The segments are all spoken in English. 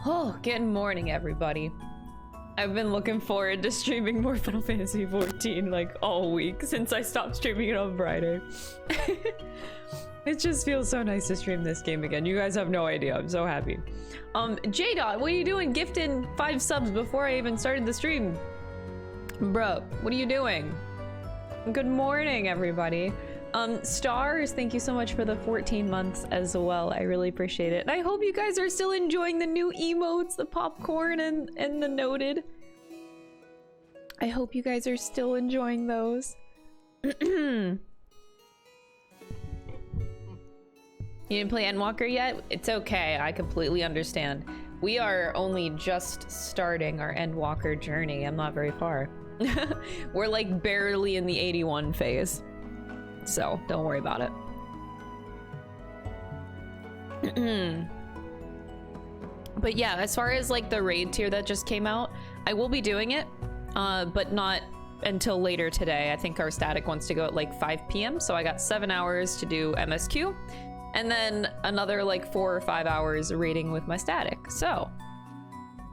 Oh, good morning, everybody. I've been looking forward to streaming more Final Fantasy XIV like all week since I stopped streaming it on Friday. It just feels so nice to stream this game again. You guys have no idea. I'm so happy. J-Dot, what are you doing gifting 5 subs before I even started the stream? Bruh, what are you doing? Good morning, everybody. Stars, thank you so much for the 14 months as well. I really appreciate it. And I hope you guys are still enjoying the new emotes, the popcorn and the noted. I hope you guys are still enjoying those. You didn't play Endwalker yet? It's okay, I completely understand. We are only just starting our Endwalker journey. I'm not very far. We're like barely in the 81 phase. So, don't worry about it. But yeah, as far as like the raid tier that just came out, I will be doing it, but not until later today. I think our static wants to go at like 5 p.m. So I got 7 hours to do MSQ, and then another like 4 or 5 hours raiding with my static. So,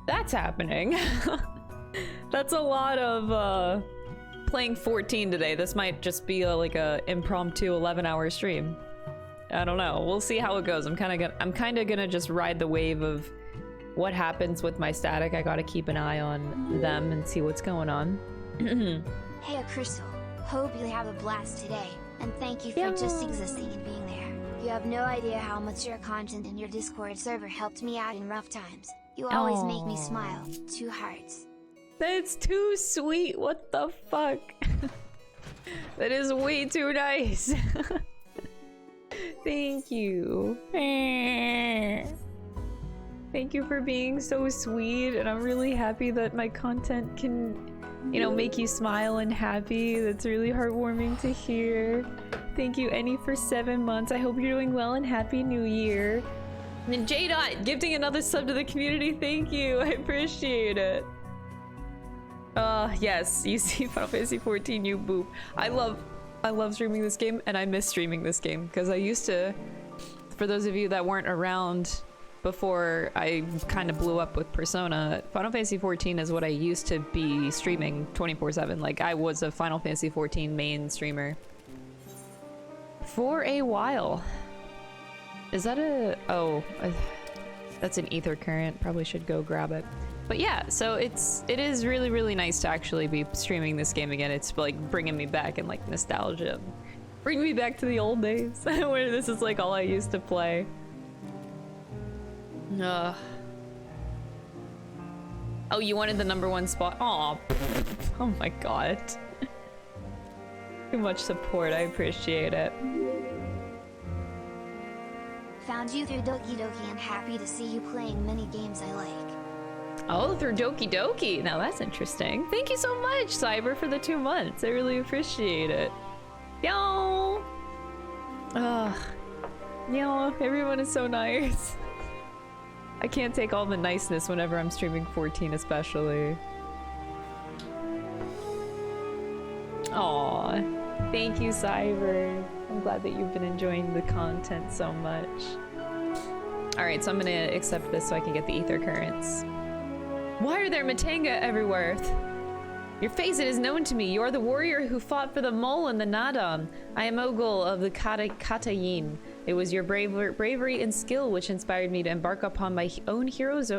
that's happening. That's a lot of, playing 14 today. This might just be like a impromptu 11-hour stream. I don't know. We'll see how it goes. I'm kind of gonna just ride the wave of what happens with my static. I gotta keep an eye on them and see what's going on. Hey, Crystal. Hope you have a blast today, and thank you for just existing and being there. You have no idea how much your content in your Discord server helped me out in rough times. You always make me smile. 2 hearts. That's too sweet. What the fuck? That is way too nice. Thank you. Thank you for being so sweet, and I'm really happy that my content can, you know, make you smile and happy. That's really heartwarming to hear. Thank you, Annie, for 7 months. I hope you're doing well, and Happy New Year. And J-Dot, gifting another sub to the community. Thank you. I appreciate it. Yes, you see Final Fantasy XIV, you boop. I love streaming this game, and I miss streaming this game, because I used to, for those of you that weren't around before I kind of blew up with Persona, Final Fantasy XIV is what I used to be streaming 24/7. Like, I was a Final Fantasy XIV main streamer for a while. Is that a... oh, that's an ether current. Probably should go grab it. But yeah, so it is really, really nice to actually be streaming this game again. It's like bringing me back in like nostalgia. Bring me back to the old days where this is like all I used to play. Oh, you wanted the #1 spot? Aw. Oh my god. Too much support, I appreciate it. Found you through Doki Doki and happy to see you playing many games I like. Oh, through Doki Doki. Now that's interesting. Thank you so much, Cyber, for the 2 months. I really appreciate it. Yo! Ugh. Yo, everyone is so nice. I can't take all the niceness whenever I'm streaming 14 especially. Aw. Thank you, Cyber. I'm glad that you've been enjoying the content so much. Alright, so I'm gonna accept this so I can get the ether currents. Why are there Matanga everywhere? Your face, it is known to me. You are the warrior who fought for the mole and the Nadam. I am Ogul of the Katayin. It was your bravery and skill which inspired me to embark upon my own hero's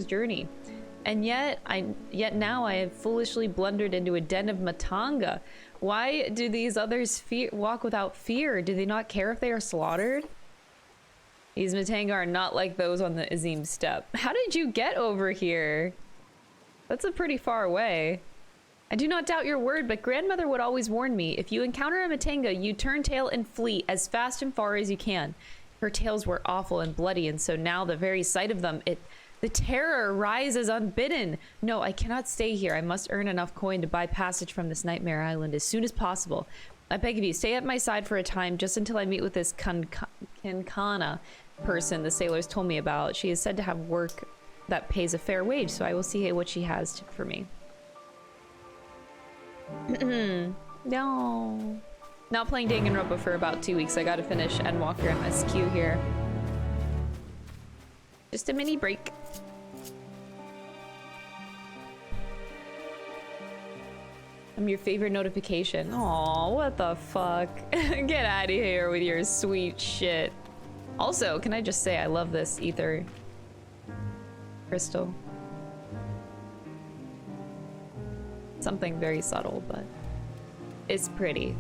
journey. And yet now I have foolishly blundered into a den of Matanga. Why do these others walk without fear? Do they not care if they are slaughtered? These Matanga are not like those on the Azim steppe. How did you get over here? That's a pretty far way. I do not doubt your word, but grandmother would always warn me, if you encounter a Matanga, you turn tail and flee as fast and far as you can. Her tails were awful and bloody, and so now the very sight of them, the terror rises unbidden. No, I cannot stay here. I must earn enough coin to buy passage from this nightmare island as soon as possible. I beg of you, stay at my side for a time, just until I meet with this Kankana person the sailors told me about. She is said to have work that pays a fair wage, so I will see what she has for me. No. Not playing Danganronpa for about 2 weeks. I gotta finish Endwalker MSQ here. Just a mini break. I'm your favorite notification. Aw, what the fuck? Get out of here with your sweet shit. Also, can I just say I love this Etheric Crystal. Something very subtle, but it's pretty.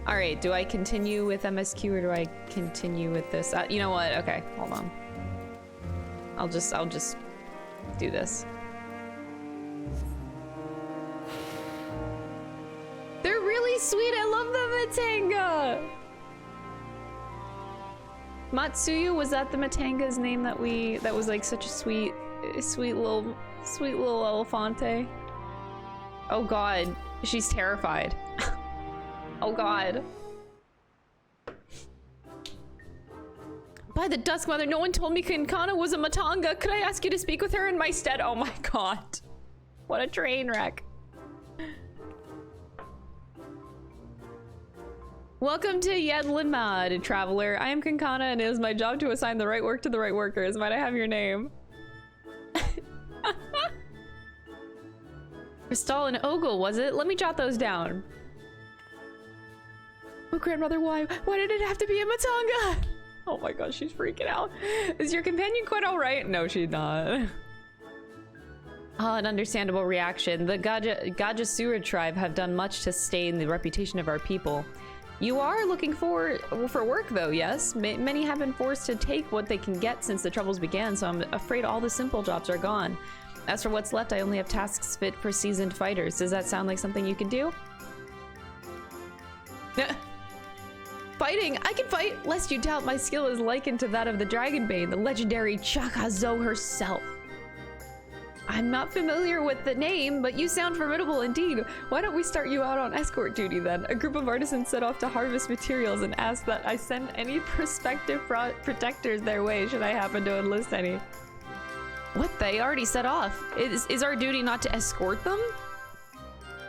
All right, do I continue with MSQ or do I continue with this? You know what? Okay, hold on. I'll just do this. They're really sweet. I love the Matanga. Matsuyu, was that the Matanga's name that was like such a sweet little elefante? Oh god, she's terrified. Oh god. By the Dusk Mother, no one told me Kinkana was a Matanga. Could I ask you to speak with her in my stead? Oh my god. What a train wreck. Welcome to Yedlinmad, traveler. I am Kinkana and it is my job to assign the right work to the right workers. Might I have your name? Crystal and Ogle, was it? Let me jot those down. Oh, grandmother, why did it have to be a Matanga? Oh my gosh, she's freaking out. Is your companion quite alright? No, she's not. Ah, an understandable reaction. The Gajasura tribe have done much to stain the reputation of our people. You are looking for work though, yes? Many have been forced to take what they can get since the troubles began, so I'm afraid all the simple jobs are gone. As for what's left, I only have tasks fit for seasoned fighters. Does that sound like something you can do? Fighting! I can fight! Lest you doubt, my skill is likened to that of the Dragonbane, the legendary Chakazo herself. I'm not familiar with the name, but you sound formidable indeed. Why don't we start you out on escort duty then? A group of artisans set off to harvest materials and ask that I send any prospective protectors their way should I happen to enlist any. What? They already set off. Is our duty not to escort them?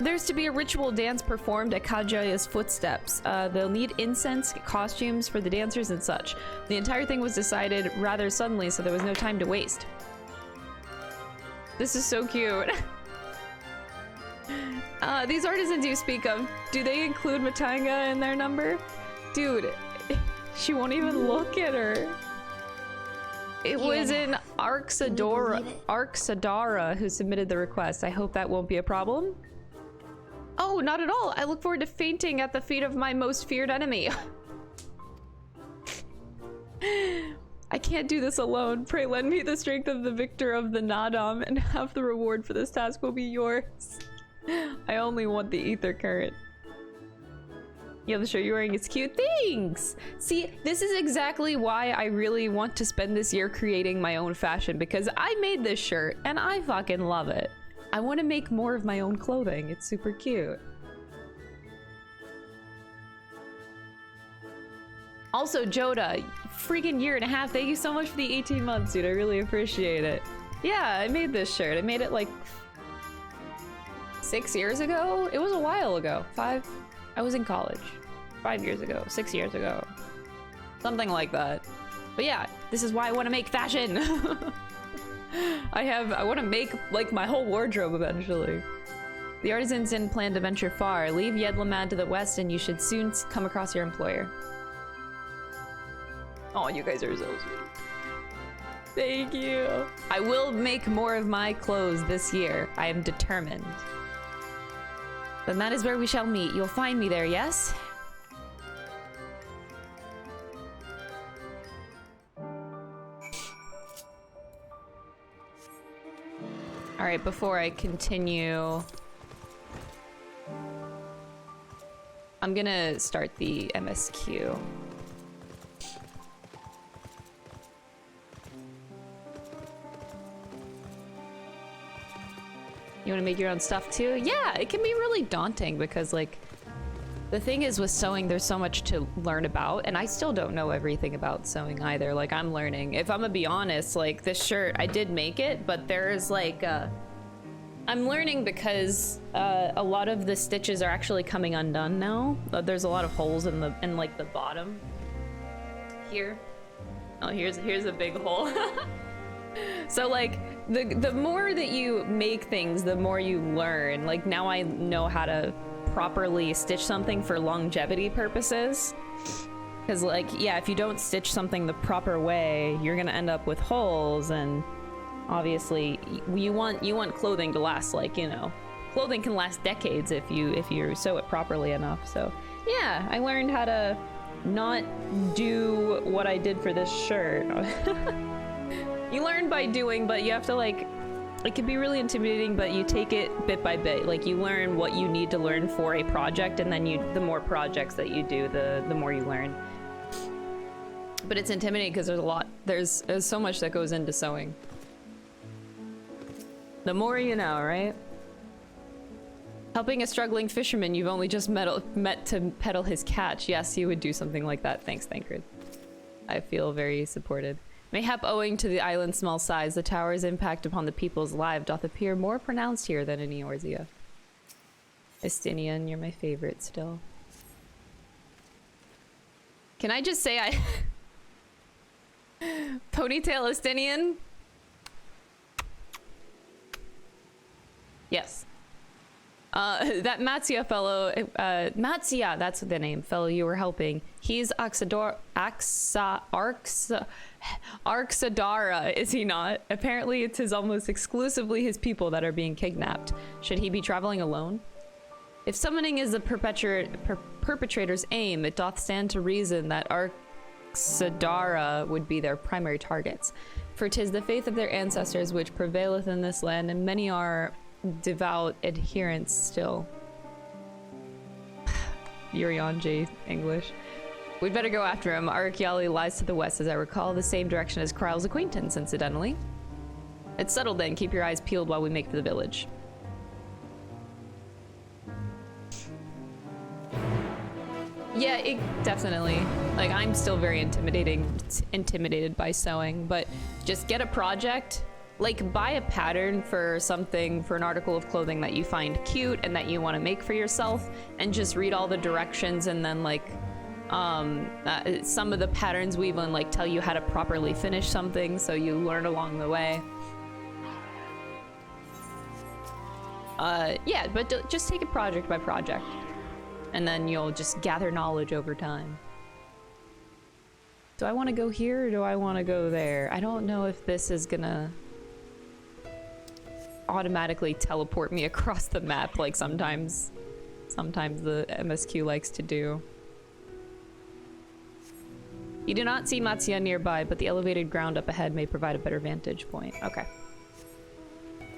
There's to be a ritual dance performed at Kajaya's footsteps. They'll need incense, costumes for the dancers and such. The entire thing was decided rather suddenly, so there was no time to waste. This is so cute. These artisans you speak of, do they include Matanga in their number? Dude, she won't even look at her. It was in Arksadara who submitted the request. I hope that won't be a problem. Oh, not at all. I look forward to fainting at the feet of my most feared enemy. I can't do this alone. Pray lend me the strength of the victor of the Nadam, and half the reward for this task will be yours. I only want the ether current. Yeah, the shirt you're wearing is cute. Thanks! See, this is exactly why I really want to spend this year creating my own fashion, because I made this shirt and I fucking love it. I want to make more of my own clothing. It's super cute. Also, Joda, freaking year and a half. Thank you so much for the 18 months, dude. I really appreciate it. Yeah, I made this shirt. I made it like 6 years ago. It was a while ago. 5. I was in college 5 years ago, 6 years ago, something like that. But yeah, this is why I want to make fashion. I want to make like my whole wardrobe eventually. The artisans didn't plan to venture far. Leave Yedlinmad to the west and you should soon come across your employer. Oh, you guys are so sweet. Thank you. I will make more of my clothes this year. I am determined. Then that is where we shall meet. You'll find me there, yes? Alright, before I continue, I'm gonna start the MSQ. You want to make your own stuff too? Yeah, it can be really daunting because like the thing is with sewing there's so much to learn about and I still don't know everything about sewing either. Like I'm learning. If I'm gonna be honest, like this shirt, I did make it, but there's like I'm learning because a lot of the stitches are actually coming undone now. There's a lot of holes in like the bottom here. Oh, here's a big hole. So like the more that you make things, the more you learn. Like now I know how to properly stitch something for longevity purposes. Because like, yeah, if you don't stitch something the proper way, you're gonna end up with holes, and obviously you want clothing to last, like, you know, clothing can last decades if you sew it properly enough. So yeah, I learned how to not do what I did for this shirt. You learn by doing, but you have to, like, it can be really intimidating, but you take it bit by bit. Like, you learn what you need to learn for a project, and then the more projects that you do, the more you learn. But it's intimidating because there's so much that goes into sewing. The more you know, right? Helping a struggling fisherman you've only just met to peddle his catch. Yes, you would do something like that. Thanks, Thancred. I feel very supported. Mayhap owing to the island's small size, the tower's impact upon the people's lives doth appear more pronounced here than in Eorzea. Estinian, you're my favorite still. Can I just say I... Ponytail Estinian? Yes. That Matsia fellow, Matsia, that's the name, fellow you were helping. He's Arxadara, is he not? Apparently it is almost exclusively his people that are being kidnapped. Should he be traveling alone? If summoning is the perpetrator's aim, it doth stand to reason that Arxadara would be their primary targets. For 'tis the faith of their ancestors which prevaileth in this land, and many are devout adherents still. Yurionji English. We'd better go after him. Arkyali lies to the west, as I recall, the same direction as Kryle's acquaintance, incidentally. It's settled then. Keep your eyes peeled while we make for the village. Yeah, it definitely. Like, I'm still very intimidated by sewing, but just get a project. Like, buy a pattern for something, for an article of clothing that you find cute and that you want to make for yourself, and just read all the directions, and then, like, some of the patterns we even, like, tell you how to properly finish something, so you learn along the way. Yeah, but just take it project by project, and then you'll just gather knowledge over time. Do I want to go here, or do I want to go there? I don't know if this is gonna automatically teleport me across the map like sometimes the MSQ likes to do. You do not see Matsia nearby, but the elevated ground up ahead may provide a better vantage point. Okay.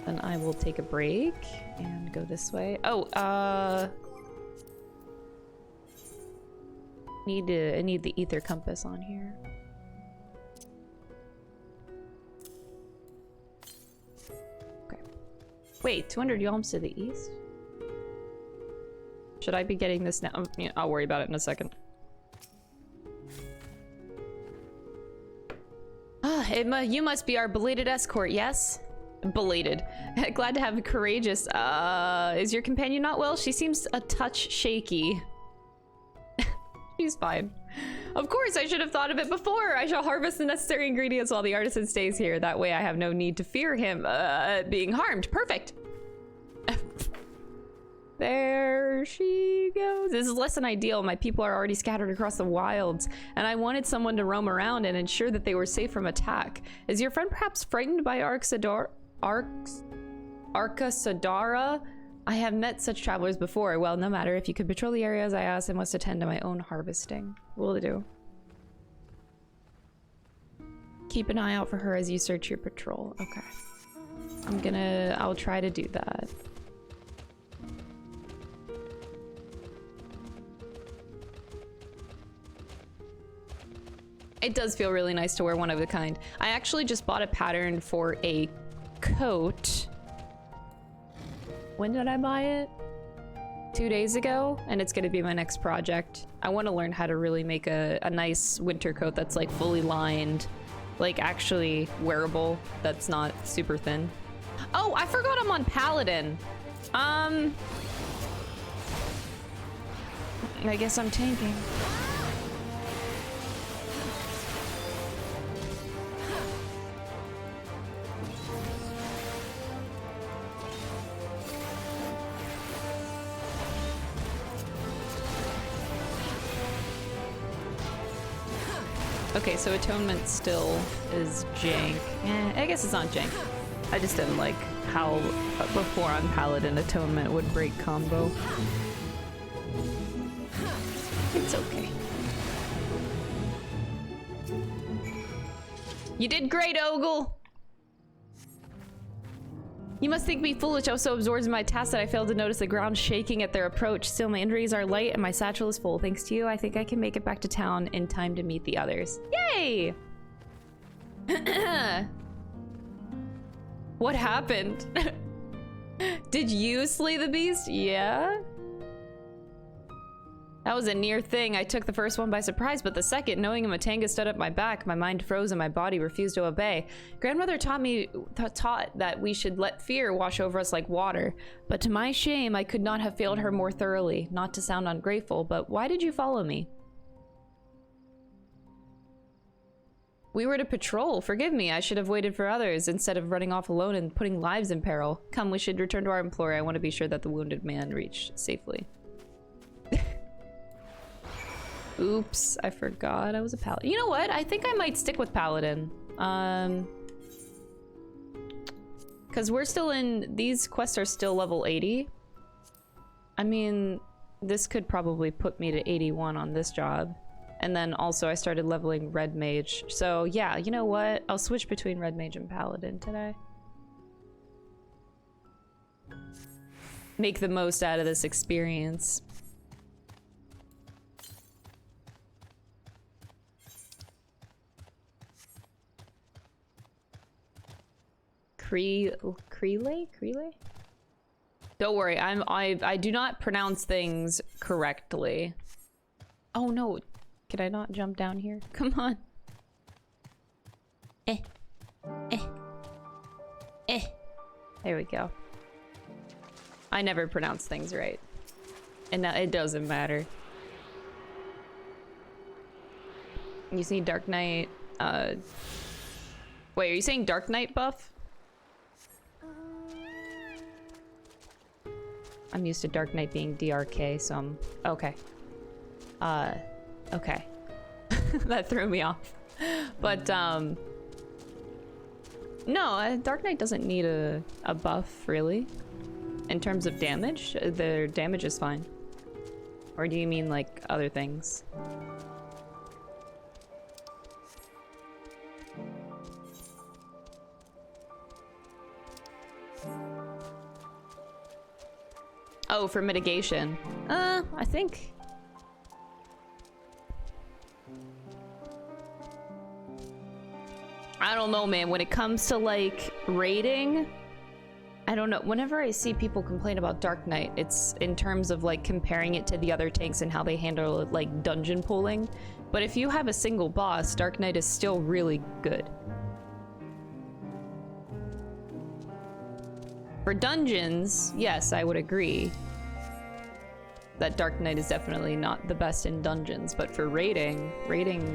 Then I will take a break and go this way. Oh, I need the ether compass on here. Wait, 200 yalms to the east? Should I be getting this now? Yeah, I'll worry about it in a second. Ah, you must be our belated escort, yes? Belated. Glad to have courageous. Is your companion not well? She seems a touch shaky. She's fine. Of course, I should have thought of it before. I shall harvest the necessary ingredients while the artisan stays here. That way I have no need to fear him being harmed. Perfect. There she goes. This is less than ideal. My people are already scattered across the wilds, and I wanted someone to roam around and ensure that they were safe from attack. Is your friend perhaps frightened by Arxadara? I have met such travelers before. Well, no matter. If you could patrol the areas I asked, I must attend to my own harvesting. Will do. Keep an eye out for her as you search your patrol. Okay. I'll try to do that. It does feel really nice to wear one of a kind. I actually just bought a pattern for a coat. When did I buy it? 2 days ago, and it's gonna be my next project. I want to learn how to really make a nice winter coat that's like fully lined, like actually wearable, that's not super thin. Oh, I forgot I'm on Paladin. I guess I'm tanking. Okay, so Atonement still is jank. I guess it's not jank. I just didn't like how before on Paladin Atonement would break combo. It's okay. You did great, Ogle! You must think me foolish. I was so absorbed in my task that I failed to notice the ground shaking at their approach. Still, my injuries are light and my satchel is full. Thanks to you, I think I can make it back to town in time to meet the others. Yay! What happened? Did you slay the beast? Yeah? That was a near thing. I took the first one by surprise, but the second, knowing a Matanga stood at my back, my mind froze and my body refused to obey. Grandmother taught that we should let fear wash over us like water. But to my shame, I could not have failed her more thoroughly. Not to sound ungrateful, but why did you follow me? We were to patrol. Forgive me. I should have waited for others instead of running off alone and putting lives in peril. Come, we should return to our employer. I want to be sure that the wounded man reached safely. Oops, I forgot I was a paladin. You know what? I think I might stick with paladin. Because we're still in... These quests are still level 80. I mean, this could probably put me to 81 on this job. And then also I started leveling Red Mage. So yeah, you know what? I'll switch between Red Mage and Paladin today. Make the most out of this experience. Crele? Don't worry, I do not pronounce things correctly. Oh no, can I not jump down here? Come on. There we go. I never pronounce things right. And it doesn't matter. You see Dark Knight, wait, are you saying Dark Knight buff? I'm used to Dark Knight being DRK, so I'm... Okay. Okay. That threw me off. But, no, Dark Knight doesn't need a buff, really. In terms of damage, their damage is fine. Or do you mean, like, other things? Oh, for mitigation. I think... I don't know, man. When it comes to, like, raiding... I don't know. Whenever I see people complain about Dark Knight, it's in terms of, like, comparing it to the other tanks and how they handle, like, dungeon pulling. But if you have a single boss, Dark Knight is still really good. For dungeons, yes, I would agree that Dark Knight is definitely not the best in dungeons, but for raiding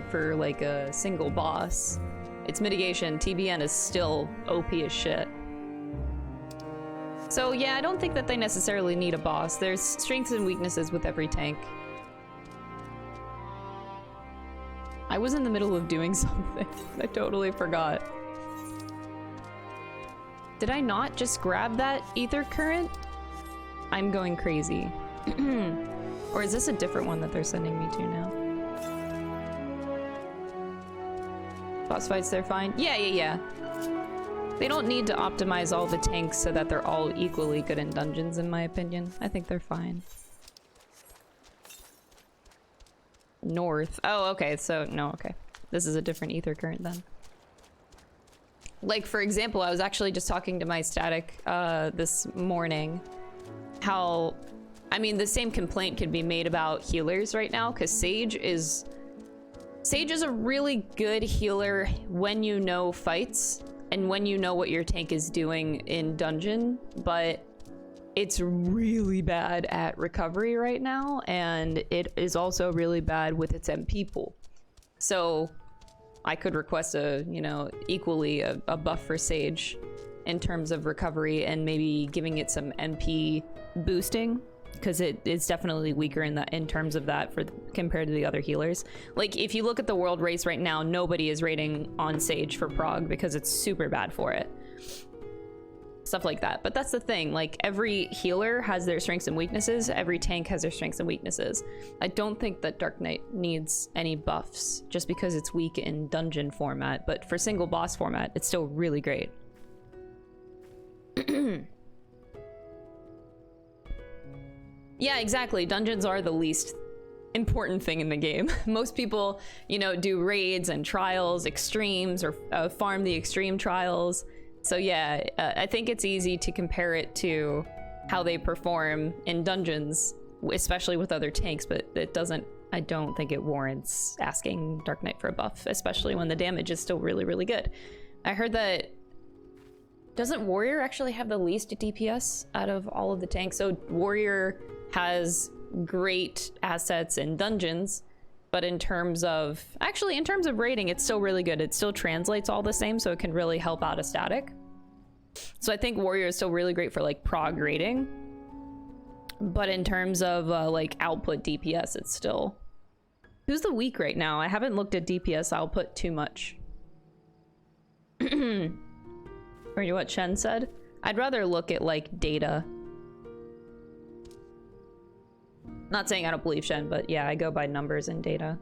for like a single boss, its mitigation, TBN is still OP as shit. So yeah, I don't think that they necessarily need a boss. There's strengths and weaknesses with every tank. I was in the middle of doing something. I totally forgot. Did I not just grab that ether current? I'm going crazy. Or is this a different one that they're sending me to now? Boss fights, they're fine? Yeah. They don't need to optimize all the tanks so that they're all equally good in dungeons, in my opinion. I think they're fine. North. Oh, okay, so, no, okay. This is a different ether current then. Like, for example, I was actually just talking to my static this morning how, I mean, the same complaint could be made about healers right now, because Sage is a really good healer when you know fights and when you know what your tank is doing in dungeon, but it's really bad at recovery right now, and it is also really bad with its MP pool. So I could request a, you know, equally a buff for Sage in terms of recovery and maybe giving it some MP boosting, because it's definitely weaker in terms of that compared to the other healers. Like, if you look at the world race right now, nobody is rating on Sage for prog because it's super bad for it. Stuff like that. But that's the thing, like, every healer has their strengths and weaknesses, every tank has their strengths and weaknesses. I don't think that Dark Knight needs any buffs just because it's weak in dungeon format, but for single boss format, it's still really great. Yeah, exactly. Dungeons are the least important thing in the game. Most people, you know, do raids and trials, extremes, or farm the extreme trials. So yeah, I think it's easy to compare it to how they perform in dungeons, especially with other tanks, but it doesn't, I don't think it warrants asking Dark Knight for a buff, especially when the damage is still really, really good. I heard that, doesn't Warrior actually have the least DPS out of all of the tanks? So Warrior has great assets in dungeons, but in terms of, actually in terms of raiding, it's still really good. It still translates all the same, so it can really help out a static. So I think Warrior is still really great for like prog raiding, but in terms of like output DPS, it's still... Who's the weak right now? I haven't looked at DPS output too much. Or what Shen said? I'd rather look at like data. Not saying I don't believe Shen, but yeah, I go by numbers and data.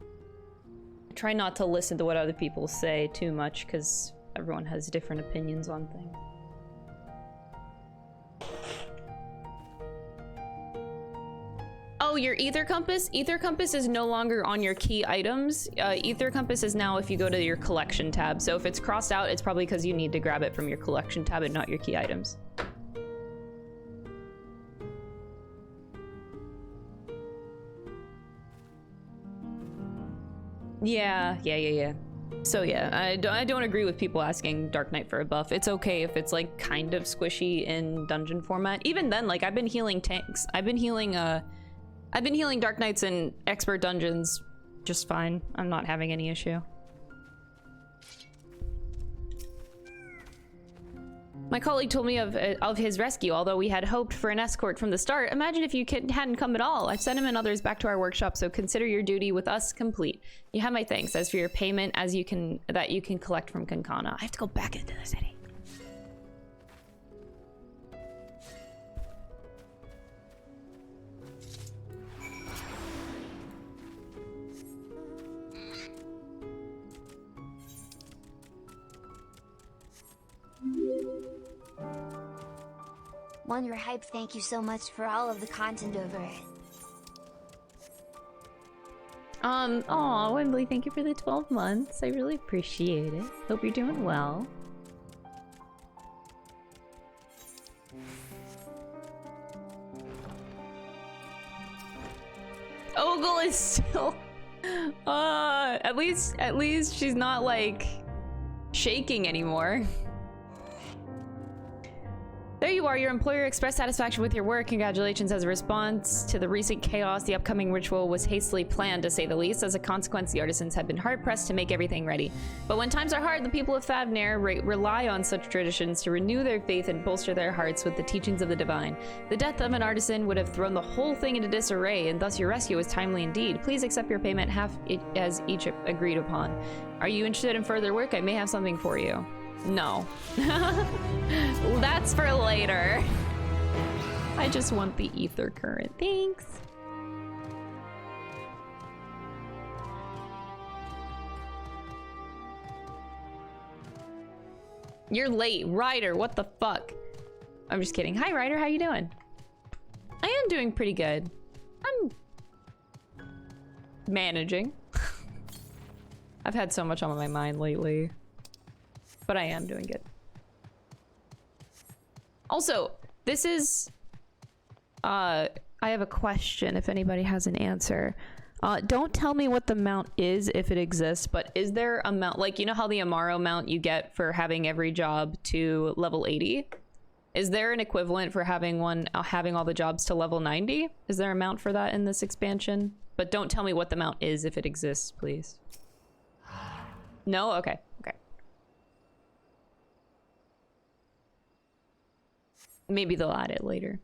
I try not to listen to what other people say too much because everyone has different opinions on things. Oh, your Ether Compass? Ether Compass is no longer on your key items. Ether Compass is now if you go to your collection tab. So if it's crossed out, it's probably because you need to grab it from your collection tab and not your key items. Yeah. So yeah, I don't agree with people asking Dark Knight for a buff. It's okay if it's like kind of squishy in dungeon format. Even then, like I've been healing tanks. I've been healing Dark Knights in expert dungeons just fine. I'm not having any issue. My colleague told me of his rescue, although we had hoped for an escort from the start. Imagine if you hadn't come at all. I've sent him and others back to our workshop, so consider your duty with us complete. You have my thanks. As for your payment, that you can collect from Kankana. I have to go back into the city. Wonder Hype, thank you so much for all of the content over it. Aw, Wembley, thank you for the 12 months. I really appreciate it. Hope you're doing well. Ogle is still... at least she's not, like, shaking anymore. There you are, your employer expressed satisfaction with your work. Congratulations. As a response to the recent chaos, the upcoming ritual was hastily planned, to say the least. As a consequence, the artisans have been hard-pressed to make everything ready. But when times are hard, the people of Thavnair rely on such traditions to renew their faith and bolster their hearts with the teachings of the divine. The death of an artisan would have thrown the whole thing into disarray, and thus your rescue was timely indeed. Please accept your payment half as each agreed upon. Are you interested in further work? I may have something for you. No. That's for later. I just want the ether current. Thanks. You're late, Ryder. What the fuck? I'm just kidding. Hi, Ryder. How you doing? I am doing pretty good. I'm managing. I've had so much on my mind lately. But I am doing good. Also, this is... I have a question if anybody has an answer. Don't tell me what the mount is if it exists, but is there a mount... Like, you know how the Amaro mount you get for having every job to level 80? Is there an equivalent for having all the jobs to level 90? Is there a mount for that in this expansion? But don't tell me what the mount is if it exists, please. No? Okay. Okay. Maybe they'll add it later.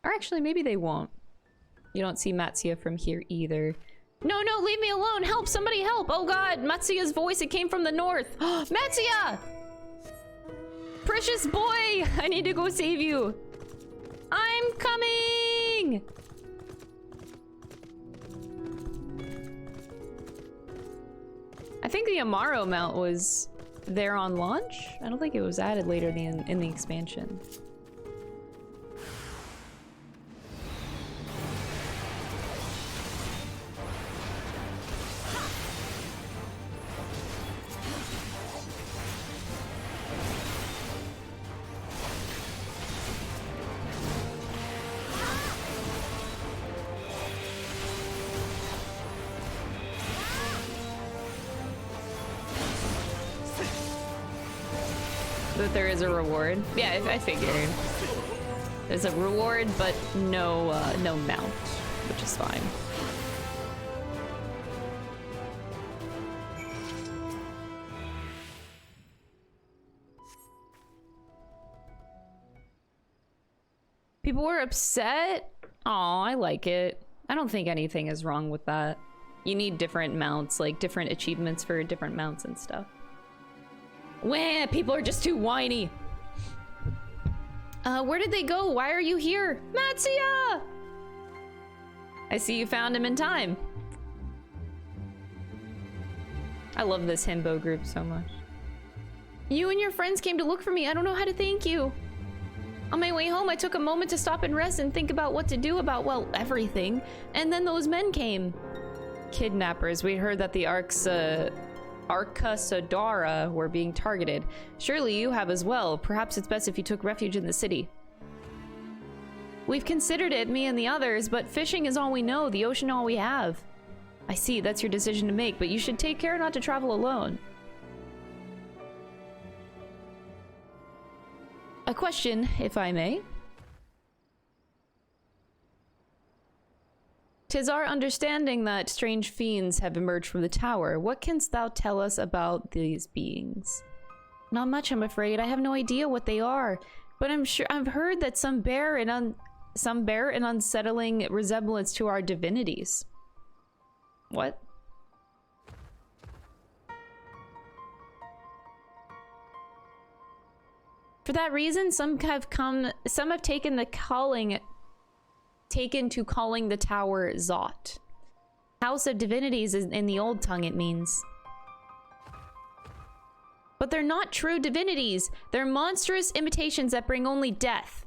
Or actually, maybe they won't. You don't see Matsuya from here either. No, no, leave me alone! Help! Somebody help! Oh god, Matsuya's voice, it came from the north! Matsuya! Precious boy! I need to go save you! I'm coming! I think the Amaro mount was there on launch? I don't think it was added later in the expansion. That there is a reward. Yeah, I figured. There's a reward, but no, no mount, which is fine. People were upset? Aw, I like it. I don't think anything is wrong with that. You need different mounts, like different achievements for different mounts and stuff. Wah, people are just too whiny. Where did they go? Why are you here? Matsuya! I see you found him in time. I love this himbo group so much. You and your friends came to look for me. I don't know how to thank you. On my way home, I took a moment to stop and rest and think about what to do about, well, everything. And then those men came. Kidnappers. We heard that the Arcasadora were being targeted. Surely you have as well. Perhaps it's best if you took refuge in the city. We've considered it, me and the others, but fishing is all we know, the ocean all we have. I see, that's your decision to make, but you should take care not to travel alone. A question, if I may. 'Tis our understanding that strange fiends have emerged from the tower. What canst thou tell us about these beings? Not much, I'm afraid. I have no idea what they are, but I've heard that some bear an unsettling resemblance to our divinities. What? For that reason, some have taken to calling the tower Zot. House of Divinities is in the old tongue, it means. But they're not true divinities. They're monstrous imitations that bring only death.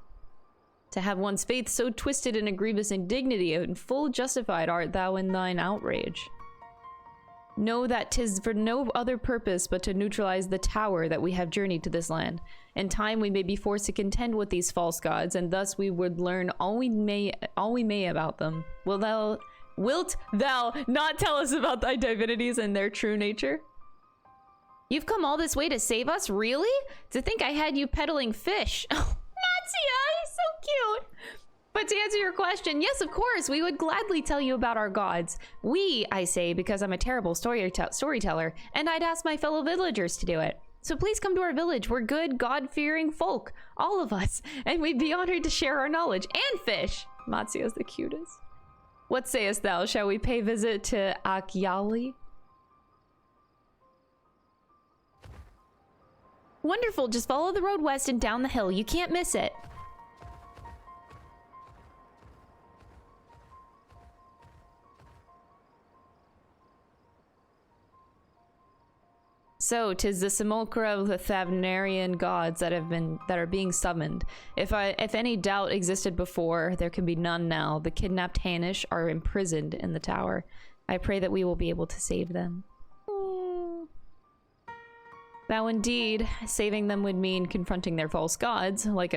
To have one's faith so twisted in a grievous indignity, and full justified art thou in thine outrage. Know that 'tis for no other purpose but to neutralize the tower that we have journeyed to this land. In time we may be forced to contend with these false gods, and thus we would learn all we may about them. Wilt thou not tell us about thy divinities and their true nature? You've come all this way to save us? Really? To think I had you peddling fish. Oh, Matsuya, he's so cute. But to answer your question, yes, of course, we would gladly tell you about our gods. We, I say, because I'm a terrible storyteller, and I'd ask my fellow villagers to do it. So please come to our village. We're good, God-fearing folk, all of us, and we'd be honored to share our knowledge and fish. Matsuya's the cutest. What sayest thou? Shall we pay visit to Akyali? Wonderful, just follow the road west and down the hill. You can't miss it. So, 'tis the simulacra of the Thavnarian gods that are being summoned. If any doubt existed before, there can be none now. The kidnapped Hanish are imprisoned in the tower. I pray that we will be able to save them. Now indeed, saving them would mean confronting their false gods, like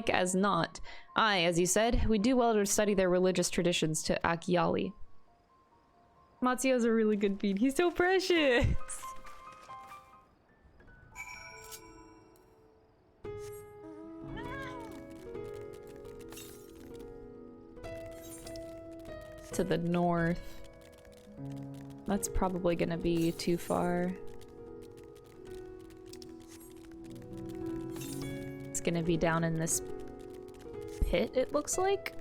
as not. Aye, as you said, we do well to study their religious traditions to Akyali. Matsuya's a really good beat. He's so precious! To the north. That's probably gonna be too far. It's gonna be down in this pit, it looks like.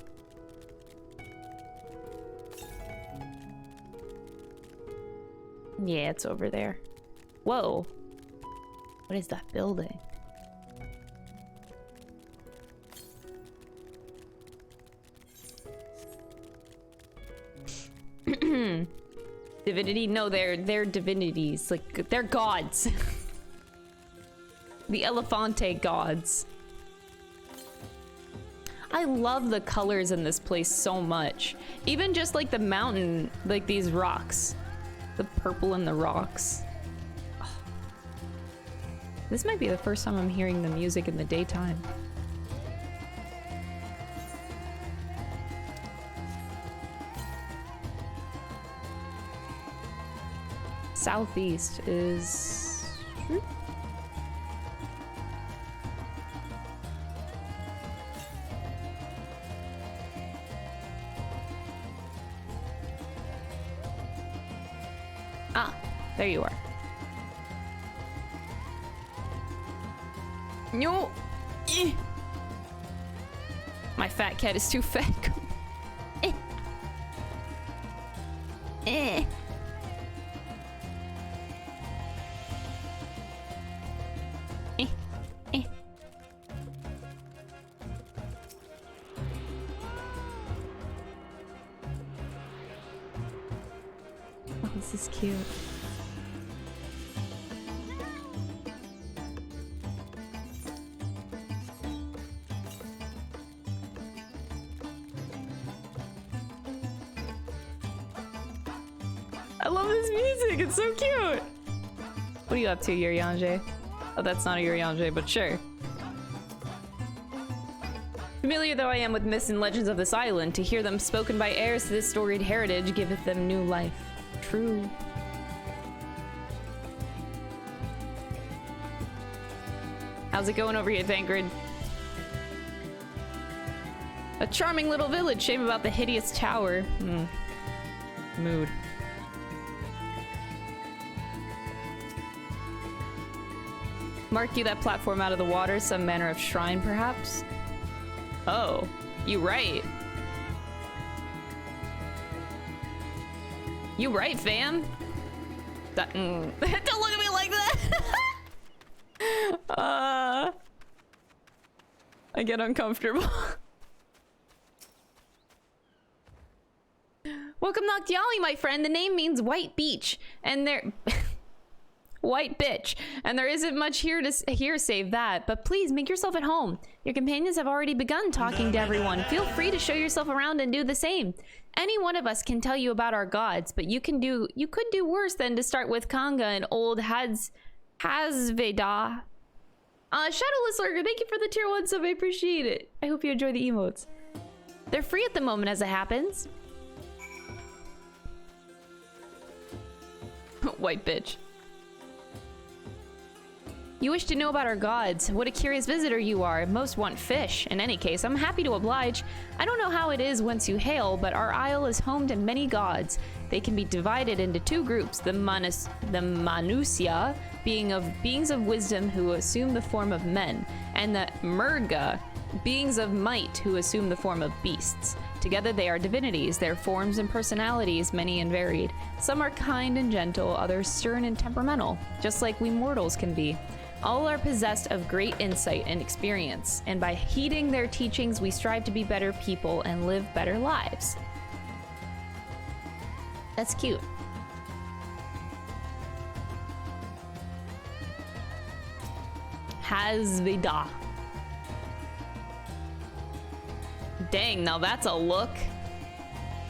Yeah, it's over there. Whoa. What is that building? Divinity? No, they're divinities. Like, they're gods. The Elefante gods. I love the colors in this place so much. Even just like the mountain, like these rocks. The purple in the rocks. Oh. This might be the first time I'm hearing the music in the daytime. Southeast is... Ah, there you are. No! Eh. My fat cat is too fat. Eh. Eh. Eh. Eh. Oh, this is cute. I love this music, it's so cute! What are you up to, Yuriange? Oh, that's not a Yuriange, but sure. Familiar though I am with myths and legends of this island, to hear them spoken by heirs to this storied heritage giveth them new life. True. How's it going over here, Thancred? A charming little village, shame about the hideous tower. Mood. Mark you that platform out of the water, some manner of shrine, perhaps? Oh, you right. You right, fam. That, Don't look at me like that! I get uncomfortable. Welcome, Noctiali, my friend. The name means white beach, and there... White bitch, and there isn't much here save that, but please make yourself at home. Your companions have already begun talking to everyone. Feel free to show yourself around and do the same. Any one of us can tell you about our gods, but you could do worse than to start with Kanga and old Hazveda. Shadowless Lurker, thank you for the tier 1 sub, I appreciate it. I hope you enjoy the emotes. They're free at the moment as it happens. White bitch. You wish to know about our gods. What a curious visitor you are. Most want fish. In any case, I'm happy to oblige. I don't know how it is whence you hail, but our isle is home to many gods. They can be divided into two groups, the Manusia, beings of wisdom who assume the form of men, and the Murga, beings of might who assume the form of beasts. Together they are divinities, their forms and personalities many and varied. Some are kind and gentle, others stern and temperamental, just like we mortals can be. All are possessed of great insight and experience, and by heeding their teachings, we strive to be better people and live better lives. That's cute. Hazveda. Dang, now that's a look.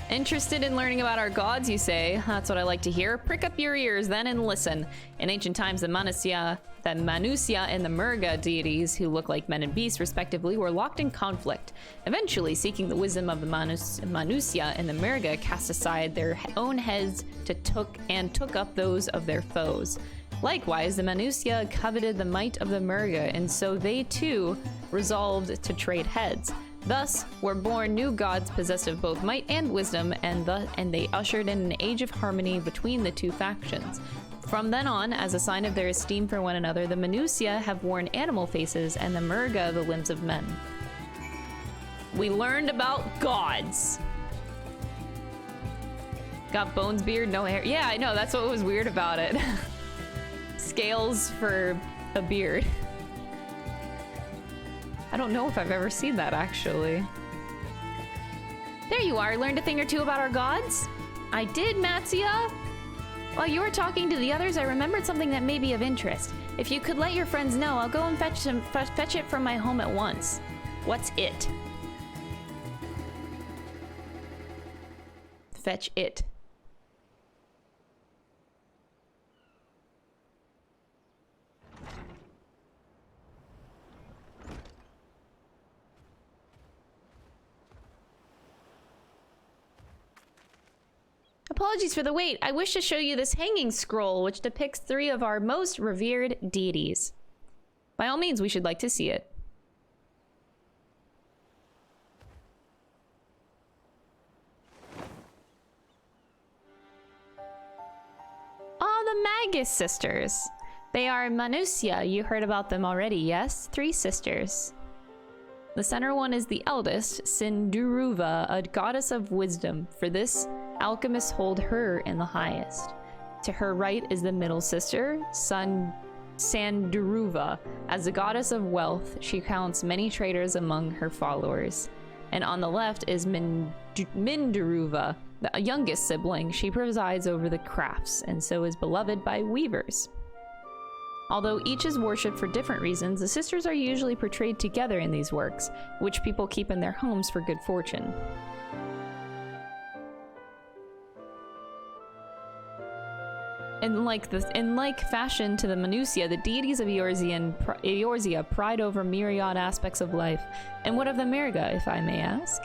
Interested in learning about our gods, you say? That's what I like to hear. Prick up your ears then and listen. In ancient times, the Manusia and the Murga deities, who look like men and beasts respectively, were locked in conflict. Eventually, seeking the wisdom of the Manusia and the Murga, cast aside their own heads took up those of their foes. Likewise, the Manusia coveted the might of the Murga, and so they too resolved to trade heads. Thus were born new gods possessed of both might and wisdom, and they ushered in an age of harmony between the two factions. From then on, as a sign of their esteem for one another, the Manusia have worn animal faces and the Murga the limbs of men. We learned about gods. Got bones, beard, no hair. Yeah, I know, that's what was weird about it. Scales for a beard. I don't know if I've ever seen that, actually. There you are, learned a thing or two about our gods? I did, Matsia. While you were talking to the others, I remembered something that may be of interest. If you could let your friends know, I'll go and fetch it from my home at once. What's it? Fetch it. Apologies for the wait. I wish to show you this hanging scroll, which depicts 3 of our most revered deities. By all means, we should like to see it. Oh, the Magus sisters. They are Manusia. You heard about them already, yes? 3 sisters. The center one is the eldest, Sinduruva, a goddess of wisdom. For this, alchemists hold her in the highest. To her right is the middle sister, Sanduruva. As the goddess of wealth, she counts many traders among her followers. And on the left is Minduruva, the youngest sibling. She presides over the crafts, and so is beloved by weavers. Although each is worshipped for different reasons, the sisters are usually portrayed together in these works, which people keep in their homes for good fortune. In like fashion to the Manusia, the deities of Eorzea pride over myriad aspects of life. And what of the Mirga, if I may ask?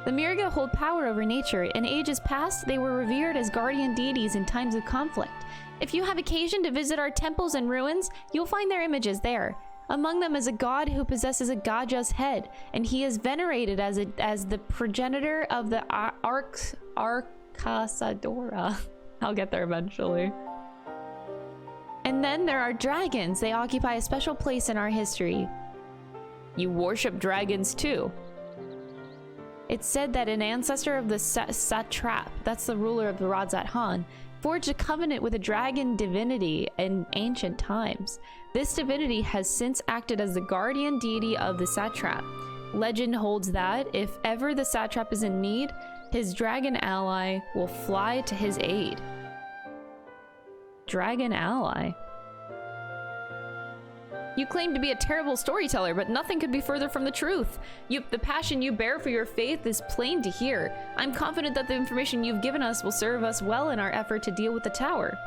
The Mirga hold power over nature. In ages past, they were revered as guardian deities in times of conflict. If you have occasion to visit our temples and ruins, you'll find their images there. Among them is a god who possesses a Gaja's head, and he is venerated as the progenitor of the Arcasadora. I'll get there eventually. And then there are dragons. They occupy a special place in our history. You worship dragons too. It's said that an ancestor of the Satrap, that's the ruler of the Radzat Han, forged a covenant with a dragon divinity in ancient times. This divinity has since acted as the guardian deity of the satrap. Legend holds that if ever the satrap is in need, his dragon ally will fly to his aid. Dragon ally? You claim to be a terrible storyteller, but nothing could be further from the truth. The passion you bear for your faith is plain to hear. I'm confident that the information you've given us will serve us well in our effort to deal with the tower.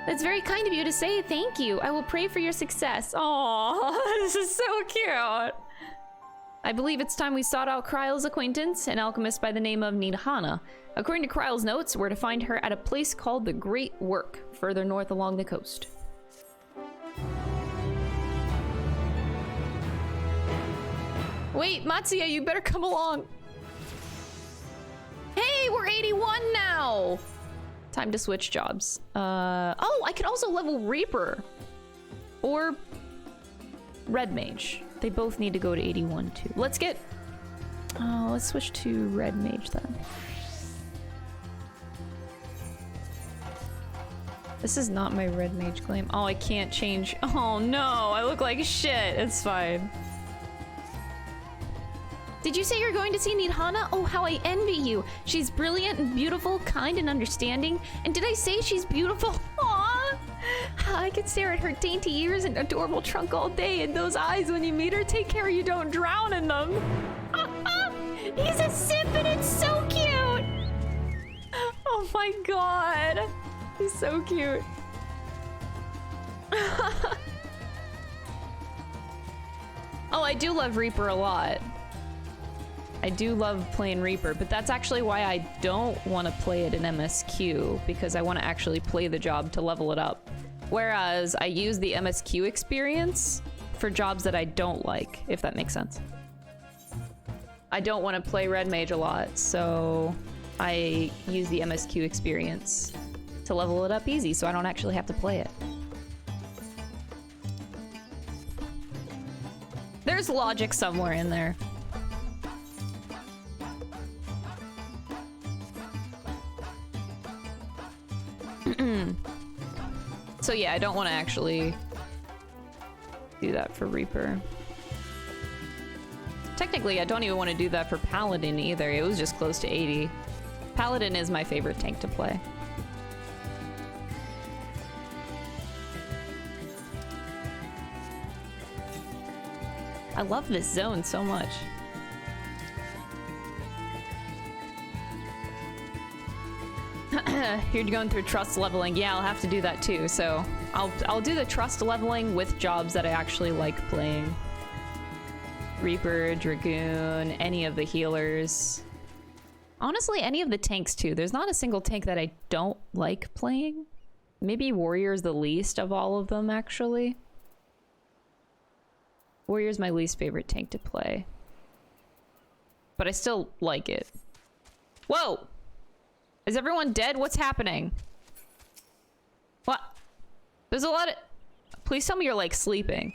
That's very kind of you to say. Thank you. I will pray for your success. Aww, this is so cute. I believe it's time we sought out Kryle's acquaintance, an alchemist by the name of Nidhana. According to Kryle's notes, we're to find her at a place called the Great Work, further north along the coast. Wait, Matsuya, you better come along. Hey, we're 81 now. Time to switch jobs. Oh, I can also level Reaper or Red Mage. They both need to go to 81 too. Let's switch to Red Mage then. This is not my Red Mage claim. Oh, I can't change. Oh no, I look like shit. It's fine. Did you say you're going to see Nidhana? Oh, how I envy you. She's brilliant and beautiful, kind and understanding. And did I say she's beautiful? Aww. I could stare at her dainty ears and adorable trunk all day, and those eyes when you meet her. Take care you don't drown in them. He's a simp and it's so cute. Oh my god. He's so cute. Oh, I do love Reaper a lot. I do love playing Reaper, but that's actually why I don't want to play it in MSQ, because I want to actually play the job to level it up. Whereas I use the MSQ experience for jobs that I don't like, if that makes sense. I don't want to play Red Mage a lot, so I use the MSQ experience to level it up easy, so I don't actually have to play it. There's logic somewhere in there. So yeah, I don't want to actually do that for Reaper. Technically, I don't even want to do that for Paladin either. It was just close to 80. Paladin is my favorite tank to play. I love this zone so much. You're going through trust leveling. Yeah, I'll have to do that too. So I'll do the trust leveling with jobs that I actually like playing. Reaper, Dragoon, any of the healers. Honestly, any of the tanks too. There's not a single tank that I don't like playing. Maybe Warrior's the least of all of them, actually. Warrior's my least favorite tank to play. But I still like it. Whoa! Is everyone dead? What's happening? What? There's a lot of... Please tell me you're, like, sleeping.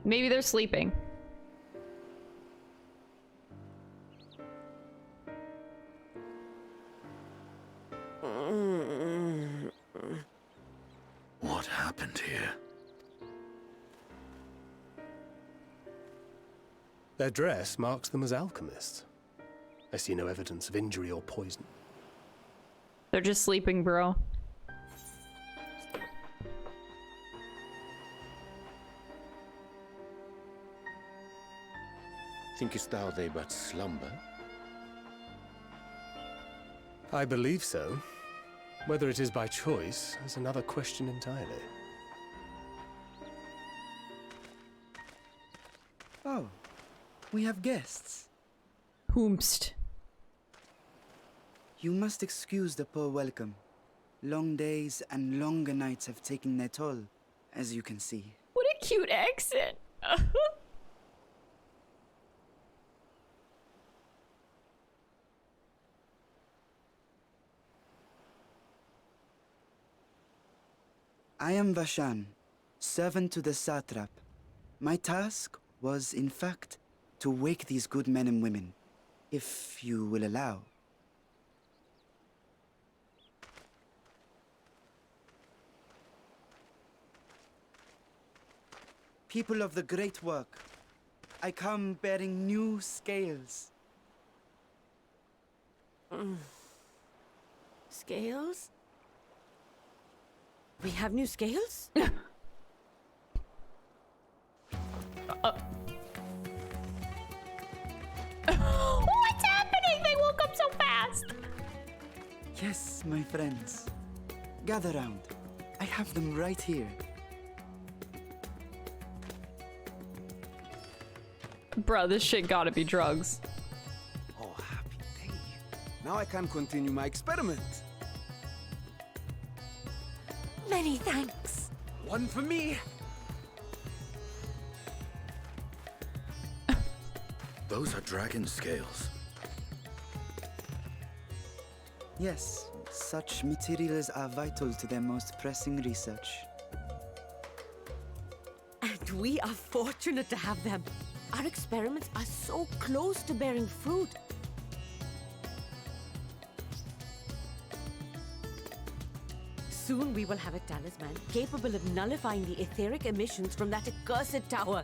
Maybe they're sleeping. What happened here? Their dress marks them as alchemists. I see no evidence of injury or poison. They're just sleeping, bro. Thinkest thou they but slumber? I believe so. Whether it is by choice is another question entirely. Oh, we have guests. Whomst. You must excuse the poor welcome. Long days and longer nights have taken their toll, as you can see. What a cute accent. I am Vashan, servant to the satrap. My task was, in fact, to wake these good men and women, if you will allow. People of the great work, I come bearing new scales. Scales? We have new scales? What's happening? They woke up so fast. Yes, my friends. Gather round. I have them right here. Bro, this shit gotta be drugs. Oh, happy day. Now I can continue my experiment. Many thanks. One for me. Those are dragon scales. Yes, such materials are vital to their most pressing research. And we are fortunate to have them. Our experiments are so close to bearing fruit. Soon we will have a talisman capable of nullifying the etheric emissions from that accursed tower.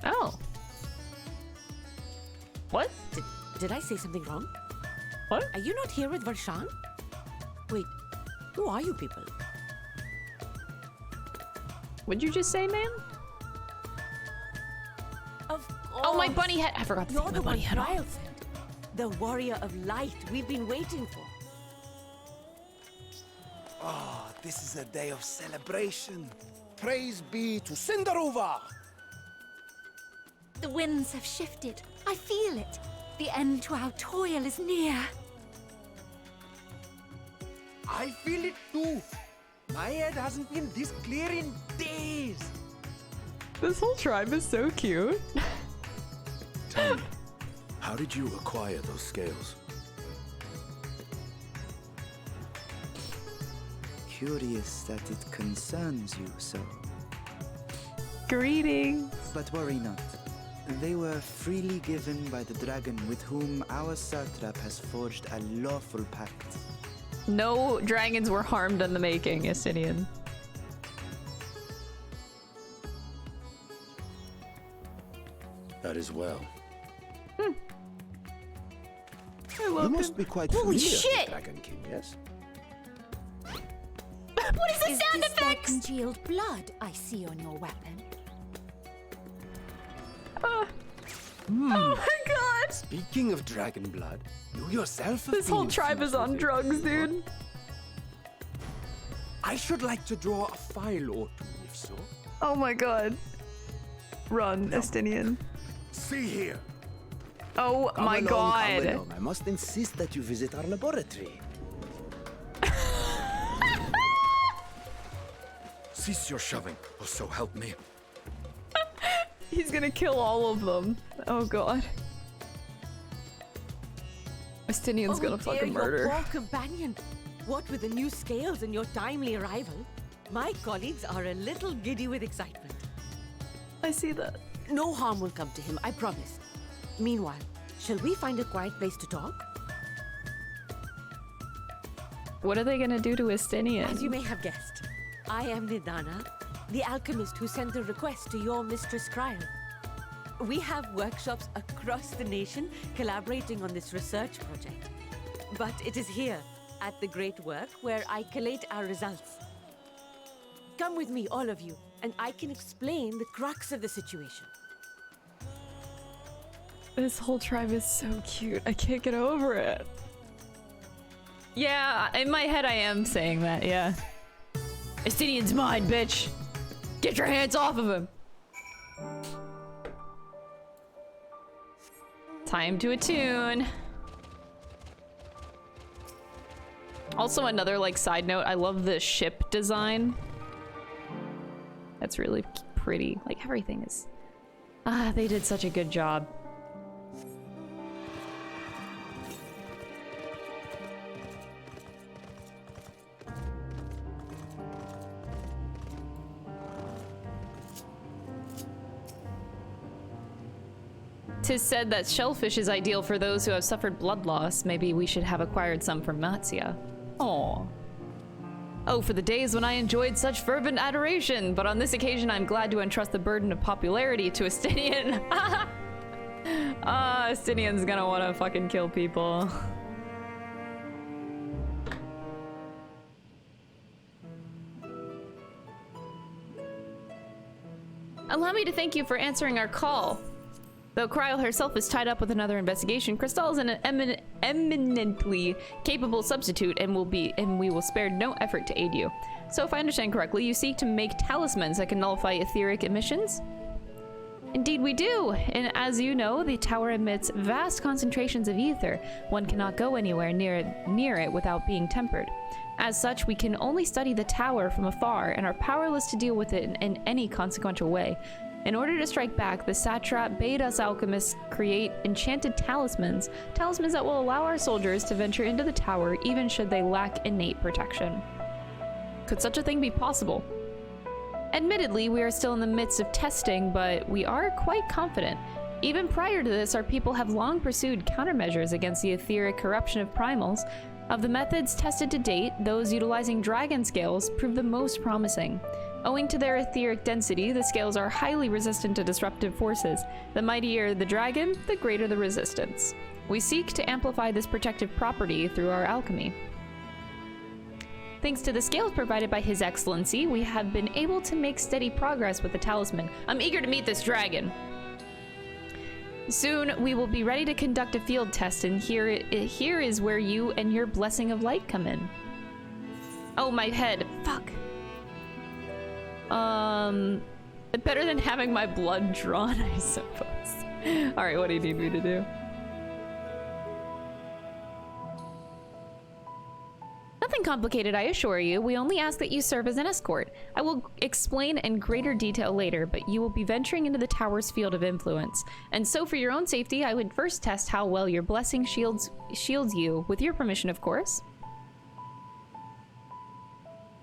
Oh. What? Did I say something wrong? What? Are you not here with Varshan? Wait, who are you people? What'd you just say, man? Of course. Oh, my bunny head. I forgot to You're take the my bunny one head off. Ryle sent. The warrior of light we've been waiting for. Ah, this is a day of celebration. Praise be to Cinderova. The winds have shifted. I feel it. The end to our toil is near. I feel it too. My head hasn't been this clear in days. This whole tribe is so cute. Tell me, how did you acquire those scales? Curious that it concerns you so. Greetings. But worry not. They were freely given by the dragon with whom our satrap has forged a lawful pact. No dragons were harmed in the making, Estinian. That is well. You must be quite Holy familiar shit! with Dragon King, yes? What is the Is sound this their effects? congealed blood I see on your weapon? Oh my god! Speaking of dragon blood, you yourself have This been whole tribe infused is on with it, drugs, before. dude. I should like to draw a file or two, if so. Oh my god. Run, Estinian. See here. Oh my Come god. along. I must insist that you visit our laboratory. Cease your shoving, or so help me. He's gonna kill all of them. Oh god. Estinian's gonna fucking Your murder. poor companion. What with the new scales and your timely arrival, my colleagues are a little giddy with excitement. I see that. No harm will come to him, I promise. Meanwhile, shall we find a quiet place to talk? What are they gonna do to Estinian? As you may have guessed, I am Nidana, the alchemist who sent the request to your mistress Cryo. We have workshops across the nation collaborating on this research project. But it is here, at the Great Work, where I collate our results. Come with me, all of you, and I can explain the crux of the situation. This whole tribe is so cute. I can't get over it. Yeah, in my head I am saying that, yeah. Estinian's mine, bitch! Get your hands off of him! Time to attune. Also, another like side note, I love the ship design. That's really pretty. Like everything is... they did such a good job. Tis said that shellfish is ideal for those who have suffered blood loss. Maybe we should have acquired some from Matsia. Aww. Oh, for the days when I enjoyed such fervent adoration, but on this occasion I'm glad to entrust the burden of popularity to Estinian. Estinian's gonna wanna fucking kill people. Allow me to thank you for answering our call. Though Cryo herself is tied up with another investigation, Crystal is an eminently capable substitute and we will spare no effort to aid you. So if I understand correctly, you seek to make talismans that can nullify etheric emissions? Indeed we do, and as you know, the tower emits vast concentrations of ether. One cannot go anywhere near it without being tempered. As such, we can only study the tower from afar and are powerless to deal with it in any consequential way. In order to strike back, the satrap bade us alchemists create enchanted talismans that will allow our soldiers to venture into the tower even should they lack innate protection. Could such a thing be possible? Admittedly, we are still in the midst of testing, but we are quite confident. Even prior to this, our people have long pursued countermeasures against the etheric corruption of primals. Of the methods tested to date, those utilizing dragon scales prove the most promising. Owing to their etheric density, the scales are highly resistant to disruptive forces. The mightier the dragon, the greater the resistance. We seek to amplify this protective property through our alchemy. Thanks to the scales provided by His Excellency, we have been able to make steady progress with the talisman. I'm eager to meet this dragon. Soon, we will be ready to conduct a field test, and here is where you and your blessing of light come in. Oh, my head. Fuck. Better than having my blood drawn, I suppose. Alright, what do you need me to do? Nothing complicated, I assure you. We only ask that you serve as an escort. I will explain in greater detail later, but you will be venturing into the tower's field of influence. And so for your own safety, I would first test how well your blessing shields you, with your permission, of course.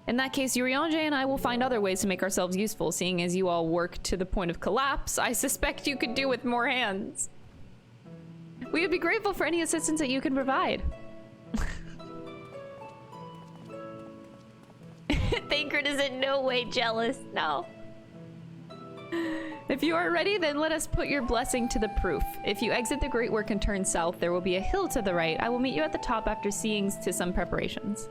In that case, Urianger and I will find other ways to make ourselves useful, seeing as you all work to the point of collapse. I suspect you could do with more hands. We would be grateful for any assistance that you can provide. Thancred is in no way jealous. No. If you are ready, then let us put your blessing to the proof. If you exit the Great Work and turn south, there will be a hill to the right. I will meet you at the top after seeing to some preparations.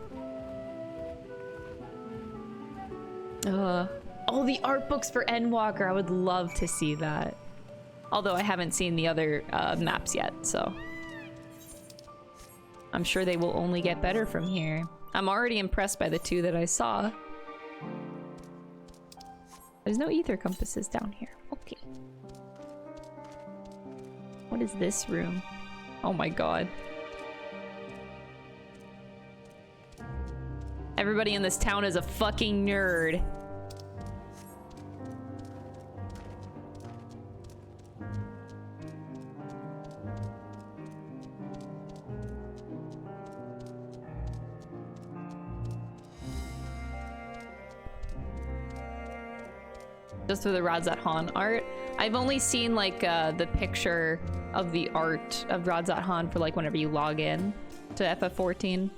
Oh, the art books for Endwalker. I would love to see that. Although I haven't seen the other maps yet, so. I'm sure they will only get better from here. I'm already impressed by the 2 that I saw. There's no ether compasses down here. Okay. What is this room? Oh my god. Everybody in this town is a fucking nerd. Just for the Radzat Han art. I've only seen like the picture of the art of Radzat Han for like whenever you log in to FF14.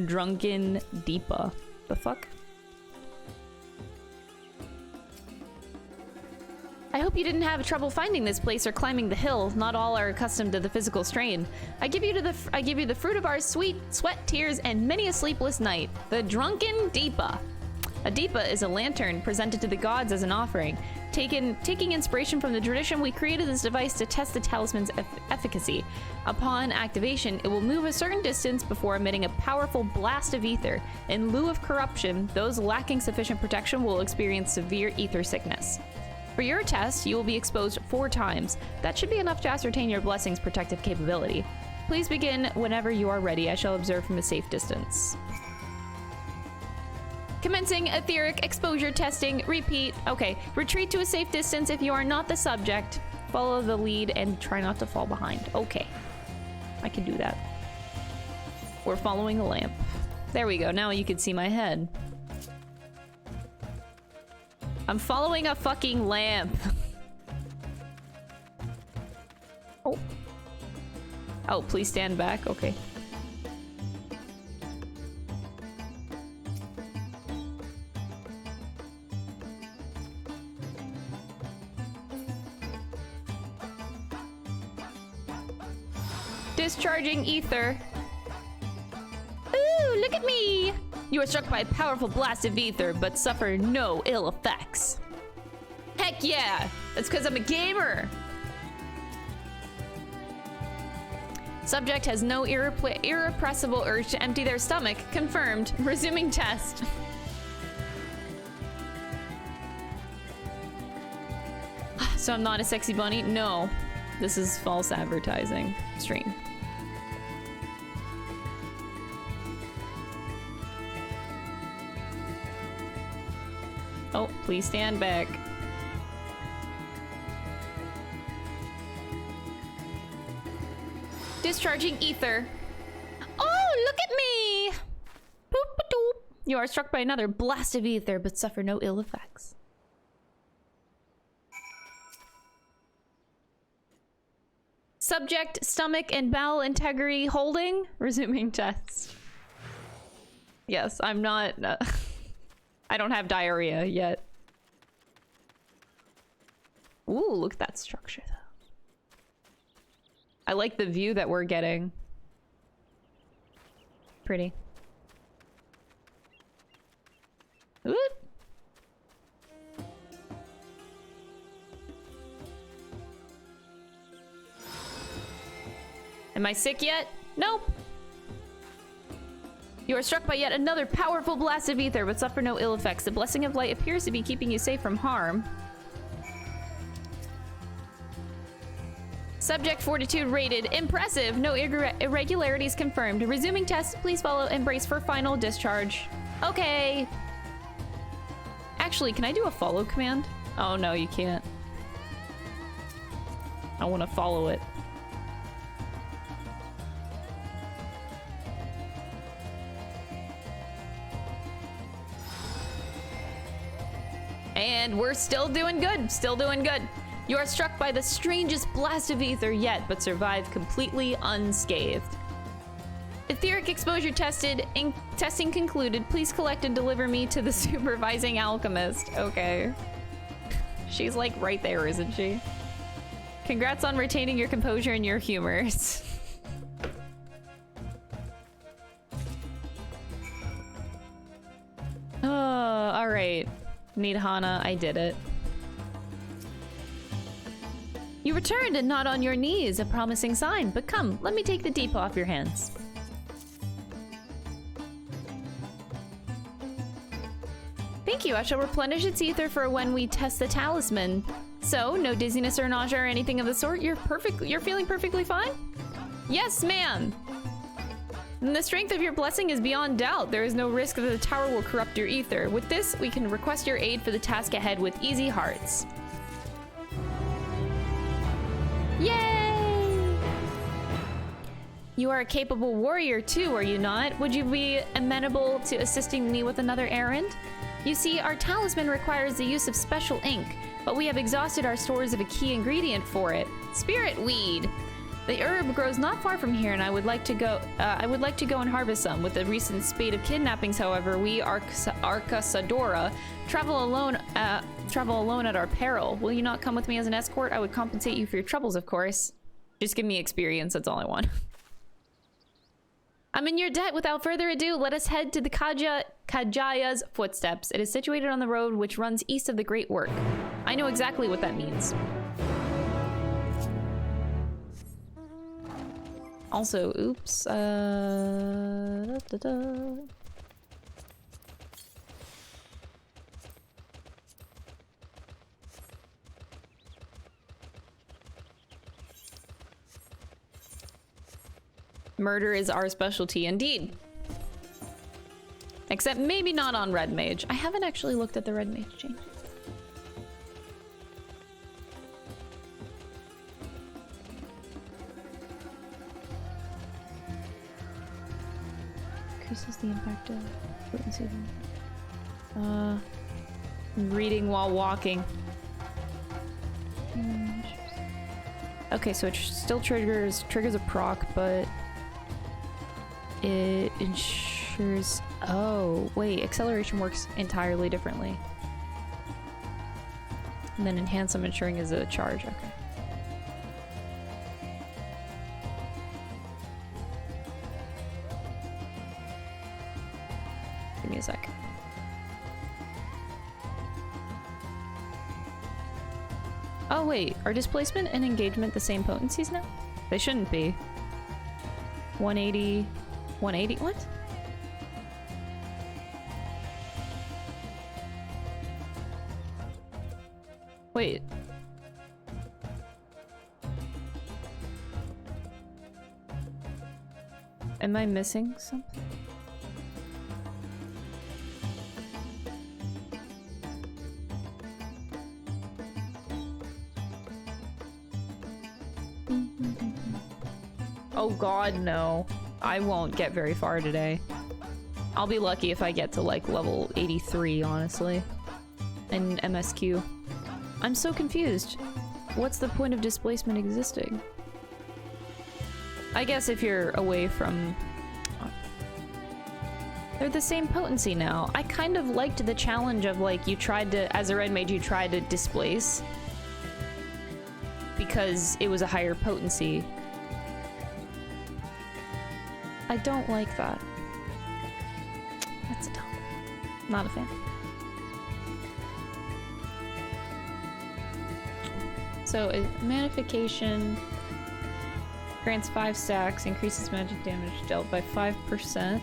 Drunken Deepa. The fuck? I hope you didn't have trouble finding this place or climbing the hill. Not all are accustomed to the physical strain. I give you the fruit of our sweet sweat, tears, and many a sleepless night. The Drunken Deepa. A Deepa is a lantern presented to the gods as an offering. Taking inspiration from the tradition, we created this device to test the talisman's efficacy. Upon activation, it will move a certain distance before emitting a powerful blast of ether. In lieu of corruption, those lacking sufficient protection will experience severe ether sickness. For your test, you will be exposed 4 times. That should be enough to ascertain your blessing's protective capability. Please begin whenever you are ready. I shall observe from a safe distance. Commencing etheric exposure testing. Repeat. Okay. Retreat to a safe distance if you are not the subject. Follow the lead and try not to fall behind. Okay. I can do that. We're following a lamp. There we go. Now you can see my head. I'm following a fucking lamp. Oh. Oh, please stand back. Okay. Discharging ether. Ooh, look at me! You are struck by a powerful blast of ether, but suffer no ill effects. Heck yeah! That's because I'm a gamer! Subject has no irrepressible urge to empty their stomach. Confirmed. Resuming test. So I'm not a sexy bunny? No. This is false advertising stream. Oh, please stand back. Discharging ether. Oh, look at me! Boop-a-doop. You are struck by another blast of ether, but suffer no ill effects. Subject, stomach, and bowel integrity holding. Resuming test. Yes, I'm not... I don't have diarrhea yet. Ooh, look at that structure, though. I like the view that we're getting. Pretty. Ooh. Am I sick yet? Nope. You are struck by yet another powerful blast of ether, but suffer no ill effects. The blessing of light appears to be keeping you safe from harm. Subject fortitude rated. Impressive. No irregularities confirmed. Resuming test. Please follow Embrace for final discharge. Okay. Actually, can I do a follow command? Oh, no, you can't. I want to follow it. And we're still doing good. Still doing good. You are struck by the strangest blast of ether yet, but survive completely unscathed. Etheric exposure testing concluded. Please collect and deliver me to the supervising alchemist. Okay. She's like right there, isn't she? Congrats on retaining your composure and your humors. Oh, alright. Nidhana, I did it. You returned and not on your knees, a promising sign. But come, let me take the deep off your hands. Thank you. I shall replenish its ether for when we test the talisman. So, no dizziness or nausea or anything of the sort. You're feeling perfectly fine? Yes, ma'am. And the strength of your blessing is beyond doubt. There is no risk that the tower will corrupt your ether. With this, we can request your aid for the task ahead with easy hearts. Yay! You are a capable warrior too, are you not? Would you be amenable to assisting me with another errand? You see, our talisman requires the use of special ink, but we have exhausted our stores of a key ingredient for it: spirit weed. The herb grows not far from here, and I would like to go and harvest some. With the recent spate of kidnappings, however, we Arcasadora travel alone at our peril. Will you not come with me as an escort? I would compensate you for your troubles, of course. Just give me experience, that's all I want. I'm in your debt. Without further ado, let us head to the Kajaya's footsteps. It is situated on the road which runs east of the Great Work. I know exactly what that means. Also, oops, Murder is our specialty, indeed. Except maybe not on Red Mage. I haven't actually looked at the Red Mage change. Increases the impact of potency. Reading while walking. Okay, so it still triggers a proc, but it ensures. Oh, wait, acceleration works entirely differently. And then enhance, I'm ensuring, is a charge. Okay. Give me a sec. Oh wait, are displacement and engagement the same potencies now? They shouldn't be. 180, 180, what? Wait. Am I missing something? Oh god, no. I won't get very far today. I'll be lucky if I get to like level 83, honestly. In MSQ. I'm so confused. What's the point of displacement existing? I guess if you're away from... They're the same potency now. I kind of liked the challenge of like, you tried to, as a red mage, you tried to displace. Because it was a higher potency. I don't like that. That's dumb. Not a fan. So, Manification grants 5 stacks, increases magic damage dealt by 5%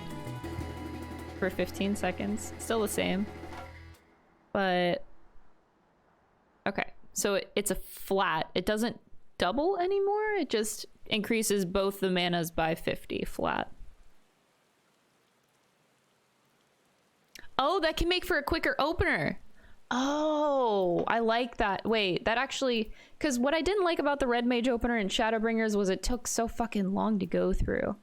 for 15 seconds. Still the same. But... Okay, so it's a flat. It doesn't double anymore, it just increases both the manas by 50 flat. Oh, that can make for a quicker opener. Oh, I like that. Wait, that actually... Because what I didn't like about the Red Mage opener in Shadowbringers was it took so fucking long to go through.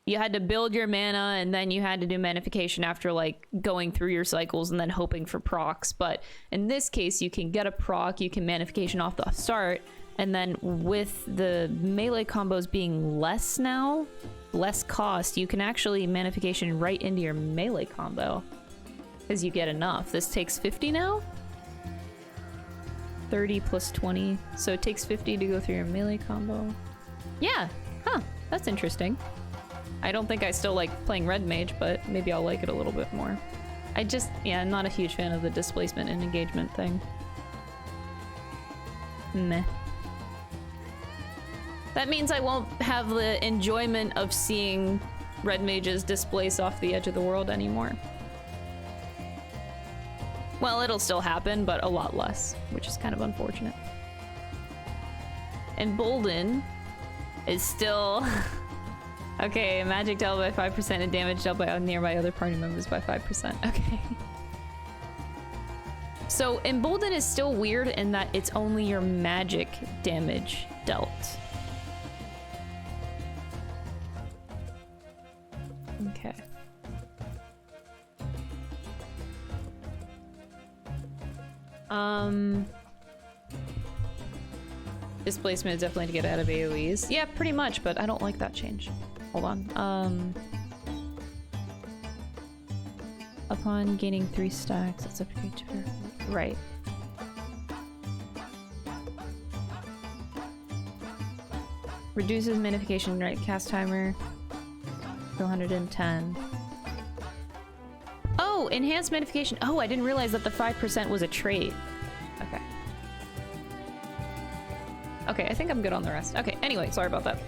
You had to build your mana, and then you had to do manification after like going through your cycles and then hoping for procs. But in this case, you can get a proc, you can manification off the start, and then with the melee combos being less now, less cost, you can actually manification right into your melee combo because you get enough. This takes 50 now? 30 plus 20. So it takes 50 to go through your melee combo. Yeah, huh, that's interesting. I don't think I still like playing Red Mage, but maybe I'll like it a little bit more. Yeah, I'm not a huge fan of the displacement and engagement thing. Meh. That means I won't have the enjoyment of seeing Red Mages displace off the edge of the world anymore. Well, it'll still happen, but a lot less, which is kind of unfortunate. And Bolden is still... Okay, magic dealt by 5% and damage dealt by nearby other party members by 5%. Okay. So, Embolden is still weird in that it's only your magic damage dealt. Okay. Displacement is definitely to get out of AoEs. Yeah, pretty much, but I don't like that change. Hold on. Upon gaining 3 stacks, it's upgrade to right. Reduces magnification right cast timer to 110. Oh, enhanced magnification. Oh, I didn't realize that the 5% was a trait. Okay. Okay, I think I'm good on the rest. Okay, anyway, sorry about that.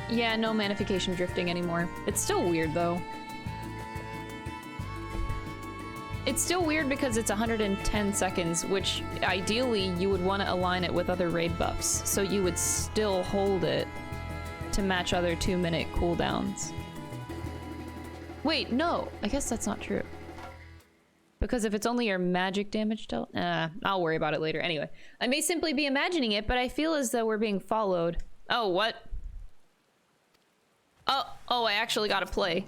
Yeah, no manification drifting anymore. It's still weird, though. It's still weird because it's 110 seconds, which ideally you would want to align it with other raid buffs, so you would still hold it to match other 2-minute cooldowns. Wait, no, I guess that's not true. Because if it's only your magic damage dealt, I'll worry about it later. Anyway, I may simply be imagining it, but I feel as though we're being followed. Oh, what? Oh, I actually gotta play.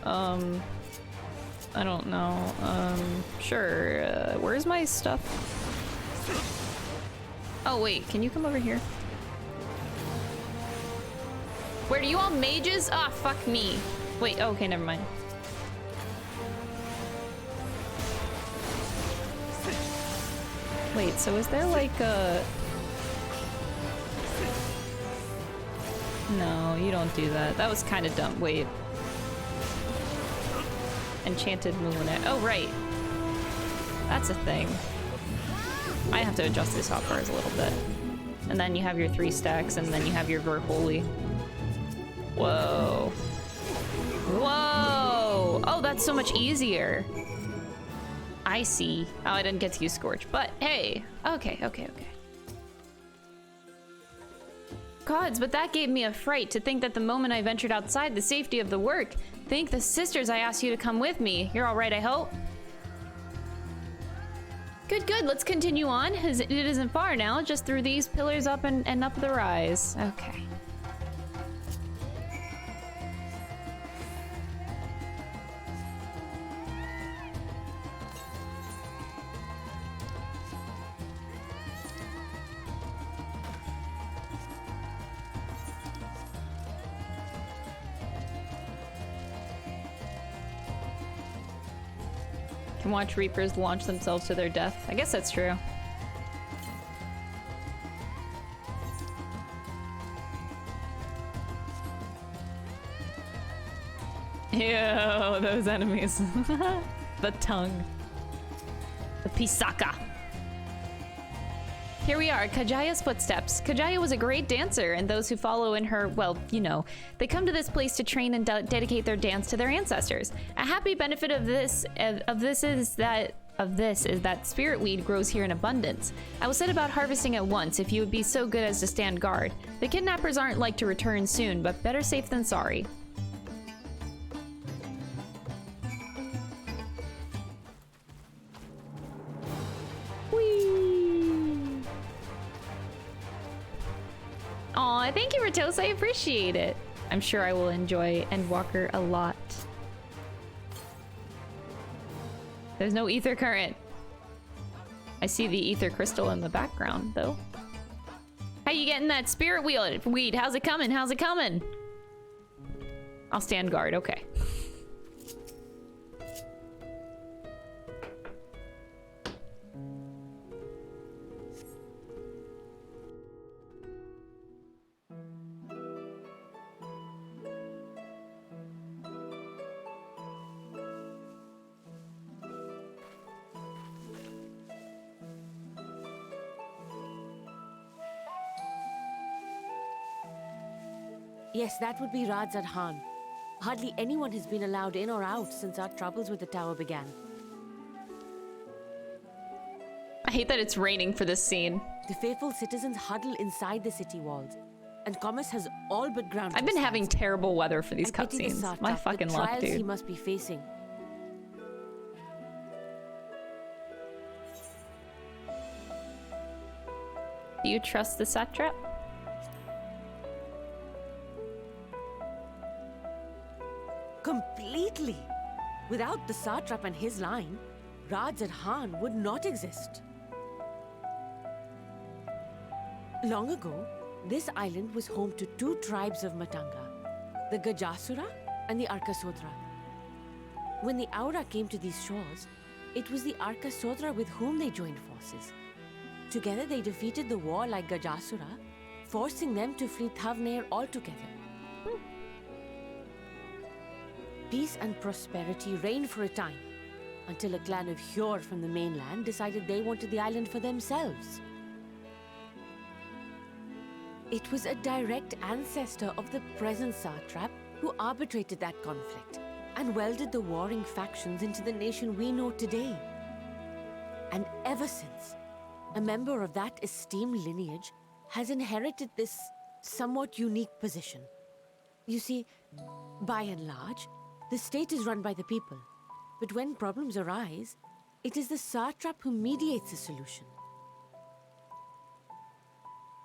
I don't know. Sure. Where's my stuff? Oh, wait, can you come over here? Where do you all mages? Ah, fuck me. Wait, oh, okay, never mind. Wait, so is there like a... No, you don't do that. That was kind of dumb. Wait. Enchanted Moulinet. Oh, right. That's a thing. I have to adjust this hotbars a little bit. And then you have your 3 stacks, and then you have your Verholy. Whoa. Whoa! Oh, that's so much easier. I see. Oh, I didn't get to use Scorch, but hey. Okay. Gods, but that gave me a fright to think that the moment I ventured outside the safety of the work. Thank the sisters I asked you to come with me. You're all right, I hope? Good, let's continue on. It isn't far now, just through these pillars up and up the rise. Okay. Can watch Reapers launch themselves to their death. I guess that's true. Ew, those enemies. The tongue. The Pisaka. Here we are, Kajaya's footsteps. Kajaya was a great dancer, and those who follow in her, well, you know, they come to this place to train and dedicate their dance to their ancestors. A happy benefit of this is that spirit weed grows here in abundance. I will set about harvesting at once if you would be so good as to stand guard. The kidnappers aren't like to return soon, but better safe than sorry. Thank you, Ratos. I appreciate it. I'm sure I will enjoy Endwalker a lot. There's no ether current. I see the ether crystal in the background, though. How you getting that spirit weed? How's it coming? How's it coming? I'll stand guard. Okay. Yes, that would be Radzad Khan. Hardly anyone has been allowed in or out since our troubles with the tower began. I hate that it's raining for this scene. The faithful citizens huddle inside the city walls, and commerce has all but ground. I've been having terrible weather for these cutscenes. My fucking luck, dude. The trials he dude. must be facing. Do you trust the satrap? Completely. Without the satrap and his line, Radzad Khan would not exist. Long ago, this island was home to two tribes of Matanga, the Gajasura and the Arkasodra. When the Aura came to these shores, it was the Arkasodra with whom they joined forces. Together they defeated the warlike Gajasura, forcing them to flee Thavnair altogether. Peace and prosperity reigned for a time, until a clan of Hjor from the mainland decided they wanted the island for themselves. It was a direct ancestor of the present satrap who arbitrated that conflict and welded the warring factions into the nation we know today. And ever since, a member of that esteemed lineage has inherited this somewhat unique position. You see, by and large, the state is run by the people, but when problems arise, it is the satrap who mediates the solution.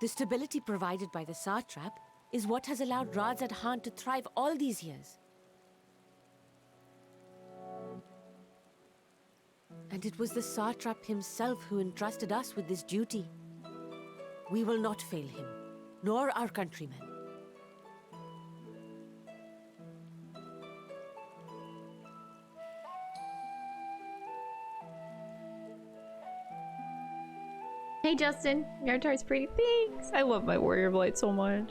The stability provided by the satrap is what has allowed Radzad Khan to thrive all these years. And it was the satrap himself who entrusted us with this duty. We will not fail him, nor our countrymen. Hey Justin, your avatar's pretty. Thanks. I love my Warrior Blight so much.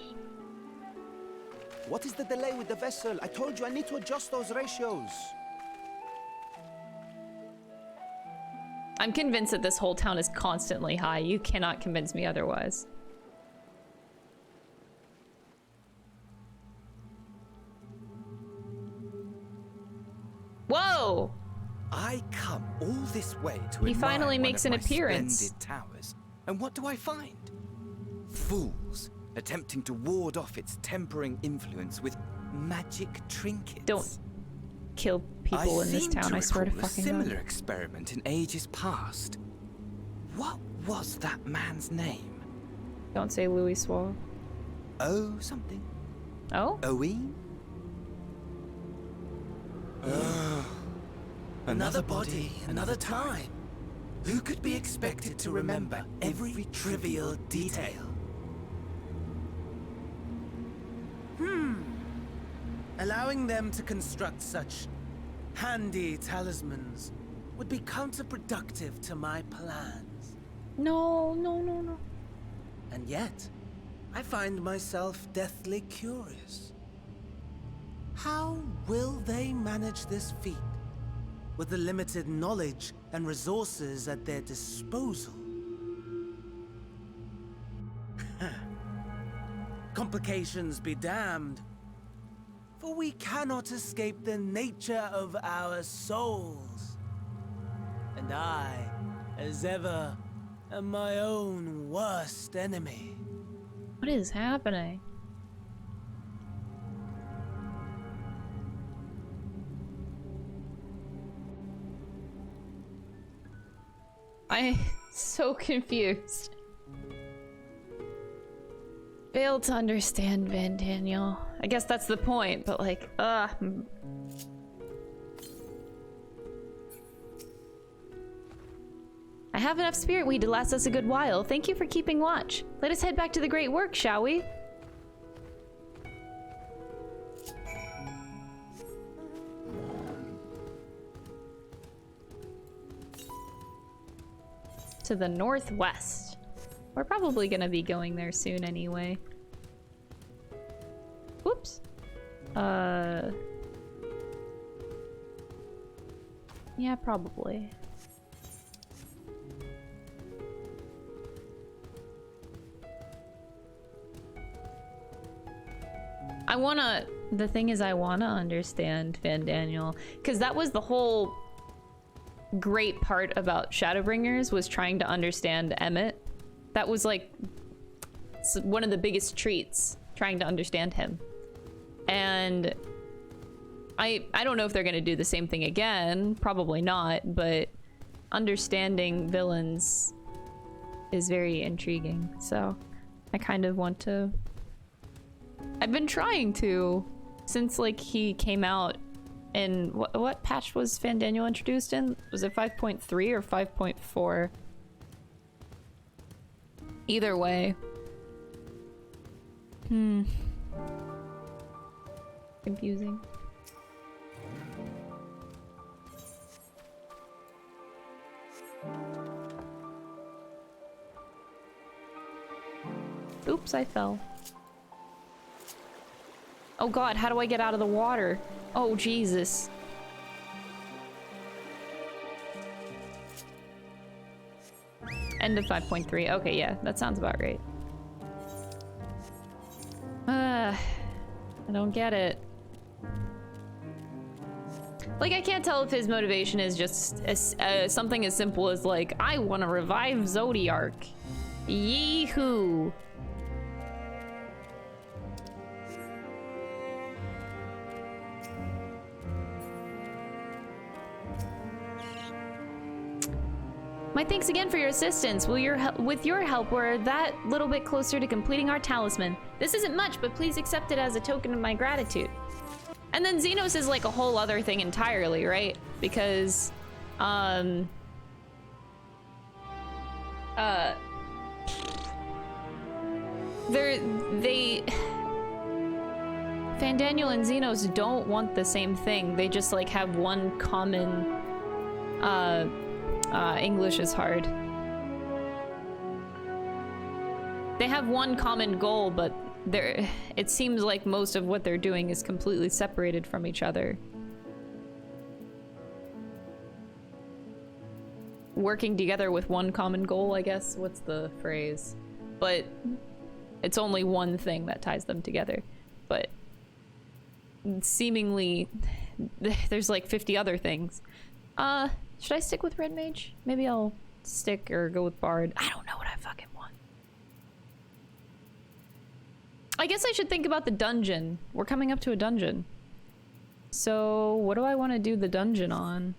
What is the delay with the vessel? I told you I need to adjust those ratios. I'm convinced that this whole town is constantly high. You cannot convince me otherwise. Whoa! I come all this way to He admire finally one makes of an my appearance. splendid towers, and what do I find? Fools attempting to ward off its tempering influence with magic trinkets. Don't kill people in this town, I swear to recall a fucking similar God. experiment in ages past. What was that man's name? Don't say Louis Swall. Oh, something. Oh? Owen? Another body, another time. Who could be expected to remember every trivial detail? Allowing them to construct such handy talismans would be counterproductive to my plans. No, no, no, no. And yet, I find myself deathly curious. How will they manage this feat with the limited knowledge and resources at their disposal? Complications be damned, for we cannot escape the nature of our souls. And I, as ever, am my own worst enemy. What is happening? I'm so confused. fail to understand Van Daniel. I guess that's the point, but like, I have enough spirit weed to last us a good while. Thank you for keeping watch. Let us head back to the great work, shall we? To the northwest. We're probably gonna be going there soon anyway. Whoops. Yeah, probably. The thing is I wanna understand Van Daniel, because that was the whole great part about Shadowbringers, was trying to understand Emmett. That was like one of the biggest treats, trying to understand him. And I don't know if they're gonna do the same thing again, probably not, but understanding villains is very intriguing, so I kind of want to. I've been trying to since like he came out. And what patch was Van Daniel introduced in? Was it 5.3 or 5.4? Either way. Confusing. Oops, I fell. Oh god, how do I get out of the water? Oh, Jesus. End of 5.3. Okay, yeah, that sounds about right. I don't get it. Like, I can't tell if his motivation is just something as simple as, like, I want to revive Zodiark. Yee-hoo. My thanks again for your assistance. With your help, we're that little bit closer to completing our talisman. This isn't much, but please accept it as a token of my gratitude. And then Xenos is like a whole other thing entirely, right? Because, Van Daniel and Xenos don't want the same thing. They just like have one common, English is hard. They have one common goal, but it seems like most of what they're doing is completely separated from each other. Working together with one common goal, I guess. What's the phrase? But it's only one thing that ties them together. But seemingly, there's like 50 other things. Should I stick with Red Mage? Maybe I'll stick or go with Bard. I don't know what I fucking want. I guess I should think about the dungeon. We're coming up to a dungeon. So, what do I want to do the dungeon on?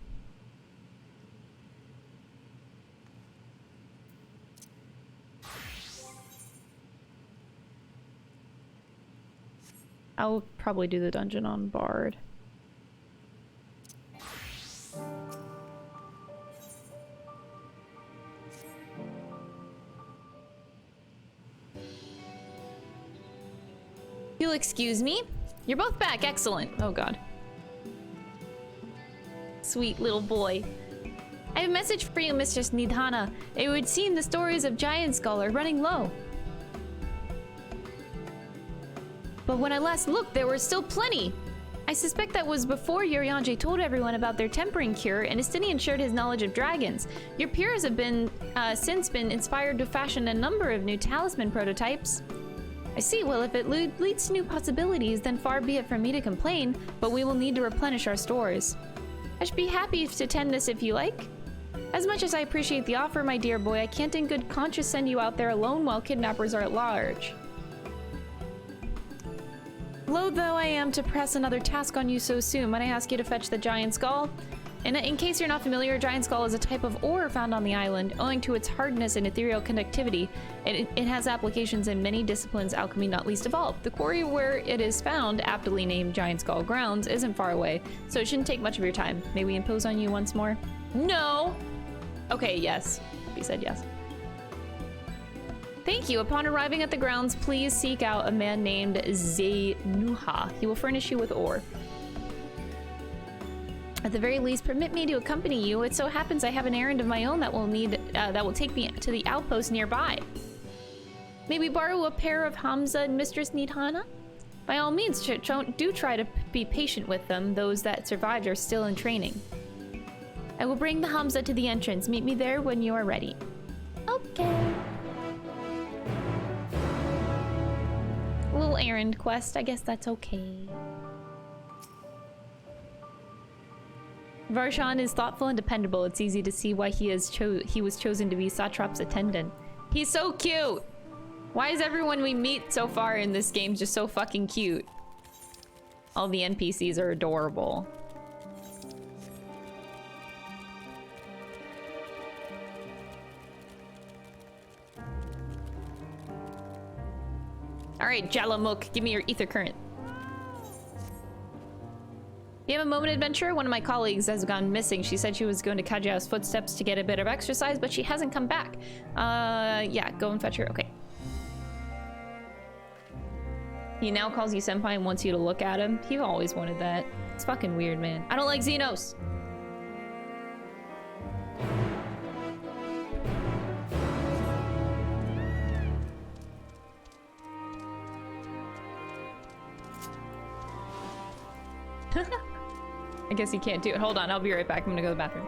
I'll probably do the dungeon on Bard. You'll excuse me? You're both back, excellent. Oh god. Sweet little boy. I have a message for you, Mistress Nidhana. It would seem the stories of Giant Skull are running low. But when I last looked, there were still plenty. I suspect that was before Urianger told everyone about their tempering cure and Estinian shared his knowledge of dragons. Your peers have been, since been inspired to fashion a number of new talisman prototypes. I see. Well, if it leads to new possibilities, then far be it from me to complain, but we will need to replenish our stores. I should be happy to tend this if you like. As much as I appreciate the offer, my dear boy, I can't in good conscience send you out there alone while kidnappers are at large. Loath though I am to press another task on you so soon, when I ask you to fetch the Giant Skull, And in case you're not familiar, Giant Skull is a type of ore found on the island. Owing to its hardness and ethereal conductivity, it has applications in many disciplines, alchemy not least of all. The quarry where it is found, aptly named Giant Skull Grounds, isn't far away, so it shouldn't take much of your time. May we impose on you once more? No! Okay, yes. He said yes. Thank you. Upon arriving at the grounds, please seek out a man named Zeynuha. He will furnish you with ore. At the very least, permit me to accompany you. It so happens I have an errand of my own that will take me to the outpost nearby. May we borrow a pair of Hamza and Mistress Nidhana? By all means, do try to be patient with them. Those that survived are still in training. I will bring the Hamza to the entrance. Meet me there when you are ready. Okay. A little errand quest. I guess that's okay. Varshan is thoughtful and dependable. It's easy to see why he was chosen to be Satrap's attendant. He's so cute! Why is everyone we meet so far in this game just so fucking cute? All the NPCs are adorable. Alright, Jalamuk, give me your ether current. You have a moment, adventurer? One of my colleagues has gone missing. She said she was going to Kajiao's footsteps to get a bit of exercise, but she hasn't come back. Yeah, go and fetch her. Okay. He now calls you senpai and wants you to look at him. He always wanted that. It's fucking weird, man. I don't like Xenos. I guess you can't do it. Hold on, I'll be right back. I'm gonna go to the bathroom.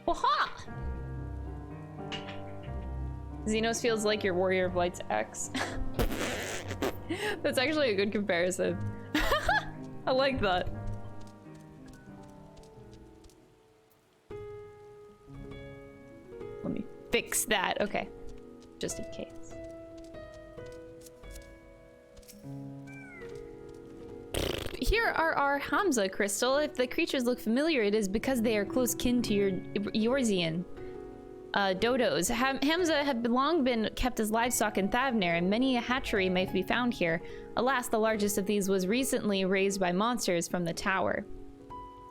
Waha! Xenos feels like your Warrior of Light's ex. That's actually a good comparison. I like that. Let me fix that. Okay. Just in case. Here are our Hamza Crystal. If the creatures look familiar, it is because they are close kin to your Yorzian dodos. Hamza have long been kept as livestock in Thavner, and many a hatchery may be found here. Alas, the largest of these was recently raised by monsters from the tower.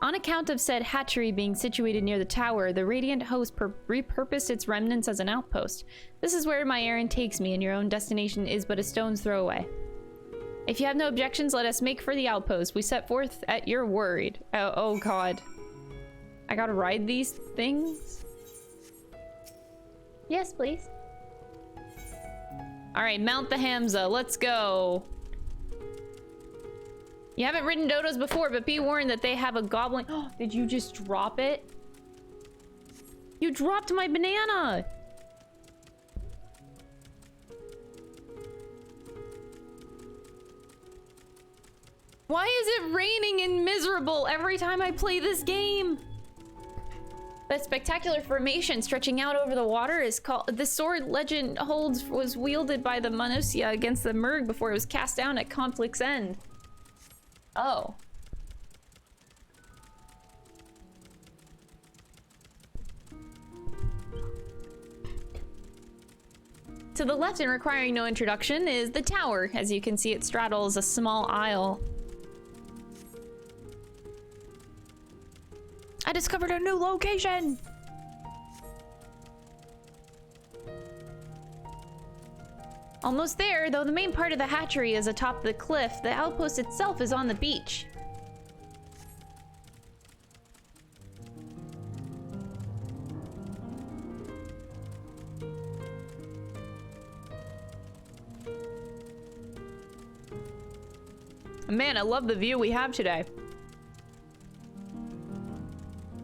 On account of said hatchery being situated near the tower, the Radiant Host repurposed its remnants as an outpost. This is where my errand takes me, and your own destination is but a stone's throw away. If you have no objections, let us make for the outpost. We set forth at your word. Oh god. I gotta ride these things? Yes, please. Alright, mount the Hamza. Let's go. You haven't ridden dodos before, but be warned that they have a goblin. Oh, did you just drop it? You dropped my banana! Why is it raining and miserable every time I play this game? That spectacular formation stretching out over the water is called... The sword legend holds was wielded by the Manusia against the Murg before it was cast down at conflict's end. Oh. To the left and requiring no introduction is the tower. As you can see, it straddles a small isle. I discovered a new location! Almost there, though the main part of the hatchery is atop the cliff, the outpost itself is on the beach. Man, I love the view we have today.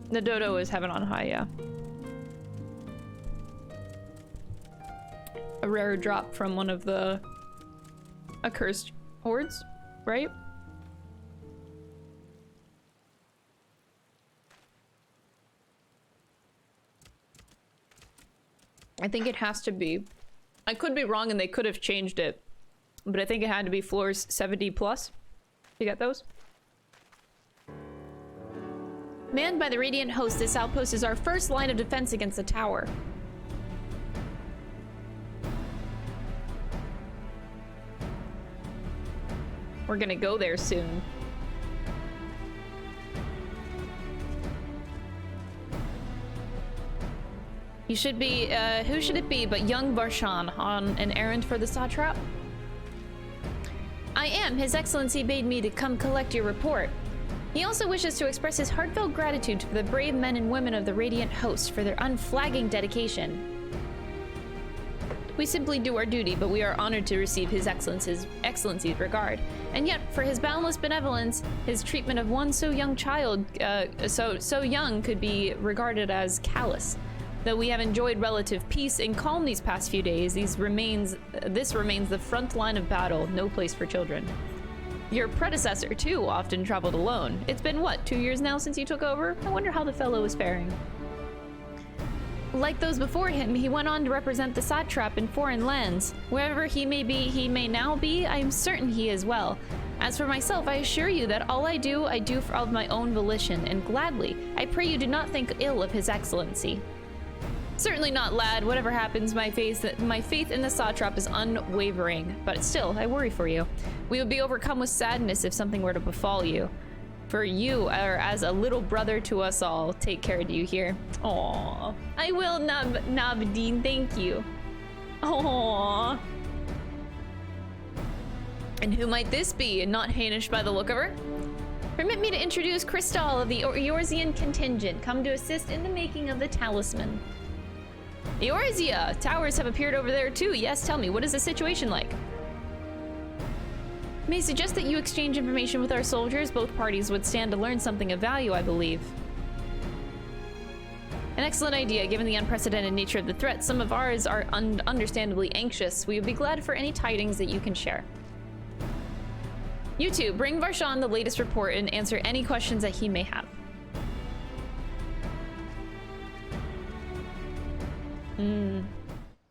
The dodo is heaven on high, yeah. A rare drop from one of the accursed hordes, right? I think it has to be. I could be wrong and they could have changed it, but I think it had to be floors 70 plus to get those. Manned by the Radiant Host, this outpost is our first line of defense against the tower. We're gonna go there soon. You should be, who should it be but young Varshan on an errand for the satrap? I am. His Excellency bade me to come collect your report. He also wishes to express his heartfelt gratitude to the brave men and women of the Radiant Host for their unflagging dedication. We simply do our duty, but we are honored to receive His Excellency's regard. And yet, for his boundless benevolence, his treatment of one so young child, so young could be regarded as callous. Though we have enjoyed relative peace and calm these past few days, this remains the front line of battle, no place for children. Your predecessor, too, often traveled alone. It's been, what, 2 years now since you took over? I wonder how the fellow is faring. Like those before him, he went on to represent the satrap in foreign lands. Wherever he may now be, I am certain he is well. As for myself, I assure you that all I do of my own volition, and gladly. I pray you do not think ill of His Excellency. Certainly not, lad. Whatever happens, my faith in the satrap is unwavering. But still, I worry for you. We would be overcome with sadness if something were to befall you. For you are as a little brother to us all. Take care, do you hear? Aww. I will, Nabdeen. Thank you. Aww. And who might this be? Not Hainish by the look of her? Permit me to introduce Crystal of the Eorzean contingent, come to assist in the making of the talisman. Eorzea! Towers have appeared over there too. Yes, tell me, what is the situation like? May suggest that you exchange information with our soldiers. Both parties would stand to learn something of value, I believe. An excellent idea, given the unprecedented nature of the threat. Some of ours are understandably anxious. We would be glad for any tidings that you can share. You two, bring Varshan the latest report and answer any questions that he may have.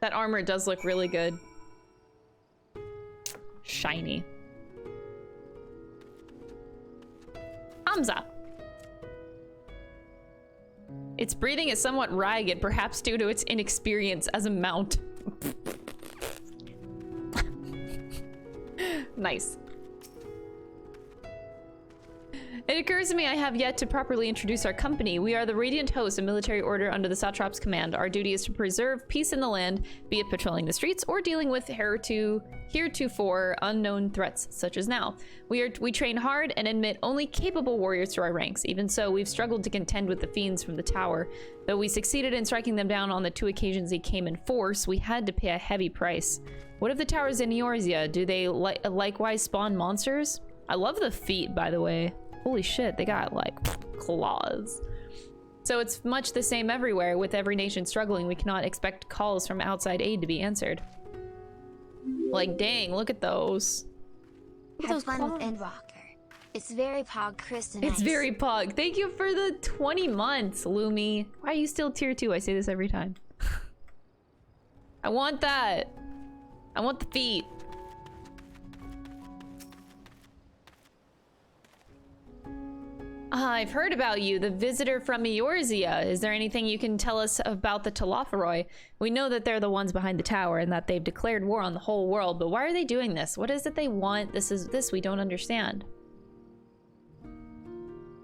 That armor does look really good. Shiny. Hamza. Its breathing is somewhat ragged, perhaps due to its inexperience as a mount. Nice. It occurs to me I have yet to properly introduce our company. We are the Radiant Host, a military order under the Satrap's command. Our duty is to preserve peace in the land, be it patrolling the streets or dealing with heretofore unknown threats, such as now. We train hard and admit only capable warriors to our ranks. Even so, we've struggled to contend with the fiends from the tower. Though we succeeded in striking them down on the 2 occasions they came in force, we had to pay a heavy price. What of the towers in Eorzea? Do they likewise spawn monsters? I love the feet, by the way. Holy shit, they got, like, claws. So it's much the same everywhere. With every nation struggling, we cannot expect calls from outside aid to be answered. Like, dang, look at those. Have fun with Endwalker. It's very pog, Kristen. It's very pog. Thank you for the 20 months, Lumi. Why are you still tier 2? I say this every time. I want that. I want the feet. I've heard about you, the visitor from Eorzea. Is there anything you can tell us about the Telophoroi? We know that they're the ones behind the tower and that they've declared war on the whole world, but why are they doing this? What is it they want? This we don't understand.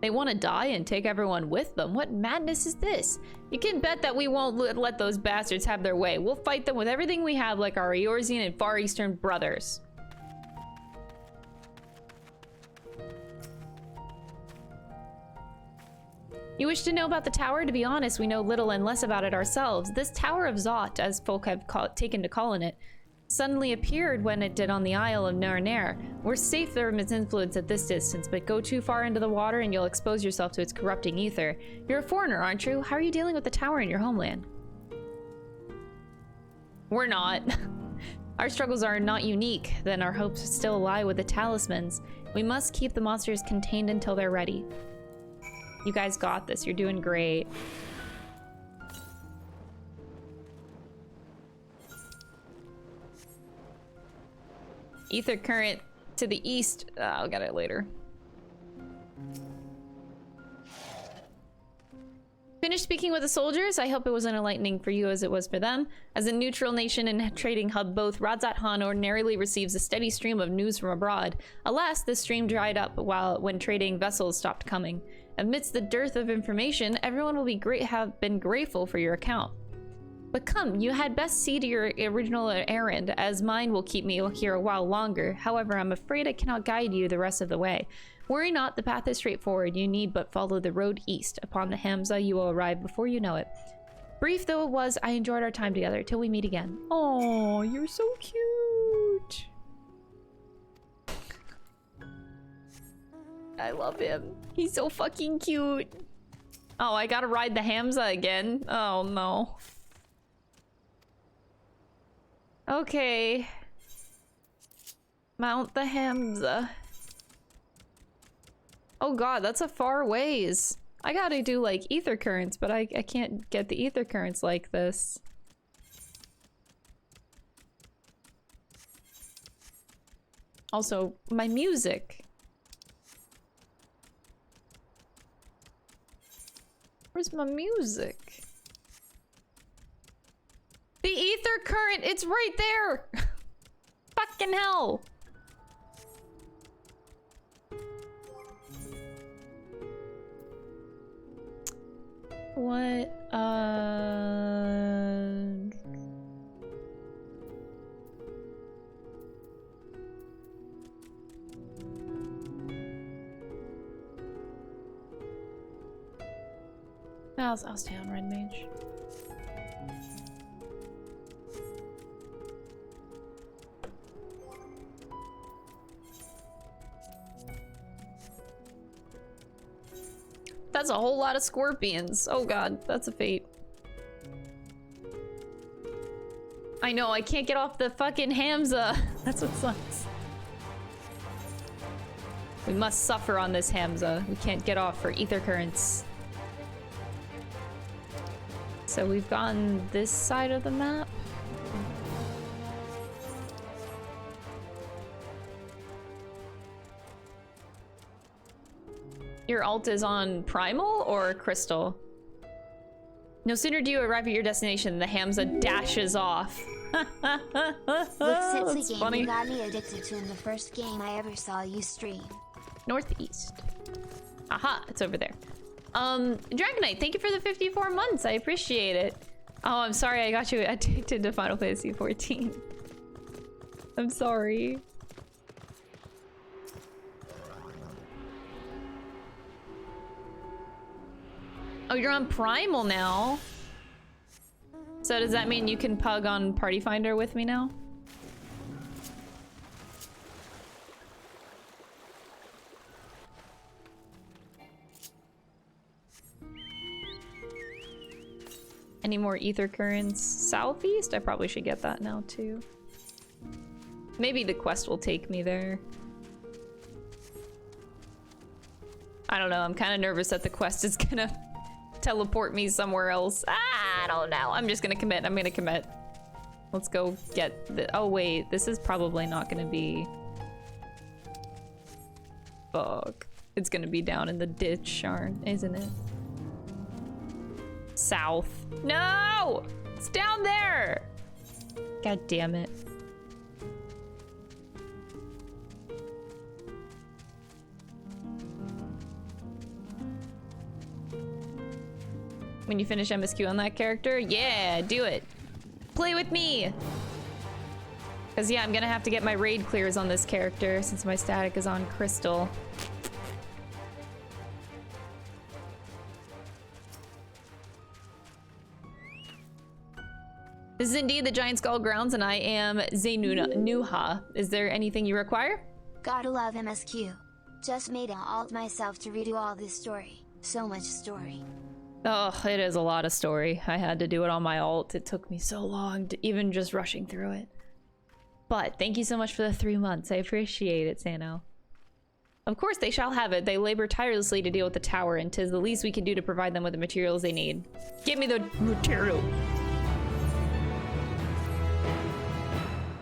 They want to die and take everyone with them. What madness is this? You can bet that we won't let those bastards have their way. We'll fight them with everything we have, like our Eorzean and Far Eastern brothers. You wish to know about the tower? To be honest, we know little and less about it ourselves. This Tower of Zot, as folk have taken to calling it, suddenly appeared when it did on the Isle of Ner. We're safe from its influence at this distance, but go too far into the water and you'll expose yourself to its corrupting ether. You're a foreigner, aren't you? How are you dealing with the tower in your homeland? We're not. Our struggles are not unique, then our hopes still lie with the talismans. We must keep the monsters contained until they're ready. You guys got this. You're doing great. Ether current to the east. I'll get it later. Finished speaking with the soldiers. I hope it wasn't enlightening for you as it was for them. As a neutral nation and trading hub, both Radzat Han ordinarily receives a steady stream of news from abroad. Alas, this stream dried up when trading vessels stopped coming. Amidst the dearth of information, everyone will have been grateful for your account. But come, you had best see to your original errand, as mine will keep me here a while longer. However, I'm afraid I cannot guide you the rest of the way. Worry not, the path is straightforward. You need but follow the road east. Upon the Hamza, you will arrive before you know it. Brief though it was, I enjoyed our time together. Till we meet again. Oh, you're so cute. I love him. He's so fucking cute. Oh, I gotta ride the Hamza again. Oh no. Okay. Mount the Hamza. Oh god, that's a far ways. I gotta do like ether currents, but I can't get the ether currents like this. Also, my music. Where's my music? The ether current, it's right there! Fucking hell! What, I'll stay on Red Mage. That's a whole lot of scorpions. Oh god, that's a fate. I know, I can't get off the fucking Hamza. That's what sucks. We must suffer on this Hamza. We can't get off for ether currents. So we've gotten this side of the map. Your alt is on Primal or Crystal? No sooner do you arrive at your destination than the Hamza dashes off. Looks it's the game funny. you got me addicted to in the first game I ever saw you stream. Northeast. Aha, it's over there. Dragonite, thank you for the 54 months. I appreciate it. Oh, I'm sorry I got you addicted to Final Fantasy 14. I'm sorry. Oh, you're on Primal now. So does that mean you can pug on Party Finder with me now? Any more ether currents southeast? I probably should get that now too. Maybe the quest will take me there. I don't know, I'm kind of nervous that the quest is gonna teleport me somewhere else. I don't know. I'm just gonna commit. I'm gonna commit. Let's go get the... Oh, wait. This is probably not gonna be... Fuck. It's gonna be down in the ditch, isn't it? South. No! It's down there! God damn it. When you finish MSQ on that character, yeah, do it. Play with me! Because, yeah, I'm gonna have to get my raid clears on this character since my static is on Crystal. This is indeed the Giant Skull Grounds, and I am Nuha. Is there anything you require? Gotta love MSQ. Just made an alt myself to redo all this story. So much story. Oh, it is a lot of story. I had to do it on my alt. It took me so long to even just rushing through it. But thank you so much for the 3 months. I appreciate it, Sano. Of course they shall have it. They labor tirelessly to deal with the tower, and 'tis the least we can do to provide them with the materials they need. Give me the material.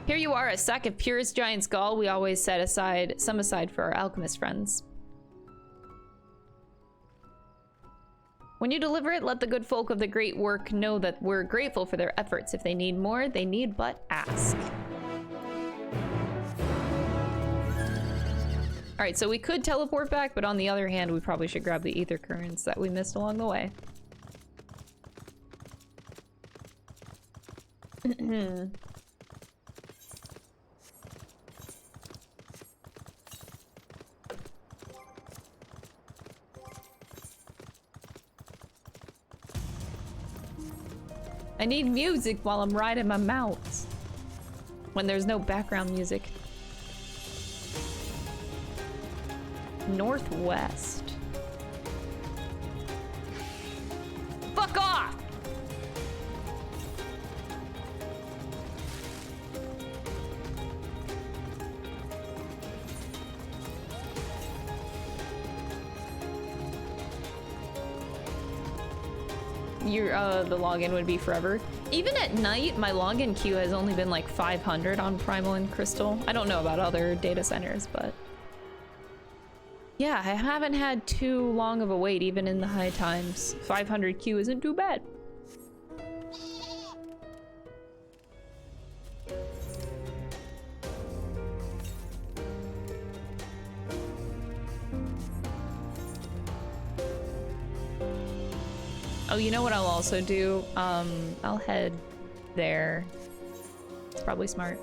Here you are, a sack of purest giant skull. We always set some aside for our alchemist friends. When you deliver it, let the good folk of the great work know that we're grateful for their efforts. If they need more, they need but ask. All right, so we could teleport back, but on the other hand, we probably should grab the ether currents that we missed along the way. I need music while I'm riding my mount. When there's no background music. Northwest. Fuck off! The login would be forever. Even at night, my login queue has only been like 500 on Primal and Crystal. I don't know about other data centers, but... yeah, I haven't had too long of a wait, even in the high times. 500 queue isn't too bad. Oh, you know what I'll also do? I'll head there. It's probably smart.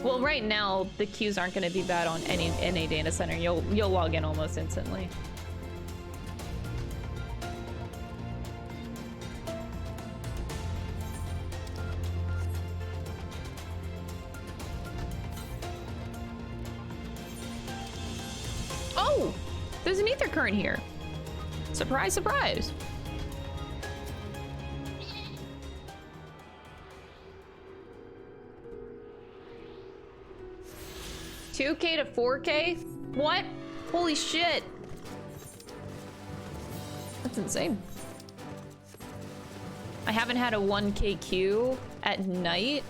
Well, right now the queues aren't going to be bad on any data center. You'll log in almost instantly. Oh, there's an ether current here. Surprise, surprise. $2K to $4K? What? Holy shit. That's insane. I haven't had a 1K queue at night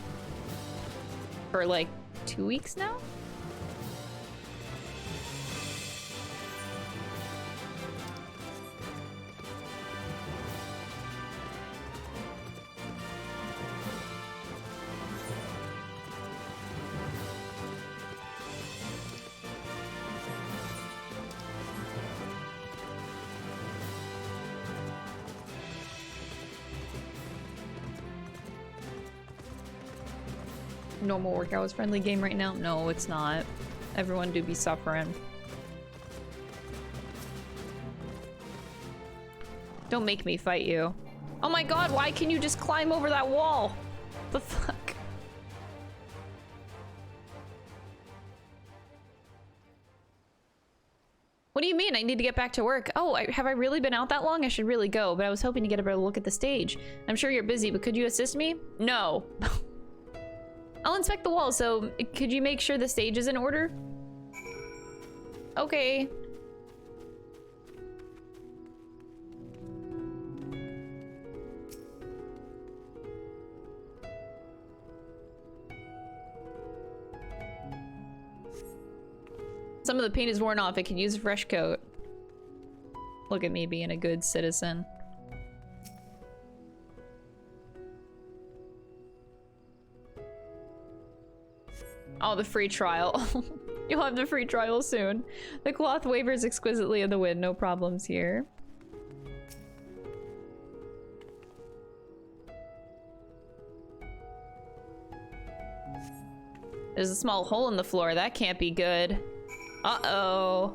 for like 2 weeks now. Normal work hours friendly game right now? No, it's not. Everyone do be suffering. Don't make me fight you. Oh my god, why can you just climb over that wall? The fuck? What do you mean? I need to get back to work. Oh, have I really been out that long? I should really go, but I was hoping to get a better look at the stage. I'm sure you're busy, but could you assist me? No. I'll inspect the wall, so could you make sure the stage is in order? Okay. Some of the paint is worn off. It could use a fresh coat. Look at me being a good citizen. Oh, the free trial. You'll have the free trial soon. The cloth wavers exquisitely in the wind. No problems here. There's a small hole in the floor. That can't be good. Uh-oh.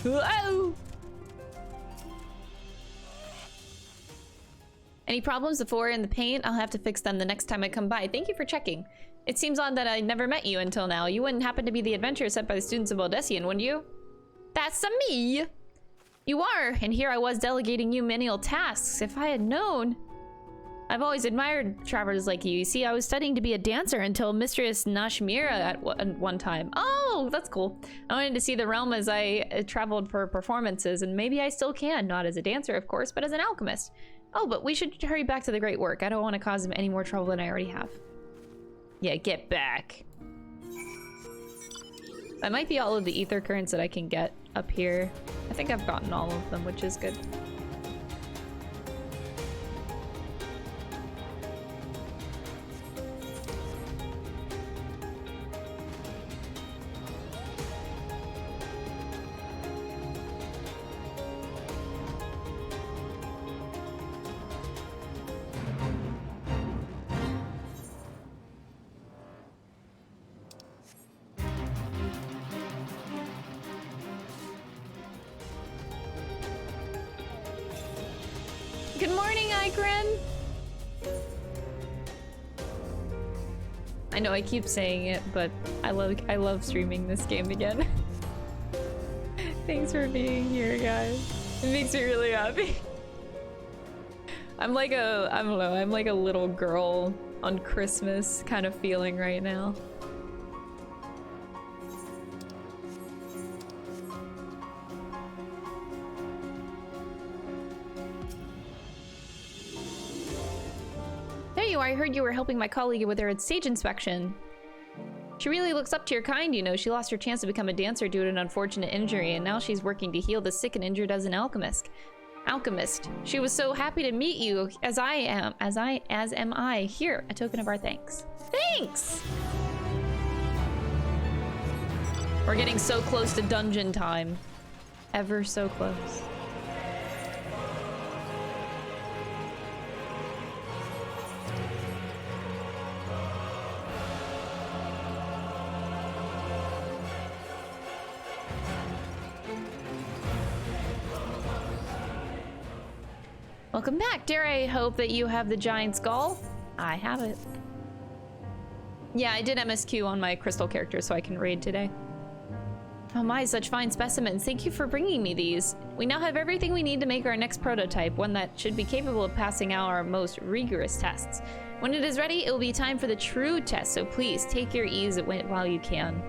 Whoa! Any problems? The floor and the paint? I'll have to fix them the next time I come by. Thank you for checking. It seems odd that I never met you until now. You wouldn't happen to be the adventurer sent by the students of Odessian, wouldn't you? That's me! You are, and here I was delegating you menial tasks. If I had known... I've always admired travelers like you. You see, I was studying to be a dancer until Mistress Nashmira at one time. Oh, that's cool. I wanted to see the realm as I traveled for performances, and maybe I still can. Not as a dancer, of course, but as an alchemist. Oh, but we should hurry back to the great work. I don't want to cause him any more trouble than I already have. Yeah, get back. That might be all of the ether currents that I can get up here. I think I've gotten all of them, which is good. Good morning, Ikren! I know I keep saying it, but I love streaming this game again. Thanks for being here, guys. It makes me really happy. I'm like a, I don't know, I'm like a little girl on Christmas kind of feeling right now. There you are. I heard you were helping my colleague with her stage inspection. She really looks up to your kind, you know. She lost her chance to become a dancer due to an unfortunate injury, and now she's working to heal the sick and injured as an alchemist. She was so happy to meet you, as am I. Here, a token of our thanks. Thanks! We're getting so close to dungeon time. Ever so close. Welcome back. Dare I hope that you have the giant skull? I have it. Yeah, I did MSQ on my crystal character so I can raid today. Oh my, such fine specimens. Thank you for bringing me these. We now have everything we need to make our next prototype, one that should be capable of passing our most rigorous tests. When it is ready, it will be time for the true test, so please take your ease while you can.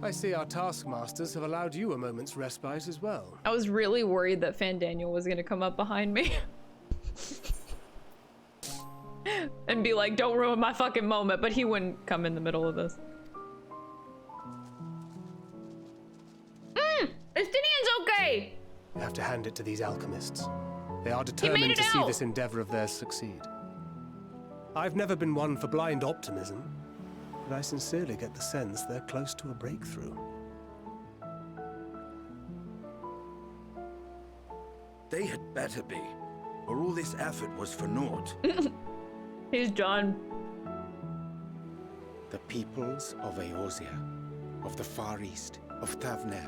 I see our taskmasters have allowed you a moment's respite as well. I was really worried that Fandaniel was gonna come up behind me. And be like, don't ruin my fucking moment, but he wouldn't come in the middle of this. It's way! You have to hand it to these alchemists. They are made determined it to see out! this endeavor of theirs succeed. I've never been one for blind optimism, but I sincerely get the sense they're close to a breakthrough. They had better be, or all this effort was for naught. He's John. The peoples of Eorzea, of the Far East, of Thavner,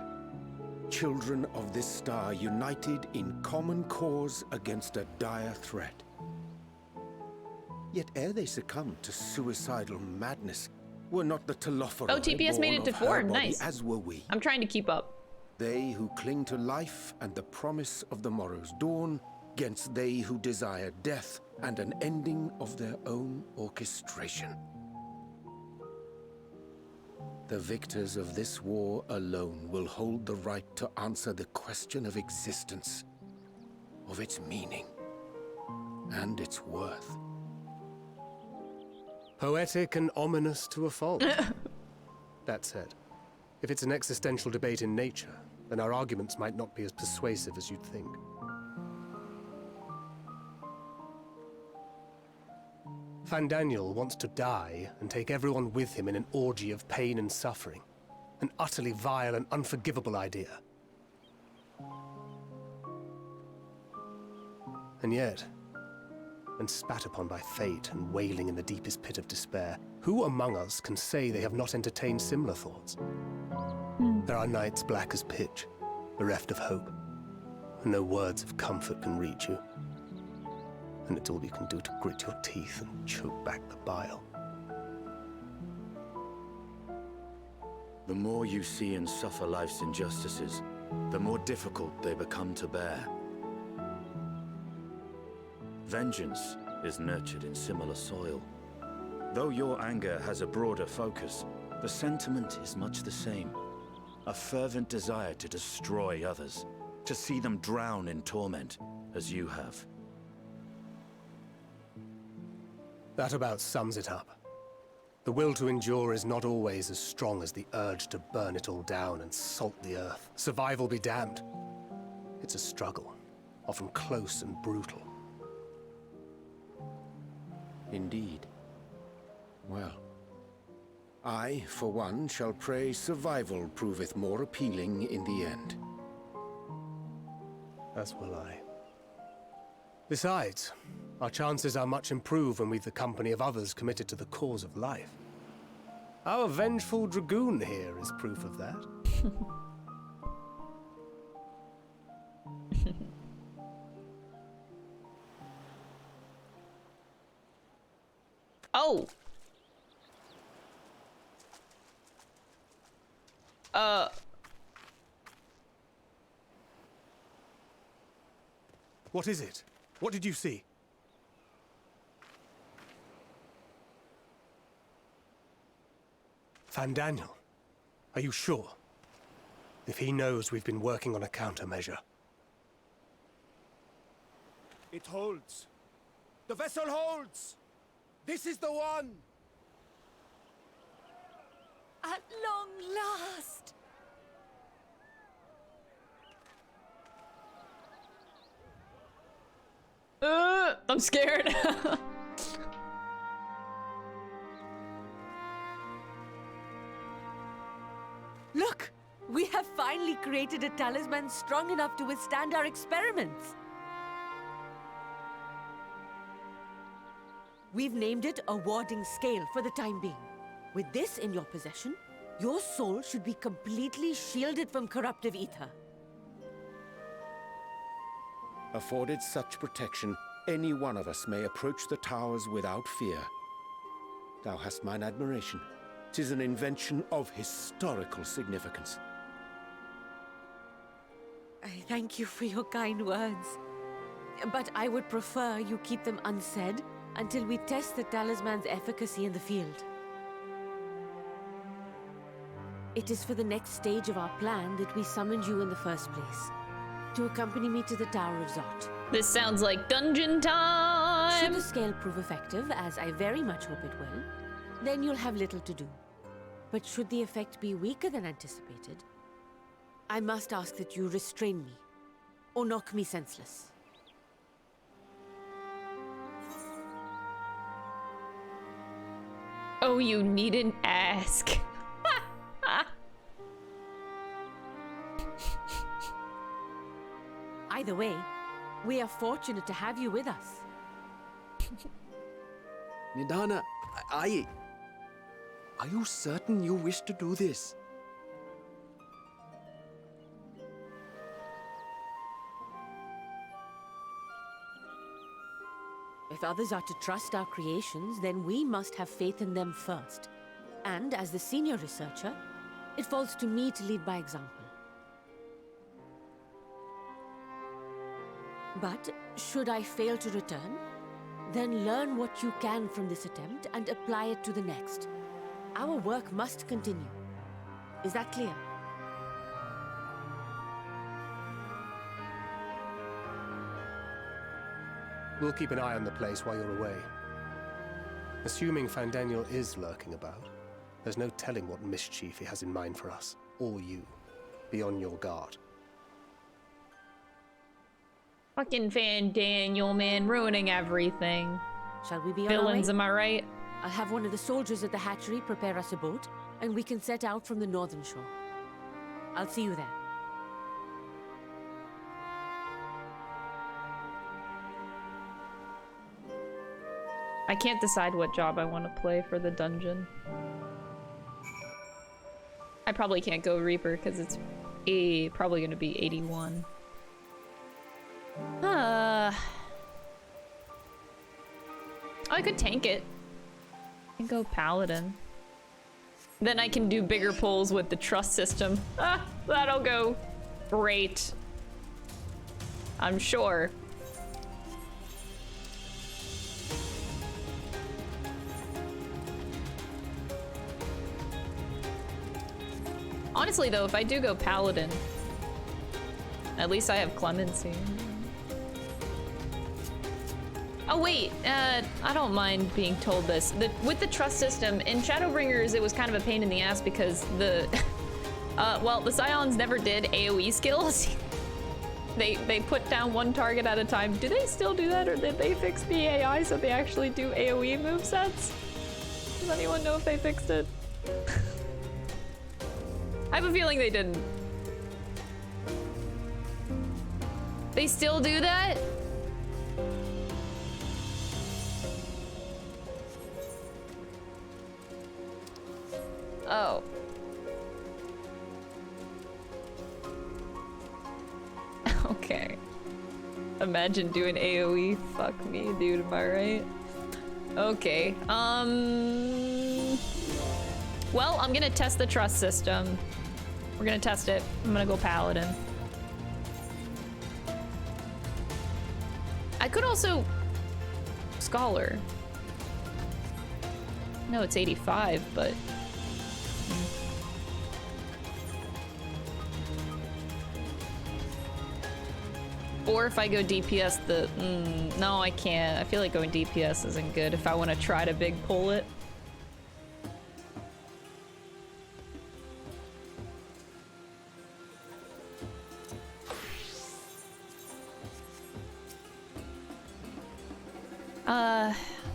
children of this star united in common cause against a dire threat. Yet ere they succumbed to suicidal madness, were not the Telophoroi Oh, TPS made it to 4. Nice. As were we. I'm trying to keep up. They who cling to life and the promise of the morrow's dawn, against they who desire death and an ending of their own orchestration. The victors of this war alone will hold the right to answer the question of existence, of its meaning, and its worth. Poetic and ominous to a fault. That said, if it's an existential debate in nature, then our arguments might not be as persuasive as you'd think. Fandaniel wants to die and take everyone with him in an orgy of pain and suffering. An utterly vile and unforgivable idea. And yet, when spat upon by fate and wailing in the deepest pit of despair, who among us can say they have not entertained similar thoughts? There are nights black as pitch, bereft of hope, and no words of comfort can reach you. And it's all you can do to grit your teeth and choke back the bile. The more you see and suffer life's injustices, the more difficult they become to bear. Vengeance is nurtured in similar soil. Though your anger has a broader focus, the sentiment is much the same. A fervent desire to destroy others, to see them drown in torment, as you have. That about sums it up. The will to endure is not always as strong as the urge to burn it all down and salt the earth. Survival be damned. It's a struggle, often close and brutal. Indeed. Well, I, for one, shall pray survival proveth more appealing in the end. As will I. Besides, our chances are much improved when we've the company of others committed to the cause of life. Our vengeful dragoon here is proof of that. Oh! What is it? What did you see? Fandaniel, are you sure? If he knows we've been working on a countermeasure. It holds. The vessel holds! This is the one! At long last! I'm scared. Look! We have finally created a talisman strong enough to withstand our experiments. We've named it a warding scale for the time being. With this in your possession, your soul should be completely shielded from corruptive ether. Afforded such protection, any one of us may approach the towers without fear. Thou hast mine admiration. 'Tis an invention of historical significance. I thank you for your kind words. But I would prefer you keep them unsaid until we test the talisman's efficacy in the field. It is for the next stage of our plan that we summoned you in the first place. To accompany me to the Tower of Zot. This sounds like dungeon time! Should the scale prove effective, as I very much hope it will, then you'll have little to do. But should the effect be weaker than anticipated, I must ask that you restrain me, or knock me senseless. Oh, you needn't ask. Either way, we are fortunate to have you with us. Nidana, are you certain you wish to do this? If others are to trust our creations, then we must have faith in them first. And as the senior researcher, it falls to me to lead by example. But should I fail to return, then learn what you can from this attempt and apply it to the next. Our work must continue. Is that clear? We'll keep an eye on the place while you're away. Assuming Fandaniel is lurking about, there's no telling what mischief he has in mind for us, or you. Be on your guard. Fucking Fandaniel, man, ruining everything. Shall we be on Villains, our way? am I right? I'll have one of the soldiers at the hatchery prepare us a boat, and we can set out from the northern shore. I'll see you there. I can't decide what job I want to play for the dungeon. I probably can't go Reaper because it's probably going to be 81. I could tank it. I can go Paladin. Then I can do bigger pulls with the trust system. That'll go great. I'm sure. Honestly though, if I do go Paladin, at least I have Clemency. Oh wait, I don't mind being told this. With the trust system, in Shadowbringers it was kind of a pain in the ass because the, well, the Scions never did AoE skills. They put down one target at a time. Do they still do that, or did they fix the AI so they actually do AoE movesets? Does anyone know if they fixed it? I have a feeling they didn't. They still do that? Oh. Okay. Imagine doing AoE. Fuck me, dude, am I right? Okay. Well, I'm gonna test the trust system. We're gonna test it. I'm gonna go Paladin. I could also Scholar. No, it's 85, but or if I go DPS, no, I can't. I feel like going DPS isn't good if I want to try to big pull it.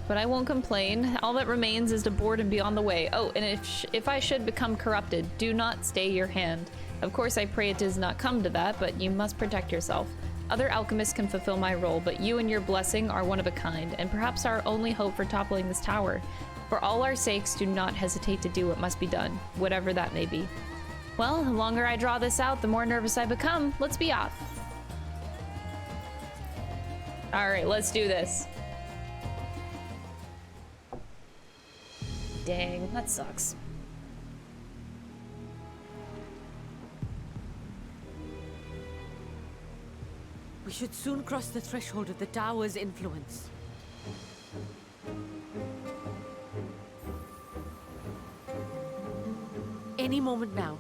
But I won't complain. All that remains is to board and be on the way. Oh, and if I should become corrupted, do not stay your hand. Of course, I pray it does not come to that, but you must protect yourself. Other alchemists can fulfill my role, but you and your blessing are one of a kind, and perhaps our only hope for toppling this tower. For all our sakes, do not hesitate to do what must be done, whatever that may be. Well, the longer I draw this out, the more nervous I become. Let's be off. All right, let's do this. Dang, that sucks. We should soon cross the threshold of the tower's influence. Any moment now.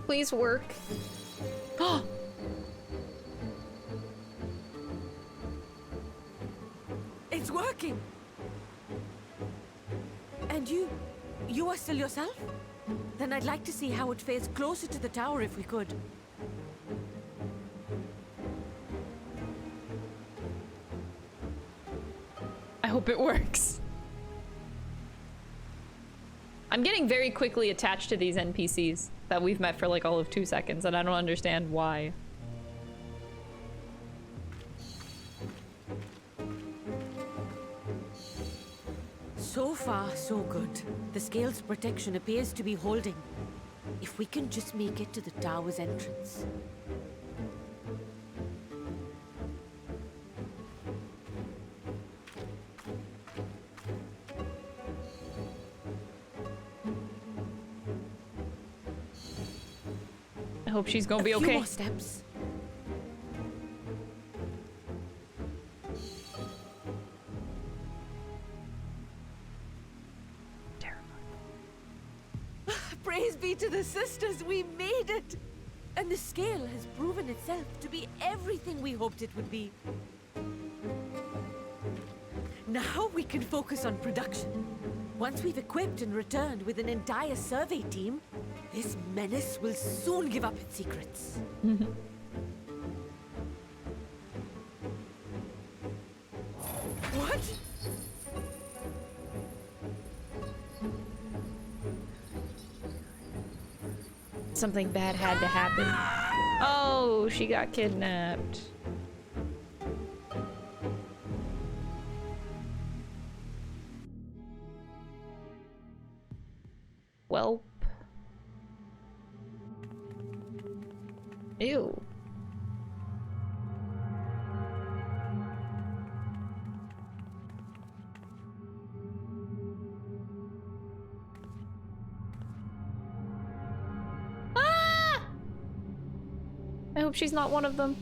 Please work. Oh! It's working! And You are still yourself? Then I'd like to see how it fares closer to the tower if we could. I hope it works. I'm getting very quickly attached to these NPCs that we've met for like all of 2 seconds, and I don't understand why. So far, so good. The scale's protection appears to be holding. If we can just make it to the tower's entrance. I hope she's gonna be A few okay. more steps. Praise be to the sisters, we made it! And the scale has proven itself to be everything we hoped it would be. Now we can focus on production. Once we've equipped and returned with an entire survey team, this menace will soon give up its secrets. What? Something bad had to happen. Oh, she got kidnapped. Welp. Ew. I hope she's not one of them.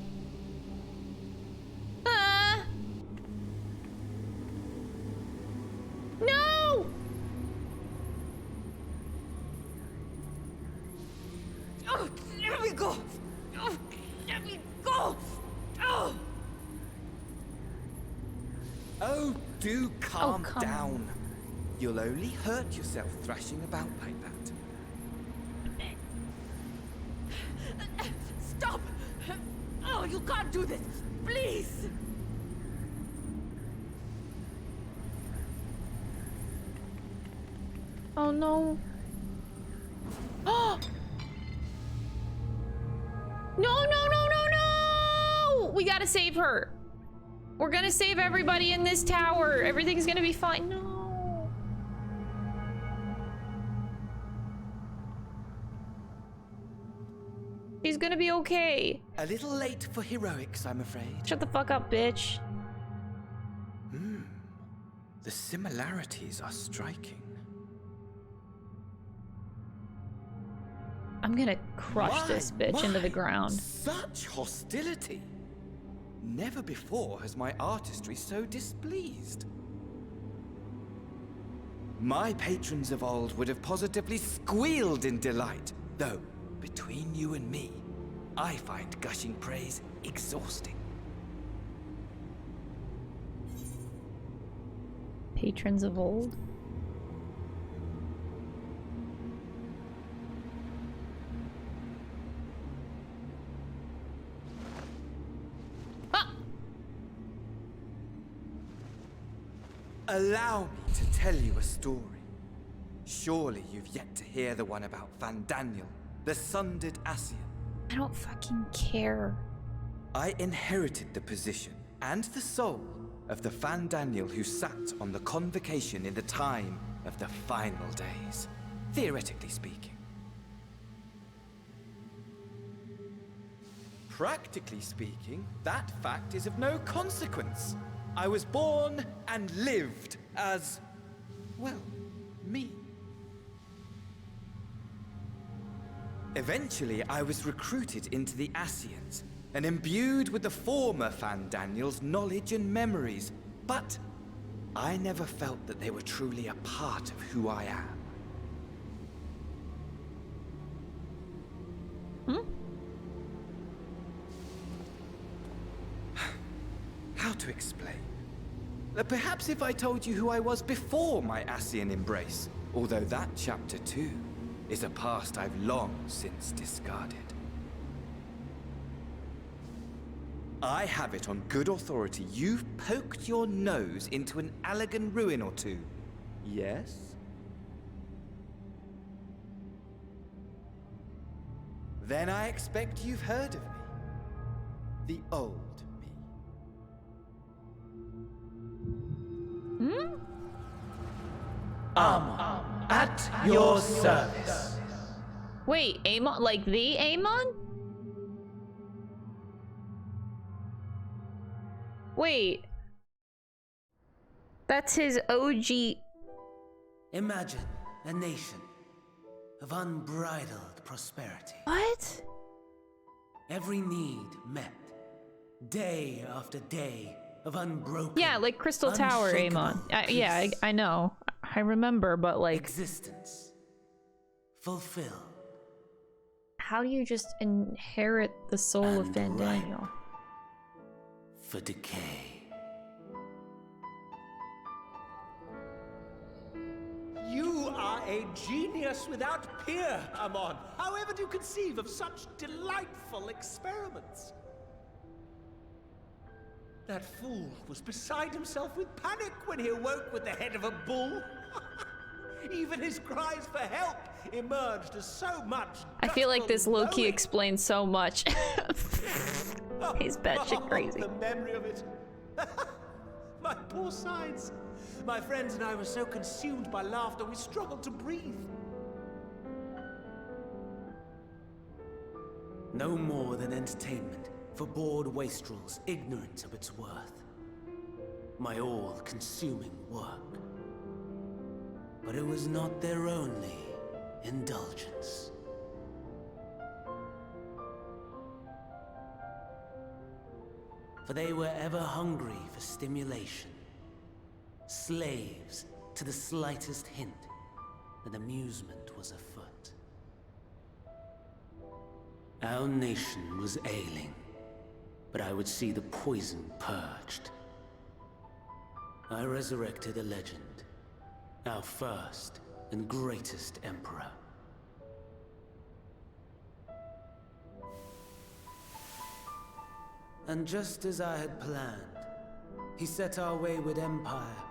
Ah! No! Oh, let me go! Oh, let me go! Oh! Oh, do calm come down. You'll only hurt yourself thrashing about like that. Stop! Oh, you can't do this! Please! Oh no. Oh! No, no, no, no, no! We gotta save her. We're gonna save everybody in this tower. Everything's gonna be fine. No. She's gonna be okay. A little late for heroics, I'm afraid. Shut the fuck up, bitch. The similarities are striking. I'm gonna crush this bitch into the ground. Such hostility! Never before has my artistry so displeased. My patrons of old would have positively squealed in delight, though, between you and me, I find gushing praise exhausting. Patrons of old? Allow me to tell you a story. Surely you've yet to hear the one about Van Daniel, the sundered Ascian. I don't fucking care. I inherited the position and the soul of the Van Daniel who sat on the convocation in the time of the final days, theoretically speaking. Practically speaking, that fact is of no consequence. I was born and lived as, well, me. Eventually, I was recruited into the Ascians and imbued with the former Van Daniel's knowledge and memories, but I never felt that they were truly a part of who I am. How to explain? Perhaps if I told you who I was before my Ascian embrace, Although that chapter too is a past I've long since discarded. I have it on good authority you've poked your nose into an Allegan ruin or two. Yes? Then I expect you've heard of me. The old me. At your service. Wait, Amon? Like the Amon? Wait. That's his OG. Imagine a nation of unbridled prosperity. What? Every need met. Day after day of unbroken. Yeah, like Crystal Tower, Amon. Yeah, I know. I remember, but like... Existence. Fulfilled. How do you just inherit the soul of Fandaniel? For decay. You are a genius without peer, Amon. However do you conceive of such delightful experiments? That fool was beside himself with panic when he awoke with the head of a bull. Even his cries for help emerged as so much. I feel like this low-key explains so much. He's batshit crazy. The memory of it. My poor sides. My friends and I were so consumed by laughter we struggled to breathe. No more than entertainment for bored wastrels ignorant of its worth. My all-consuming work. But it was not their only indulgence. For they were ever hungry for stimulation. Slaves to the slightest hint that amusement was afoot. Our nation was ailing, but I would see the poison purged. I resurrected a legend, our first and greatest emperor. And just as I had planned, he set our wayward empire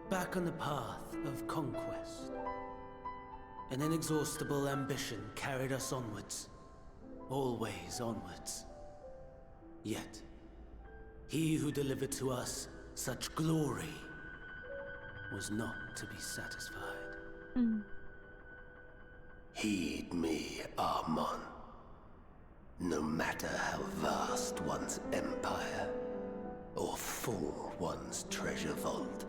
back on the path of conquest. An inexhaustible ambition carried us onwards, always onwards. Yet, he who delivered to us such glory was not to be satisfied. Heed me, Amon. No matter how vast one's empire, or full one's treasure vault,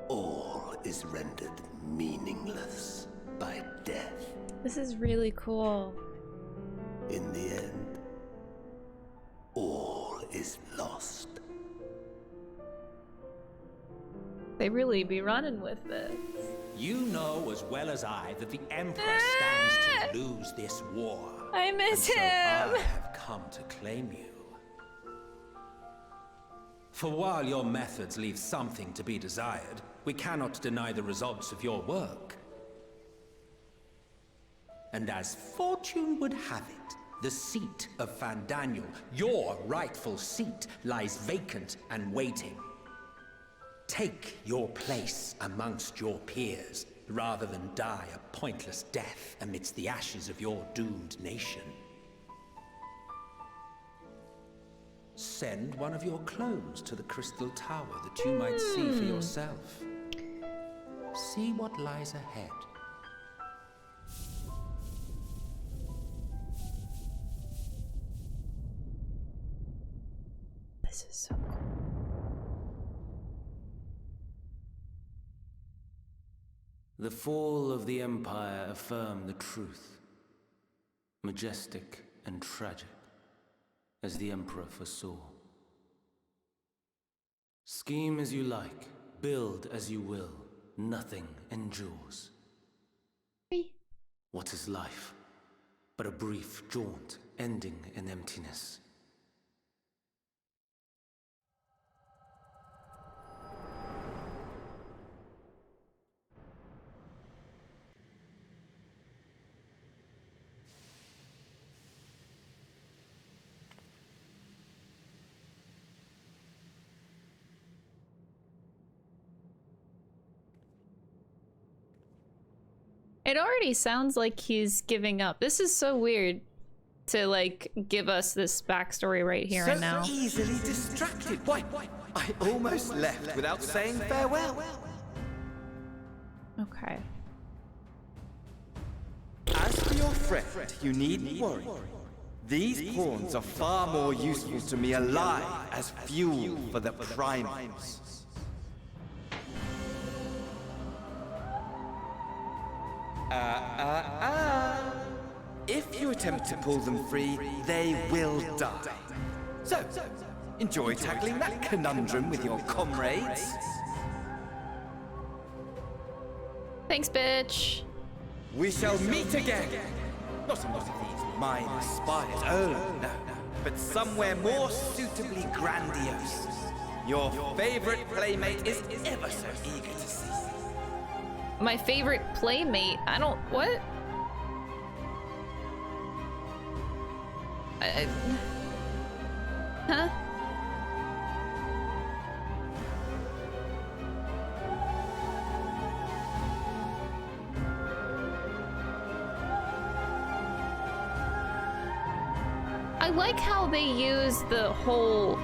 all is rendered meaningless by death. This is really cool. In the end, all is lost. They really be running with this. You know as well as I that the Emperor stands to lose this war. I miss him. So I have come to claim you. For while your methods leave something to be desired, we cannot deny the results of your work. And as fortune would have it, the seat of Fandaniel, your rightful seat, lies vacant and waiting. Take your place amongst your peers, rather than die a pointless death amidst the ashes of your doomed nation. Send one of your clones to the Crystal Tower that you might see for yourself. See what lies ahead. This is so cool. The fall of the Empire affirmed the truth. Majestic and tragic, as the Emperor foresaw. Scheme as you like, build as you will, nothing endures. What is life but a brief jaunt ending in emptiness? It already sounds like he's giving up. This is so weird to like give us this backstory right here and now. So easily distracted. Why? I almost left without saying farewell. Okay. As for your friend, you needn't worry. These pawns are far more useful to me alive as fuel for the primals. If you attempt to pull them free, they will die. So, enjoy tackling that conundrum with your comrades. Thanks, bitch. We shall meet again. Not in one of these minor spires, oh no, but somewhere more suitably grandiose. Your favorite playmate is ever so eager to see. My favorite playmate? I don't... what? Huh? I like how they use the whole...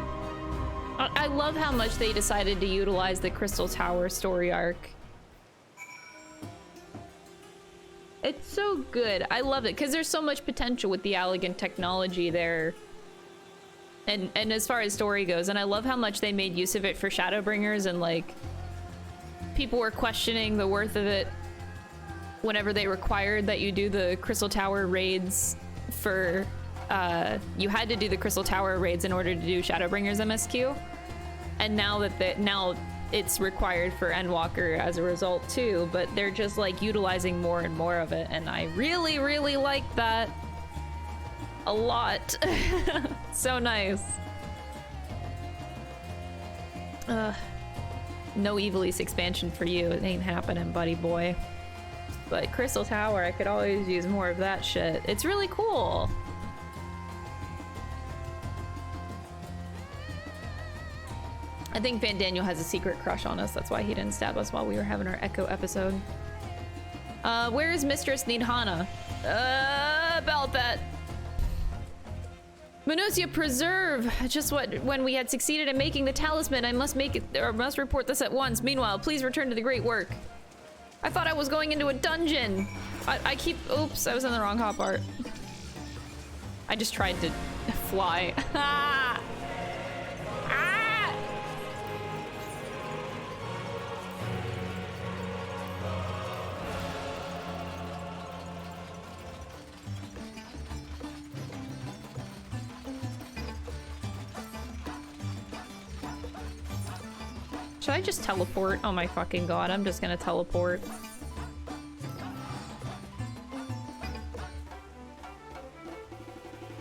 I love how much they decided to utilize the Crystal Tower story arc. It's so good. I love it because there's so much potential with the elegant technology there. And as far as story goes, and I love how much they made use of it for Shadowbringers, and like people were questioning the worth of it whenever they required that you do the Crystal Tower raids for you had to do the Crystal Tower raids in order to do Shadowbringers MSQ. And now that now it's required for Endwalker as a result too, but they're just like utilizing more and more of it, and I really, really like that a lot. So nice. No Evil East expansion for you. It ain't happening, buddy boy. But Crystal Tower, I could always use more of that shit. It's really cool. I think Van Daniel has a secret crush on us. That's why he didn't stab us while we were having our Echo episode. Where is Mistress Nidhana? About that. Minutia Preserve. Just when we had succeeded in making the talisman, I must make it, or must report this at once. Meanwhile, please return to the great work. I thought I was going into a dungeon. I keep, oops, I was in the wrong hot part. I just tried to fly. Ah! Should I just teleport? Oh my fucking god, I'm just gonna teleport.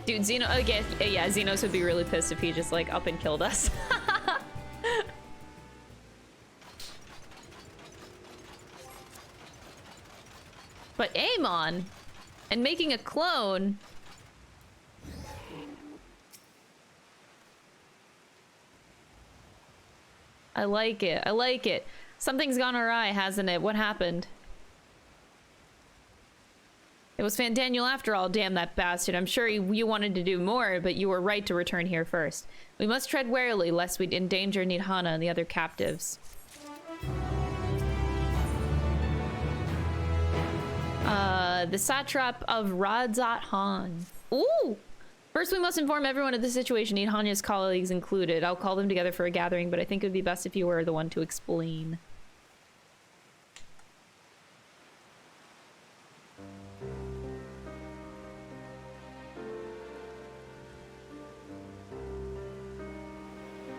Dude, Xeno, again, yeah, Xenos would be really pissed if he just like up and killed us. But Amon, and making a clone. I like it. I like it. Something's gone awry, hasn't it? What happened? It was Van Daniel after all, damn that bastard. I'm sure you wanted to do more, but you were right to return here first. We must tread warily, lest we endanger Nidhana and the other captives. The satrap of Radzat Han. Ooh! First, we must inform everyone of the situation, Nidhanya's colleagues included. I'll call them together for a gathering, but I think it would be best if you were the one to explain.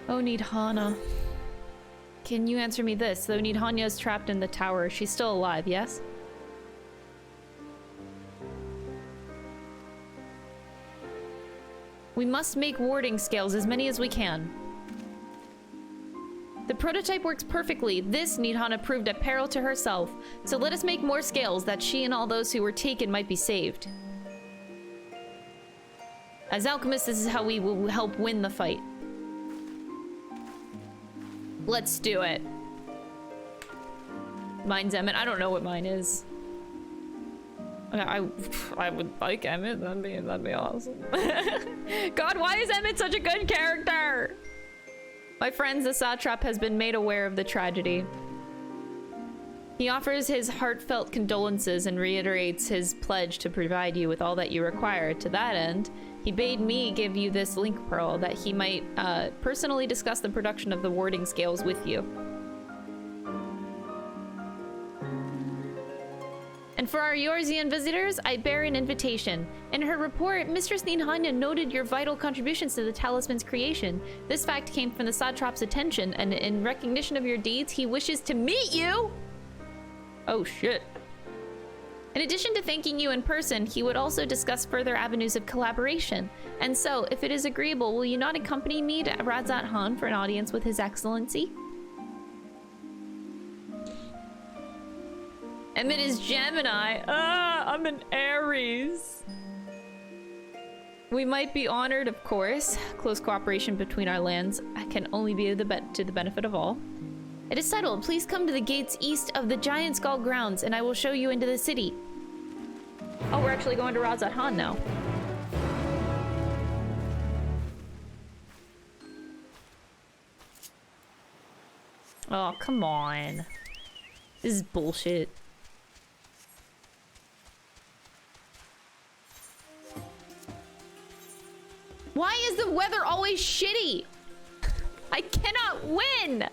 Oh, Nidhana. Can you answer me this? Though Nidhanya is trapped in the tower, she's still alive, yes? We must make warding scales, as many as we can. The prototype works perfectly. This, Nidhana proved at peril to herself. So let us make more scales that she and all those who were taken might be saved. As alchemists, this is how we will help win the fight. Let's do it. Mine's Emmett. I don't know what mine is. I would like Emmett. That'd be awesome. God, why is Emmett such a good character? My friends, the satrap has been made aware of the tragedy. He offers his heartfelt condolences and reiterates his pledge to provide you with all that you require. To that end, he bade me give you this link pearl that he might personally discuss the production of the warding scales with you. And for our Eorzean visitors, I bear an invitation. In her report, Mistress Ninhanya noted your vital contributions to the talisman's creation. This fact came from the satrap's attention, and in recognition of your deeds, he wishes to meet you! Oh shit. In addition to thanking you in person, he would also discuss further avenues of collaboration. And so, if it is agreeable, will you not accompany me to Radzat Han for an audience with His Excellency? Emmett is Gemini. I'm an Aries. We might be honored, of course. Close cooperation between our lands can only be to the benefit of all. It is settled. Please come to the gates east of the Giant Skull grounds, and I will show you into the city. Oh, we're actually going to Radzat Han now. Oh, come on. This is bullshit. Why is the weather always shitty? I cannot win!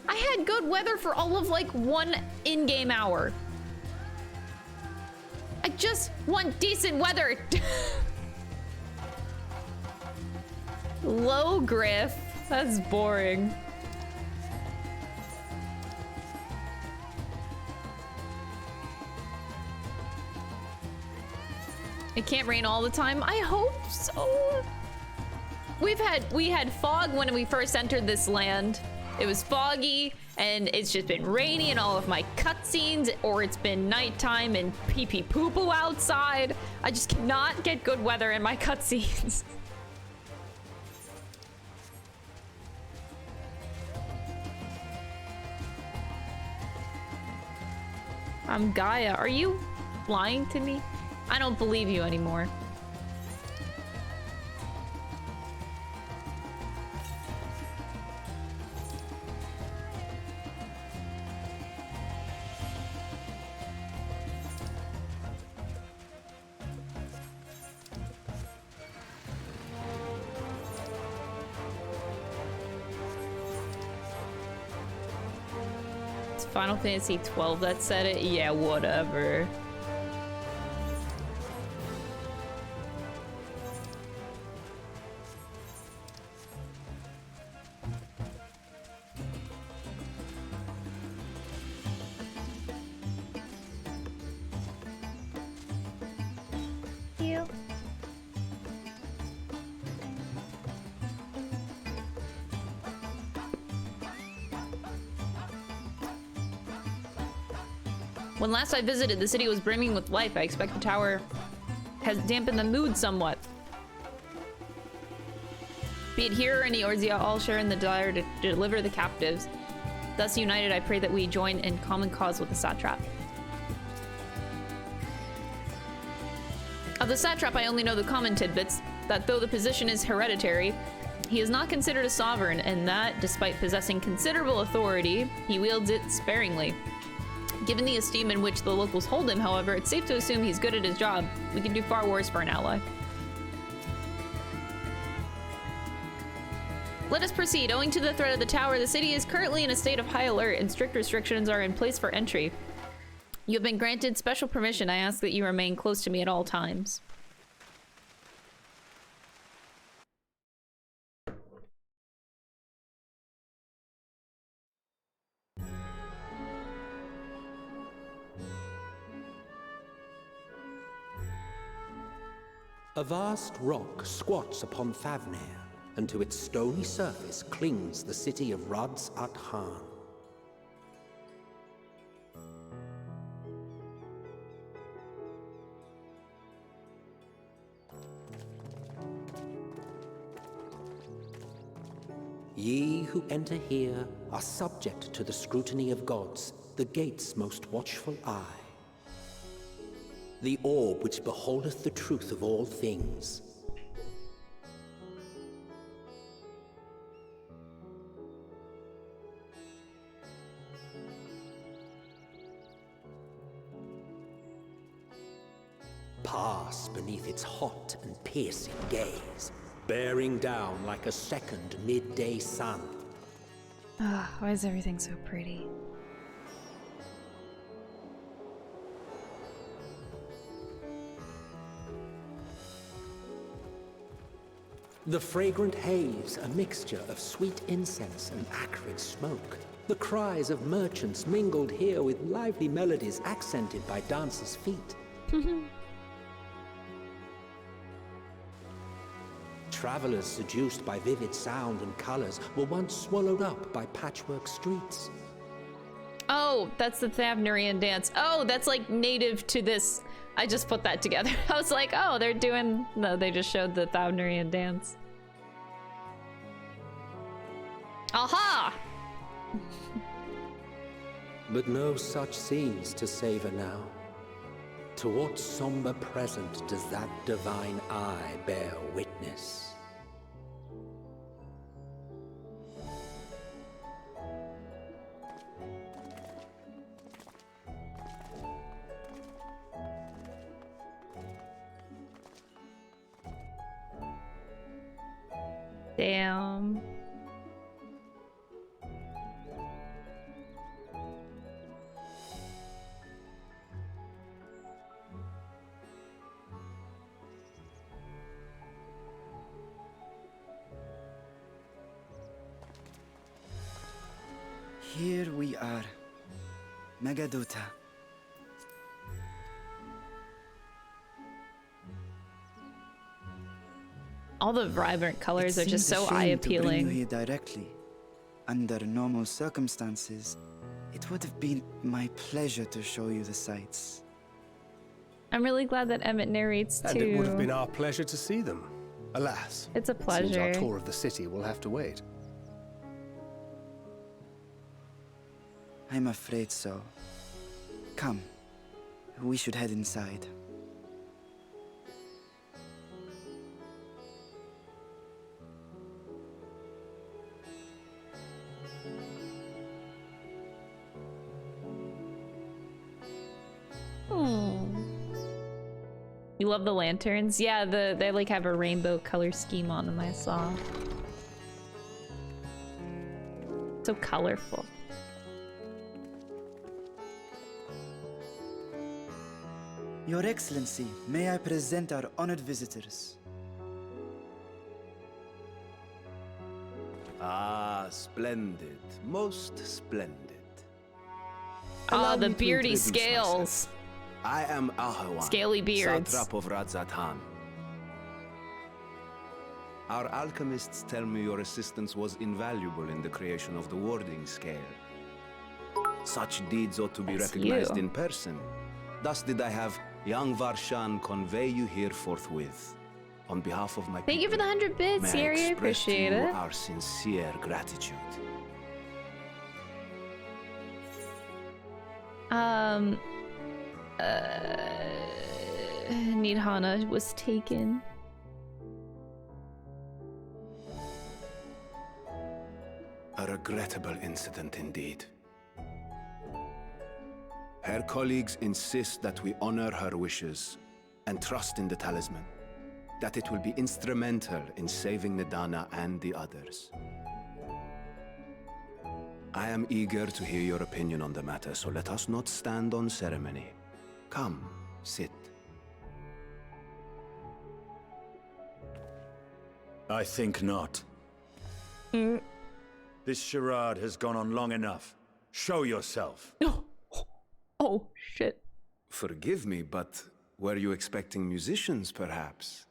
I had good weather for all of like 1 in-game hour. I just want decent weather. Low Griff. That's boring. It can't rain all the time. I hope so. We had fog when we first entered this land. It was foggy, and it's just been rainy in all of my cutscenes, or it's been nighttime and pee-pee-poo-poo outside. I just cannot get good weather in my cutscenes. I'm Gaia. Are you lying to me? I don't believe you anymore. It's Final Fantasy 12 that said it? Yeah, whatever. When last I visited, the city was brimming with life. I expect the tower has dampened the mood somewhat. Be it here or in Eorzea, all share in the desire to deliver the captives. Thus united, I pray that we join in common cause with the satrap. Of the satrap, I only know the common tidbits, that though the position is hereditary, he is not considered a sovereign, and that, despite possessing considerable authority, he wields it sparingly. Given the esteem in which the locals hold him, however, it's safe to assume he's good at his job. We can do far worse for an ally. Let us proceed. Owing to the threat of the tower, the city is currently in a state of high alert, and strict restrictions are in place for entry. You have been granted special permission. I ask that you remain close to me at all times. A vast rock squats upon Thavnair, and to its stony surface clings the city of Radzat Han. Ye who enter here are subject to the scrutiny of gods, the gate's most watchful eye. The orb which beholdeth the truth of all things. Pass beneath its hot and piercing gaze, bearing down like a second midday sun. Why is everything so pretty? The fragrant haze, a mixture of sweet incense and acrid smoke. The cries of merchants mingled here with lively melodies accented by dancers' feet. Travelers seduced by vivid sound and colors were once swallowed up by patchwork streets. Oh, that's the Thavnerian dance. Oh, that's like native to this. I just put that together. I was like, oh, they're doing... No, they just showed the Thavnerian dance. Aha! But no such scenes to savor now. To what somber present does that divine eye bear witness? Damn. Here we are, Megaduta. All the vibrant colors are just so To bring eye-appealing. you here directly. Under normal circumstances, it would have been my pleasure to show you the sights. I'm really glad that Emmett narrates too. And it would have been our pleasure to see them. Alas, it's a it seems pleasure. our tour of the city will have to wait. I'm afraid so. Come, we should head inside. You love the lanterns? Yeah, they like have a rainbow color scheme on them, I saw. So colorful. Your Excellency, may I present our honored visitors? Ah, splendid. Most splendid. Ah, the beardy scales. I am Ahawan, Scaly beards. satrap of Radzatan. Our alchemists tell me your assistance was invaluable in the creation of the warding scale. Such deeds ought to be recognized in person. Thus did I have young Varshan convey you here forthwith. On behalf of my Thank you for the 100 bits, may Siri. I express to appreciate you it. our sincere gratitude. Nidhana was taken. A regrettable incident indeed. Her colleagues insist that we honor her wishes and trust in the talisman, that it will be instrumental in saving Nidana and the others. I am eager to hear your opinion on the matter, so let us not stand on ceremony. Come, sit. I think not. This charade has gone on long enough. Show yourself. Oh, shit. Forgive me, but were you expecting musicians, perhaps?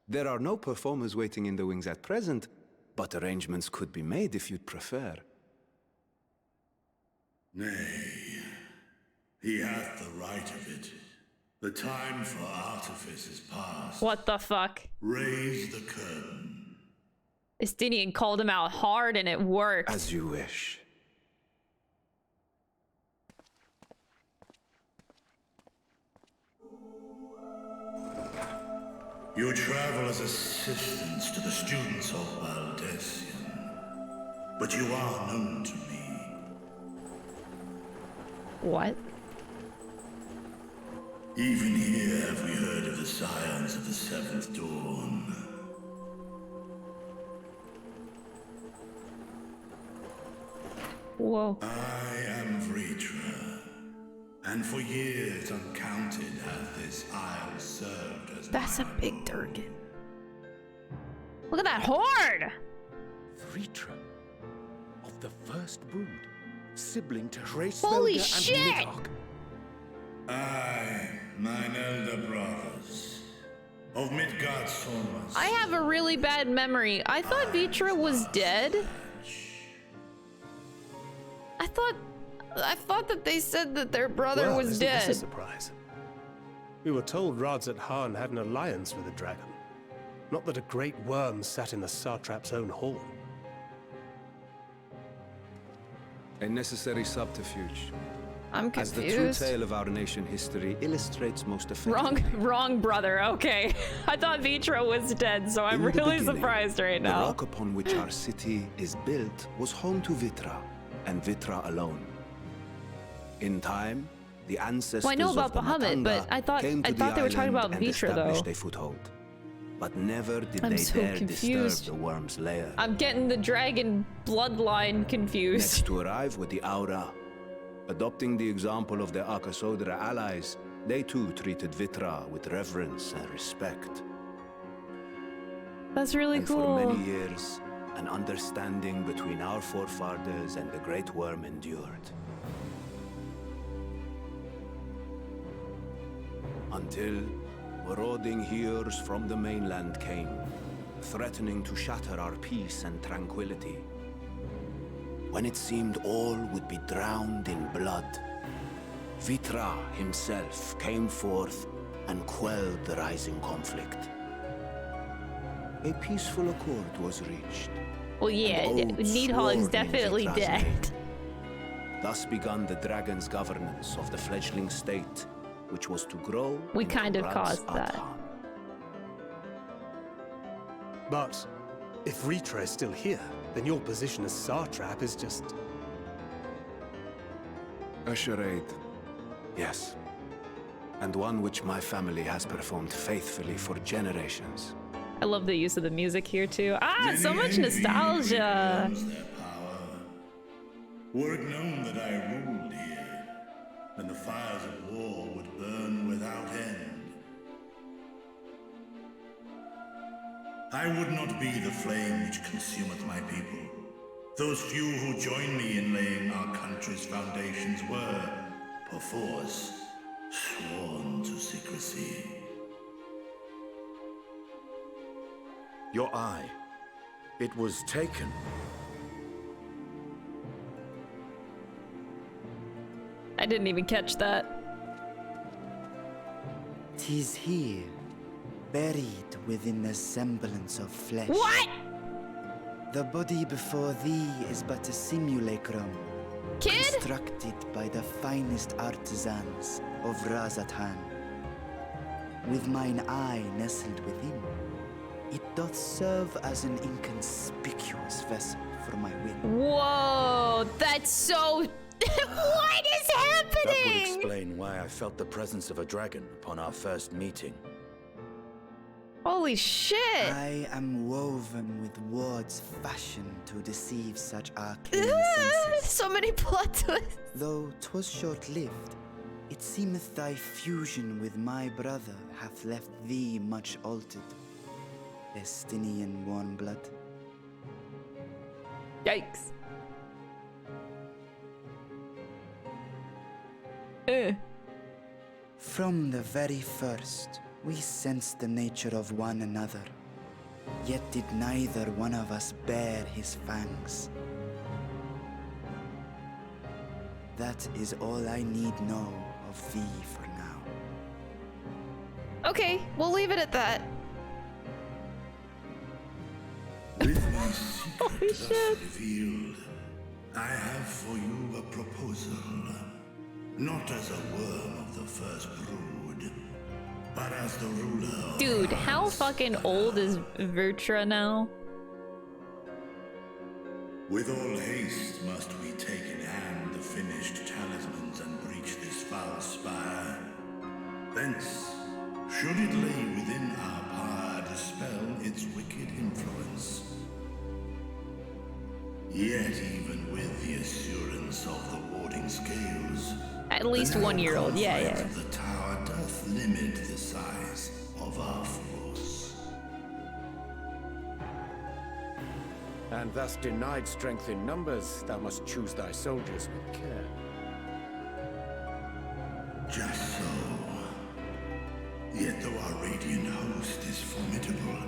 There are no performers waiting in the wings at present, but arrangements could be made if you'd prefer. Nay, he hath the right of it. The time for artifice is past. What the fuck? Raise the curtain. Estinian called him out hard and it worked. As you wish. You travel as assistants to the students of Valdesian, but you are known to me. What? Even here have we heard of the scions of the Seventh Dawn. Whoa. I am Vritra, and for years uncounted has this isle served as That's a big Durgan. Look at that horde! Vritra, of the first brood, sibling to Holy Hraesvelda shit! and Nidhogg. I, mine elder brothers, of Midgard Solmas. I have a really bad memory. I thought Vitra was dead. I thought that they said that their brother Well, was isn't dead. this a surprise? We were told Radzat Han had an alliance with a dragon. Not that a great worm sat in the satrap's own hall. A necessary subterfuge. I'm As the true confused. tale of our nation history illustrates most effectively. Wrong brother. Okay. I thought Vitra was dead, so I'm In the really beginning, surprised right The now. rock upon which our city is built was home to Vitra, and Vitra alone. In time, the ancestors Well, I know about of the Bahamut, but Matanga came to the they were talking island about and Vitra, though. established a foothold. But never did I'm they so dare confused. disturb the worm's lair. I'm getting the dragon bloodline confused. Next to arrive with the Aura. Adopting the example of their Akasodra allies, they too treated Vitra with reverence and respect. That's really And cool. for many years, an understanding between our forefathers and the Great Worm endured. Until marauding heroes from the mainland came, threatening to shatter our peace and tranquility. When it seemed all would be drowned in blood, Vitra himself came forth and quelled the rising conflict. A peaceful accord was reached. Well, yeah, and oaths Nidhogg's sworn in definitely Vitra's dead. name. Thus began the dragon's governance of the fledgling state, which was to grow. We into kind of Radz caused that. Adhan. But if Vritra is still here, then your position as satrap is just... A charade, yes. And one which my family has performed faithfully for generations. I love the use of the music here too. Ah, so Many much envy nostalgia. becomes their power. Were it known that I ruled here, then the fires of war would burn without end. I would not be the flame which consumeth my people. Those few who join me in laying our country's foundations were, perforce, sworn to secrecy. Your eye. It was taken. I didn't even catch that. 'Tis here, buried within the semblance of flesh. What? The body before thee is but a simulacrum, Kid? constructed by the finest artisans of Radzat Han. With mine eye nestled within, it doth serve as an inconspicuous vessel for my will. Whoa, that's so... What is That would happening? explain why I felt the presence of a dragon upon our first meeting. Holy shit. I am woven with words fashioned to deceive such arcane senses. So many plot twists. Though 'twas short-lived, it seemeth thy fusion with my brother hath left thee much altered. Destinian warm blood. Yikes. From the very first, we sensed the nature of one another, yet did neither one of us bear his fangs. That is all I need know of thee for now. Okay, we'll leave it at that. With my secret thus revealed, I have for you a proposal. Not as a worm of the first brood, But as the ruler... Dude, how fucking old is Vertra now? With all haste must we take in hand the finished talismans and breach this foul spire. Thence, should it lay within our power, dispel its wicked influence. Yet even with the assurance of the warding scales, at least 1 year old, yeah. The tower doth limit the size of our force. And thus denied strength in numbers, thou must choose thy soldiers with care. Just so. Yet though our radiant host is formidable,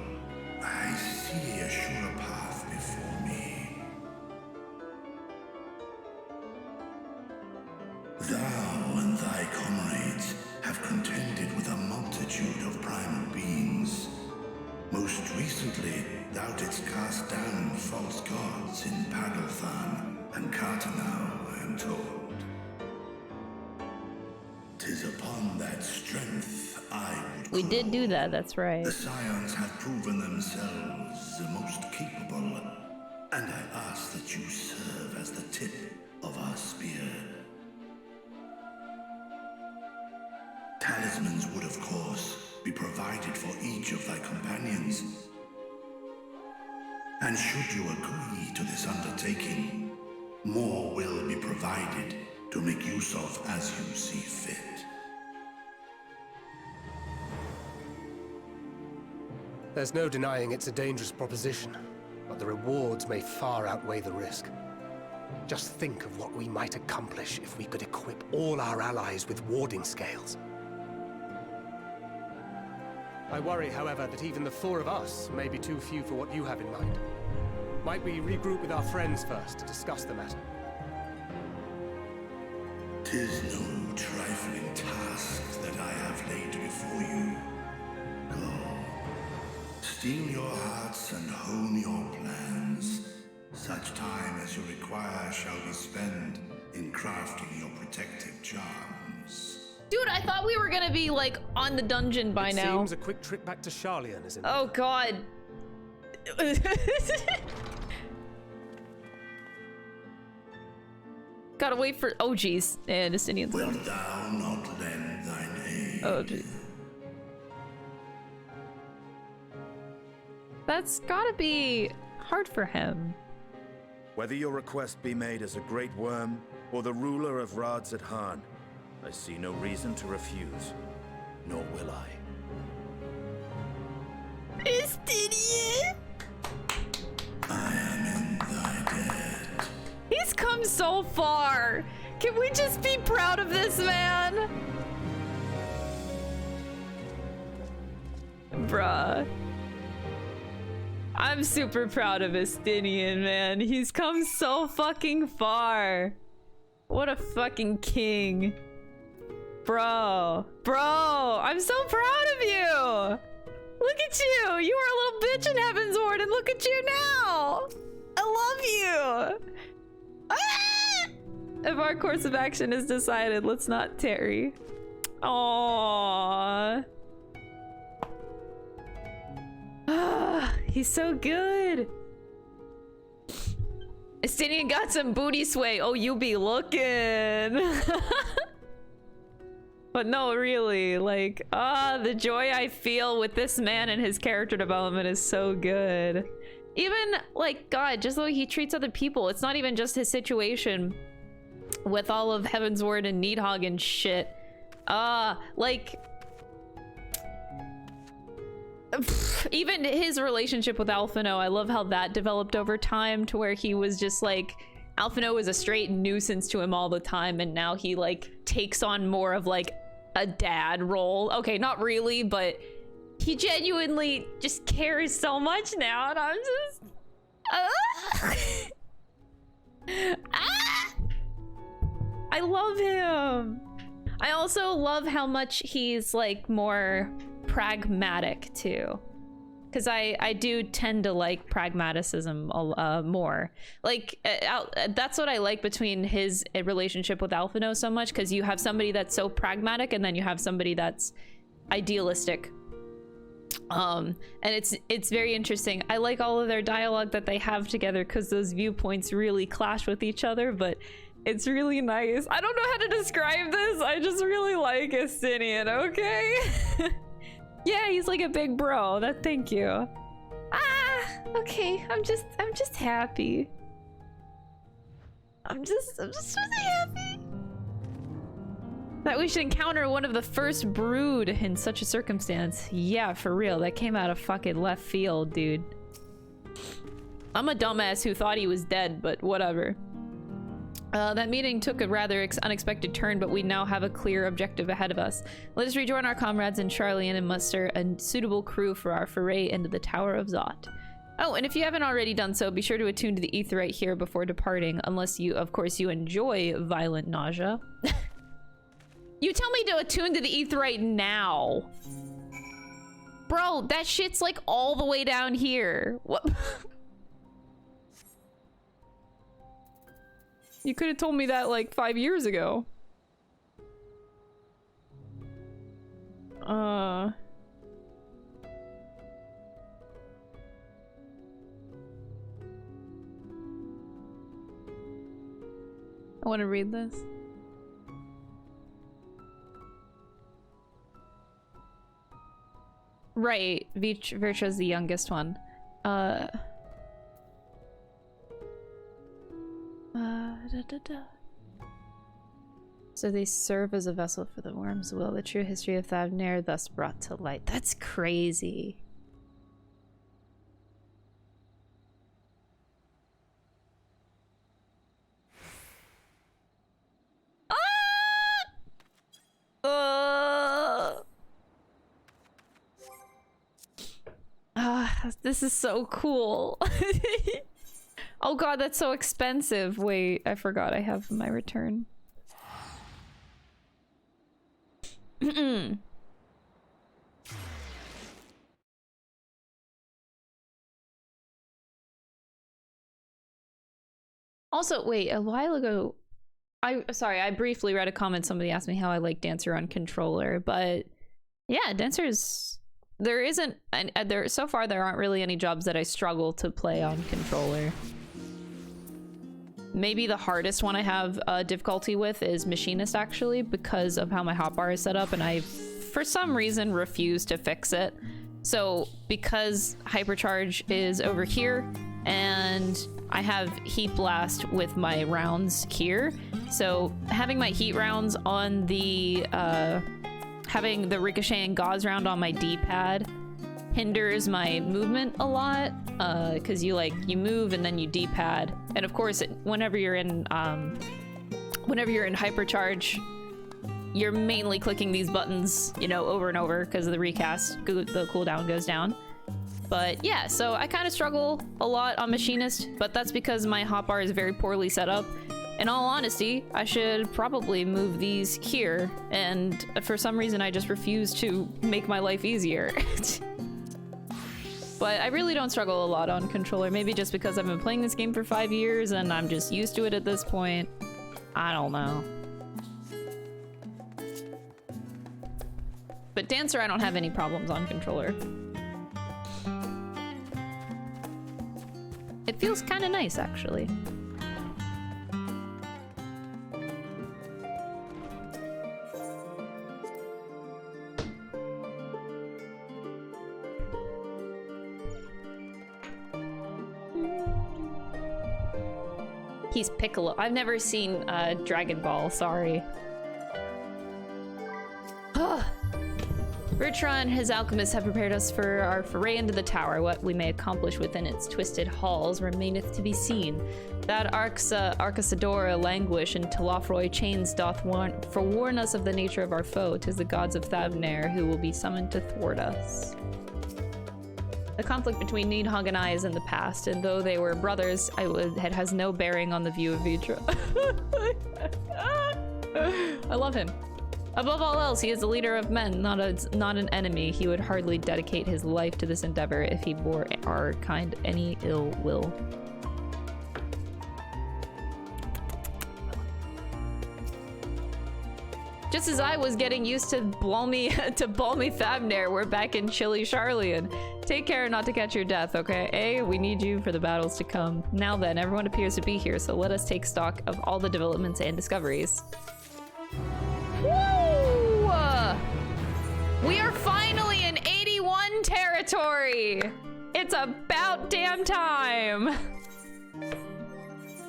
I see a surer path before me. Thou and thy comrades have contended with a multitude of primal beings. Most recently, thou didst cast down false gods in Pagalthan and Cartanau, I am told. 'Tis upon that strength I would We did do that, that's right. The Scions have proven themselves the most capable, and I ask that you serve as the tip of our spear. Talismans would, of course, be provided for each of thy companions. And should you agree to this undertaking, more will be provided to make use of as you see fit. There's no denying it's a dangerous proposition, but the rewards may far outweigh the risk. Just think of what we might accomplish if we could equip all our allies with warding scales. I worry, however, that even the 4 of us may be too few for what you have in mind. Might we regroup with our friends first to discuss the matter? 'Tis no trifling task that I have laid before you. Go, steel your hearts and hone your plans. Such time as you require shall be spent in crafting your protective charms. Dude, I thought we were gonna be like on the dungeon by now. Seems a quick trip back to Charlian is in. Oh god. Gotta wait for. Oh jeez, and Justinian's Will gone. thou not lend thine aid? Oh jeez. That's gotta be hard for him. Whether your request be made as a great worm or the ruler of Rads at Han, I see no reason to refuse, nor will I. Justinian! I am in thy debt. He's come so far. Can we just be proud of this man? Bruh. I'm super proud of Justinian, man. He's come so fucking far. What a fucking king. Bro, I'm so proud of you. Look at you. You were a little bitch in Heaven's Ward, and look at you now. I love you. Ah! If our course of action is decided, let's not tarry. Aww. Ah, he's so good. Estinian got some booty sway. Oh, you be looking. But no, really, like, the joy I feel with this man and his character development is so good. Even, like, God, just the way he treats other people. It's not even just his situation with all of Heaven's Ward and Needhog and shit. Like, even his relationship with Alphino, I love how that developed over time to where he was just like, Alphino was a straight nuisance to him all the time, and now he like takes on more of like a dad role. Okay, not really, but he genuinely just cares so much now, and I'm just I love him. I also love how much he's like more pragmatic too, because I do tend to like pragmaticism more. Like that's what I like between his relationship with Alphino so much, because you have somebody that's so pragmatic and then you have somebody that's idealistic. And it's very interesting. I like all of their dialogue that they have together because those viewpoints really clash with each other, but it's really nice. I don't know how to describe this. I just really like Estinian, okay? Yeah, he's like a big bro. Thank you. Ah, okay. I'm just happy. I'm just really happy that we should encounter one of the first brood in such a circumstance. Yeah, for real. That came out of fucking left field, dude. I'm a dumbass who thought he was dead, but whatever. That meeting took a rather unexpected turn, but we now have a clear objective ahead of us. Let us rejoin our comrades in Charlian and muster a suitable crew for our foray into the Tower of Zot. Oh, and if you haven't already done so, be sure to attune to the Aetheryte here before departing, unless you, of course, you enjoy violent nausea. You tell me to attune to the Aetheryte now. Bro, that shit's like all the way down here. What? You could have told me that like 5 years ago. I want to read this. Right, Virtua's the youngest one. So they serve as a vessel for the Worm's will. The true history of Thavnair thus brought to light. That's crazy. This is so cool. Oh god, that's so expensive. Wait, I forgot I have my return. Also, wait, a while ago, I briefly read a comment. Somebody asked me how I like Dancer on controller, but yeah, Dancer's, there isn't, and so far there aren't really any jobs that I struggle to play on controller. Maybe the hardest one I have difficulty with is Machinist, actually, because of how my hotbar is set up, and I, for some reason, refuse to fix it. So because Hypercharge is over here, and I have Heat Blast with my rounds here, so having my heat rounds on the, having the Ricochet and Gauze round on my D-pad hinders my movement a lot, because you move and then you D-pad, and of course whenever you're in Hypercharge, you're mainly clicking these buttons, you know, over and over because of the recast, the cooldown goes down. But yeah, so I kind of struggle a lot on Machinist, but that's because my hotbar is very poorly set up. In all honesty, I should probably move these here, and for some reason I just refuse to make my life easier. But I really don't struggle a lot on controller, maybe just because I've been playing this game for 5 years and I'm just used to it at this point. I don't know. But Dancer, I don't have any problems on controller. It feels kind of nice, actually. He's Piccolo. I've never seen Dragon Ball, sorry. Bertrand and his alchemists have prepared us for our foray into the tower. What we may accomplish within its twisted halls remaineth to be seen. That Arcasadora languish and Telafroy chains doth forewarn us of the nature of our foe. 'Tis the gods of Thavnair who will be summoned to thwart us. The conflict between Nidhogg and I is in the past, and though they were brothers, it has no bearing on the view of Vitra. I love him. Above all else, he is the leader of men, not an enemy. He would hardly dedicate his life to this endeavor if he bore our kind any ill will. Just as I was getting used to balmy Thavner, we're back in chilly Charlian. Take care not to catch your death, okay? We need you for the battles to come. Now then, everyone appears to be here, so let us take stock of all the developments and discoveries. Woo! We are finally in 81 territory! It's about damn time!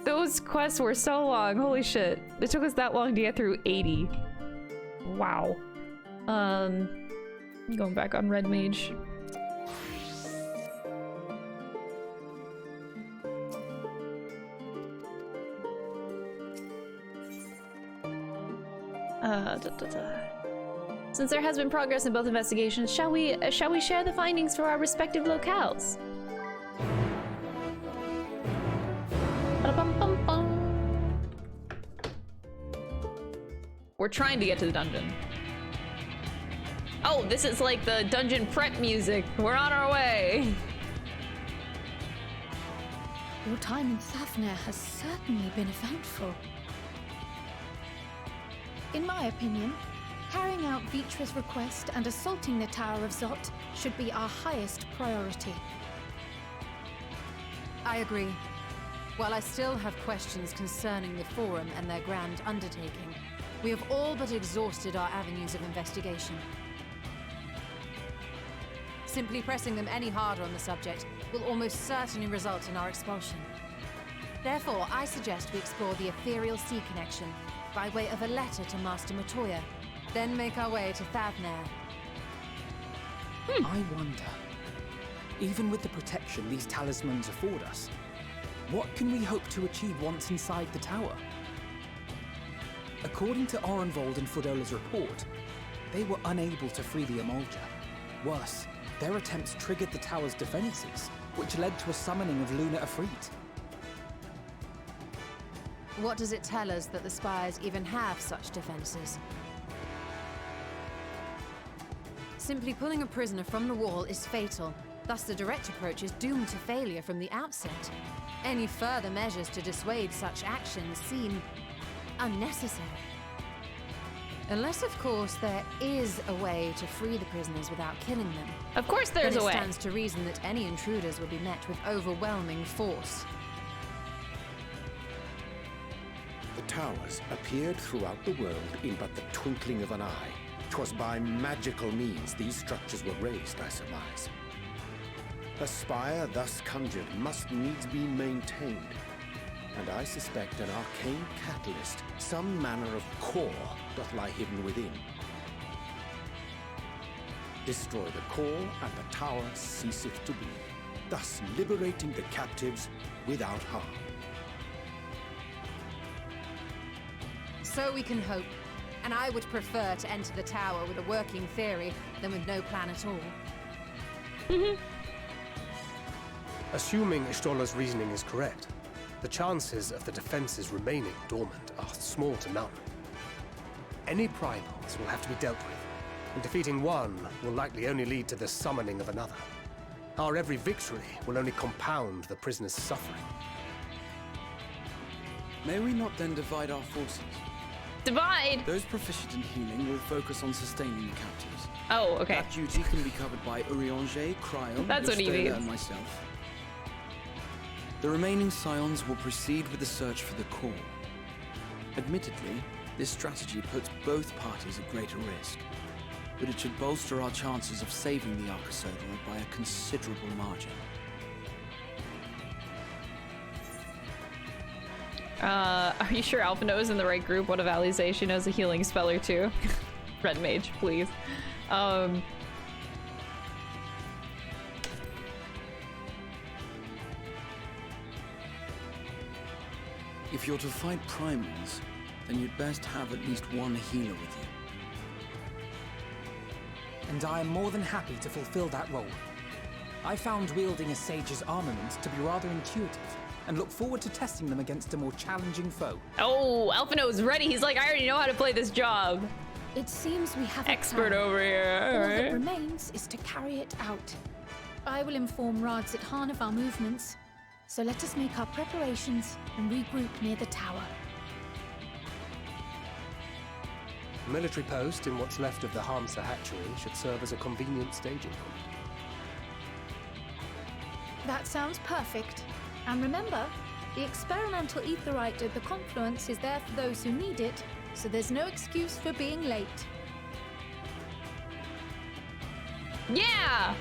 Those quests were so long, holy shit. It took us that long to get through 80. Wow. Going back on Red Mage. Since there has been progress in both investigations, shall we share the findings for our respective locales? We're trying to get to the dungeon. Oh, this is like the dungeon prep music. We're on our way. Your time in Thavner has certainly been eventful. In my opinion, carrying out Vitra's request and assaulting the Tower of Zot should be our highest priority. I agree. While I still have questions concerning the Forum and their grand undertaking, we have all but exhausted our avenues of investigation. Simply pressing them any harder on the subject will almost certainly result in our expulsion. Therefore, I suggest we explore the ethereal sea connection by way of a letter to Master Matoya, then make our way to Thavner. I wonder, even with the protection these talismans afford us, what can we hope to achieve once inside the tower? According to Orenvold and Fodola's report, they were unable to free the Emulger. Worse, their attempts triggered the tower's defenses, which led to a summoning of Luna Afrit. What does it tell us that the Spires even have such defenses? Simply pulling a prisoner from the wall is fatal, thus the direct approach is doomed to failure from the outset. Any further measures to dissuade such actions seem unnecessary. Unless, of course, there is a way to free the prisoners without killing them. Of course there's a way. It stands to reason that any intruders will be met with overwhelming force. The towers appeared throughout the world in but the twinkling of an eye. 'Twas by magical means these structures were raised, I surmise. A spire thus conjured must needs be maintained, and I suspect an arcane catalyst, some manner of core, doth lie hidden within. Destroy the core, and the tower ceaseth to be, thus liberating the captives without harm. So we can hope, and I would prefer to enter the tower with a working theory than with no plan at all. Assuming Ishtola's reasoning is correct, the chances of the defenses remaining dormant are small to none. Any primals will have to be dealt with, and defeating one will likely only lead to the summoning of another. Our every victory will only compound the prisoner's suffering. May we not then divide our forces? Divide? Those proficient in healing will focus on sustaining the captives. Oh, okay. That duty can be covered by Urianger, Cryon, That's what he means. and myself. The remaining scions will proceed with the search for the core. Admittedly, this strategy puts both parties at greater risk, but it should bolster our chances of saving the Arcosodra by a considerable margin. Are you sure Alphino is in the right group? What if Ali say she knows a healing spell or two? Red Mage, please. If you're to fight primals, then you'd best have at least one healer with you. And I am more than happy to fulfill that role. I found wielding a sage's armaments to be rather intuitive, and look forward to testing them against a more challenging foe. Oh, Alphino's ready. He's like, I already know how to play this job. It seems we have expert over here. All that remains is to carry it out. I will inform Radzit Khan of our movements, so let us make our preparations and regroup near the tower. A military post in what's left of the Hamza hatchery should serve as a convenient staging point. That sounds perfect. And remember, the experimental aetherite at the confluence is there for those who need it, so there's no excuse for being late. Yeah!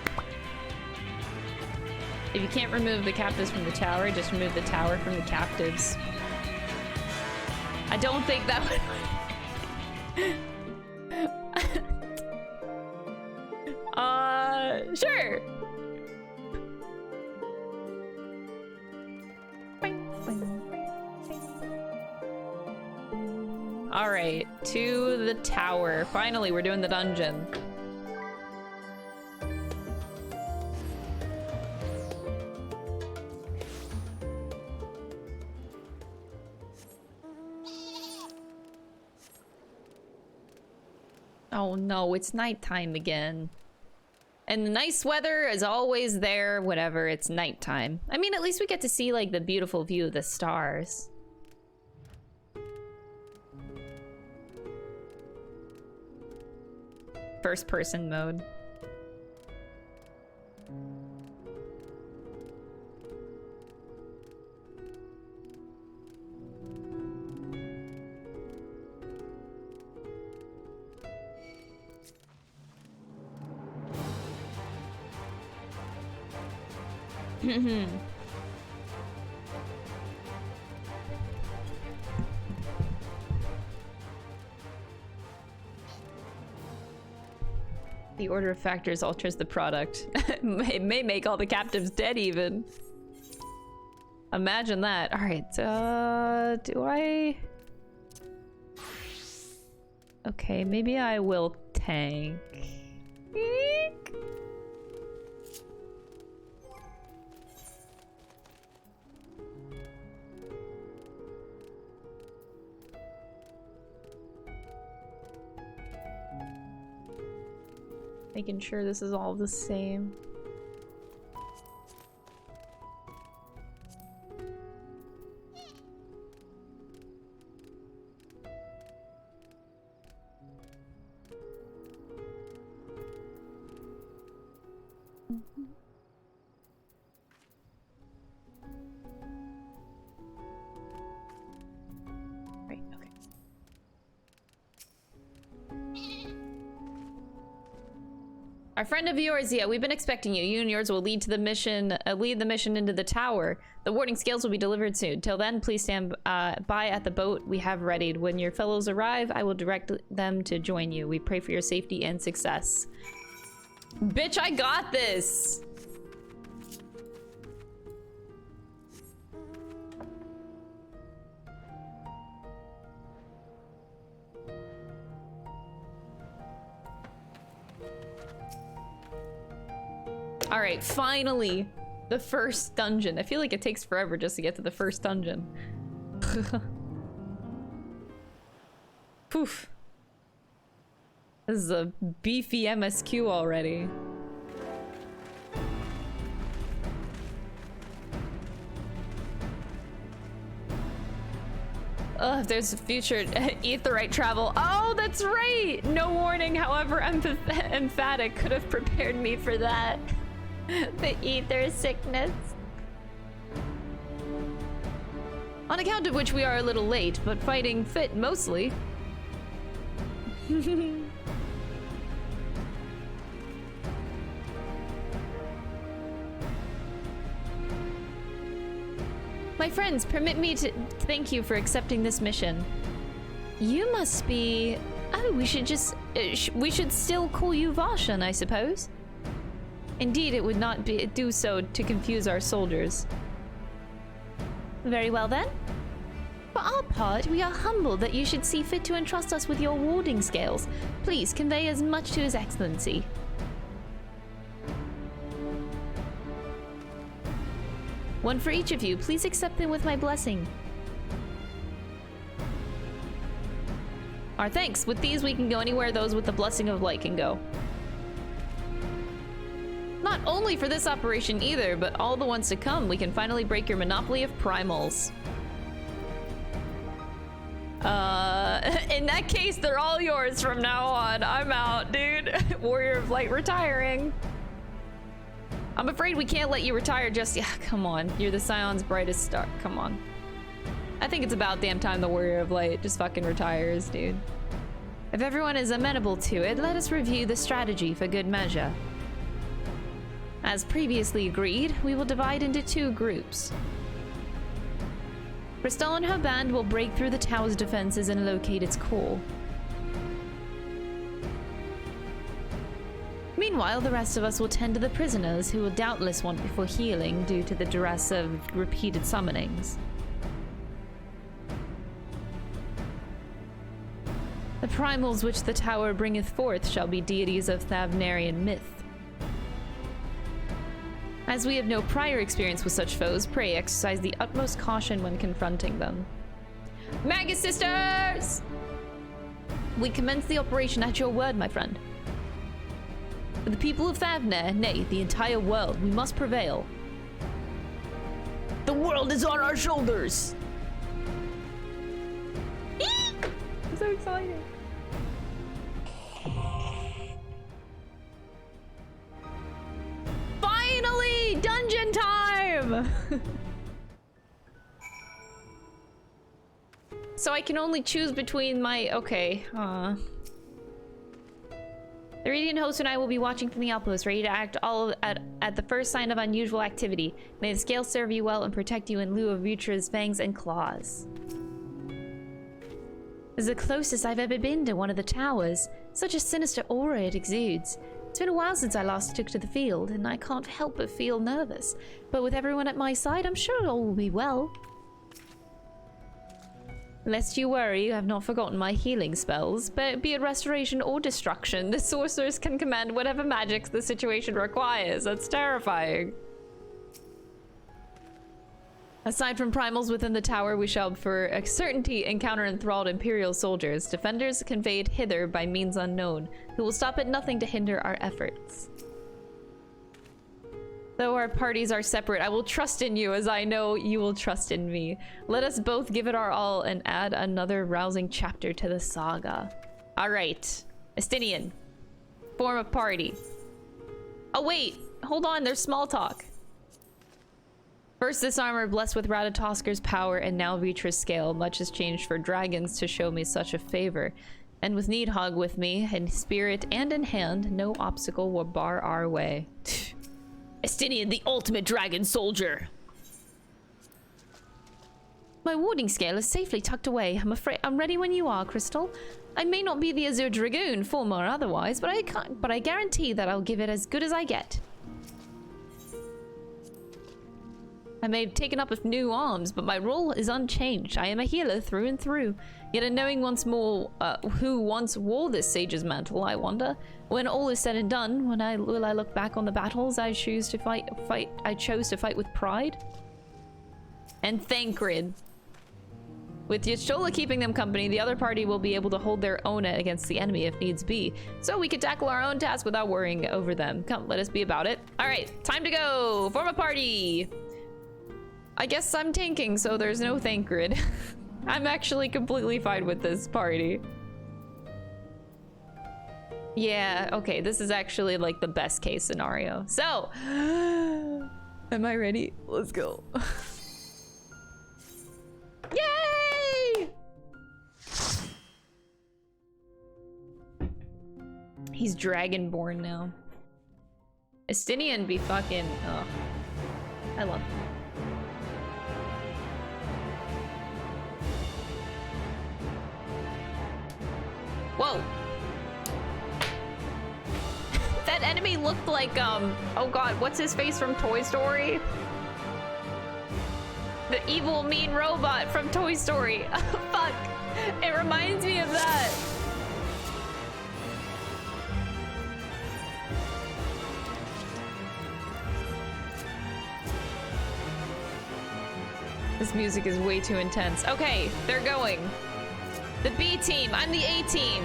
If you can't remove the captives from the tower, just remove the tower from the captives. I don't think that would... Sure! Alright, to the tower. Finally, we're doing the dungeon. Oh no, it's nighttime again. And the nice weather is always there, whatever, it's nighttime. I mean, at least we get to see, like, the beautiful view of the stars. First person mode. The order of factors alters the product. It may make all the captives dead even. Imagine that. Alright, do I... Okay, maybe I will tank. Eek. Making sure this is all the same. Right, okay. Our friend of yours, yeah, we've been expecting you. You and yours will lead the mission into the tower. The warding scales will be delivered soon. Till then, please stand by at the boat we have readied. When your fellows arrive, I will direct them to join you. We pray for your safety and success. Bitch, I got this! All right, finally, the first dungeon. I feel like it takes forever just to get to the first dungeon. Poof. This is a beefy MSQ already. Ugh, if there's future Aetherite travel. Oh, that's right! No warning, however emphatic, could have prepared me for that. The ether sickness. On account of which we are a little late, but fighting fit mostly. My friends, permit me to thank you for accepting this mission. You must be... Oh, we should just... we should still call you Varshan, I suppose. Indeed, it would not do so to confuse our soldiers. Very well then. For our part, we are humbled that you should see fit to entrust us with your warding scales. Please convey as much to His Excellency. One for each of you. Please accept them with my blessing. Our thanks. With these, we can go anywhere those with the blessing of light can go. Not only for this operation either, but all the ones to come, we can finally break your monopoly of primals. In that case, they're all yours from now on. I'm out, dude. Warrior of Light retiring. I'm afraid we can't let you retire just yet. Come on, you're the Scion's brightest star. Come on. I think it's about damn time the Warrior of Light just fucking retires, dude. If everyone is amenable to it, let us review the strategy for good measure. As previously agreed, we will divide into 2 groups. Crystal and her band will break through the tower's defenses and locate its core. Meanwhile, the rest of us will tend to the prisoners who will doubtless want for healing due to the duress of repeated summonings. The primals which the tower bringeth forth shall be deities of Thavnarian myth. As we have no prior experience with such foes, pray exercise the utmost caution when confronting them. Magus Sisters! We commence the operation at your word, my friend. For the people of Thavner, nay, the entire world, we must prevail. The world is on our shoulders! I'm so excited. Finally! Dungeon time! So I can only choose between my... Okay, The Radiant Host and I will be watching from the outpost, ready to act all at the first sign of unusual activity. May the scale serve you well and protect you in lieu of Vutra's fangs and claws. This is the closest I've ever been to one of the towers. Such a sinister aura it exudes. It's been a while since I last took to the field, and I can't help but feel nervous. But with everyone at my side, I'm sure all will be well. Lest you worry, you have not forgotten my healing spells, but be it restoration or destruction, the sorcerers can command whatever magics the situation requires. That's terrifying. Aside from primals within the tower, we shall for a certainty encounter enthralled Imperial soldiers, defenders conveyed hither by means unknown, who will stop at nothing to hinder our efforts. Though our parties are separate, I will trust in you as I know you will trust in me. Let us both give it our all and add another rousing chapter to the saga. Alright, Estinian, form a party. Oh wait, hold on, there's small talk. First, this armor blessed with Radatosker's power and now Vutra's scale. Much has changed for dragons to show me such a favor. And with Needhog with me, in spirit and in hand, no obstacle will bar our way. Estinian, the ultimate dragon soldier! My warding scale is safely tucked away. I'm afraid I'm ready when you are, Crystal. I may not be the Azure Dragoon, form or otherwise, but I guarantee that I'll give it as good as I get. I may have taken up with new arms, but my role is unchanged. I am a healer through and through. Yet in knowing once more who once wore this sage's mantle, I wonder, when all is said and done, will I look back on the battles I chose to fight with pride? And Thancred. With Y'shtola keeping them company, the other party will be able to hold their own against the enemy if needs be. So we can tackle our own tasks without worrying over them. Come, let us be about it. Alright, time to go! Form a party! I guess I'm tanking, so there's no Thancred. I'm actually completely fine with this party. Yeah, okay, this is actually like the best case scenario. So, am I ready? Let's go. Yay! He's Dragonborn now. Estinian be fucking, oh, I love him. Whoa! That enemy looked like, oh god, what's his face from Toy Story? The evil, mean robot from Toy Story. Fuck! It reminds me of that. This music is way too intense. Okay, they're going. The B team, I'm the A team.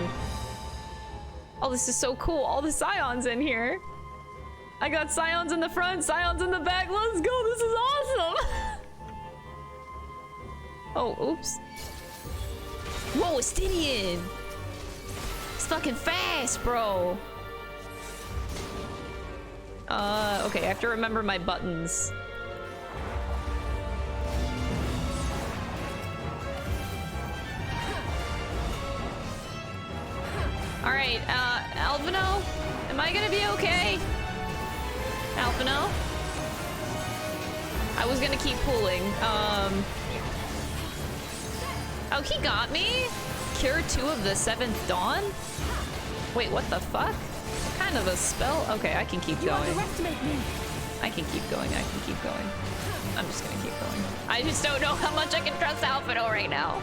Oh, this is so cool. All the Scions in here. I got Scions in the front, Scions in the back. Let's go, this is awesome. Oh, oops. Whoa, Estinian! It's fucking fast, bro. Okay, I have to remember my buttons. Alright, Alvino? Am I gonna be okay? Alvino? I was gonna keep pulling. Oh, he got me? Cure 2 of the 7th Dawn? Wait, what the fuck? What kind of a spell? Okay, I can keep going. I can keep going, I can keep going. I'm just gonna keep going. I just don't know how much I can trust Alfredo right now.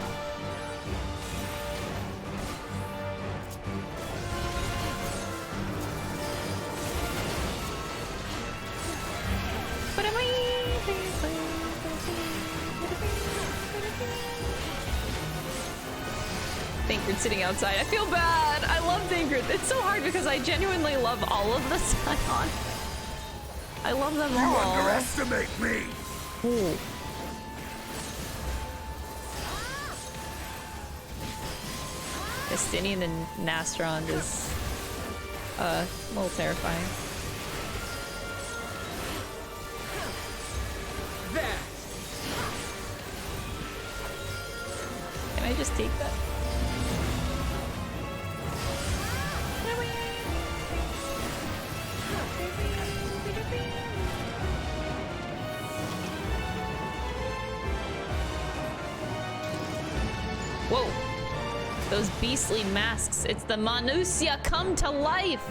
Thancred sitting outside. I feel bad. I love Thancred. It's so hard because I genuinely love all of the Scion. I love them all. You underestimate me. Ooh. Estinian and Nastrond is a little terrifying. There. Can I just take that? Whoa! Those beastly masks. It's the Manusia come to life!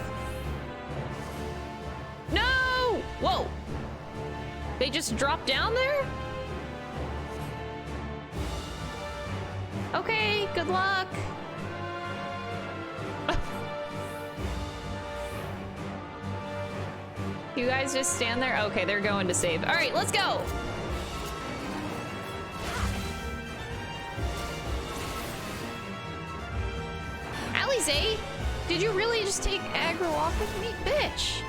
No! Whoa! They just dropped down there? Okay, good luck. You guys just stand there? Okay, they're going to save. All right, let's go. Alize, did you really just take aggro off of me? Bitch.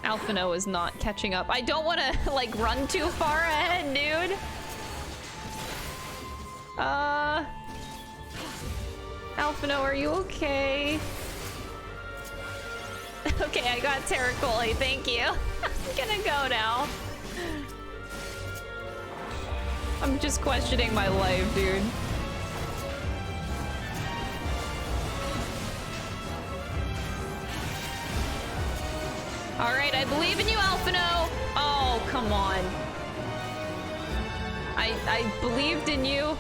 Alphino is not catching up. I don't want to, like, run too far ahead, dude. Alphino, are you okay? Okay, I got Terracoli, thank you. I'm gonna go now. I'm just questioning my life, dude. Alright, I believe in you, Alphino! Oh, come on. I believed in you.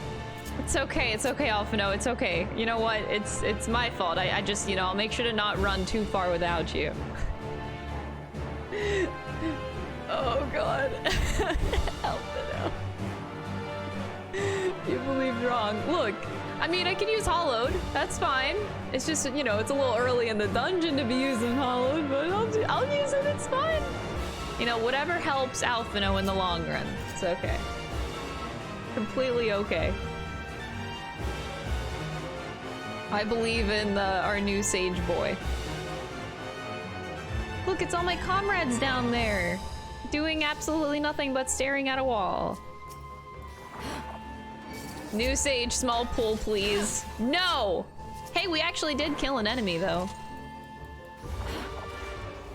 It's okay, Alphino, it's okay. You know what? It's my fault. I just, you know, I'll make sure to not run too far without you. Oh god. Alphino. You believed wrong. Look, I mean, I can use Hollowed. That's fine. It's just, you know, it's a little early in the dungeon to be using Hollowed, but I'll use it. It's fine. You know, whatever helps Alphino in the long run. It's okay. Completely okay. I believe in our new sage boy. Look, it's all my comrades down there, doing absolutely nothing but staring at a wall. New sage, small pool, please. No! Hey, we actually did kill an enemy, though.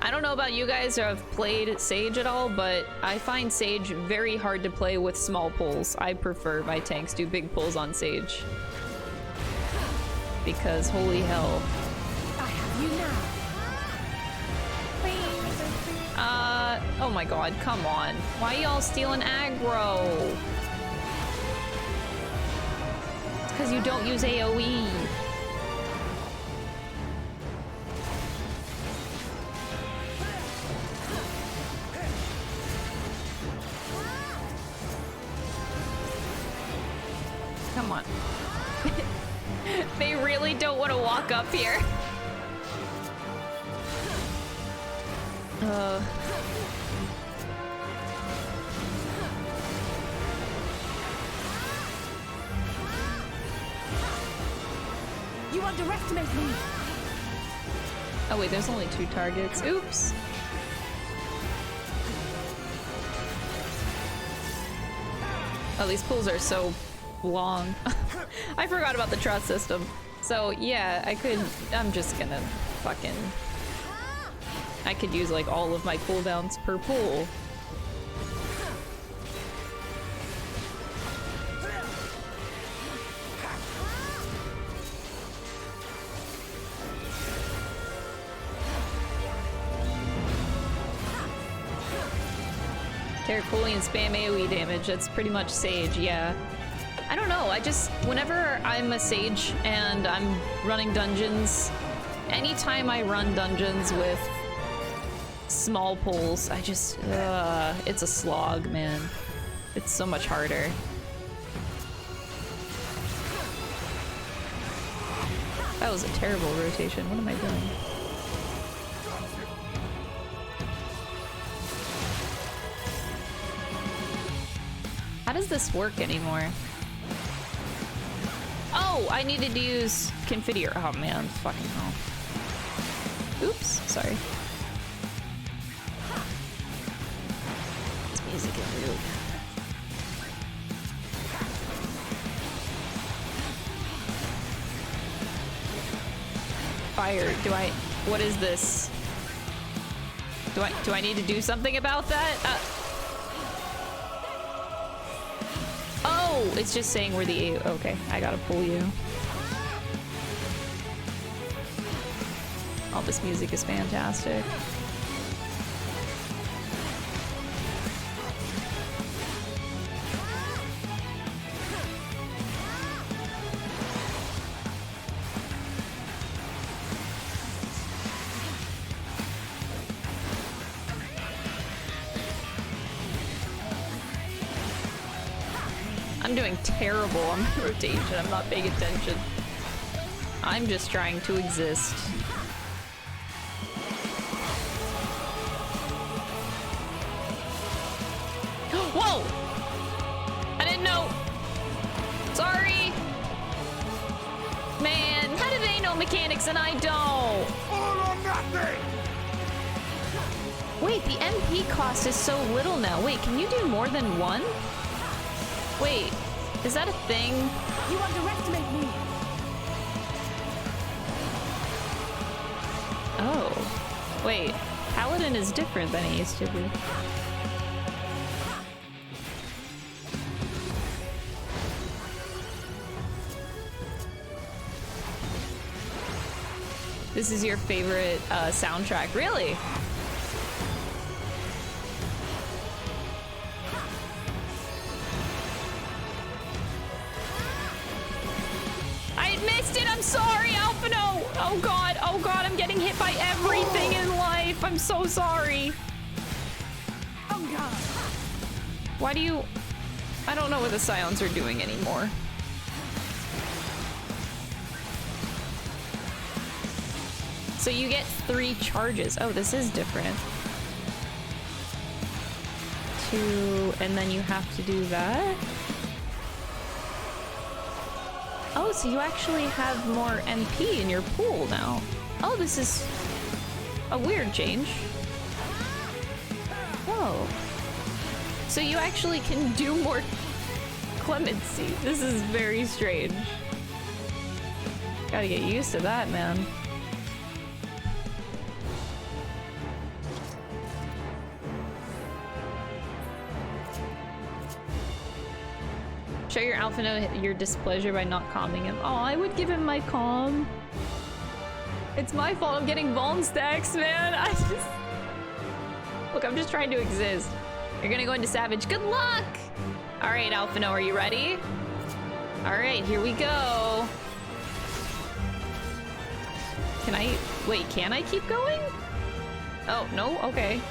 I don't know about you guys who have played Sage at all, but I find Sage very hard to play with small pulls. I prefer my tanks do big pulls on Sage. Because holy hell. I have you now. Oh my god, come on. Why y'all stealing aggro? It's because you don't use AoE. Come on. They really don't want to walk up here. You underestimate me. Oh wait, there's only 2 targets. Oops. Oh, these pools are so long. I forgot about the trust system. So yeah, I'm just gonna fucking... I could use like all of my cooldowns per pool. Carry Pulley and spam AoE damage. That's pretty much Sage, yeah. I don't know, whenever I'm a Sage and I'm running dungeons, anytime I run dungeons with small pulls, it's a slog, man. It's so much harder. That was a terrible rotation. What am I doing? How does this work anymore? Oh, I needed to use Confiteor. Oh man, fucking hell. Oops, sorry. This music is really good. Fire, what is this? Do I need to do something about that? Oh, it's just saying we're the A. Okay, I gotta pull you. Oh, this music is fantastic. I'm doing terrible on my rotation. I'm not paying attention. I'm just trying to exist. Whoa! I didn't know. Sorry. Man, how do they know mechanics and I don't? All or nothing! Wait, the MP cost is so little now. Wait, can you do more than one? Wait, is that a thing? You underestimate me. Oh. Wait, Paladin is different than he used to be. This is your favorite soundtrack, really? I'm sorry, Alphino! Oh god, I'm getting hit by everything in life. I'm so sorry. Oh god. Why do you... I don't know what the Scions are doing anymore. So you get 3 charges. Oh, this is different. 2, and then you have to do that? Oh, so you actually have more MP in your pool now. Oh, this is a weird change. Oh. So you actually can do more clemency. This is very strange. Gotta get used to that, man. Show your Alphino your displeasure by not calming him. Oh, I would give him my calm. It's my fault I'm getting Vuln stacks, man. Look, I'm just trying to exist. You're gonna go into Savage. Good luck! Alright, Alphino, are you ready? Alright, here we go. Wait, can I keep going? Oh, no? Okay.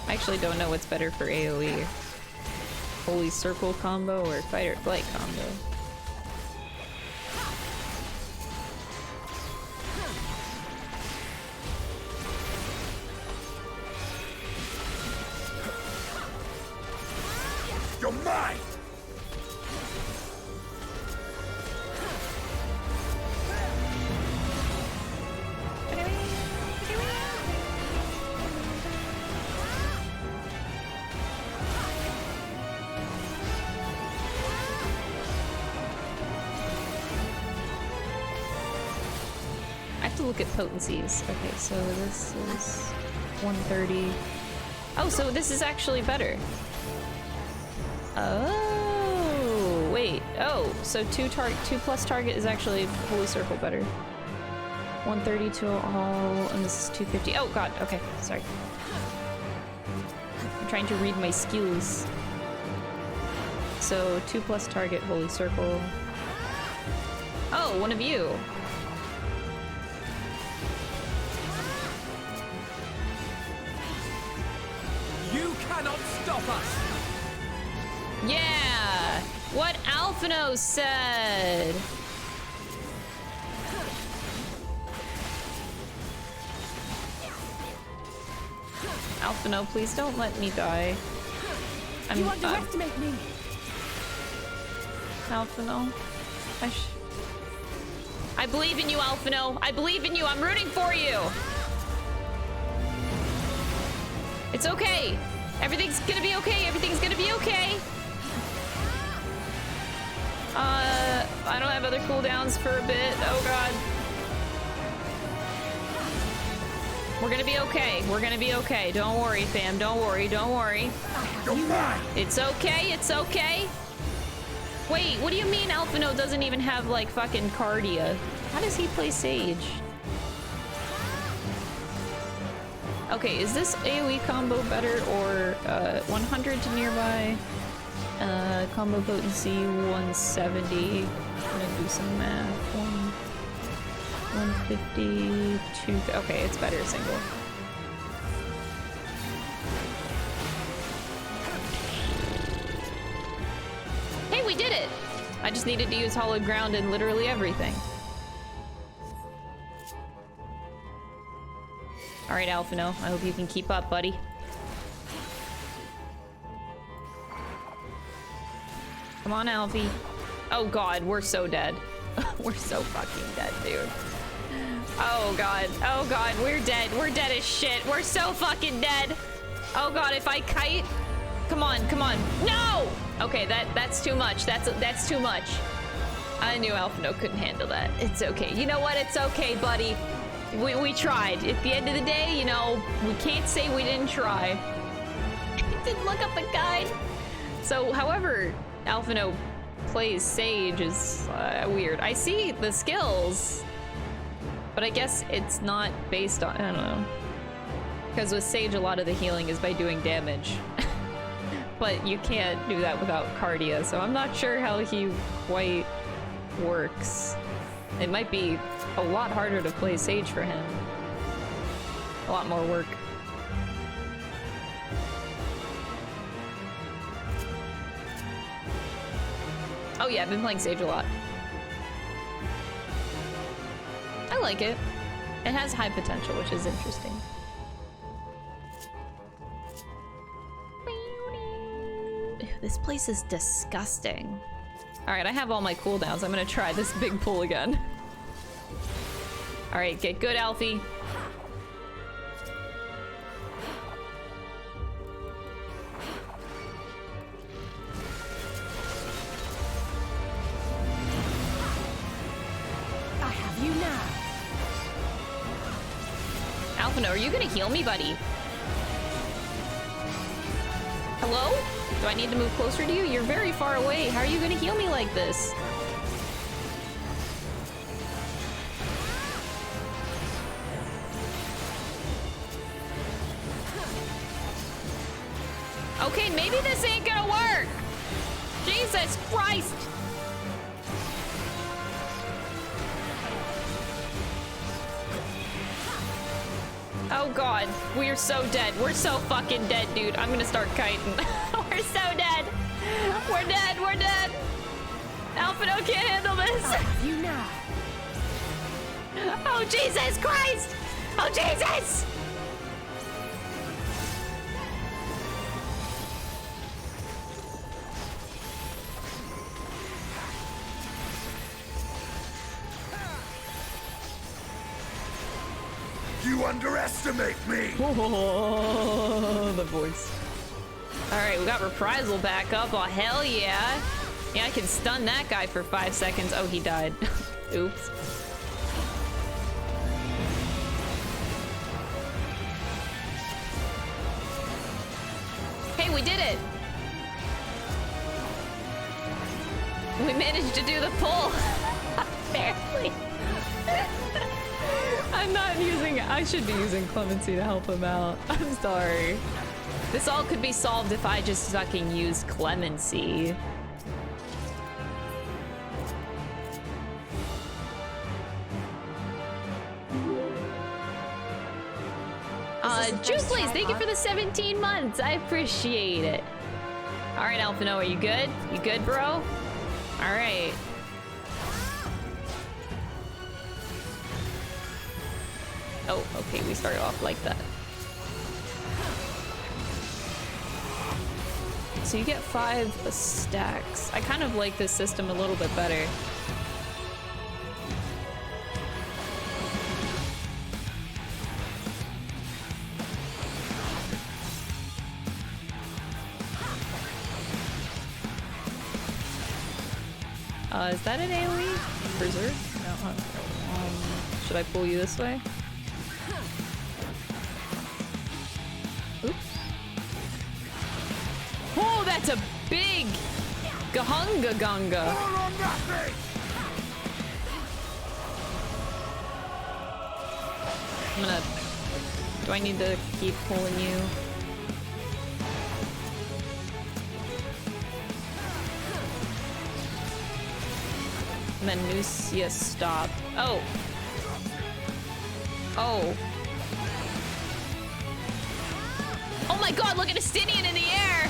I actually don't know what's better for AoE. Holy Circle combo or Fight or Flight combo. You're mine! look at potencies. Okay, so this is 130. Oh, so this is actually better. Oh, wait. Oh, so 2 plus target is actually Holy Circle better. 130 to all, and this is 250. Oh god, okay, sorry. I'm trying to read my skills. So 2 plus target, Holy Circle. Oh, one of you. You cannot stop us! Yeah! What Alphino said! Alphino, please don't let me die. You underestimate me! Alphino. I believe in you, Alphino. I believe in you. I'm rooting for you. It's okay. Everything's gonna be okay. Everything's gonna be okay. I don't have other cooldowns for a bit. Oh god. We're gonna be okay. We're gonna be okay. Don't worry, fam. Don't worry. Don't worry. It's okay. It's okay. Wait, what do you mean Alphino doesn't even have, like, fucking Cardia? How does he play Sage? Okay, is this AoE combo better or 100 to nearby? Combo potency 170. I'm gonna do some math. 150, 2. Okay, it's better single. Hey, we did it! I just needed to use Hallowed Ground in literally everything. Alright, Alphino, I hope you can keep up, buddy. Come on, Alfie. Oh god, we're so dead. We're so fucking dead, dude. Oh god, we're dead. We're dead as shit. We're so fucking dead. Oh god, if I kite... Come on, come on. No! Okay, that's too much. That's too much. I knew Alphino couldn't handle that. It's okay. You know what? It's okay, buddy. We tried. At the end of the day, you know, we can't say we didn't try. Didn't look up the guide. So, however Alphino plays Sage is weird. I see the skills, but I guess it's not based on... I don't know. Because with Sage, a lot of the healing is by doing damage. But you can't do that without Cardia, so I'm not sure how he quite works. It might be a lot harder to play Sage for him. A lot more work. Oh yeah, I've been playing Sage a lot. I like it. It has high potential, which is interesting. Ew, this place is disgusting. Alright, I have all my cooldowns. I'm gonna try this big pull again. Alright, get good, Alfie. I have you now. Alphino, are you gonna heal me, buddy? Hello? Do I need to move closer to you? You're very far away. How are you gonna heal me like this? Okay, maybe this ain't gonna work! Jesus Christ! Oh god, we're so dead. We're so fucking dead, dude. I'm gonna start kiting. We're so dead. We're dead, we're dead. Alphino can't handle this. You now. Oh Jesus Christ! Oh Jesus! You underestimate me! Oh, the voice. Alright, we got Reprisal back up. Oh, hell yeah. Yeah, I can stun that guy for 5 seconds. Oh, he died. Oops. we did it! We managed to do the pull! Apparently. I'm not using... I should be using Clemency to help him out. I'm sorry. This all could be solved if I just fucking used Clemency. Juice Blaze, thank you for the 17 months. I appreciate it. All right, Alphino, are you good? You good, bro? All right. Oh, okay, we started off like that. So you get 5 stacks. I kind of like this system a little bit better. Is that an AoE? Berserk? No, should I pull you this way? Oops. Oh, that's a big Gahunga Gunga. I'm gonna... Do I need to keep pulling you? Menusia stop. Oh. Oh. Oh my god, look at Estinian in the air!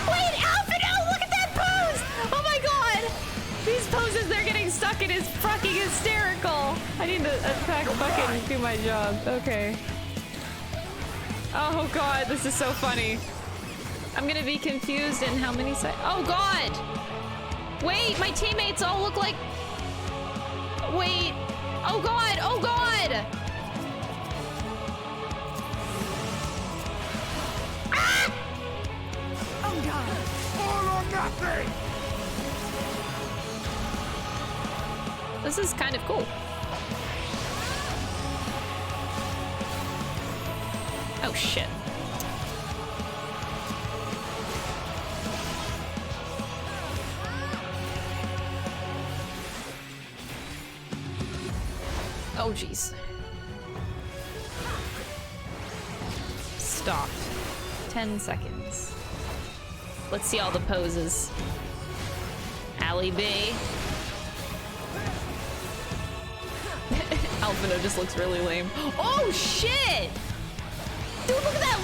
Wait, Alphino, look at that pose! Oh my god! These poses they're getting stuck in is fucking hysterical! I need to fucking do my job. Okay. Oh god, this is so funny. I'm gonna be confused in how many sides. Oh god! Wait, my teammates all look like... Wait. Oh god, oh god! Ah! Oh god. All or nothing! This is kind of cool. Oh shit. Oh, jeez. Stop. 10 seconds. Let's see all the poses. Ali B. Alphino just looks really lame. Oh, shit! Dude, look at that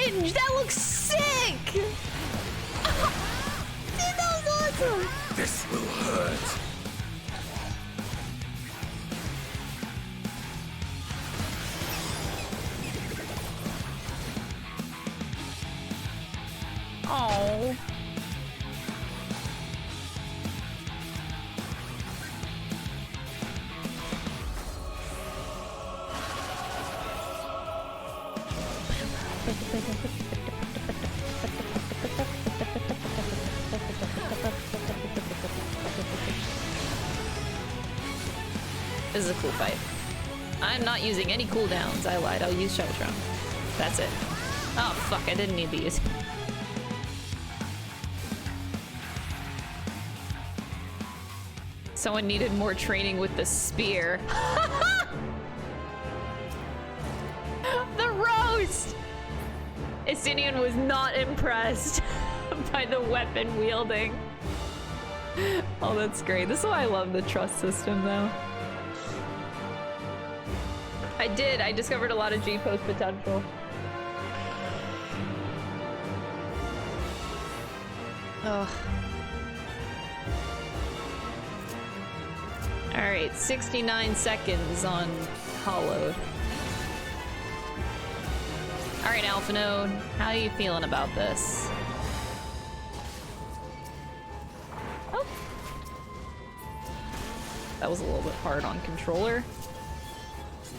lunge! That looks sick! Dude, that was awesome! This will hurt. Oh. This is a cool fight. I'm not using any cooldowns. I lied. I'll use Shatterstorm. That's it. Oh, fuck. I didn't need to use it. Someone needed more training with the spear. The roast! Estinian was not impressed by the weapon wielding. Oh, that's great. This is why I love the trust system, though. I discovered a lot of G-post potential. Ugh. Alright, 69 seconds on Hollowed. Alright, Alphino, how are you feeling about this? Oh. That was a little bit hard on controller.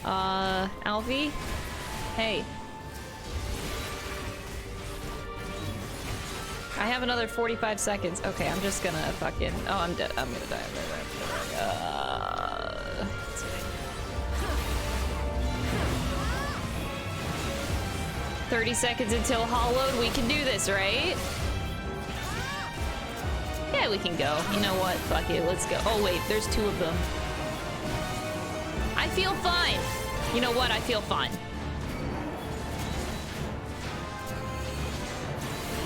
Alfie? Hey. I have another 45 seconds. Okay, I'm just gonna fucking... Oh, I'm dead. I'm gonna die. I'm gonna die. 30 seconds until hollowed. We can do this, right? Yeah, we can go. You know what? Fuck it. Let's go. Oh, wait. There's 2 of them. I feel fine. You know what? I feel fine.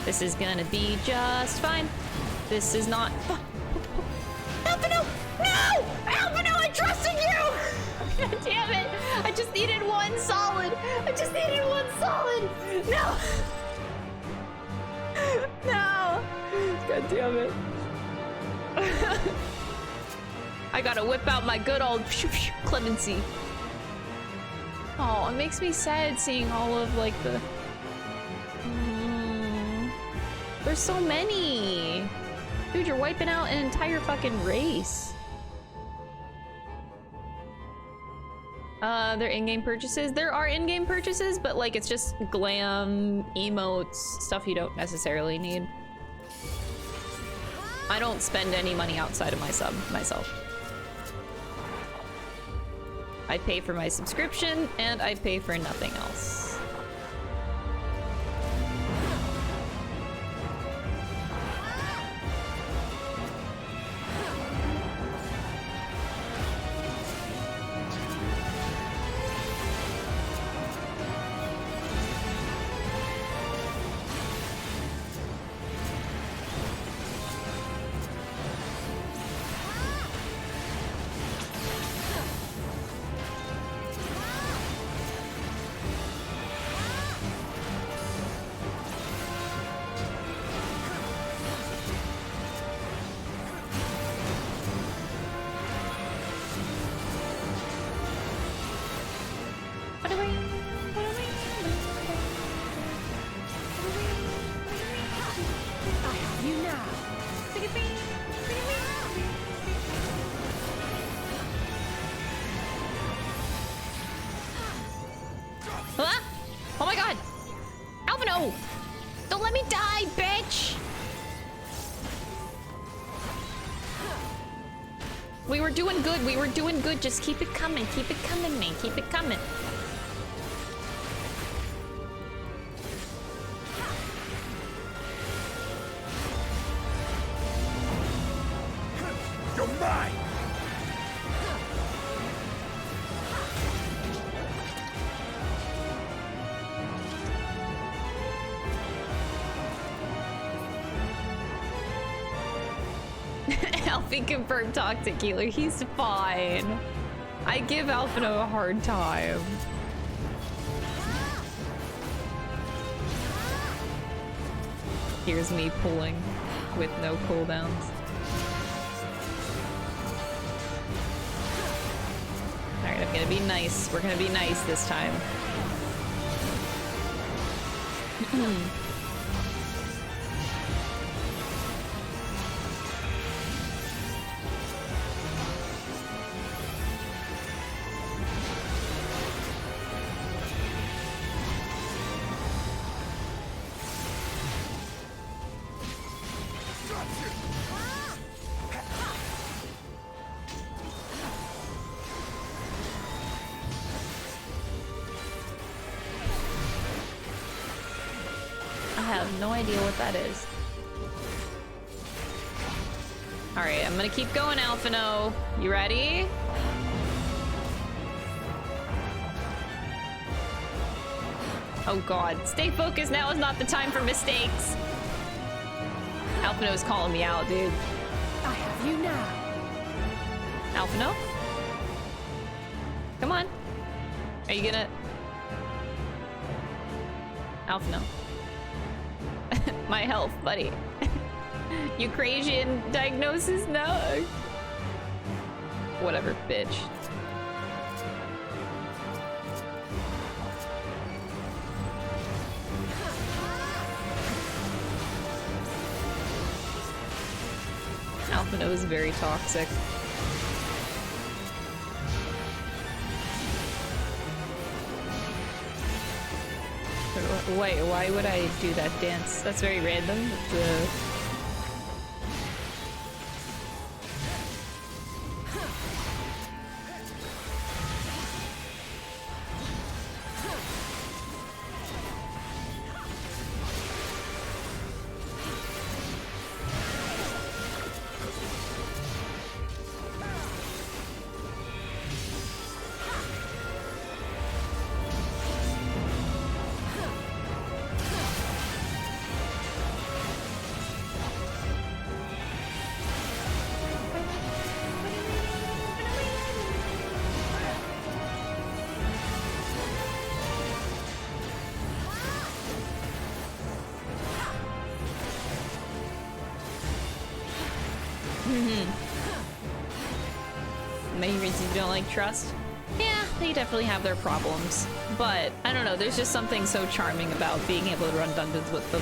This is gonna be just fine. This is not... Alphino! No! Alphino, I trusted you! God damn it! I just needed 1 solid! I just needed 1 solid! No! No! God damn it. I gotta whip out my good old clemency. Oh, it makes me sad seeing all of, like, the... There's so many! Dude, you're wiping out an entire fucking race. They're in-game purchases. There are in-game purchases, but like it's just glam, emotes, stuff you don't necessarily need. I don't spend any money outside of my sub myself. I pay for my subscription and I pay for nothing else. We were doing good. Just keep it coming, man. Keep it coming. You're mine! Alfie confirmed toxic healer. He's fine. I give Alphino a hard time. Here's me pulling with no cooldowns. Alright, I'm gonna be nice. We're gonna be nice this time. No idea what that is. Alright, I'm gonna keep going, Alphino. You ready? Oh god. Stay focused. Now is not the time for mistakes. Alphino is calling me out, dude. I have you now. Alphino? Come on. Are you gonna... Alphino. My health, buddy. Ukrainian diagnosis? No. Whatever, bitch. Alphino is very toxic. Wait, why would I do that dance? That's very random. Main reasons you don't like Trust? Yeah, they definitely have their problems. But, I don't know, there's just something so charming about being able to run dungeons with them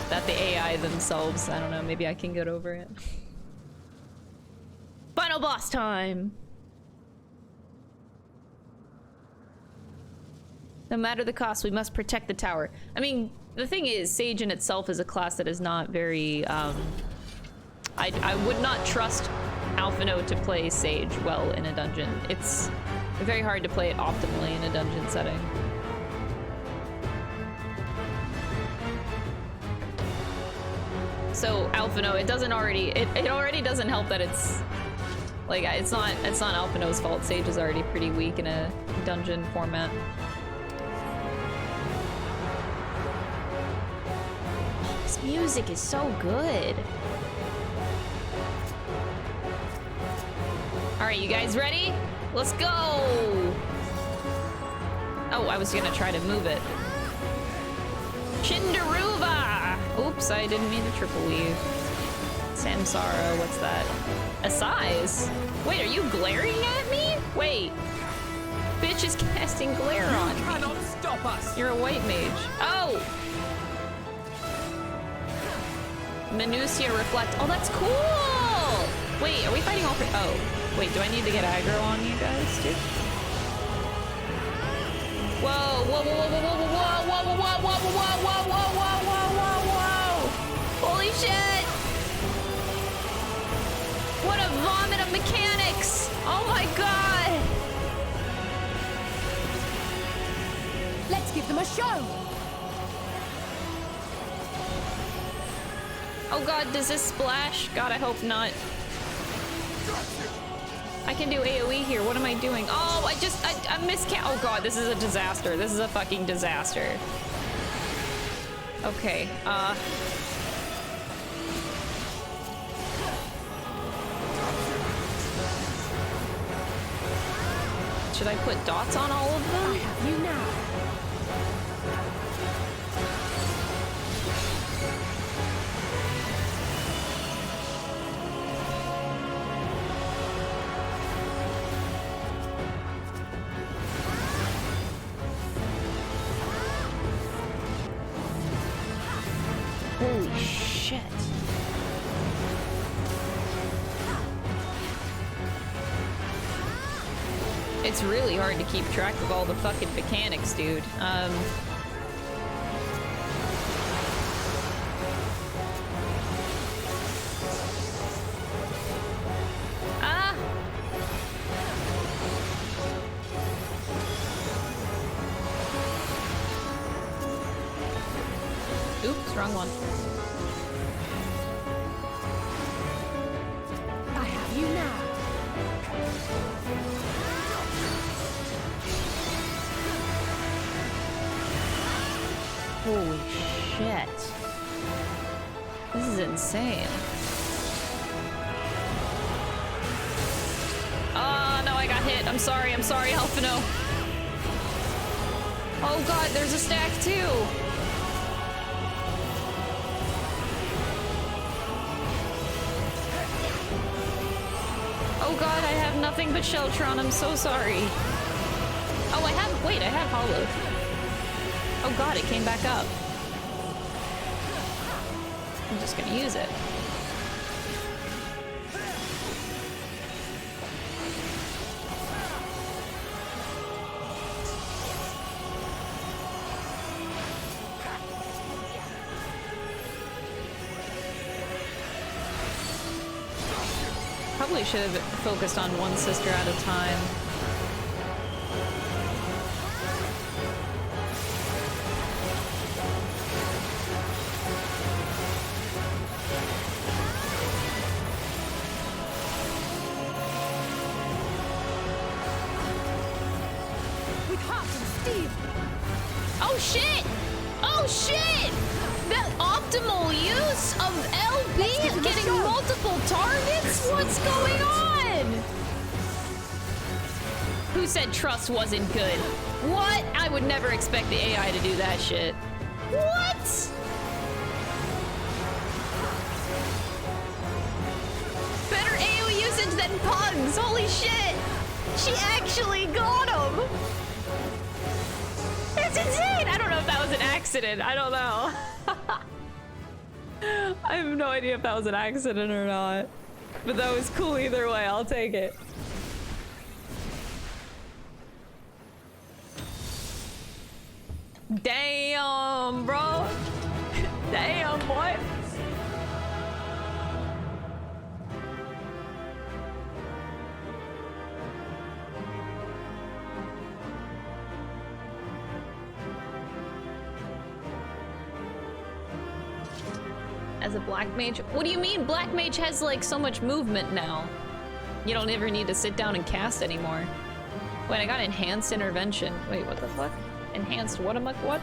that the AI themselves, I don't know, maybe I can get over it. Final boss time! No matter the cost, we must protect the tower. I mean, the thing is, Sage in itself is a class that is not very, I would not trust Alphino to play Sage well in a dungeon. It's very hard to play it optimally in a dungeon setting. So Alphino, it already doesn't help that it's like it's not Alphino's fault. Sage is already pretty weak in a dungeon format. This music is so good. Alright, you guys ready? Let's go! Oh, I was gonna try to move it. Chindaruva! Oops, I didn't mean to triple weave. Samsara, what's that? A size? Wait, are you glaring at me? Wait. Bitch is casting glare on me. You cannot stop us! You're a white mage. Oh! Minutia reflect. Oh, that's cool! Wait, are we fighting all three? Oh. Wait, do I need to get aggro on you guys, too? Whoa, whoa, whoa, whoa, whoa, whoa, whoa, whoa, whoa, whoa, whoa, whoa, whoa, whoa, whoa, whoa! Holy shit! What a vomit of mechanics! Oh my god! Let's give them a show! Oh god, does this splash? God, I hope not. I can do AoE here. What am I doing? Oh, I miscount. Oh god, this is a disaster. This is a fucking disaster. Okay, should I put dots on all of them? I have you now. Holy shit. It's really hard to keep track of all the fucking mechanics, dude. Oops, wrong one. I have you now. Holy shit. This is insane. Oh, no, I got hit. I'm sorry, Alphino. Oh god, there's a stack too. Oh god, I have nothing but Sheltron. I'm so sorry. Oh, I have Hollow. Oh god, it came back up. I'm just gonna use it. Probably should have focused on one sister at a time. With Hart and Steve. Oh shit! Oh shit! The optimal use of LB getting multiple targets? What's going on? Who said trust wasn't good? What? I would never expect the AI to do that shit. What? Better bears and pugs! Holy shit! She actually got him! That's insane! I don't know if that was an accident. I don't know. I have no idea if that was an accident or not. But that was cool either way. I'll take it. Damn, bro. Damn, boy. As a black mage? What do you mean? Black mage has like so much movement now. You don't ever need to sit down and cast anymore. Wait, I got enhanced intervention. Wait, what the fuck? Enhanced what am I? What?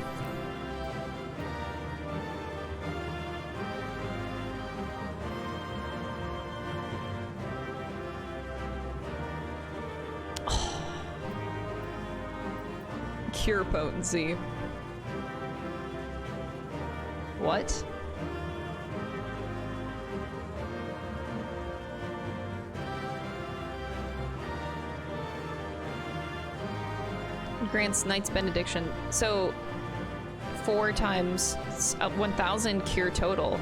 Oh. Cure potency. What? Grants Knight's Benediction. So 4 times 1,000 cure total.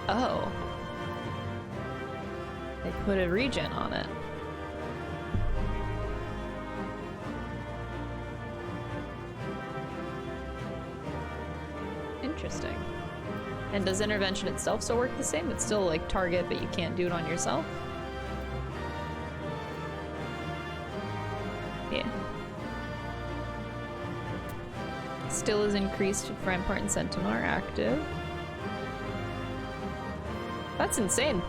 Oh. They put a regen on it. Interesting. And does intervention itself still work the same? It's still like target, but you can't do it on yourself? Yeah. Still is increased if Rampart and Sentinel are active. That's insane.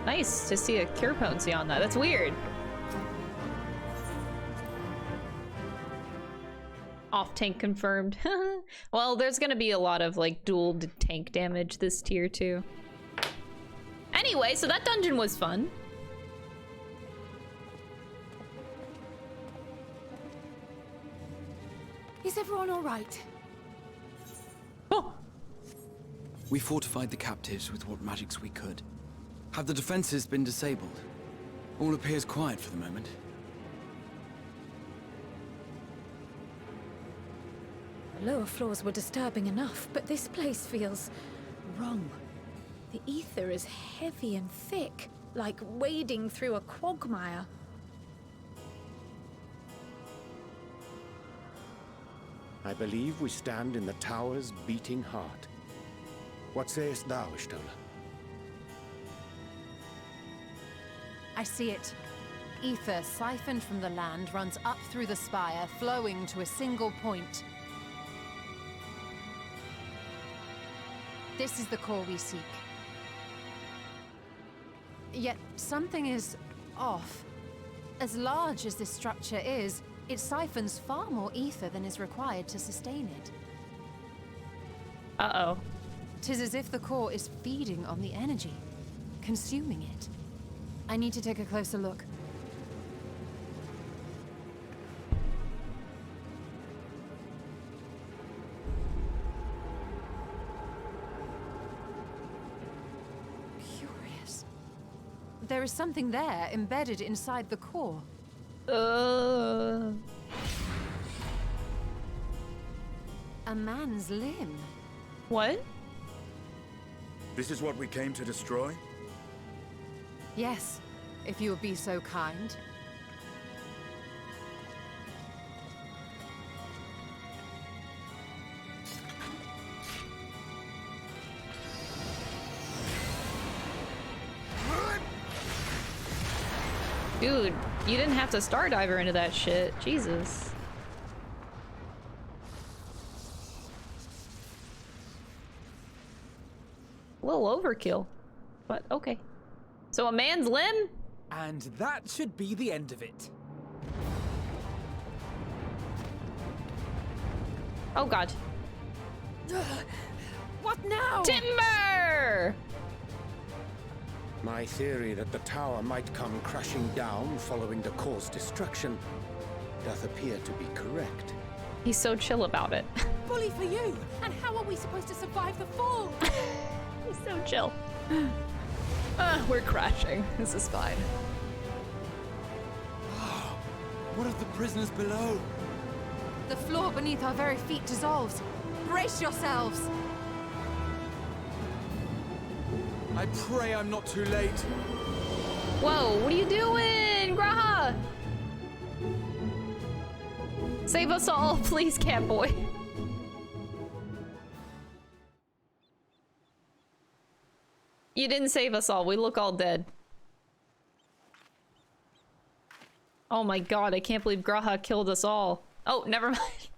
Nice to see a cure potency on that. That's weird. Off tank confirmed. Well, there's gonna be a lot of like dual tank damage this tier too. Anyway, so that dungeon was fun. Is everyone all right? Oh. We fortified the captives with what magics we could. Have the defenses been disabled? All appears quiet for the moment. The lower floors were disturbing enough, but this place feels wrong. The ether is heavy and thick, like wading through a quagmire. I believe we stand in the tower's beating heart. What sayest thou, Ishtola? I see it. Ether siphoned from the land runs up through the spire, flowing to a single point. This is the core we seek. Yet something is off. As large as this structure is, it siphons far more ether than is required to sustain it. Uh-oh. 'Tis as if the core is feeding on the energy, consuming it. I need to take a closer look. Curious. There is something there embedded inside the core. A man's limb. What? This is what we came to destroy? Yes, if you would be so kind. Dude, you didn't have to Stardiver into that shit. Jesus. A little overkill, but okay. So a man's limb? And that should be the end of it. Oh god. What now? Timber! My theory that the tower might come crashing down following the core's destruction doth appear to be correct. He's so chill about it. Bully for you! And how are we supposed to survive the fall? He's so chill. We're crashing. This is fine. What of the prisoners below? The floor beneath our very feet dissolves. Brace yourselves! I pray I'm not too late. Whoa, what are you doing, Graha? Save us all, please, Catboy. You didn't save us all. We look all dead. Oh my god, I can't believe Graha killed us all. Oh, never mind.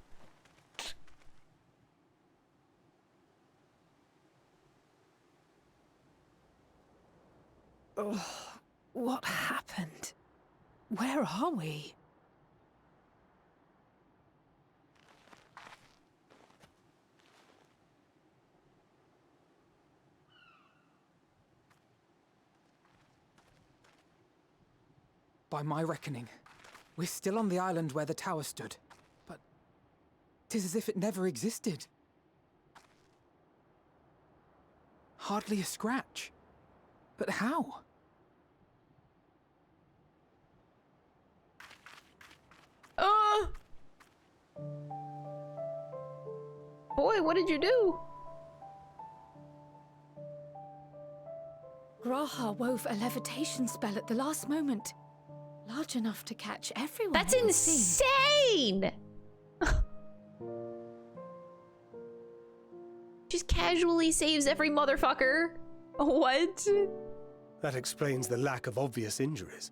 Oh, what happened? Where are we? By my reckoning, we're still on the island where the tower stood. But 'tis as if it never existed. Hardly a scratch. But how? Boy, what did you do? Graha wove a levitation spell at the last moment. Large enough to catch everyone. That's insane! Just casually saves every motherfucker. What? That explains the lack of obvious injuries.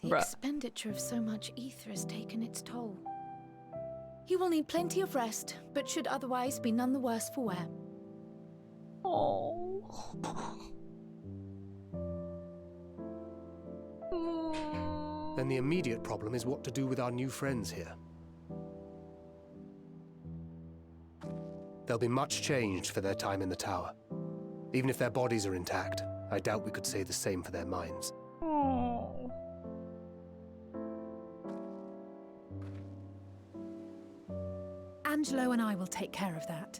The expenditure of so much ether has taken its toll. He will need plenty of rest, but should otherwise be none the worse for wear. Oh. Then the immediate problem is what to do with our new friends here. They'll be much changed for their time in the tower. Even if their bodies are intact, I doubt we could say the same for their minds. Oh. Angelo and I will take care of that.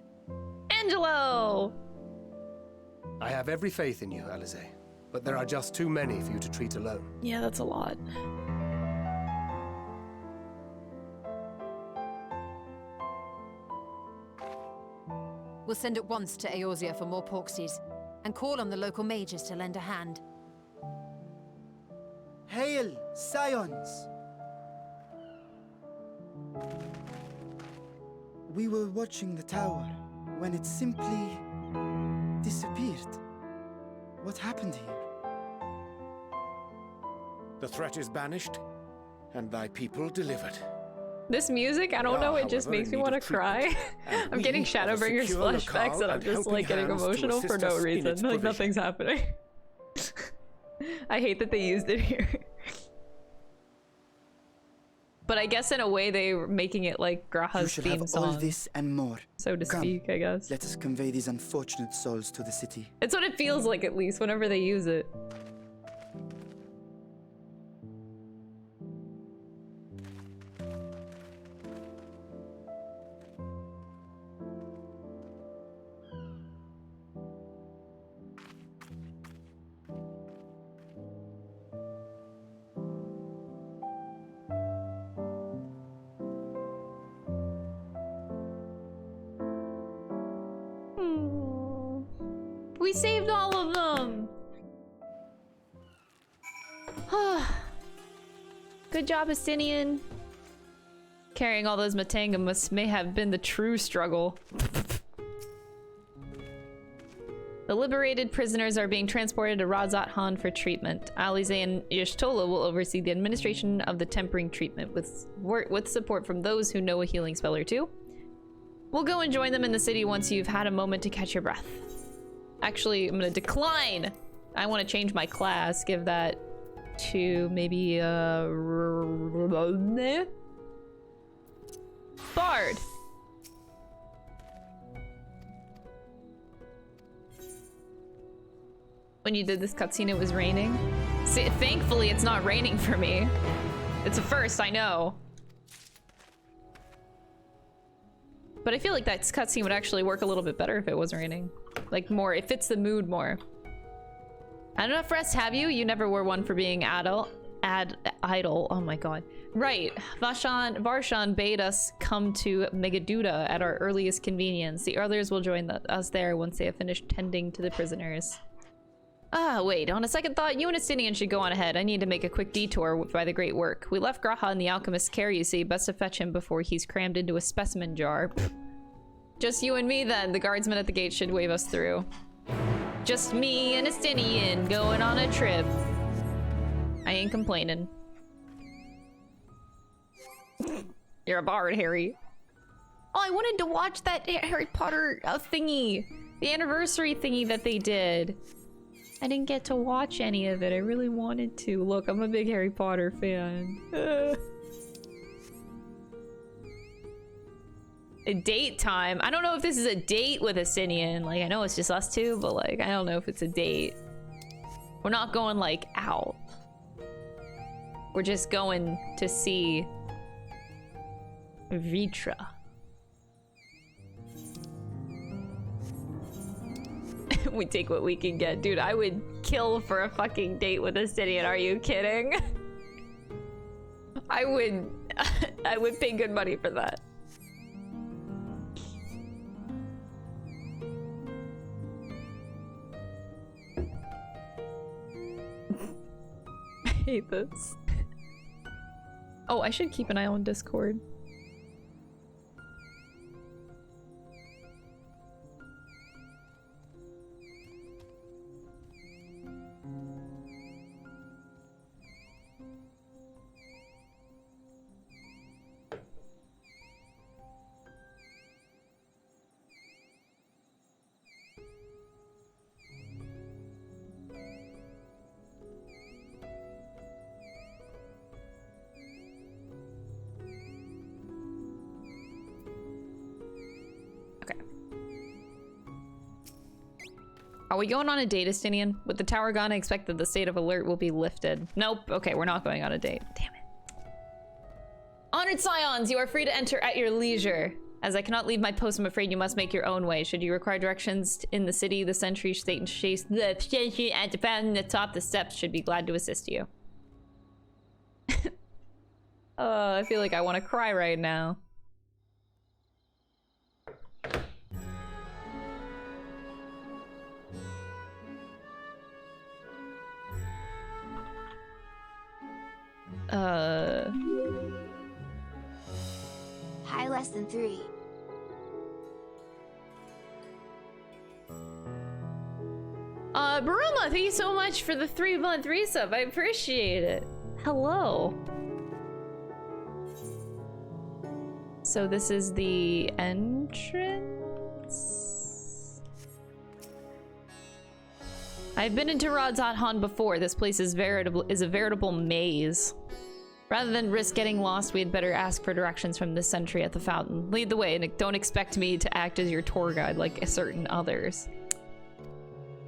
Angelo! I have every faith in you, Alize, but there are just too many for you to treat alone. Yeah, that's a lot. We'll send at once to Eorzea for more porksies, and call on the local mages to lend a hand. Hail, scions! We were watching the tower when it simply disappeared. What happened here? The threat is banished, and thy people delivered. This music, I don't know, it just makes me want to cry. I'm getting Shadowbringers flashbacks and I'm just like getting emotional for no reason. Like nothing's happening. I hate that they used it here. But I guess in a way they're making it like Graha's theme have song. all this and more. So to speak, I guess. Let us convey these unfortunate souls to the city. It's what it feels like, at least, whenever they use it. We saved all of them! Good job, Estinian. Carrying all those Matanga may have been the true struggle. The liberated prisoners are being transported to Razat Han for treatment. Alize and Y'shtola will oversee the administration of the tempering treatment with support from those who know a healing spell or two. We'll go and join them in the city once you've had a moment to catch your breath. Actually, I'm gonna decline. I want to change my class. Give that to maybe Bard. When you did this cutscene, it was raining. See, thankfully, it's not raining for me. It's a first, I know. But I feel like that cutscene would actually work a little bit better if it was raining. Like more, it fits the mood more. Had enough rest, have you? You never were one for being idle. Oh my god. Right, Varshan bade us come to Megaduda at our earliest convenience. The others will join us there once they have finished tending to the prisoners. Ah, wait, on a second thought, you and Estinian should go on ahead. I need to make a quick detour by the Great Work. We left Graha in the Alchemist's care, you see. Best to fetch him before he's crammed into a specimen jar. Just you and me then. The guardsman at the gate should wave us through. Just me and Estinian going on a trip. I ain't complaining. You're a bard, Harry. Oh, I wanted to watch that Harry Potter thingy. The anniversary thingy that they did. I didn't get to watch any of it. I really wanted to. Look, I'm a big Harry Potter fan. A date time. I don't know if this is a date with Estinian. Like, I know it's just us two, but like, I don't know if it's a date. We're not going like out. We're just going to see Vitra. We take what we can get. Dude, I would kill for a fucking date with Estinian. Are you kidding? I would pay good money for that. I hate this. Oh, I should keep an eye on Discord. Are we going on a date, Estinian? With the tower gone, I expect that the state of alert will be lifted. Nope. Okay, we're not going on a date. Damn it. Honored Scions, you are free to enter at your leisure. As I cannot leave my post, I'm afraid you must make your own way. Should you require directions in the city, the sentry state chase the sentry at the fountain atop the steps should be glad to assist you. I feel like I want to cry right now. Hi, less than 3. Baruma, thank you so much for the 3-month resub. I appreciate it. Hello. So this is the entrance? I've been into Radzat-Han before. This place is a veritable maze. Rather than risk getting lost, we had better ask for directions from the sentry at the fountain. Lead the way, and don't expect me to act as your tour guide like certain others.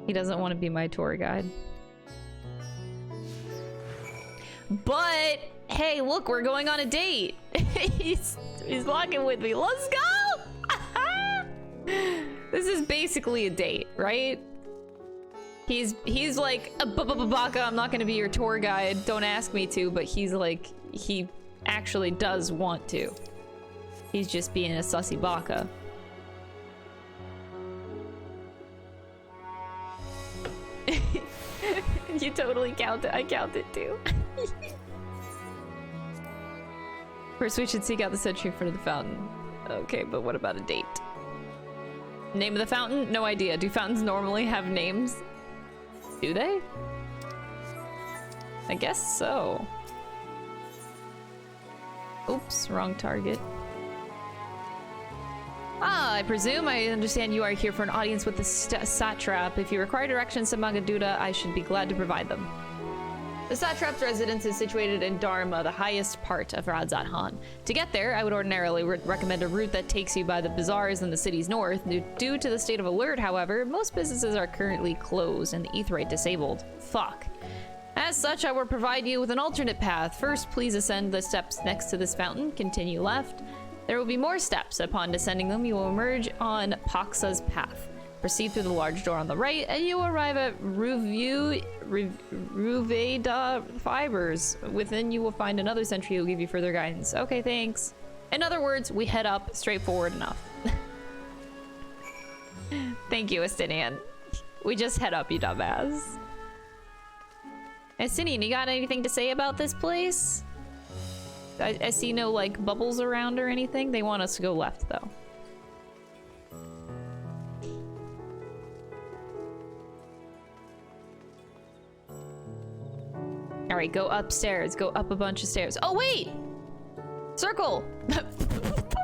He doesn't want to be my tour guide. But, hey, look, we're going on a date. he's walking with me. Let's go! This is basically a date, right? He's like, Baka, I'm not gonna be your tour guide. Don't ask me to, but he's like, he actually does want to. He's just being a sussy baka. You totally count it. I count it too. First, we should seek out the sentry in front of the fountain. Okay, but what about a date? Name of the fountain? No idea. Do fountains normally have names? Do they? I guess so. Oops, wrong target. Ah, I presume I understand you are here for an audience with the satrap. If you require directions to Magaduda, I should be glad to provide them. The satrap's residence is situated in Dharma, the highest part of Radzat-Han. To get there, I would ordinarily recommend a route that takes you by the bazaars in the city's north. Due to the state of alert, however, most businesses are currently closed and the Aetheryte disabled. Fuck. As such, I will provide you with an alternate path. First, please ascend the steps next to this fountain. Continue left. There will be more steps. Upon descending them, you will emerge on Paxa's path. Proceed through the large door on the right, and you will arrive at Ruveda Fibers. Within, you will find another sentry who will give you further guidance. Okay, thanks. In other words, we head up, straightforward enough. Thank you, Estinian. We just head up, you dumbass. Estinian, you got anything to say about this place? I see no, like, bubbles around or anything. They want us to go left, though. Alright, go upstairs. Go up a bunch of stairs. Oh, wait! Circle!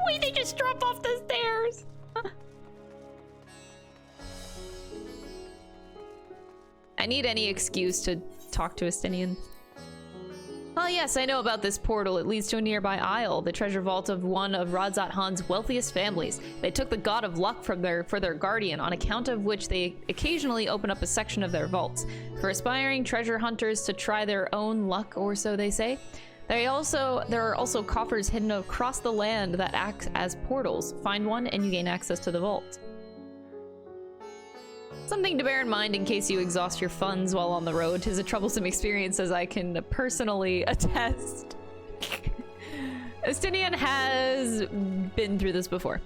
Wait, they just drop off the stairs! I need any excuse to talk to Estinian. Oh yes, I know about this portal. It leads to a nearby isle, the treasure vault of one of Radzat Han's wealthiest families. They took the god of luck for their guardian, on account of which they occasionally open up a section of their vaults for aspiring treasure hunters to try their own luck, or so they say. There are also coffers hidden across the land that act as portals. Find one and you gain access to the vault. Something to bear in mind in case you exhaust your funds while on the road. 'Tis a troublesome experience, as I can personally attest. Estinian has been through this before.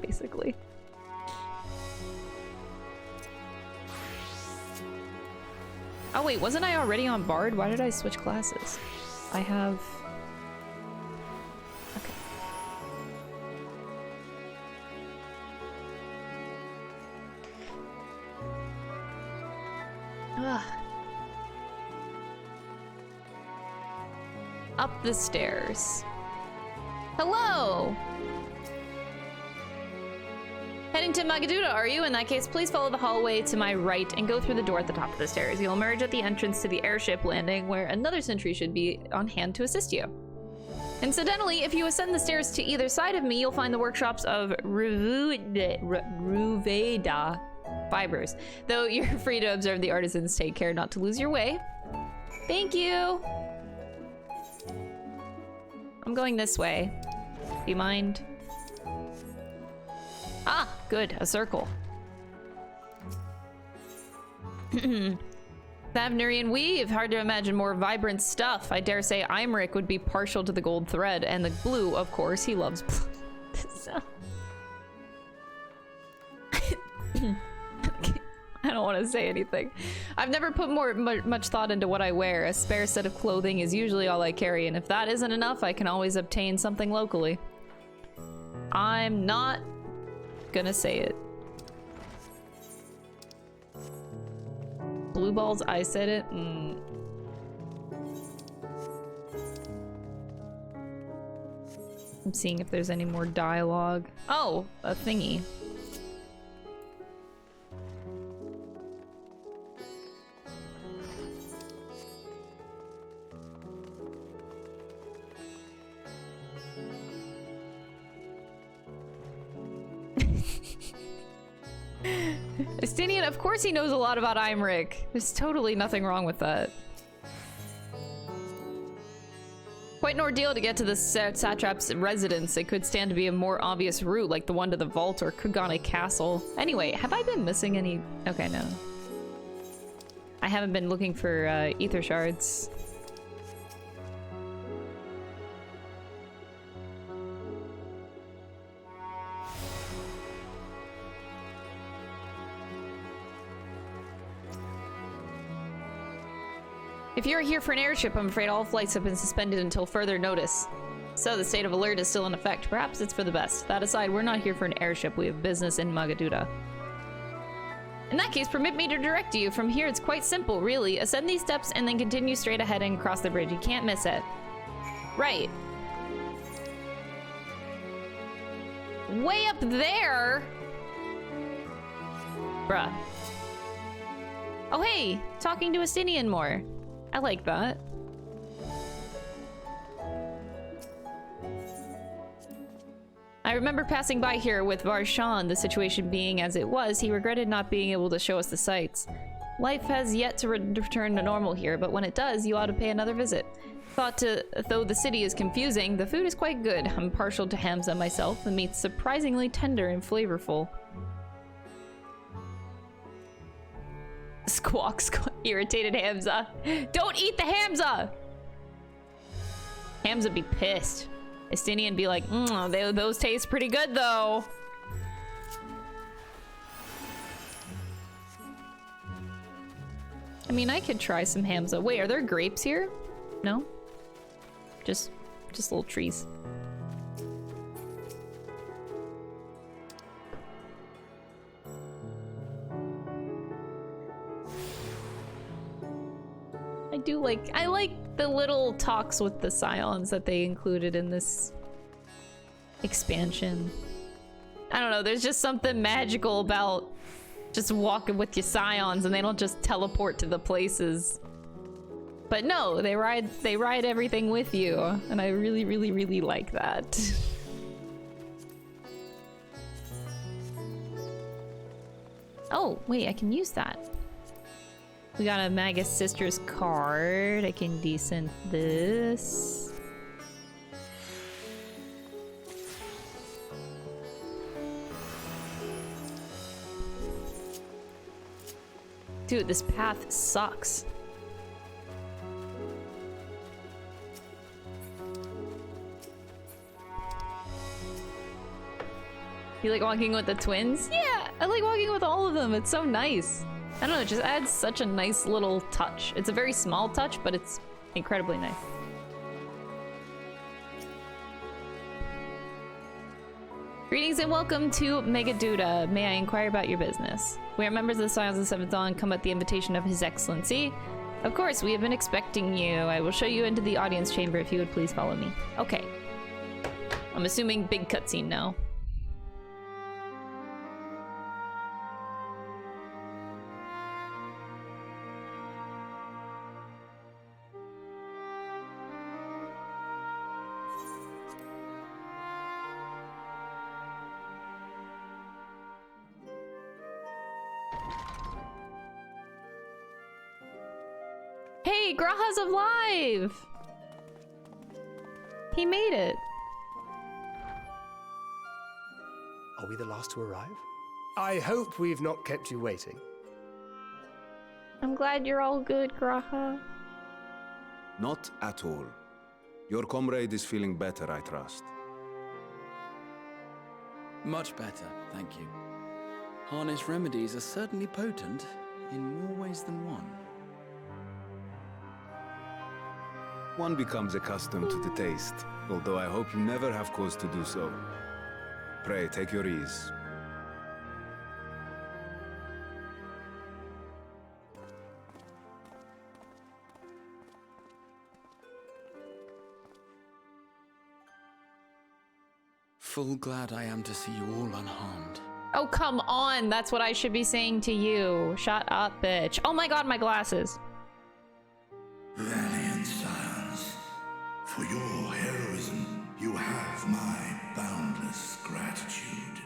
Basically. Oh wait, wasn't I already on Bard? Why did I switch classes? I have... Okay. Ugh. Up the stairs. Hello! Heading to Magaduda, are you? In that case, please follow the hallway to my right and go through the door at the top of the stairs. You'll emerge at the entrance to the airship landing, where another sentry should be on hand to assist you. Incidentally, if you ascend the stairs to either side of me, you'll find the workshops of Ruveda Fibers. Though you're free to observe the artisans, take care not to lose your way. Thank you! I'm going this way. Do you mind? Ah, good, a circle. Thavnerian weave, hard to imagine more vibrant stuff. I dare say Imric would be partial to the gold thread, and the blue, of course, he loves blue. I don't want to say anything. I've never put much thought into what I wear. A spare set of clothing is usually all I carry, and if that isn't enough, I can always obtain something locally. I'm not gonna say it. Blue balls, I said it. I'm seeing if there's any more dialogue. Oh, a thingy. Estinian, of course he knows a lot about Imric. There's totally nothing wrong with that. Quite an ordeal to get to the satrap's residence. It could stand to be a more obvious route, like the one to the vault or Kugane Castle. Anyway, have I been missing any? Okay, no. I haven't been looking for ether shards. If you're here for an airship, I'm afraid all flights have been suspended until further notice. So the state of alert is still in effect. Perhaps it's for the best. That aside, we're not here for an airship. We have business in Magaduda. In that case, permit me to direct you. From here, it's quite simple, really. Ascend these steps and then continue straight ahead and cross the bridge. You can't miss it. Right. Way up there? Bruh. Oh, hey! Talking to Estinian more. I like that. I remember passing by here with Varshan, the situation being as it was. He regretted not being able to show us the sights. Life has yet to return to normal here, but when it does, you ought to pay another visit. Though the city is confusing, the food is quite good. I'm partial to Hamza myself. The meat's surprisingly tender and flavorful. Squawk, irritated Hamza. Don't eat the Hamza! Hamza be pissed. Estinian be like, those taste pretty good though. I mean, I could try some Hamza. Wait, are there grapes here? No? Just little trees. I like the little talks with the Scions that they included in this expansion. I don't know, there's just something magical about just walking with your Scions and they don't just teleport to the places. But no, they ride everything with you, and I really, really, really like that. Oh, wait, I can use that. We got a Magus Sisters card. I can descent this. Dude, this path sucks. You like walking with the twins? Yeah, I like walking with all of them. It's so nice. I don't know, it just adds such a nice little touch. It's a very small touch, but it's incredibly nice. Greetings and welcome to Megaduda. May I inquire about your business? We are members of the Scions of the Seventh Dawn, come at the invitation of His Excellency. Of course, we have been expecting you. I will show you into the audience chamber if you would please follow me. Okay. I'm assuming big cutscene now. Hey, Graha's alive! He made it. Are we the last to arrive? I hope we've not kept you waiting. I'm glad you're all good, Graha. Not at all. Your comrade is feeling better, I trust. Much better, thank you. Harness remedies are certainly potent in more ways than one. One becomes accustomed to the taste, although I hope you never have cause to do so. Pray, take your ease. Full glad I am to see you all unharmed. Oh, come on! That's what I should be saying to you. Shut up, bitch. Oh my god, my glasses. Valiant Scions, for your heroism, you have my boundless gratitude.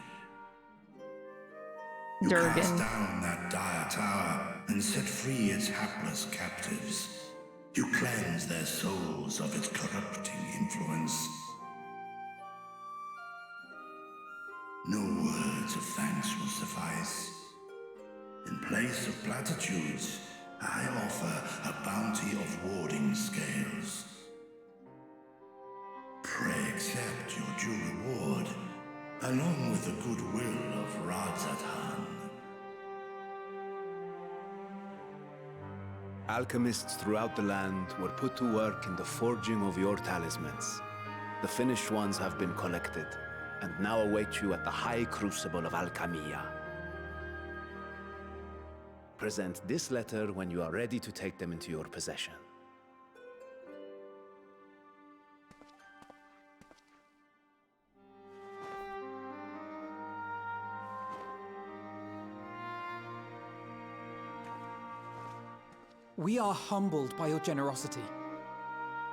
You cast down that dire tower and set free its hapless captives. You cleanse their souls of its corrupting influence. No words of thanks will suffice. In place of platitudes, I offer a bounty of warding scales. Pray accept your due reward, along with the goodwill of Radzatan. Alchemists throughout the land were put to work in the forging of your talismans. The finished ones have been collected, and now await you at the High Crucible of Alchemia. Present this letter when you are ready to take them into your possession. We are humbled by your generosity.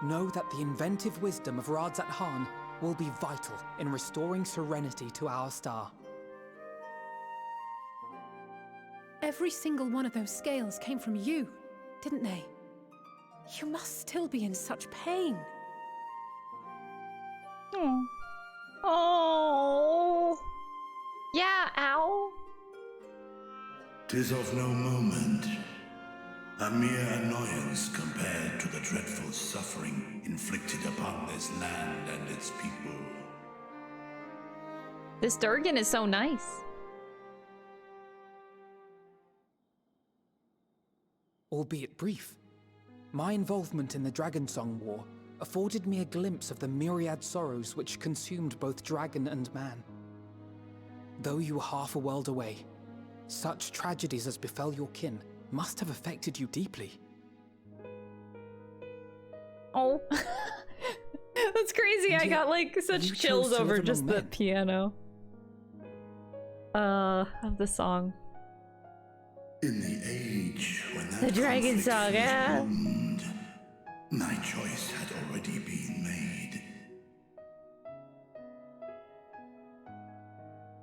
Know that the inventive wisdom of Radzatan will be vital in restoring serenity to our star. Every single one of those scales came from you, didn't they? You must still be in such pain. Oh. Yeah, ow. 'Tis of no moment. A mere annoyance compared to the dreadful suffering inflicted upon this land and its people. This Durgan is so nice. Albeit brief, my involvement in the Dragonsong War afforded me a glimpse of the myriad sorrows which consumed both dragon and man. Though you were half a world away, such tragedies as befell your kin must have affected you deeply. Oh. That's crazy. I got like such chills over just the piano of the song. In the age when that The Dragon conflict Song, was yeah. boomed, my choice had already been made.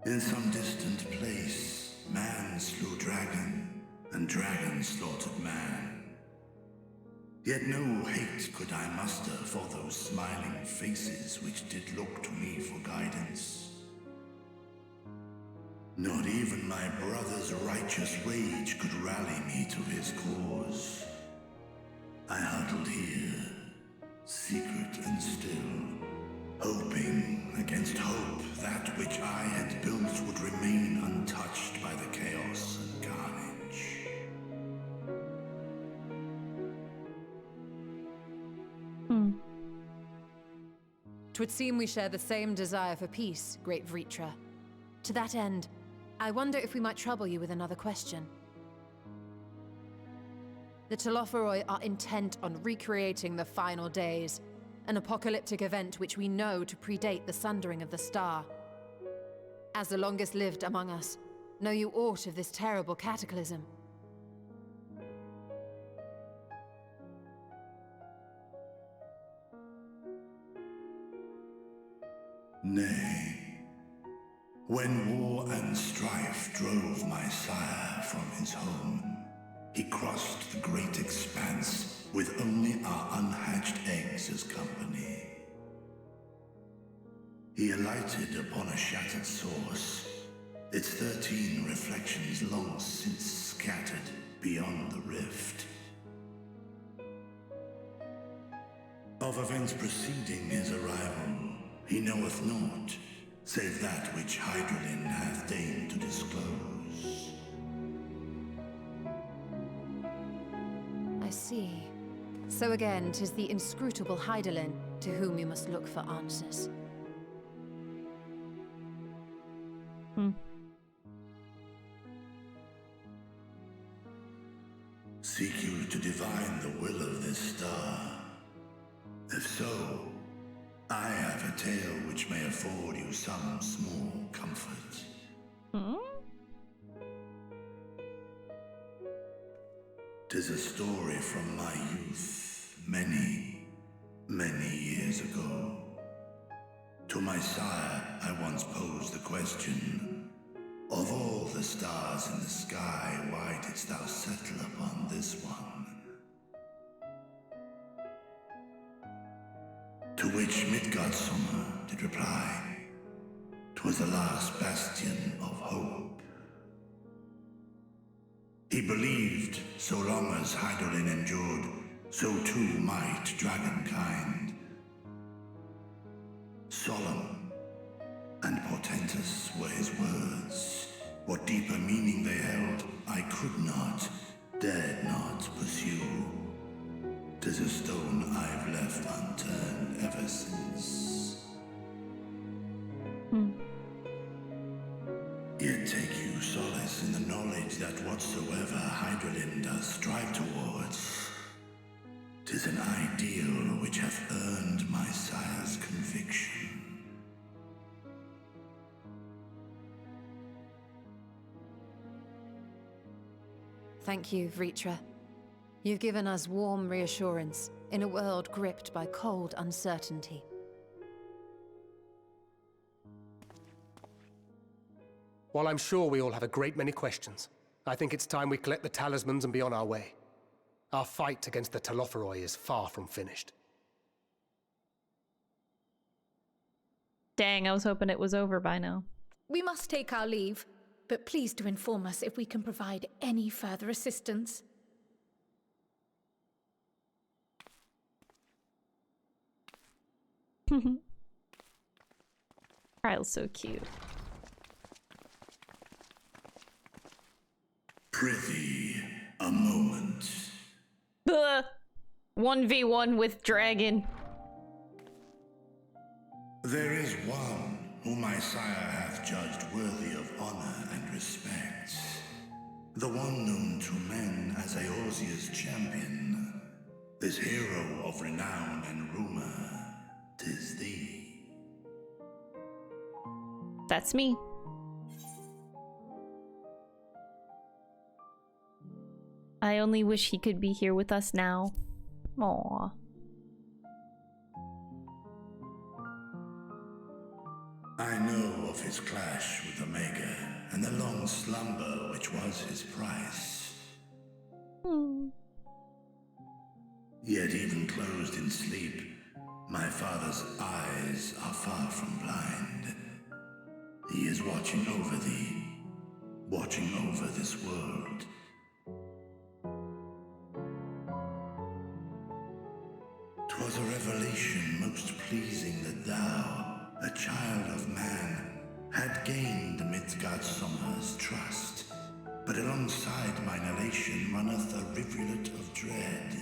In some distant place, man slew dragon, and dragon slaughtered man. Yet no hate could I muster for those smiling faces which did look to me for guidance. Not even my brother's righteous rage could rally me to his cause. I huddled here, secret and still, hoping against hope that which I had built would remain untouched by the chaos and carnage. Twould seem we share the same desire for peace, great Vritra. To that end, I wonder if we might trouble you with another question. The Telophoroi are intent on recreating the final days, an apocalyptic event which we know to predate the sundering of the star. As the longest lived among us, know you aught of this terrible cataclysm? Nay. When war and strife drove my sire from his home, he crossed the great expanse with only our unhatched eggs as company. He alighted upon a shattered source, its 13 reflections long since scattered beyond the rift. Of events preceding his arrival, he knoweth naught, save that which Hydralin hath deigned to disclose. I see. So again, 'tis the inscrutable Hydralin to whom you must look for answers. Seek you to divine the will of this star? If so, I have a tale which may afford you some small comfort. Tis a story from my youth, many, many years ago. To my sire, I once posed the question, of all the stars in the sky, why didst thou settle upon this one? To which Midgardsormr did reply, 'twas the last bastion of hope. He believed so long as Hydralin endured, so too might dragonkind. Solemn and portentous were his words. What deeper meaning they held, I could not, dared not pursue. 'Tis a stone I've left unturned ever since. Yet take you solace in the knowledge that whatsoever Hydralin does strive towards, 'tis an ideal which hath earned my sire's conviction. Thank you, Vritra. You've given us warm reassurance in a world gripped by cold uncertainty. While I'm sure we all have a great many questions, I think it's time we collect the talismans and be on our way. Our fight against the Telophoroi is far from finished. Dang, I was hoping it was over by now. We must take our leave, but please do inform us if we can provide any further assistance. Kyle's so cute. Prithee, a moment. 1v1 with dragon. There is one whom my sire hath judged worthy of honor and respect. The one known to men as Eorzea's champion. This hero of renown and rumor, 'tis thee. That's me. I only wish he could be here with us now. Aww. I know of his clash with Omega, and the long slumber which was his price. Yet even closed in sleep, my father's eyes are far from blind. He is watching over thee, watching over this world. 'Twas a revelation most pleasing that thou, a child of man, had gained Midgard Sommer's trust. But alongside mine elation runneth a rivulet of dread.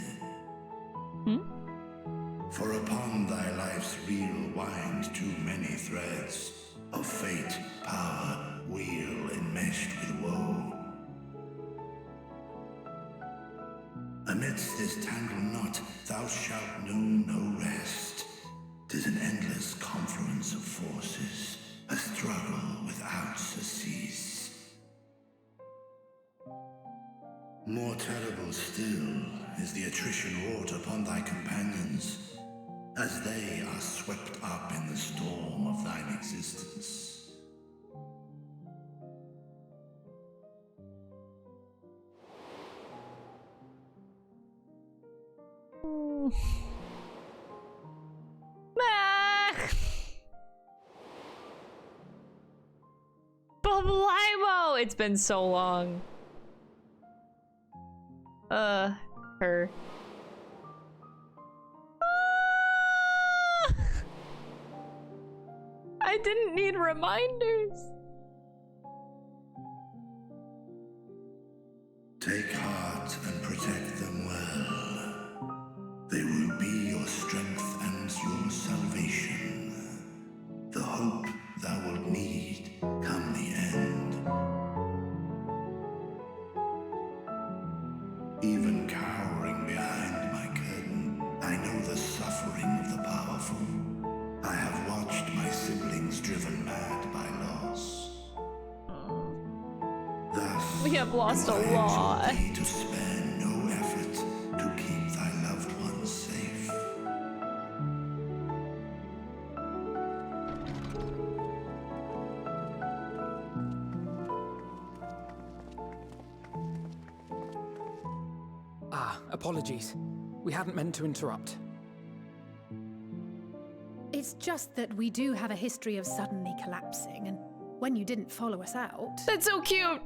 For upon thy life's reel wind too many threads of fate, power, wheel enmeshed with woe. Amidst this tangled knot thou shalt know no rest. 'Tis an endless confluence of forces, a struggle without surcease. More terrible still is the attrition wrought upon thy companions, as they are swept up in the storm of thine existence. Bablimo! It's been so long. Her. I didn't need reminders. Take heart and protect them well. They will be your strength and your salvation. The hope thou wilt need come the end. Even cowering behind my curtain, I know the suffering of the powerful. I have watched my siblings driven mad by loss. Thus, we have lost do a I lot. exhort thee to spare no effort to keep thy loved ones safe. Apologies. We hadn't meant to interrupt. It's just that we do have a history of suddenly collapsing, and when you didn't follow us out... That's so cute!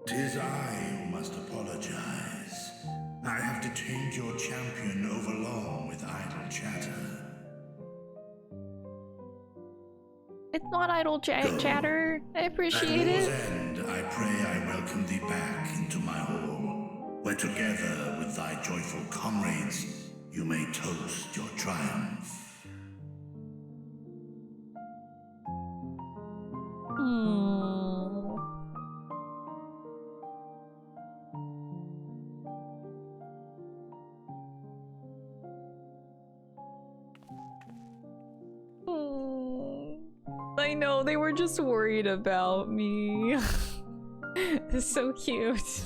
'Tis I who must apologize. I have detained your champion overlong with idle chatter. It's not idle chatter. I appreciate At war's it. end, I pray I welcome thee back into my hall, where together with thy joyful comrades, you may toast your triumph. I know, they were just worried about me. It's so cute.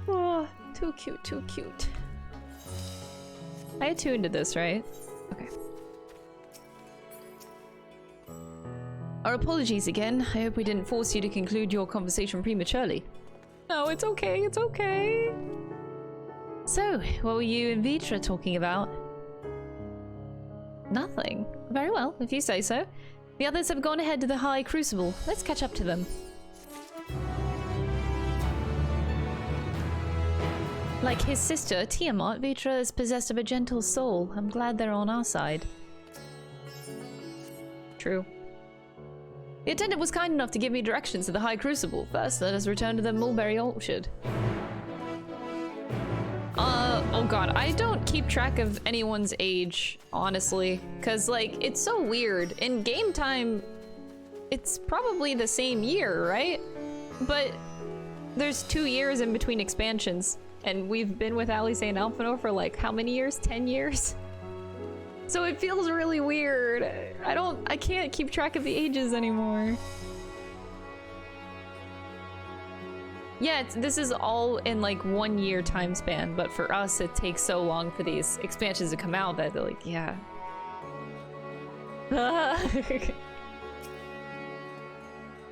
Oh, too cute, too cute. I attuned to this, right? Okay. Our apologies again. I hope we didn't force you to conclude your conversation prematurely. No, it's okay, it's okay. So, what were you and Vitra talking about? Nothing. Very well, if you say so. The others have gone ahead to the High Crucible. Let's catch up to them. Like his sister, Tiamat, Vitra is possessed of a gentle soul. I'm glad they're on our side. True. The attendant was kind enough to give me directions to the High Crucible. First, let us return to the Mulberry Orchard. Oh god, I don't keep track of anyone's age, honestly. Cause, like, it's so weird. In game time, it's probably the same year, right? But there's 2 years in between expansions. And we've been with Alice and Alphanor for, like, how many years? 10 years? So it feels really weird. I can't keep track of the ages anymore. Yeah, this is all in like 1 year time span, but for us it takes so long for these expansions to come out that they're like, yeah. I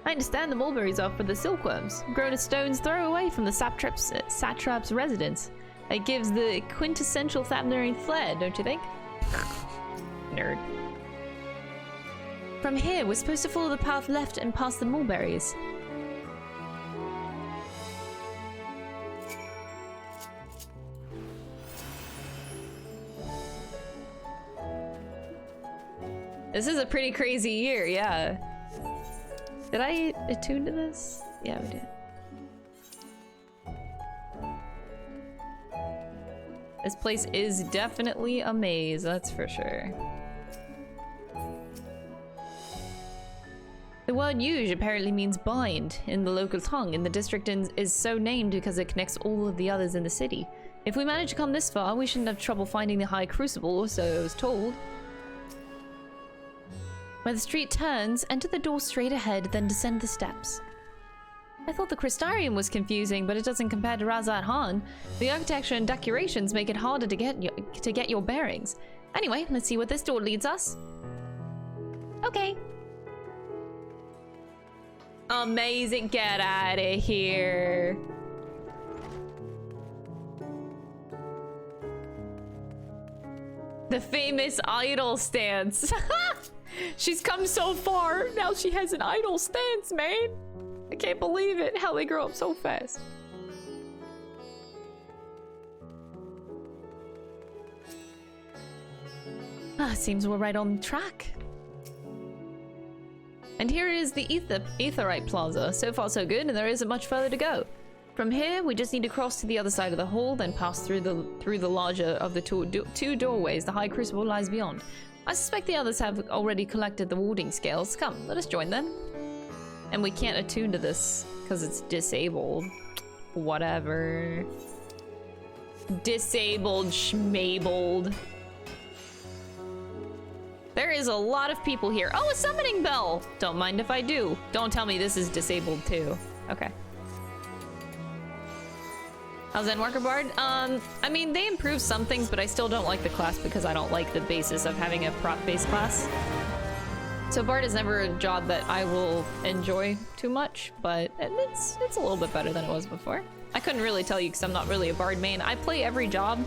understand the mulberries are for the silkworms, grown a stone's throw away from the satrap's residence. It gives the quintessential Thavnarian flair, don't you think? Nerd. From here, we're supposed to follow the path left and past the mulberries. This is a pretty crazy year, yeah. Did I attune to this? Yeah, we did. This place is definitely a maze, that's for sure. The word yuge apparently means bind in the local tongue, and the district is so named because it connects all of the others in the city. If we manage to come this far, we shouldn't have trouble finding the High Crucible, or so I was told. Where the street turns, enter the door straight ahead, then descend the steps. I thought the Crystarium was confusing, but it doesn't compare to Razat Han. The architecture and decorations make it harder to get your bearings. Anyway, let's see what this door leads us. Okay. Amazing, get out of here. The famous idol stance. She's come so far, now she has an idol stance, man. I can't believe it, how they grow up so fast. Seems we're right on track. And here is the Aetheryte Plaza. So far so good, and there isn't much further to go. From here, we just need to cross to the other side of the hall, then pass through the larger of the two doorways. The High Crucible lies beyond. I suspect the others have already collected the warding scales. Come, let us join them. And we can't attune to this because it's disabled. Whatever. Disabled, schmabled. There is a lot of people here. Oh, a summoning bell! Don't mind if I do. Don't tell me this is disabled too. Okay. How's Endwalker Bard? I mean, they improved some things, but I still don't like the class because I don't like the basis of having a prop-based class. So Bard is never a job that I will enjoy too much, but it's a little bit better than it was before. I couldn't really tell you because I'm not really a Bard main. I play every job.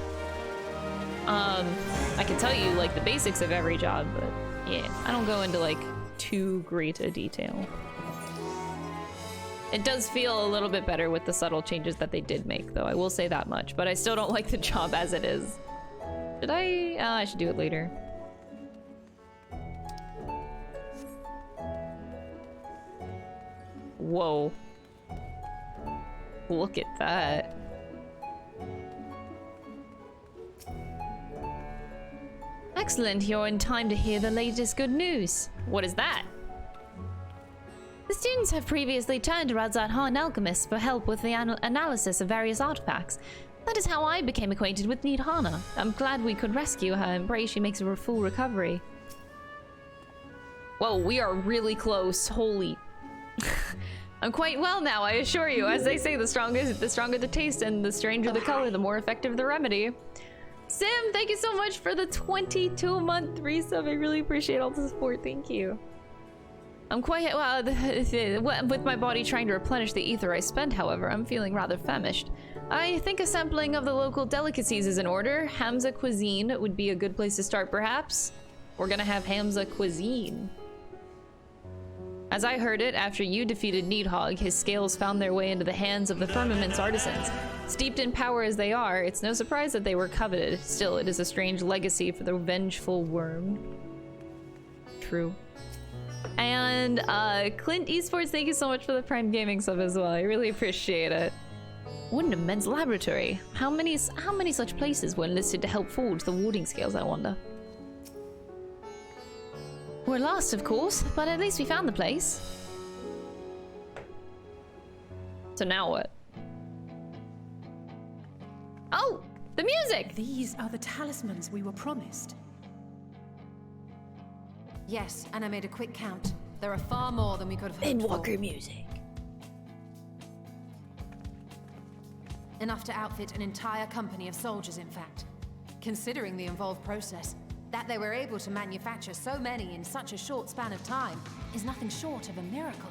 I can tell you like the basics of every job, but yeah, I don't go into like too great a detail. It does feel a little bit better with the subtle changes that they did make, though. I will say that much, but I still don't like the job as it is. Should I? I should do it later. Whoa. Look at that. Excellent, you're in time to hear the latest good news. What is that? The students have previously turned to Razat Han alchemists for help with the analysis of various artifacts. That is how I became acquainted with Nidhana. I'm glad we could rescue her and pray she makes a full recovery. Whoa, we are really close. Holy. I'm quite well now, I assure you. As they say, the stronger the taste and the stranger the color, the more effective the remedy. Sim, thank you so much for the 22-month resub. I really appreciate all the support. Thank you. I'm quite well with my body trying to replenish the ether I spent. However, I'm feeling rather famished. I think a sampling of the local delicacies is in order. Hamza cuisine would be a good place to start, perhaps. We're gonna have Hamza cuisine. As I heard it, after you defeated Needhog, his scales found their way into the hands of the Firmament's artisans. Steeped in power as they are, it's no surprise that they were coveted. Still, it is a strange legacy for the vengeful worm. True. And Clint Esports, thank you so much for the Prime Gaming sub as well. I really appreciate it. What an immense laboratory. How many such places were enlisted to help forge the warding scales, I wonder? We're lost, of course, but at least we found the place. So now what? Oh, the music! These are the talismans we were promised. Yes, and I made a quick count. There are far more than we could have hoped for. Endwalker music. Enough to outfit an entire company of soldiers, in fact. Considering the involved process, that they were able to manufacture so many in such a short span of time is nothing short of a miracle.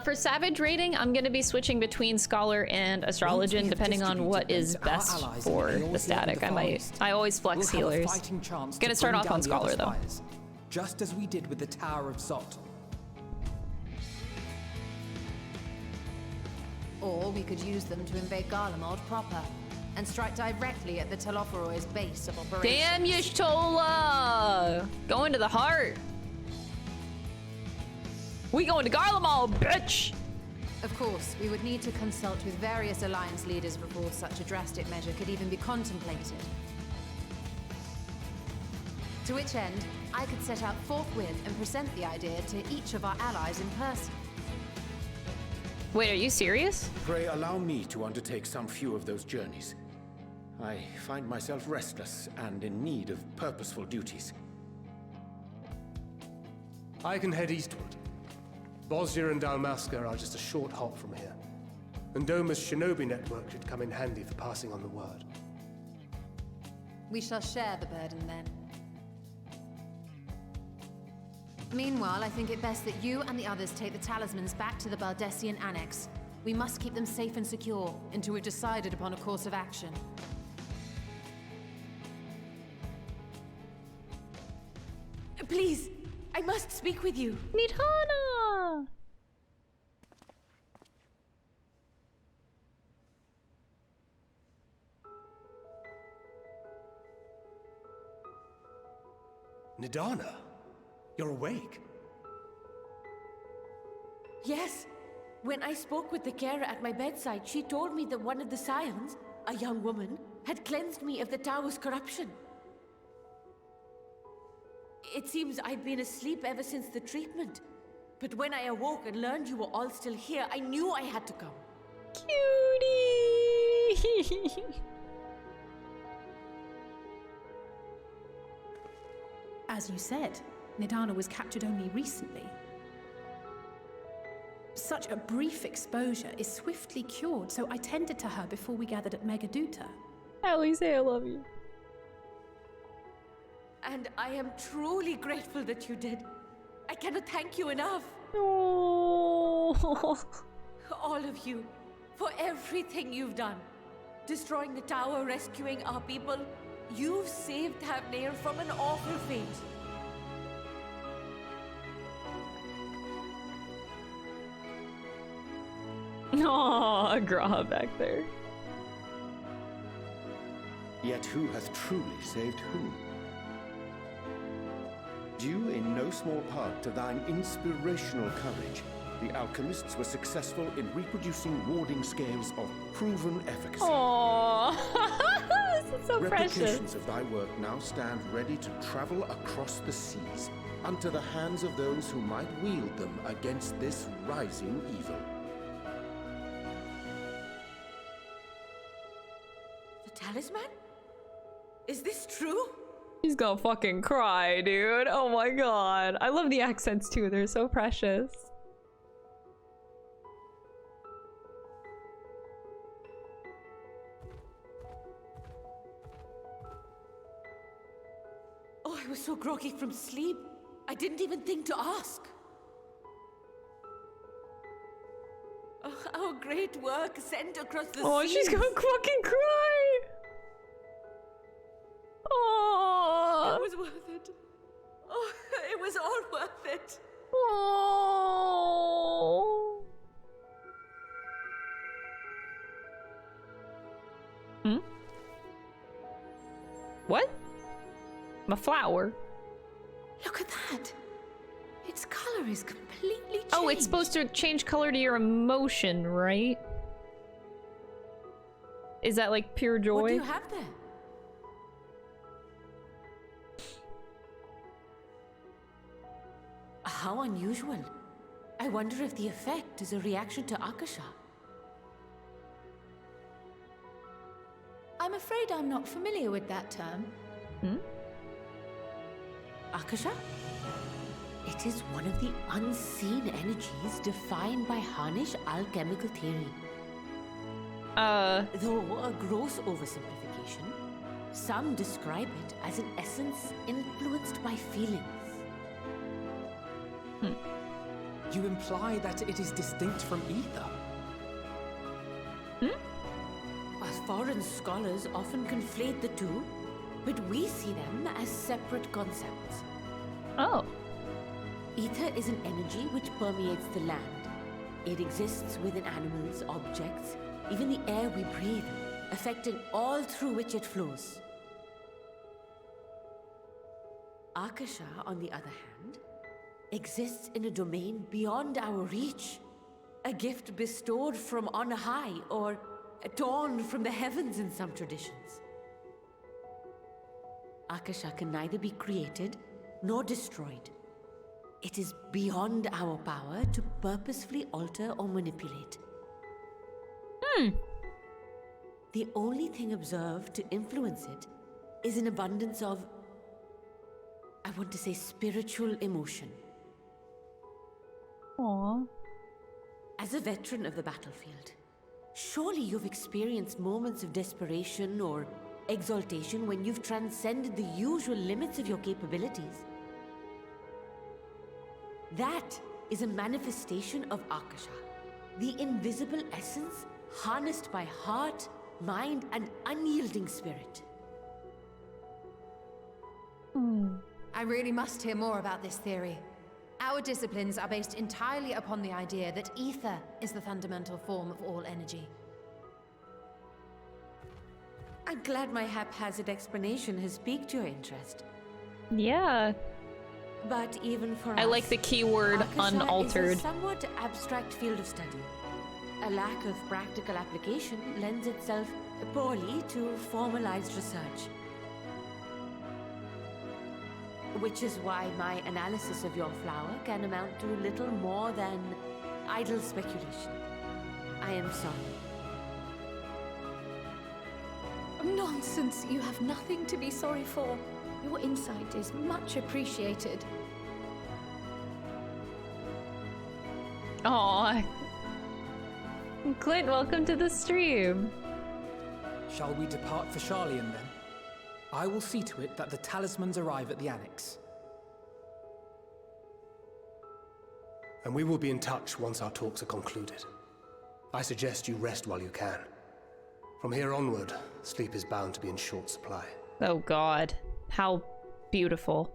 For Savage rating, I'm going to be switching between Scholar and Astrologian, depending on what is best for the static. I always flex healers. Gonna start off on Scholar, though. Just as we did with the Tower of Zot. Or we could use them to invade Garlemald proper and strike directly at the Telophoroid's base of operations. Damn you, Y'shtola! Going to the heart. We going to Garlemald, bitch! Of course, we would need to consult with various alliance leaders before such a drastic measure could even be contemplated. To which end, I could set out forthwith and present the idea to each of our allies in person. Wait, are you serious? Pray allow me to undertake some few of those journeys. I find myself restless and in need of purposeful duties. I can head eastward. Bosnia and Dalmasca are just a short hop from here. And Doma's shinobi network should come in handy for passing on the word. We shall share the burden then. Meanwhile, I think it best that you and the others take the talismans back to the Baldessian Annex. We must keep them safe and secure until we've decided upon a course of action. Please, I must speak with you. Nidhana! Nidhana? You're awake? Yes. When I spoke with the carer at my bedside, she told me that one of the scions, a young woman, had cleansed me of the tower's corruption. It seems I'd been asleep ever since the treatment. But when I awoke and learned you were all still here, I knew I had to come. Cutie! As you said, Nidhana was captured only recently. Such a brief exposure is swiftly cured, so I tended to her before we gathered at Megaduta. Allie, say I love you. And I am truly grateful that you did. I cannot thank you enough. Oh. All of you, for everything you've done. Destroying the tower, rescuing our people. You've saved Thavnair from an awful fate. Aww, Graha back there. Yet who hath truly saved who? Due in no small part to thine inspirational courage, the alchemists were successful in reproducing warding scales of proven efficacy. Aww, this is so precious. Replications of thy work now stand ready to travel across the seas, unto the hands of those who might wield them against this rising evil. The talisman? Is this true? He's gonna fucking cry, dude. Oh my god. I love the accents too. They're so precious. Oh, I was so groggy from sleep. I didn't even think to ask. great work sent across the Oh, seas. she's gonna fucking cry. Oh. It was worth it. Oh, it was all worth it. Oh. Hmm? What? My flower. Look at that. Its color is completely changed. Oh, it's supposed to change color to your emotion, right? Is that like pure joy? What do you have there? How unusual. I wonder if the effect is a reaction to Akasha. I'm afraid I'm not familiar with that term. Hmm? Akasha? It is one of the unseen energies defined by Harnish alchemical theory. Though a gross oversimplification, some describe it as an essence influenced by feelings. You imply that it is distinct from ether? As foreign scholars often conflate the two, but we see them as separate concepts. Oh. Ether is an energy which permeates the land. It exists within animals, objects, even the air we breathe, affecting all through which it flows. Akasha, on the other hand, exists in a domain beyond our reach. A gift bestowed from on high, or torn from the heavens in some traditions. Akasha can neither be created nor destroyed. It is beyond our power to purposefully alter or manipulate. The only thing observed to influence it is an abundance of, I want to say, spiritual emotion. Aww. As a veteran of the battlefield, surely you've experienced moments of desperation or exaltation when you've transcended the usual limits of your capabilities. That is a manifestation of Akasha, the invisible essence harnessed by heart, mind, and unyielding spirit. I really must hear more about this theory. Our disciplines are based entirely upon the idea that ether is the fundamental form of all energy. I'm glad my haphazard explanation has piqued your interest. Yeah. But even for I us, like the keyword Akasha unaltered. is a somewhat abstract field of study. A lack of practical application lends itself poorly to formalized research. Which is why my analysis of your flower can amount to little more than idle speculation. I am sorry. Nonsense. You have nothing to be sorry for. Your insight is much appreciated. Aw. Clint, welcome to the stream. Shall we depart for Charlian then? I will see to it that the talismans arrive at the Annex. And we will be in touch once our talks are concluded. I suggest you rest while you can. From here onward, sleep is bound to be in short supply. Oh god. How beautiful.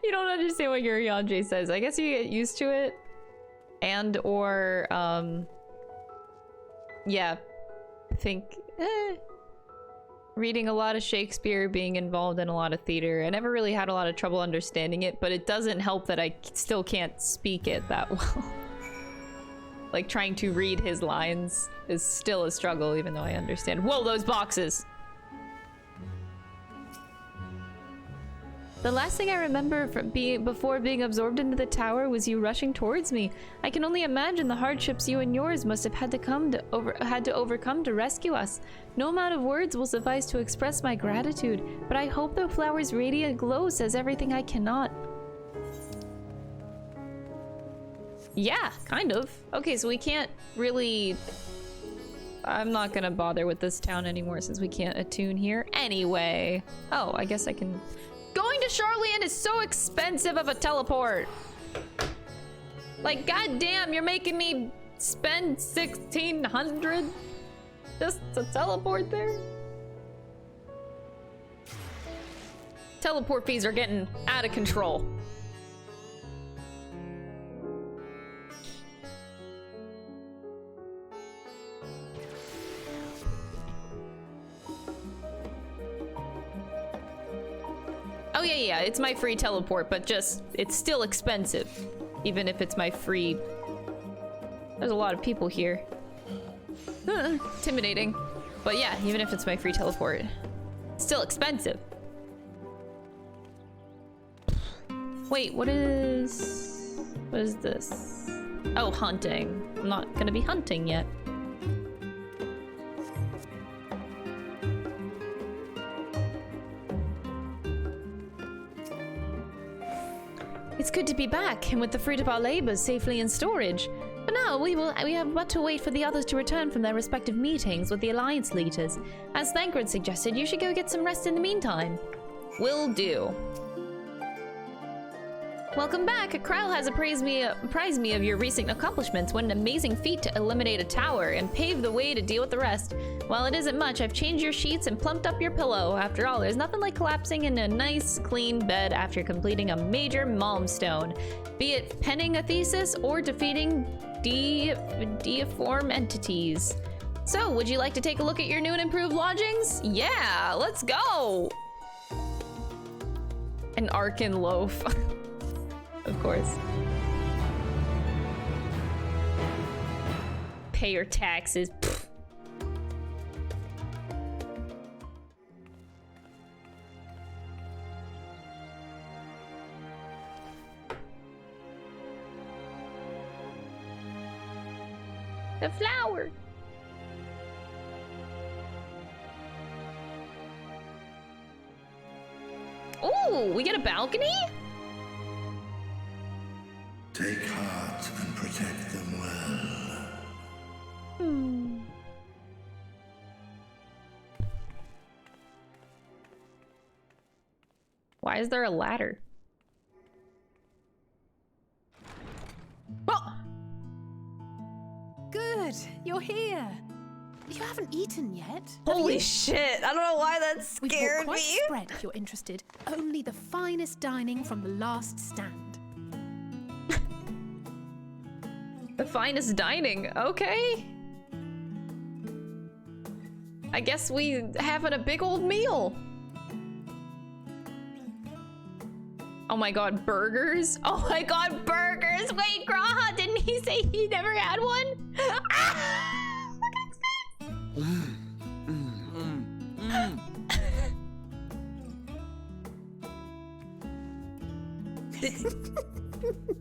You don't understand what Yurianje says. I guess you get used to it. And or, yeah. I think, reading a lot of Shakespeare, being involved in a lot of theater. I never really had a lot of trouble understanding it, but it doesn't help that I still can't speak it that well. Like, trying to read his lines is still a struggle, even though I understand. Whoa, those boxes! The last thing I remember from before being absorbed into the tower was you rushing towards me. I can only imagine the hardships you and yours must have had to overcome to rescue us. No amount of words will suffice to express my gratitude, but I hope the flower's radiant glow says everything I cannot. Yeah, kind of. Okay, so we can't really... I'm not gonna bother with this town anymore since we can't attune here. Anyway. Oh, I guess I can... Going to to Charlian is so expensive of a teleport. Like, goddamn, you're making me spend 1,600 just to teleport there? Teleport fees are getting out of control. Oh yeah, it's my free teleport, but just, it's still expensive. Even if it's my free... There's a lot of people here. Intimidating. But yeah, even if it's my free teleport, it's still expensive. Wait, what is this? Oh, hunting. I'm not gonna be hunting yet. It's good to be back, and with the fruit of our labors safely in storage. But now we have but to wait for the others to return from their respective meetings with the Alliance leaders. As Thancred suggested, you should go get some rest in the meantime. Will do. Welcome back. Kryle has apprised me of your recent accomplishments. What an amazing feat to eliminate a tower and pave the way to deal with the rest. While it isn't much, I've changed your sheets and plumped up your pillow. After all, there's nothing like collapsing in a nice, clean bed after completing a major milestone. Be it penning a thesis or defeating deiform entities. So, would you like to take a look at your new and improved lodgings? Yeah, let's go! An Arcan loaf. Of course. Pay your taxes. Pfft. The flower. Ooh, we get a balcony? Take heart and protect them well. Why is there a ladder? Oh! Good, you're here. You haven't eaten yet. Holy shit, I don't know why that scared quite me. Spread, if you're interested. Only the finest dining from the last stand. The finest dining, okay. I guess we having a big old meal. Oh my god, burgers? Oh my god, burgers! Wait, Graha, didn't he say he never had one? Ah! Look at his face!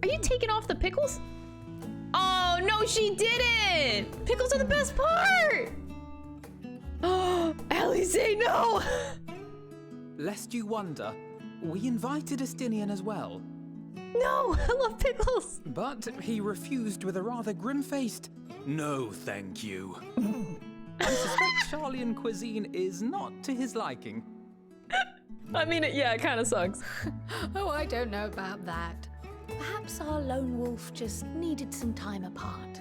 Are you taking off the pickles? Oh, no, she didn't! Pickles are the best part! Oh, Allie, say no! Lest you wonder, we invited Estinian as well. No, I love pickles! But he refused with a rather grim-faced, "No, thank you." I suspect Charlian cuisine is not to his liking. I mean, yeah, it kind of sucks. Oh, I don't know about that. Perhaps our lone wolf just needed some time apart.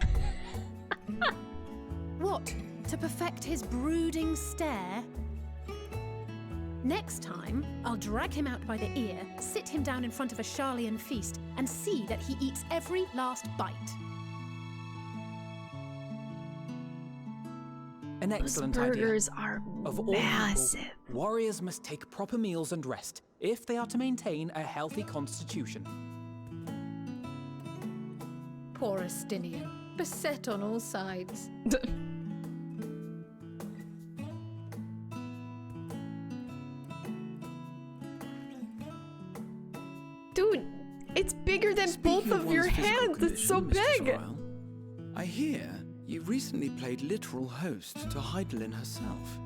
What? To perfect his brooding stare? Next time, I'll drag him out by the ear, sit him down in front of a Charlian feast, and see that he eats every last bite. An excellent burgers idea. Are of massive. All people, warriors must take proper meals and rest if they are to maintain a healthy constitution. Poor Estinian, beset on all sides. Dude, it's bigger than both of your hands. It's so big. I hear you recently played literal host to Heidelin herself.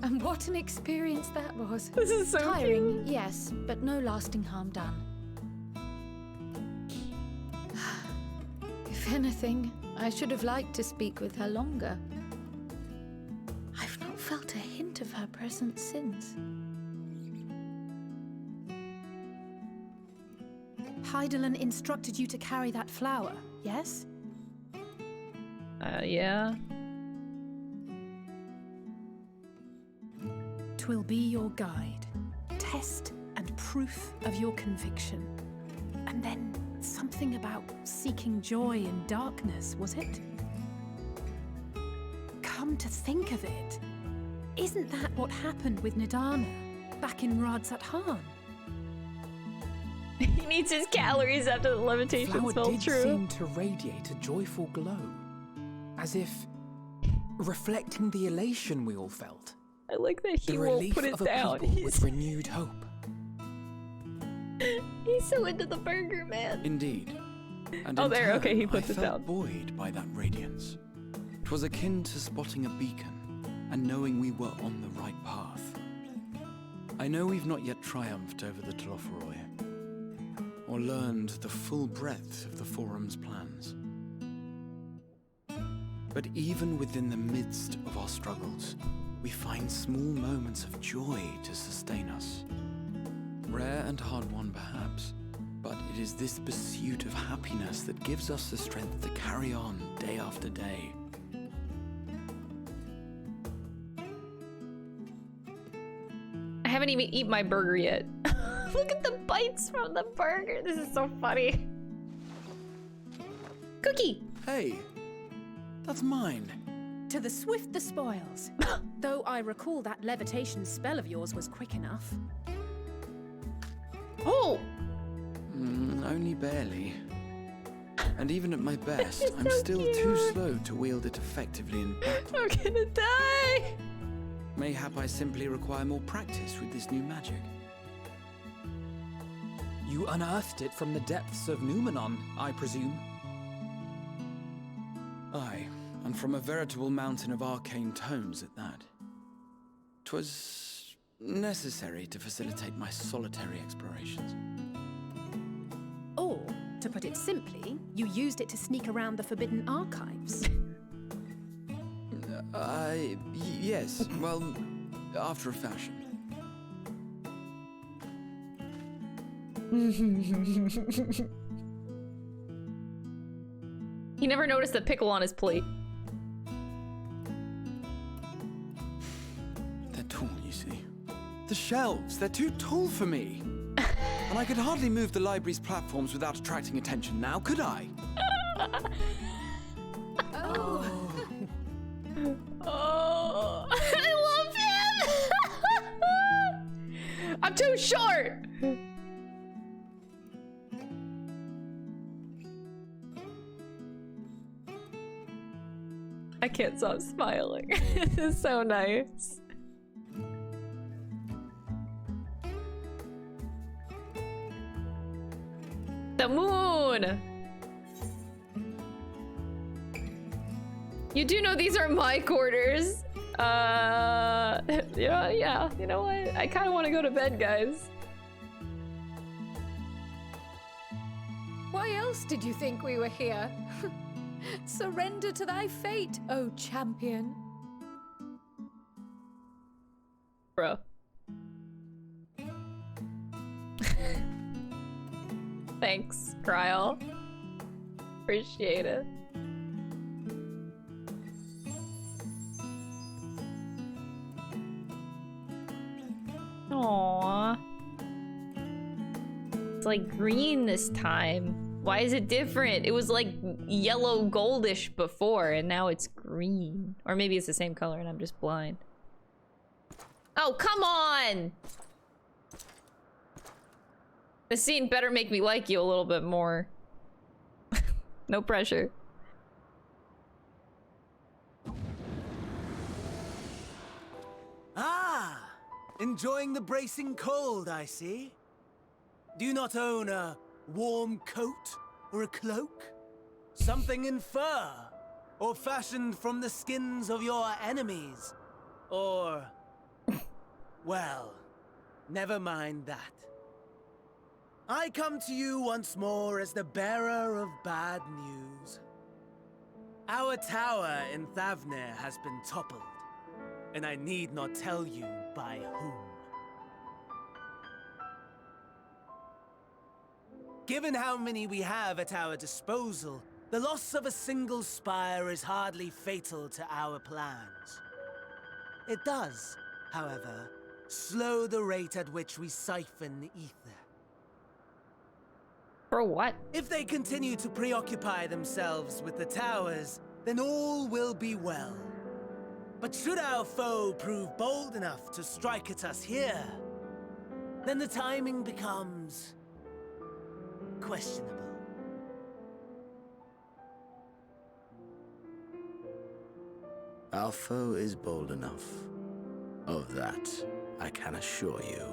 And what an experience that was. This is so tiring, cute. yes, but no lasting harm done. If anything, I should have liked to speak with her longer. I've not felt a hint of her present sins. Hydaelyn instructed you to carry that flower, yes? Yeah. 'Twill be your guide, test and proof of your conviction. And then something about seeking joy in darkness, was it? Come to think of it, isn't that what happened with Nidana back in Radzat-Han? He needs his calories after the levitation Flower spell did true. seem to radiate a joyful glow, as if reflecting the elation we all felt. I like that he the won't relief put it of a down. people with renewed hope. He's so into the burger, man. Indeed. And Oh, in there, turn, okay, he puts I it felt down. buoyed by that radiance. 'Twas akin to spotting a beacon and knowing we were on the right path. I know we've not yet triumphed over the Telophoroi, or learned the full breadth of the Forum's plans. But even within the midst of our struggles, we find small moments of joy to sustain us. Rare and hard-won, perhaps, but it is this pursuit of happiness that gives us the strength to carry on day after day. I haven't even eaten my burger yet. Look at the bites from the burger. This is so funny. Cookie! Hey, that's mine. To the swift the spoils. Though I recall that levitation spell of yours was quick enough. Oh! Only barely. And even at my best, It's I'm so still cute. too slow to wield it effectively in battle. I'm gonna die! Mayhap I simply require more practice with this new magic. You unearthed it from the depths of Numenon, I presume? Aye, and from a veritable mountain of arcane tomes at that. 'Twas necessary to facilitate my solitary explorations. Or, to put it simply, you used it to sneak around the Forbidden Archives. Yes, well, after a fashion. He never noticed the pickle on his plate. They're tall, you see. The shelves, they're too tall for me. And I could hardly move the library's platforms without attracting attention now, could I? Oh. Oh, I love him! I'm too short! I can't stop smiling. This is so nice. The moon! You do know these are my quarters. Yeah, you know what? I kind of want to go to bed, guys. Why else did you think we were here? Surrender to thy fate, O champion. Bro. Thanks, Kryl. Appreciate it. Aww. It's like green this time. Why is it different? It was like yellow goldish before and now it's green. Or maybe it's the same color and I'm just blind. Oh, come on! This scene better make me like you a little bit more. No pressure. Ah! Enjoying the bracing cold, I see. Do you not own a warm coat or a cloak? Something in fur? Or fashioned from the skins of your enemies? Or... well, never mind that. I come to you once more as the bearer of bad news. Our tower in Thavner has been toppled. and I need not tell you by whom. Given how many we have at our disposal, the loss of a single spire is hardly fatal to our plans. It does, however, slow the rate at which we siphon the ether. For what? If they continue to preoccupy themselves with the towers, then all will be well. But should our foe prove bold enough to strike at us here, then the timing becomes questionable. Our foe is bold enough. Of that, I can assure you.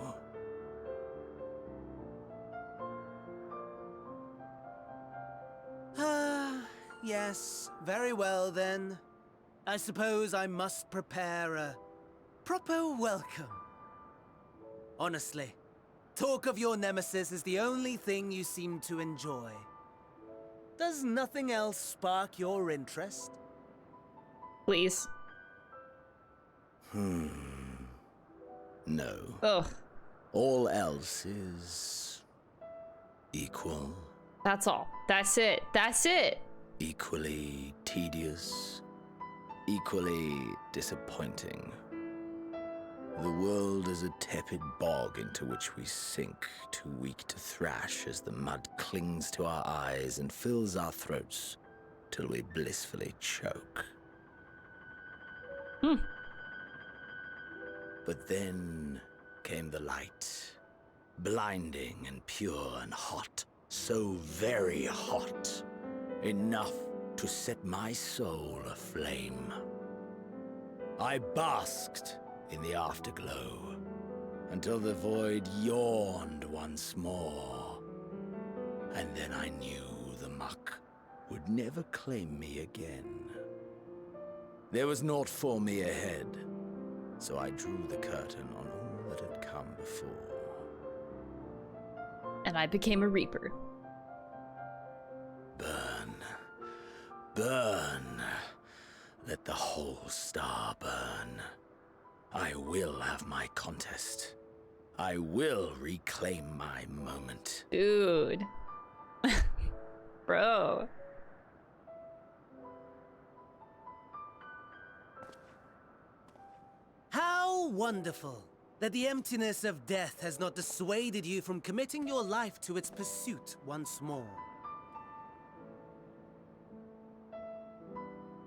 Yes, very well then. I suppose I must prepare a proper welcome. Honestly, talk of your nemesis is the only thing you seem to enjoy. Does nothing else spark your interest? Please. No. Ugh. All else is equal. That's all. That's it. That's it. Equally tedious. Equally disappointing. The world is a tepid bog into which we sink, too weak to thrash as the mud clings to our eyes and fills our throats till we blissfully choke. But then came the light, blinding and pure and hot, so very hot, enough to set my soul aflame. I basked in the afterglow until the void yawned once more, and then I knew the muck would never claim me again. There was naught for me ahead, so I drew the curtain on all that had come before. And I became a reaper. Burn. Burn. Let the whole star burn. I will have my contest. I will reclaim my moment. Dude. Bro. How wonderful that the emptiness of death has not dissuaded you from committing your life to its pursuit once more.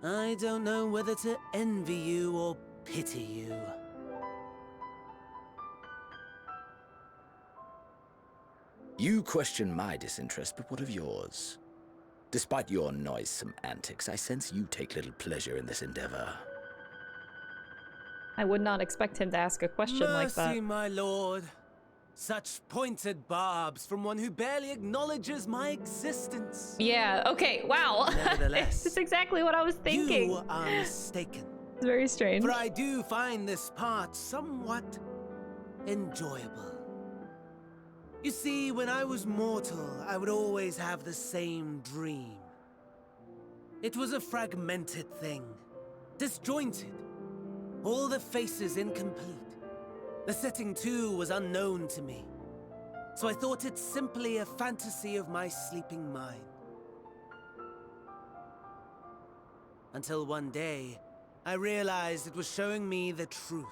I don't know whether to envy you or pity you. You question my disinterest, but what of yours? Despite your noisome antics, I sense you take little pleasure in this endeavor. I would not expect him to ask a question like that. Mercy, my lord. Such pointed barbs from one who barely acknowledges my existence. Yeah, okay, wow. Nevertheless, that's exactly what I was thinking. You are mistaken. It's very strange. For I do find this part somewhat enjoyable. You see, when I was mortal, I would always have the same dream. It was a fragmented thing, disjointed, all the faces incomplete. The setting, too, was unknown to me, so I thought it simply a fantasy of my sleeping mind. Until one day, I realized it was showing me the truth,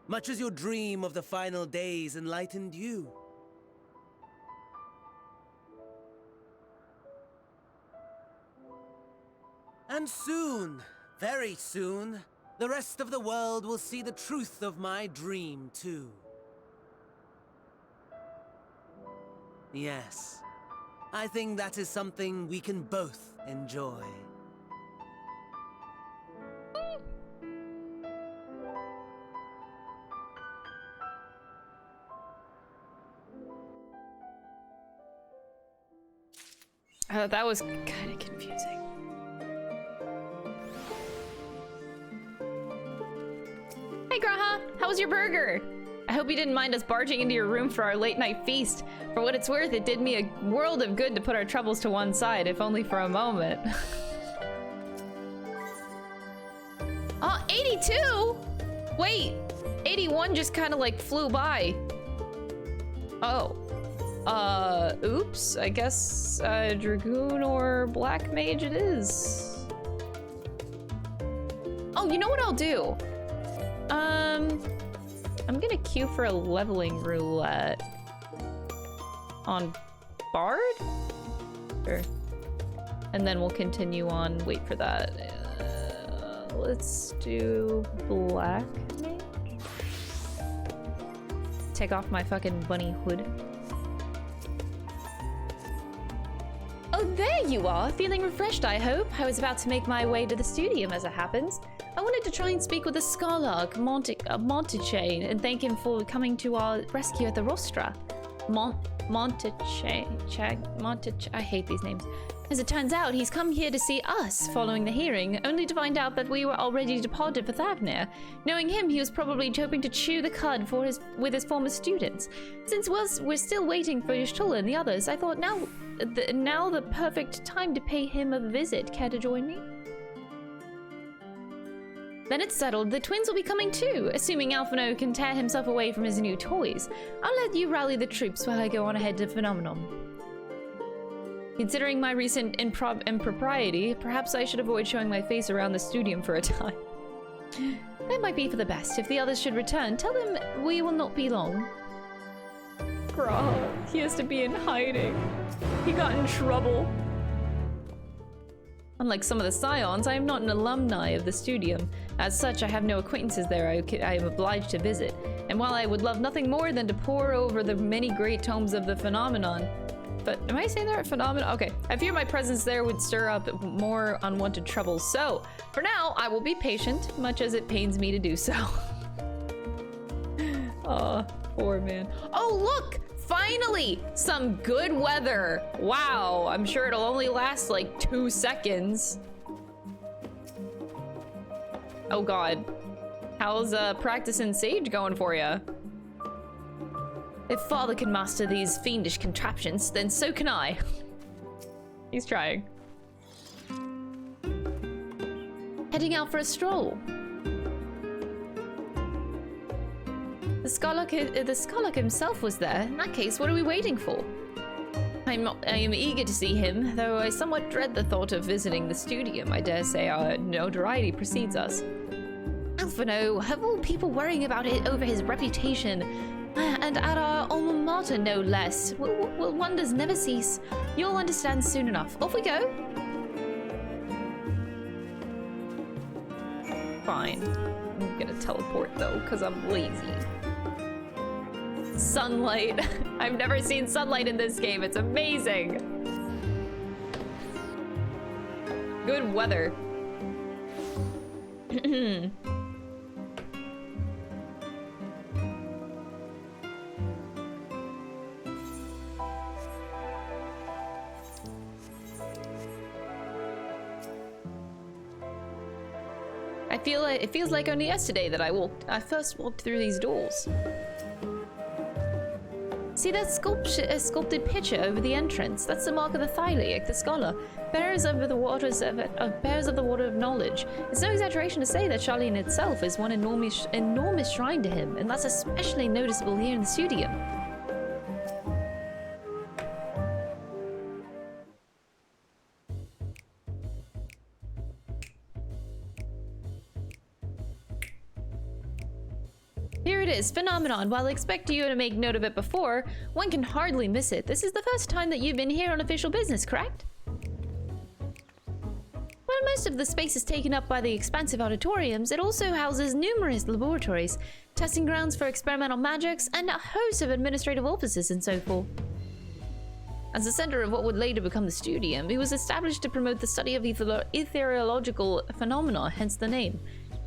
much as your dream of the final days enlightened you. And soon, very soon, the rest of the world will see the truth of my dream, too. Yes, I think that is something we can both enjoy. That was kind of confusing. Hey Graha, how was your burger? I hope you didn't mind us barging into your room for our late night feast. For what it's worth, it did me a world of good to put our troubles to one side, if only for a moment. Oh, 82? Wait! 81 just kind of like flew by. Oh. Oops. I guess Dragoon or Black Mage it is. Oh, you know what I'll do? I'm gonna queue for a leveling roulette on Bard? Sure. And then we'll continue on. Wait for that. Let's do Black Mage. Take off my fucking bunny hood. Oh, there you are! Feeling refreshed, I hope. I was about to make my way to the studium as it happens. I wanted to try and speak with the Scarlark, Montechain, and thank him for coming to our rescue at the Rostra. Montechain, I hate these names. As it turns out, he's come here to see us following the hearing, only to find out that we were already departed for Thavnir. Knowing him, he was probably hoping to chew the cud with his former students. Since we're still waiting for Y'shtola and the others, I thought now the perfect time to pay him a visit. Care to join me? Then it's settled. The twins will be coming too, assuming Alphino can tear himself away from his new toys. I'll let you rally the troops while I go on ahead to Phenomenon. Considering my recent impropriety, perhaps I should avoid showing my face around the studium for a time. That might be for the best. If the others should return, tell them we will not be long. Bro, he has to be in hiding. He got in trouble. Unlike some of the Scions, I am not an alumni of the studium. As such, I have no acquaintances there I am obliged to visit. And while I would love nothing more than to pore over the many great tomes of the Phenomenon, but am I saying that Phenomenon? Okay, I fear my presence there would stir up more unwanted troubles. So, for now, I will be patient, much as it pains me to do so. Oh, poor man. Oh, look! Finally! Some good weather! Wow, I'm sure it'll only last like 2 seconds. Oh god. How's practicing Sage going for you? If Father can master these fiendish contraptions, then so can I. He's trying. Heading out for a stroll. The Scarlark himself was there. In that case, what are we waiting for? I am eager to see him, though I somewhat dread the thought of visiting the studium. I dare say our notoriety precedes us. Alphino, have all people worrying about it over his reputation, and at our alma mater no less. Will wonders never cease? You'll understand soon enough. Off we go. Fine. I'm gonna teleport though, because I'm lazy. Sunlight. I've never seen sunlight in this game. It's amazing. Good weather. It feels like only yesterday that I first walked through these doors. See that sculpted picture over the entrance? That's the mark of the Thyliac, the scholar, bearers of the water of knowledge. It's no exaggeration to say that Charlene itself is one enormous shrine to him, and that's especially noticeable here in the studium. Here it is, Phenomenon. While I expect you to make note of it before, one can hardly miss it. This is the first time that you've been here on official business, correct? While most of the space is taken up by the expansive auditoriums, it also houses numerous laboratories, testing grounds for experimental magics, and a host of administrative offices and so forth. As the center of what would later become the studium, it was established to promote the study of ethereological phenomena, hence the name.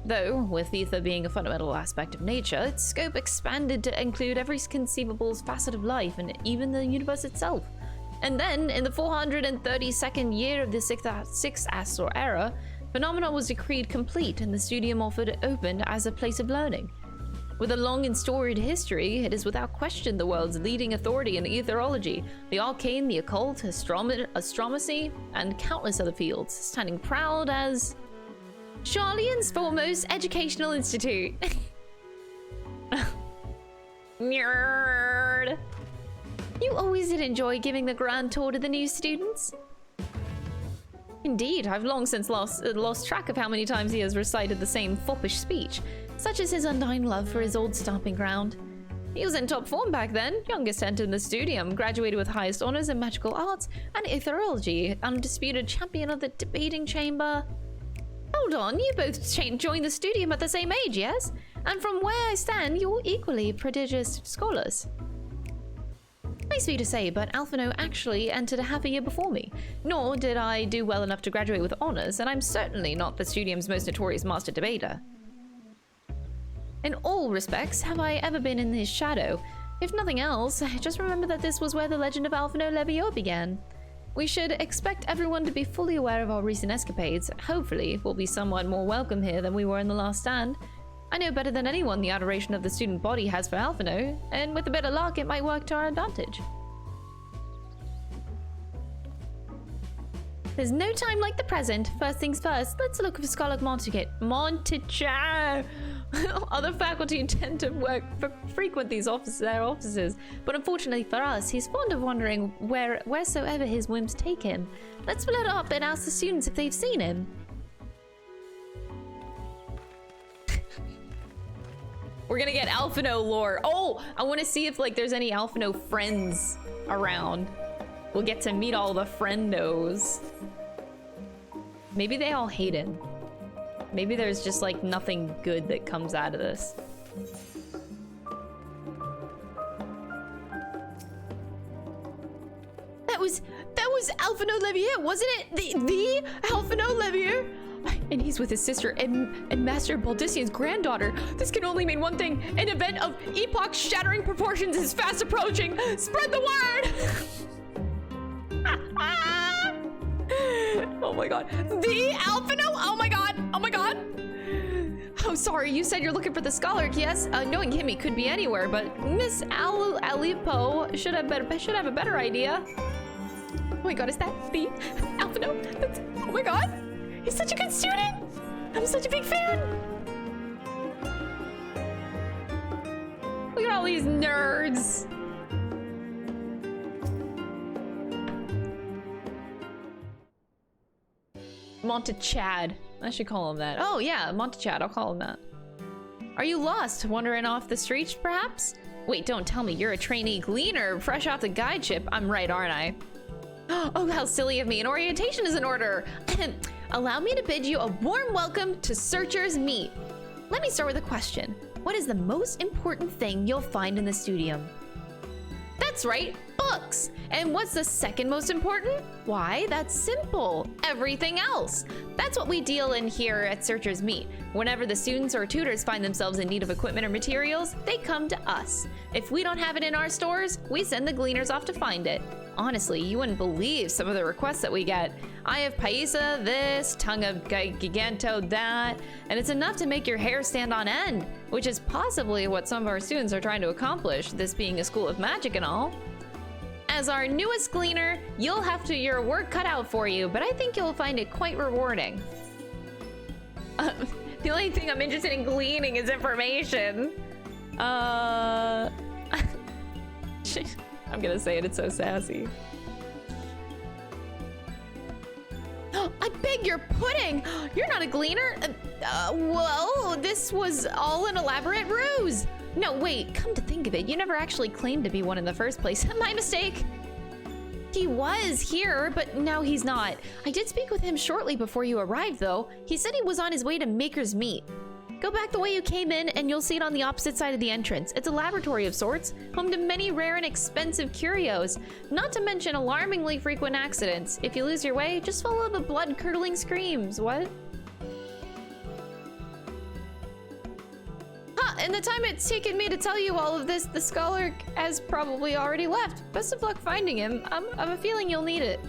Though, with ether being a fundamental aspect of nature, its scope expanded to include every conceivable facet of life and even the universe itself. And then, in the 432nd year of the Sixth Astral Era, Phenomena was decreed complete and the studium opened as a place of learning. With a long and storied history, it is without question the world's leading authority in etherology, the arcane, the occult, astronomy, and countless other fields, standing proud as Charlian's foremost educational institute. Nerd. You always did enjoy giving the grand tour to the new students. Indeed, I've long since lost track of how many times he has recited the same foppish speech, such as his undying love for his old stomping ground. He was in top form back then, youngest entered the studium, graduated with highest honors in magical arts and etherology, undisputed champion of the debating chamber. Hold on, you both joined the studium at the same age, yes? And from where I stand, you're equally prodigious scholars. Nice for you to say, but Alphino actually entered a half a year before me. Nor did I do well enough to graduate with honors, and I'm certainly not the studium's most notorious master debater. In all respects, have I ever been in his shadow? If nothing else, just remember that this was where the legend of Alphino Levior began. We should expect everyone to be fully aware of our recent escapades. Hopefully, we'll be somewhat more welcome here than we were in the last stand. I know better than anyone the adoration of the student body has for Alphino, and with a bit of luck, it might work to our advantage. There's no time like the present. First things first, let's look for Scholar Montichar. Other faculty tend to frequent these their offices, but unfortunately for us, he's fond of wandering wheresoever his whims take him. Let's split up and ask the students if they've seen him. We're gonna get Alphino lore. Oh, I want to see if like there's any Alphino friends around. We'll get to meet all the friendos. Maybe they all hate him. Maybe there's just like nothing good that comes out of this. That was Alphino Levier, wasn't it? The Alphino Levier? And he's with his sister and Master Baldician's granddaughter. This can only mean one thing. An event of epoch-shattering proportions is fast approaching. Spread the word! Oh my god. The Alphino? Oh my god. Oh my god. Oh, sorry. You said you're looking for the scholar, yes? Knowing him, he could be anywhere, but Miss Alipo should have a better idea. Oh my god, is that the Alphino? Oh my god. He's such a good student! I'm such a big fan! Look at all these nerds! Montechad. I should call him that. Oh yeah, Montechad, I'll call him that. Are you lost? Wandering off the streets, perhaps? Wait, don't tell me you're a trainee gleaner, fresh off the guide ship. I'm right, aren't I? Oh, how silly of me. An orientation is in order. Allow me to bid you a warm welcome to Searcher's Meet. Let me start with a question. What is the most important thing you'll find in the studium? That's right, books. And what's the second most important? Why, that's simple. Everything else. That's what we deal in here at Searcher's Meet. Whenever the students or tutors find themselves in need of equipment or materials, they come to us. If we don't have it in our stores, we send the gleaners off to find it. Honestly, you wouldn't believe some of the requests that we get. I have Paisa this, Tongue of Giganto that, and it's enough to make your hair stand on end, which is possibly what some of our students are trying to accomplish, this being a school of magic and all. As our newest gleaner, you'll have your work cut out for you, but I think you'll find it quite rewarding. The only thing I'm interested in gleaning is information. I'm gonna say it, it's so sassy. I beg your pudding! You're not a gleaner? Well, this was all an elaborate ruse. No, wait, come to think of it, you never actually claimed to be one in the first place. My mistake. He was here, but now he's not. I did speak with him shortly before you arrived, though. He said he was on his way to Maker's Meet. Go back the way you came in, and you'll see it on the opposite side of the entrance. It's a laboratory of sorts, home to many rare and expensive curios, not to mention alarmingly frequent accidents. If you lose your way, just follow the blood-curdling screams. What? In the time it's taken me to tell you all of this, the scholar has probably already left. Best of luck finding him. I have a feeling you'll need it.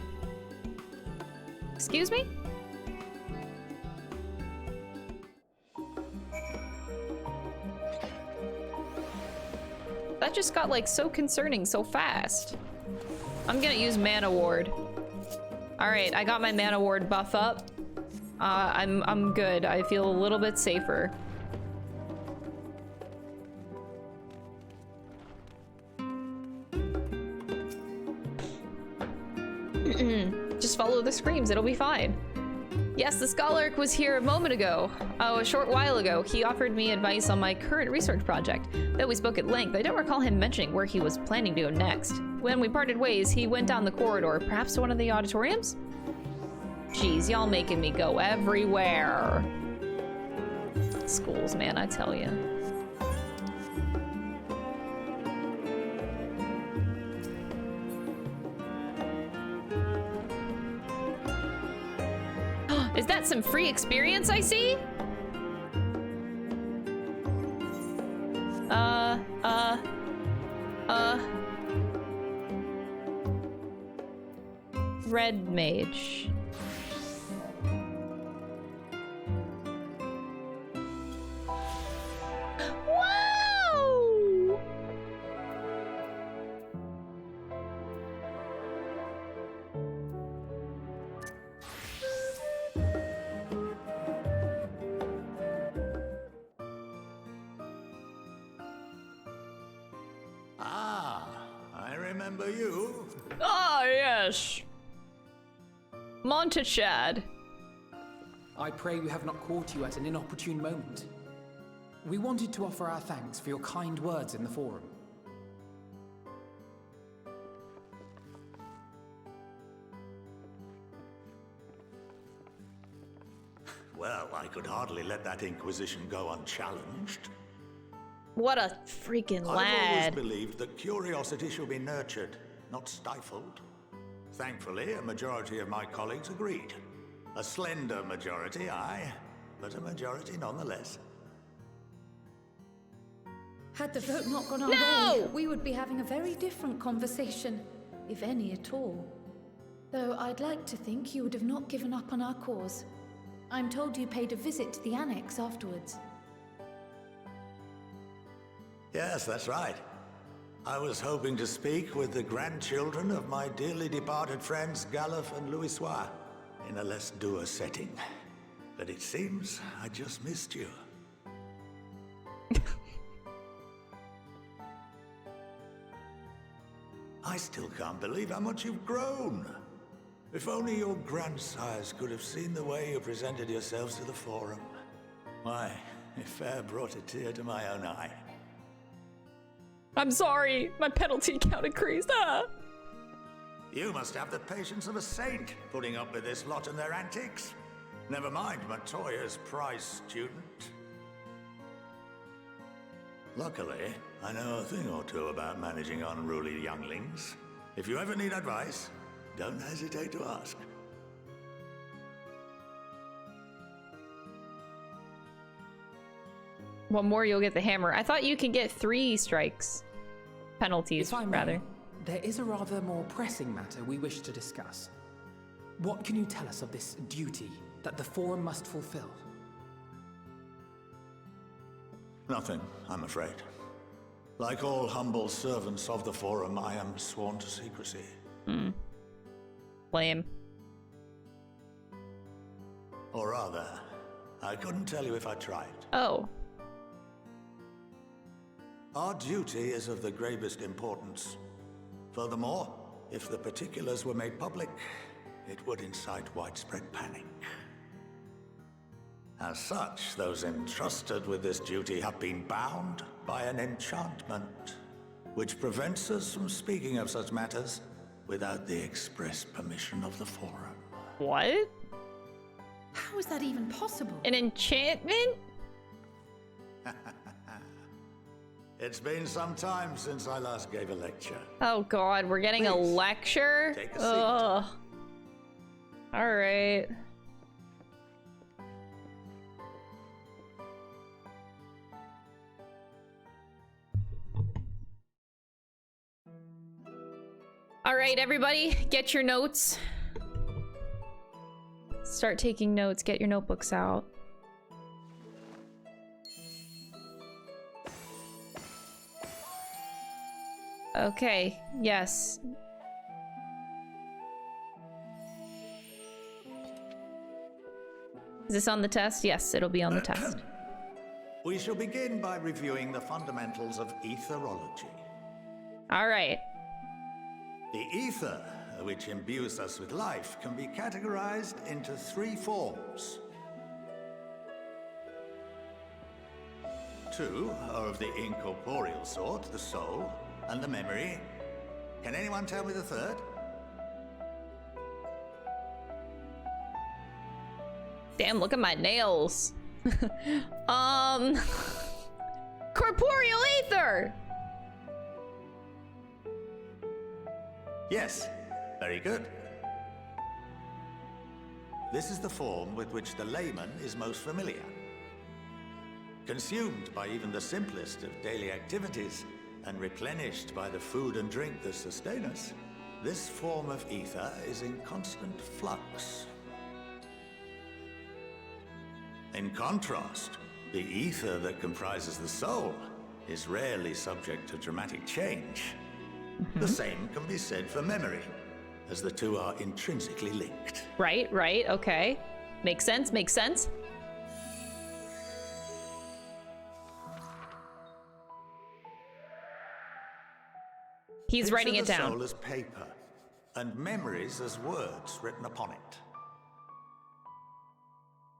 Excuse me? That just got like so concerning so fast. I'm gonna use Mana Ward. All right, I got my Mana Ward buff up. I'm good. I feel a little bit safer. the screams. It'll be fine. Yes, the Scholark was here a moment ago. Oh, a short while ago. He offered me advice on my current research project. Though we spoke at length, I don't recall him mentioning where he was planning to go next. When we parted ways, he went down the corridor, perhaps to one of the auditoriums? Jeez, y'all making me go everywhere. Schools, man, I tell you. Is that some free experience I see? Red mage. Wow! Ah, I remember you. Ah, yes. Montechad. I pray we have not caught you at an inopportune moment. We wanted to offer our thanks for your kind words in the forum. Well, I could hardly let that inquisition go unchallenged. What a freaking lad. I've always believed that curiosity should be nurtured, not stifled. Thankfully, a majority of my colleagues agreed. A slender majority, aye, but a majority nonetheless. Had the vote not gone our way, we would be having a very different conversation, if any at all. Though I'd like to think you would have not given up on our cause. I'm told you paid a visit to the annex afterwards. Yes, that's right. I was hoping to speak with the grandchildren of my dearly departed friends Galuf and Louisois in a less dour setting. But it seems I just missed you. I still can't believe how much you've grown. If only your grandsires could have seen the way you presented yourselves to the forum. Why, it fair brought a tear to my own eye. I'm sorry, my penalty count increased. Ah. You must have the patience of a saint, putting up with this lot and their antics. Never mind Matoya's prize student. Luckily, I know a thing or two about managing unruly younglings. If you ever need advice, don't hesitate to ask. One more, you'll get the hammer. I thought you can get 3 strikes. Penalties, If I may, rather. there is a rather more pressing matter we wish to discuss. What can you tell us of this duty that the Forum must fulfill? Nothing, I'm afraid. Like all humble servants of the Forum, I am sworn to secrecy. Lame. Or rather, I couldn't tell you if I tried. Oh. Our duty is of the gravest importance. Furthermore, if the particulars were made public, it would incite widespread panic. As such, those entrusted with this duty have been bound by an enchantment, which prevents us from speaking of such matters without the express permission of the Forum. What? How is that even possible? An enchantment? It's been some time since I last gave a lecture. Oh god, we're getting a lecture? Take a seat. Ugh. Alright. Alright, everybody, get your notes. Start taking notes, get your notebooks out. Okay, yes. Is this on the test? Yes, it'll be on the test. We shall begin by reviewing the fundamentals of etherology. All right. The ether, which imbues us with life, can be categorized into 3 forms. 2 are of the incorporeal sort, the soul and the memory. Can anyone tell me the 3rd? Damn, look at my nails. Corporeal ether! Yes, very good. This is the form with which the layman is most familiar. Consumed by even the simplest of daily activities, and replenished by the food and drink that sustain us, this form of ether is in constant flux. In contrast, the ether that comprises the soul is rarely subject to dramatic change. The same can be said for memory, as the 2 are intrinsically linked. Right, okay. Makes sense, makes sense. He's writing it down. Picture the soul as paper, and memories as words written upon it.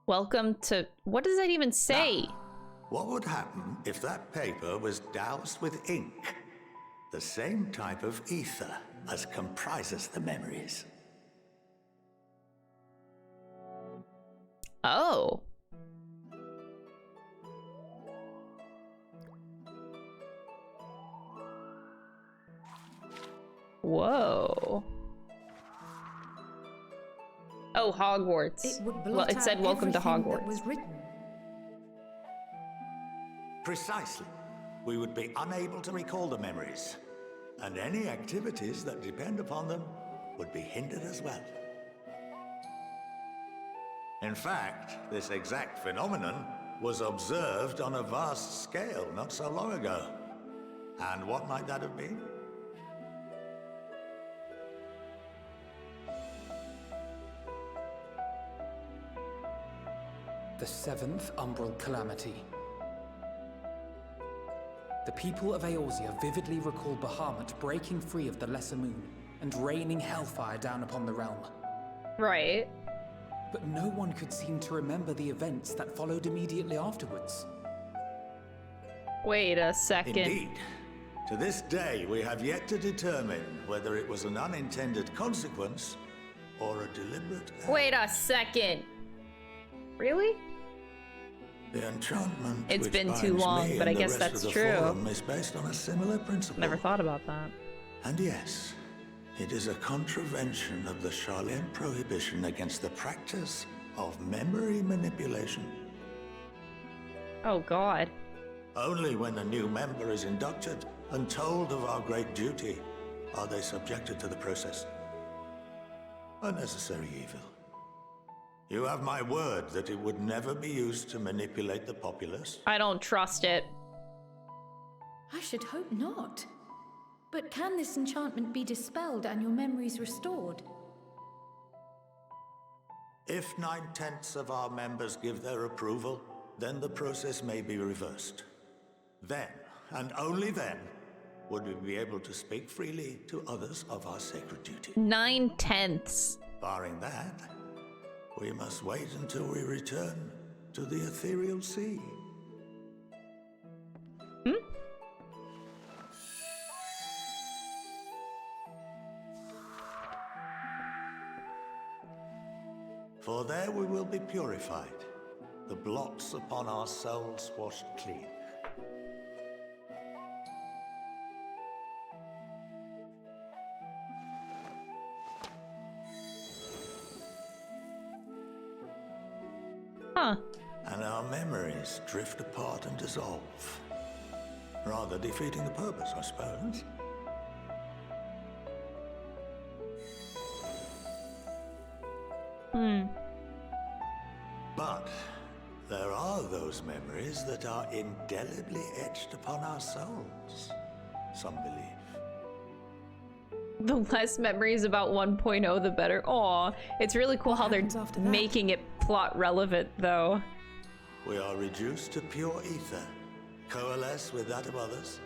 Welcome to... What does that even say? Now, what would happen if that paper was doused with ink? The same type of ether as comprises the memories. Oh. Whoa. Oh, Hogwarts. Well, it said welcome to Hogwarts. Precisely. We would be unable to recall the memories, and any activities that depend upon them would be hindered as well. In fact, this exact phenomenon was observed on a vast scale not so long ago. And what might that have been? The 7th Umbral Calamity. The people of Eorzea vividly recall Bahamut breaking free of the Lesser Moon and raining hellfire down upon the realm. Right. But no one could seem to remember the events that followed immediately afterwards. Wait a second. Indeed. To this day, we have yet to determine whether it was an unintended consequence or a deliberate act. Wait a second. Really? The enchantment It's been too long, but I guess that's true. Is based on a similar principle. Never thought about that. And yes, it is a contravention of the Charlene prohibition against the practice of memory manipulation. Oh God. Only when a new member is inducted and told of our great duty are they subjected to the process. A necessary evil. You have my word that it would never be used to manipulate the populace? I don't trust it. I should hope not. But can this enchantment be dispelled and your memories restored? If 9/10 of our members give their approval, then the process may be reversed. Then, and only then, would we be able to speak freely to others of our sacred duty. 9/10. Barring that, we must wait until we return to the ethereal sea. For there we will be purified, the blots upon our souls washed clean. Huh. And our memories drift apart and dissolve, rather defeating the purpose, I suppose. But there are those memories that are indelibly etched upon our souls, some believe. The less memories about 1.0, the better. Aw, it's really cool how they're making it plot relevant, though. We are reduced to pure ether, coalesce with that of others,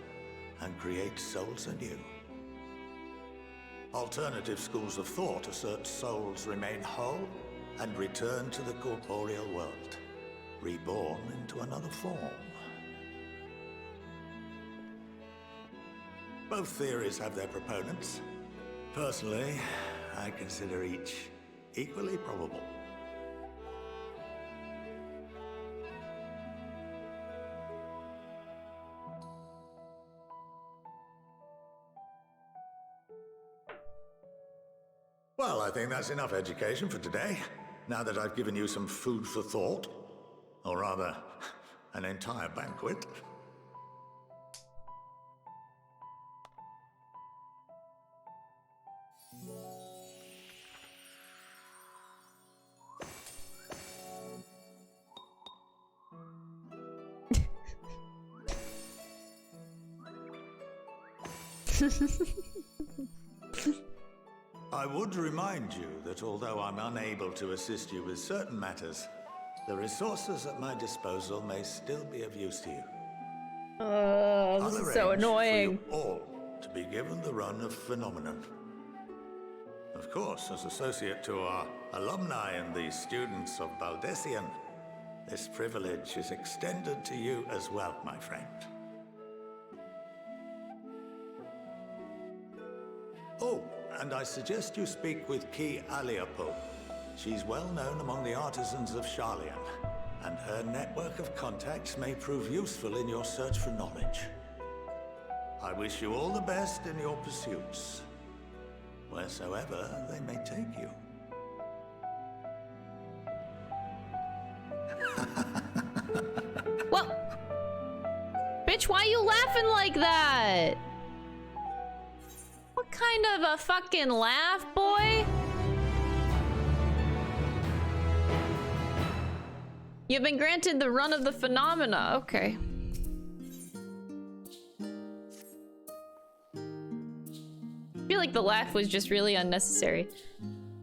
and create souls anew. Alternative schools of thought assert souls remain whole and return to the corporeal world, reborn into another form. Both theories have their proponents. Personally, I consider each equally probable. Well, I think that's enough education for today, now that I've given you some food for thought. Or rather, an entire banquet. I would remind you that although I'm unable to assist you with certain matters, the resources at my disposal may still be of use to you. This is so annoying. For you all to be given the run of Phenomenon. Of course, as associate to our alumni and the students of Baldessian, this privilege is extended to you as well, my friend. Oh, and I suggest you speak with Ki Aliapo. She's well known among the artisans of Sharlayan, and her network of contacts may prove useful in your search for knowledge. I wish you all the best in your pursuits, wheresoever they may take you. Well, bitch, why you laughing like that? What kind of a fucking laugh, boy? You've been granted the run of the phenomena. Okay. I feel like the laugh was just really unnecessary.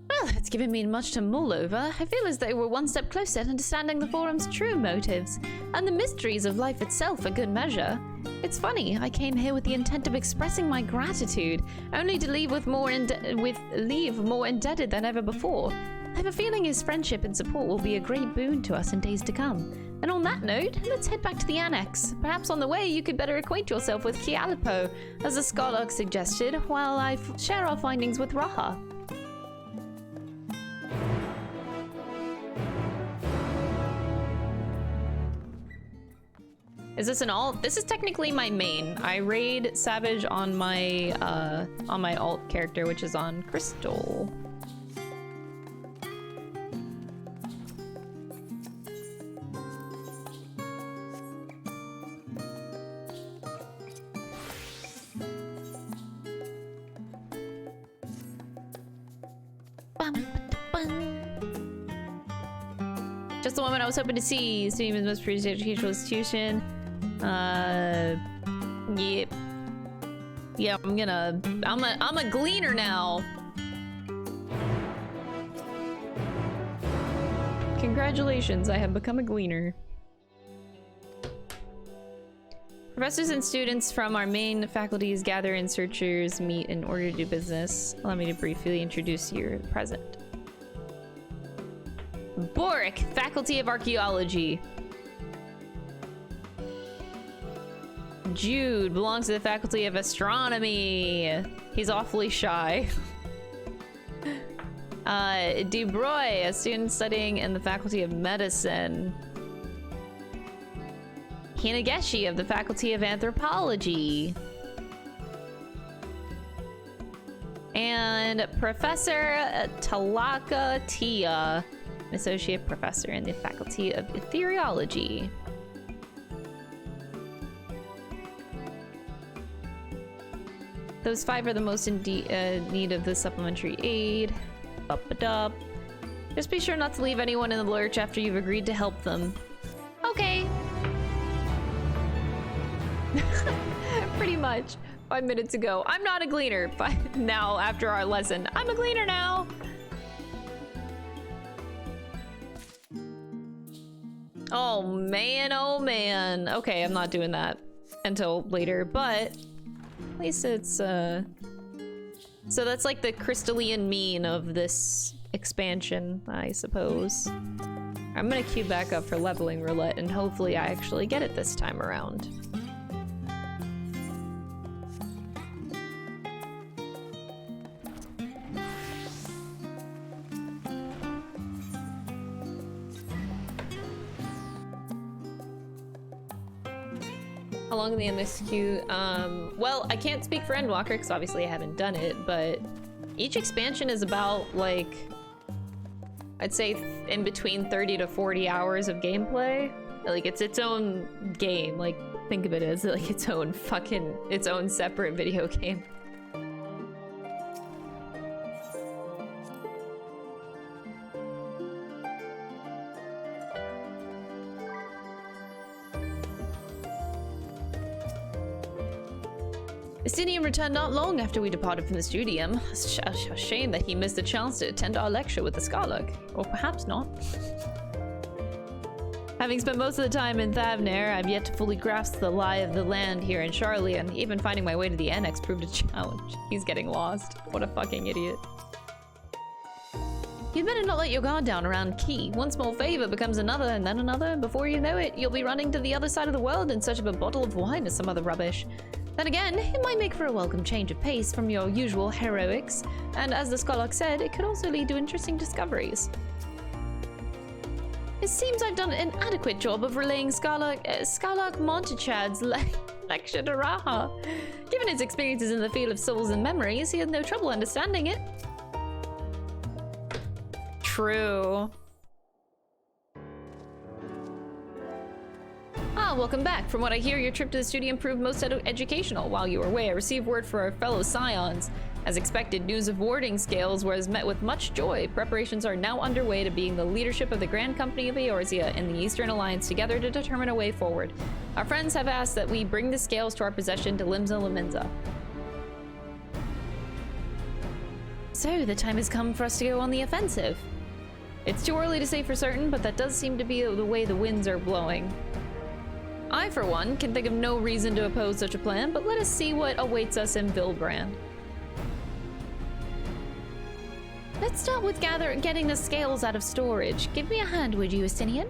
Well, it's given me much to mull over. I feel as though we're one step closer to understanding the forum's true motives, and the mysteries of life itself a good measure. It's funny, I came here with the intent of expressing my gratitude, only to leave more indebted than ever before. I have a feeling his friendship and support will be a great boon to us in days to come. And on that note, let's head back to the annex. Perhaps on the way you could better acquaint yourself with Kialipo, as the Skarlock suggested, while I share our findings with Raha. Is this an alt? This is technically my main. I raid Savage on my alt character, which is on Crystal. Just the woman I was hoping to see. Student is the most prestigious educational institution. Yep. Yeah, I'm a gleaner now. Congratulations, I have become a gleaner. Professors and students from our main faculties gather and searchers meet in order to do business. Allow me to briefly introduce your present. Boric, Faculty of Archaeology. Jude belongs to the Faculty of Astronomy. He's awfully shy. Dubroy, a student studying in the Faculty of Medicine. Hinageshi of the Faculty of Anthropology. And Professor Talaka Tia, an associate professor in the Faculty of Ethereology. Those 5 are the most in need of the supplementary aid. Up-a-dup. Just be sure not to leave anyone in the lurch after you've agreed to help them. Okay. Pretty much. 5 minutes ago. I'm not a gleaner, but now after our lesson, I'm a gleaner now. Oh man, oh man. Okay, I'm not doing that until later, but at least it's So that's like the crystalline mean of this expansion, I suppose. I'm gonna queue back up for leveling roulette, and hopefully I actually get it this time around. How long in the MSQ? Well, I can't speak for Endwalker because obviously I haven't done it, but each expansion is about, like, I'd say in between 30 to 40 hours of gameplay. Like, it's its own game. Like, think of it as like its own separate video game. Estinian returned not long after we departed from the studium. It's a shame that he missed the chance to attend our lecture with the Scarlock. Or perhaps not. Having spent most of the time in Thavner, I've yet to fully grasp the lie of the land here in Charlie, and even finding my way to the Annex proved a challenge. He's getting lost. What a fucking idiot. You'd better not let your guard down around Key. One small favor becomes another, and then another, and before you know it, you'll be running to the other side of the world in search of a bottle of wine or some other rubbish. Then again, it might make for a welcome change of pace from your usual heroics, and as the Scarlock said, it could also lead to interesting discoveries. It seems I've done an adequate job of relaying Scarlock Montechad's lecture to Raha. Given his experiences in the field of souls and memories, he had no trouble understanding it. True. Ah, welcome back. From what I hear, your trip to the studium proved most educational. While you were away, I received word for our fellow scions. As expected, news of warding scales was met with much joy. Preparations are now underway to being the leadership of the Grand Company of Eorzea and the Eastern Alliance together to determine a way forward. Our friends have asked that we bring the scales to our possession to Limsa Laminza. So, the time has come for us to go on the offensive. It's too early to say for certain, but that does seem to be the way the winds are blowing. I, for one, can think of no reason to oppose such a plan, but let us see what awaits us in Vildbrand. Let's start with getting the scales out of storage. Give me a hand, would you, Estinian?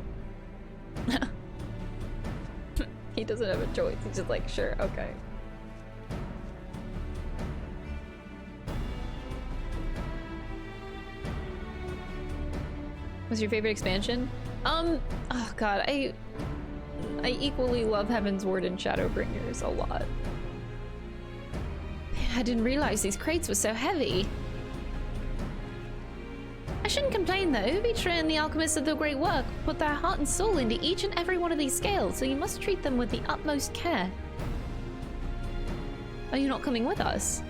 He doesn't have a choice. He's just like, sure, okay. What's your favorite expansion? Oh god, I equally love Heaven's Ward and Shadowbringers a lot. I didn't realize these crates were so heavy. I shouldn't complain though. Vitra and the alchemists of the great work put their heart and soul into each and every one of these scales, so you must treat them with the utmost care. Are you not coming with us?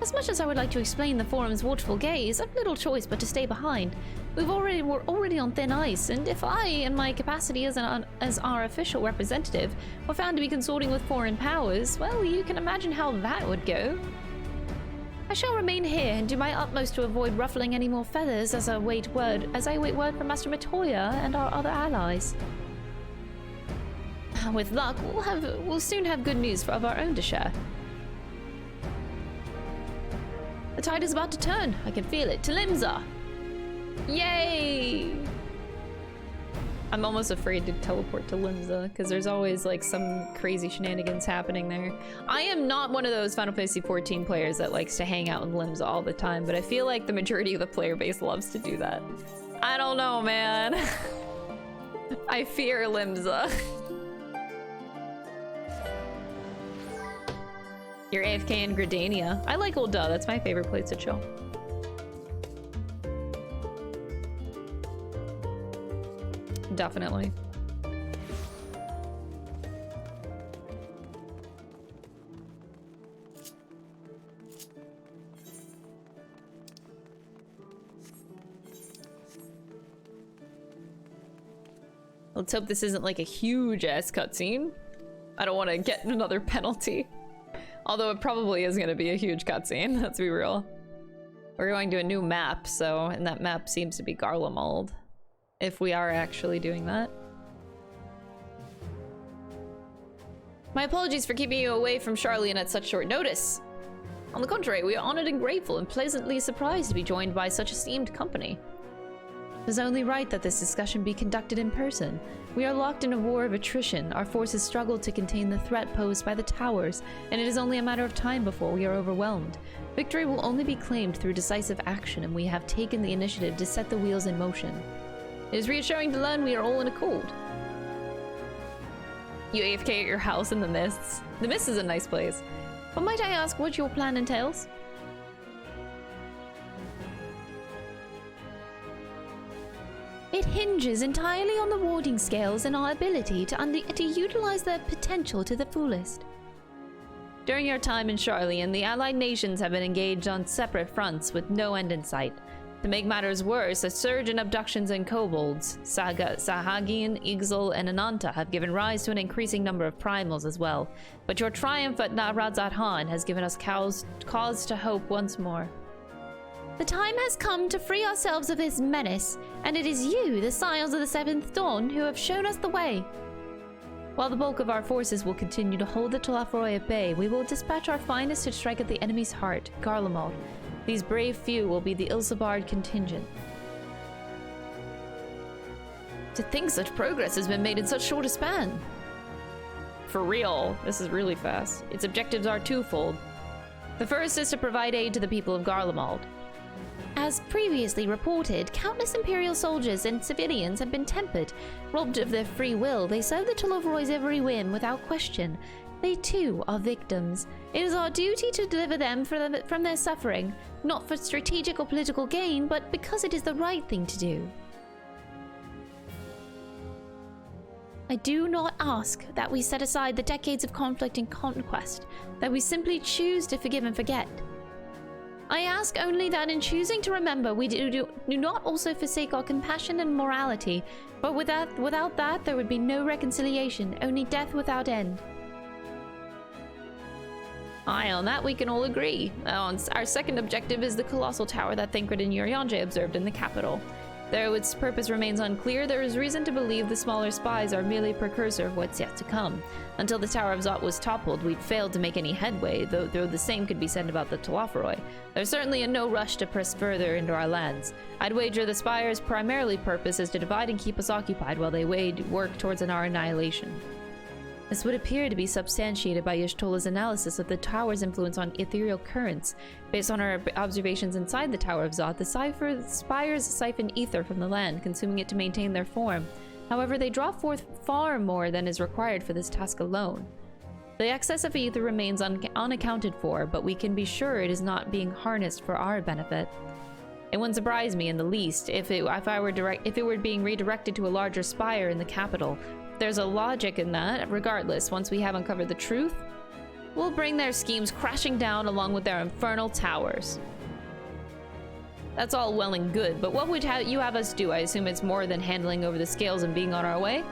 As much as I would like to explain the Forum's watchful gaze, I've little choice but to stay behind. We're already on thin ice, and if I, in my capacity as our official representative, were found to be consorting with foreign powers, well, you can imagine how that would go. I shall remain here and do my utmost to avoid ruffling any more feathers as I await word from Master Matoya and our other allies. With luck, we'll soon have good news of our own to share. The tide is about to turn. I can feel it. To Limsa! Yay! I'm almost afraid to teleport to Limsa, because there's always like some crazy shenanigans happening there. I am not one of those Final Fantasy XIV players that likes to hang out in Limsa all the time, but I feel like the majority of the player base loves to do that. I don't know, man. I fear Limsa. You're AFK in Gridania. I like Old Duh, that's my favorite place to chill. Definitely. Let's hope this isn't like a huge ass cutscene. I don't want to get another penalty. Although it probably is going to be a huge cutscene, let's be real. We're going to a new map, so, and that map seems to be Garlemald. If we are actually doing that. My apologies for keeping you away from Charlian at such short notice. On the contrary, we are honored and grateful and pleasantly surprised to be joined by such esteemed company. It is only right that this discussion be conducted in person. We are locked in a war of attrition. Our forces struggle to contain the threat posed by the towers, and it is only a matter of time before we are overwhelmed. Victory will only be claimed through decisive action, and we have taken the initiative to set the wheels in motion. It is reassuring to learn we are all in accord. You AFK at your house in the mists. The mist is a nice place. But might I ask what your plan entails? It hinges entirely on the warding scales and our ability to utilize their potential to the fullest. During your time in Sharlayan, the allied nations have been engaged on separate fronts with no end in sight. To make matters worse, a surge in abductions and kobolds, Sahagian, Ixal, and Ananta have given rise to an increasing number of primals as well. But your triumph at Razat Han has given us cause to hope once more. The time has come to free ourselves of this menace, and it is you, the Scions of the Seventh Dawn, who have shown us the way. While the bulk of our forces will continue to hold the Talafroi at bay, we will dispatch our finest to strike at the enemy's heart, Garlemald. These brave few will be the Ilsabard contingent. To think such progress has been made in such short a span. For real, this is really fast. Its objectives are twofold. The first is to provide aid to the people of Garlemald. As previously reported, countless Imperial soldiers and civilians have been tempered. Robbed of their free will, they serve the Talovroi's every whim without question. They too are victims. It is our duty to deliver them from their suffering, not for strategic or political gain, but because it is the right thing to do. I do not ask that we set aside the decades of conflict and conquest, that we simply choose to forgive and forget. I ask only that in choosing to remember, we do not also forsake our compassion and morality, but without that there would be no reconciliation, only death without end. Aye, on that we can all agree. Our second objective is the colossal tower that Thancred and Urianger observed in the capital. Though its purpose remains unclear, there is reason to believe the smaller spies are merely a precursor of what's yet to come. Until the Tower of Zot was toppled, we'd failed to make any headway, though the same could be said about the Talafroi. There's certainly no rush to press further into our lands. I'd wager the Spire's primarily purpose is to divide and keep us occupied while they work towards our annihilation. This would appear to be substantiated by Y'shtola's analysis of the tower's influence on ethereal currents. Based on our observations inside the Tower of Zot, the spires siphon ether from the land, consuming it to maintain their form. However, they draw forth far more than is required for this task alone. The excess of ether remains unaccounted for, but we can be sure it is not being harnessed for our benefit. It wouldn't surprise me in the least if it were being redirected to a larger spire in the capital. There's a logic in that. Regardless, once we have uncovered the truth, we'll bring their schemes crashing down along with their infernal towers. That's all well and good, but what would you have us do? I assume it's more than handling over the scales and being on our way?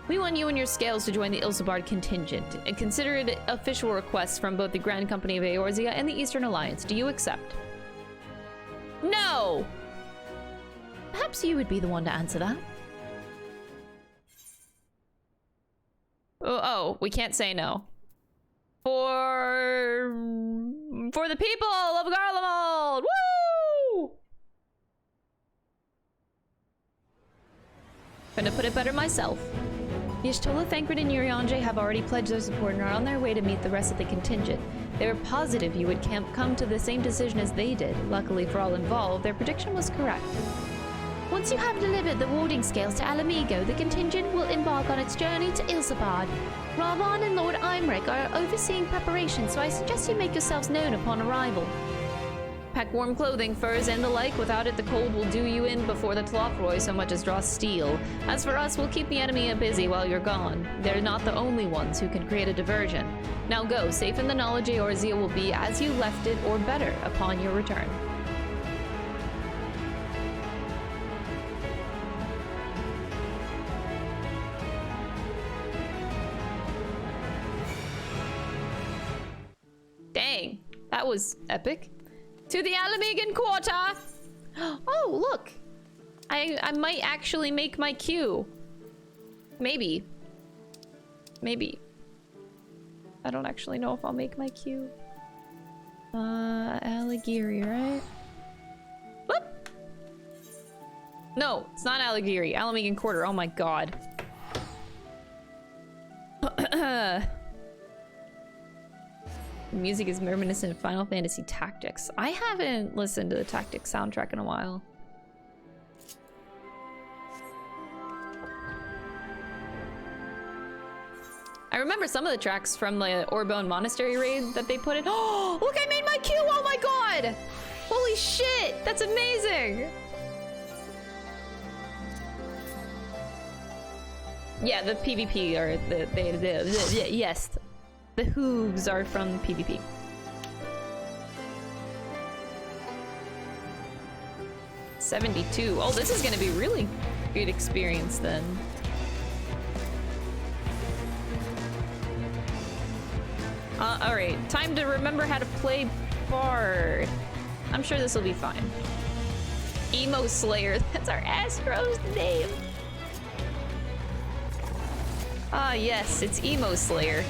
We want you and your scales to join the Ilsabard contingent, and consider it official requests from both the Grand Company of Eorzea and the Eastern Alliance. Do you accept? No! Perhaps you would be the one to answer that. Oh, we can't say no. For the people of Garlemald! Woo! Couldn't have put it better myself. Y'shtola, Thancred, and Urianger have already pledged their support and are on their way to meet the rest of the contingent. They were positive you would come to the same decision as they did. Luckily for all involved, their prediction was correct. Once you have delivered the warding scales to Alamigo, the contingent will embark on its journey to Ilsabard. Ravan and Lord Imric are overseeing preparations, so I suggest you make yourselves known upon arrival. Pack warm clothing, furs, and the like. Without it, the cold will do you in before the Talafroi so much as draw steel. As for us, we'll keep the enemy busy while you're gone. They're not the only ones who can create a diversion. Now go, safe in the knowledge Eorzea will be as you left it, or better, upon your return. Dang, that was epic. To the Alamigan Quarter! Oh, look! I might actually make my queue. Maybe. Maybe. I don't actually know if I'll make my queue. Aligiri, right? What? No, it's not Aligiri. Alamegan Quarter. Oh my god. Music is reminiscent of Final Fantasy Tactics. I haven't listened to the Tactics soundtrack in a while. I remember some of the tracks from the Orbone Monastery raid that they put in. Oh, look, I made my queue! Oh my god! Holy shit! That's amazing! Yeah, the PvP are yes. The hooves are from PvP. $72. Oh, this is gonna be really good experience then. Alright, time to remember how to play Bard. I'm sure this will be fine. Emo Slayer, that's our Astro's name. Ah yes, it's Emo Slayer.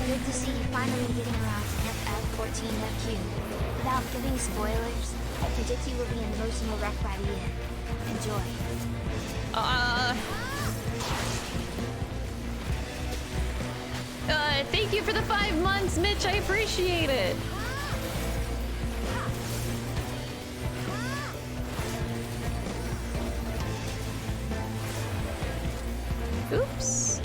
Good to see you finally getting around to FF14FQ. Without giving spoilers, I predict you will be an emotional wreck by the end. Enjoy. Thank you for the 5 months, Mitch. I appreciate it. Oops.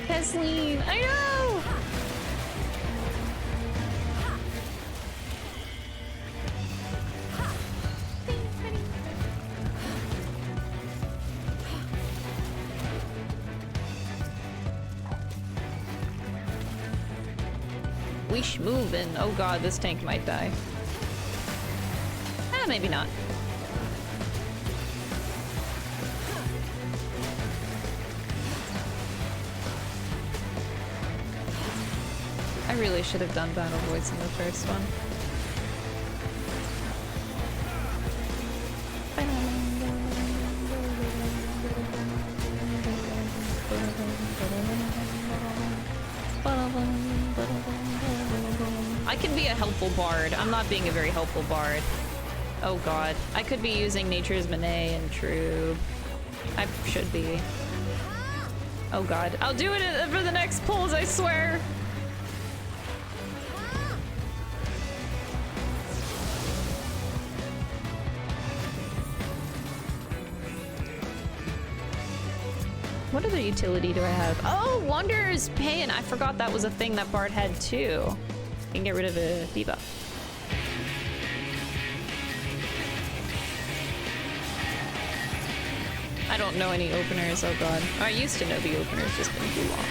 Tesleen, I know! Weesh, moving. Oh god, this tank might die. Maybe not. I really should have done Battle Voids in the first one. I can be a helpful bard. I'm not being a very helpful bard. Oh god. I could be using Nature's Monet and True. I should be. Oh god. I'll do it for the next pulls, I swear! What other utility do I have? Oh, Wanderer's Pain! I forgot that was a thing that Bard had too. You can get rid of a debuff. I don't know any openers, oh god. I used to know the openers, just been too long.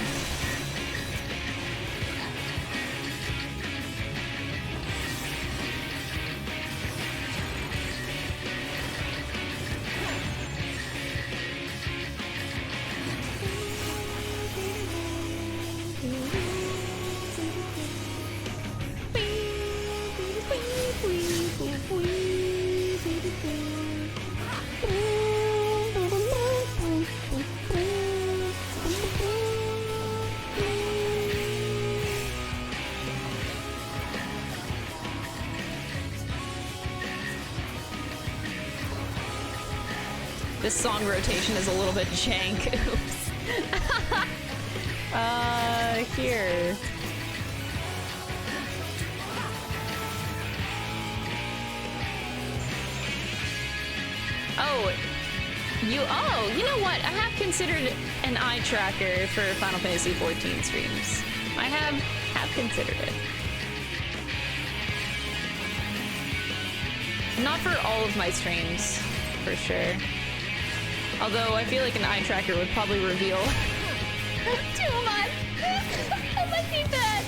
This song rotation is a little bit jank. Oops. Here. Oh, you know what? I have considered an eye tracker for Final Fantasy XIV streams. I have considered it. Not for all of my streams, for sure. Although I feel like an eye tracker would probably reveal too much. my D-pad!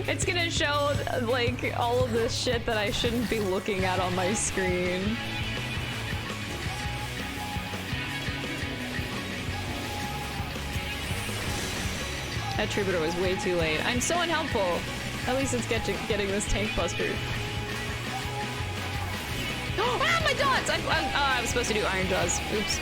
It's gonna show, like, all of this shit that I shouldn't be looking at on my screen. That Troubadour was way too late. I'm so unhelpful. At least it's getting this tank buster. Ah, my dots! I was supposed to do Iron Jaws. Oops.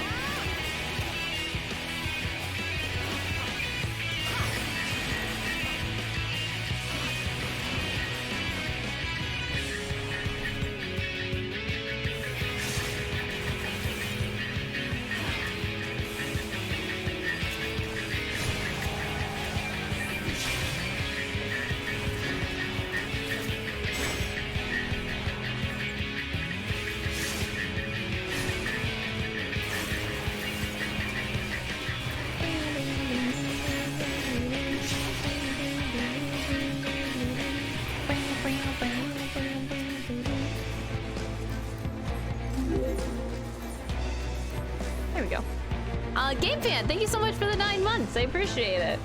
There we go. Game Fan, thank you so much for the 9 months. I appreciate it.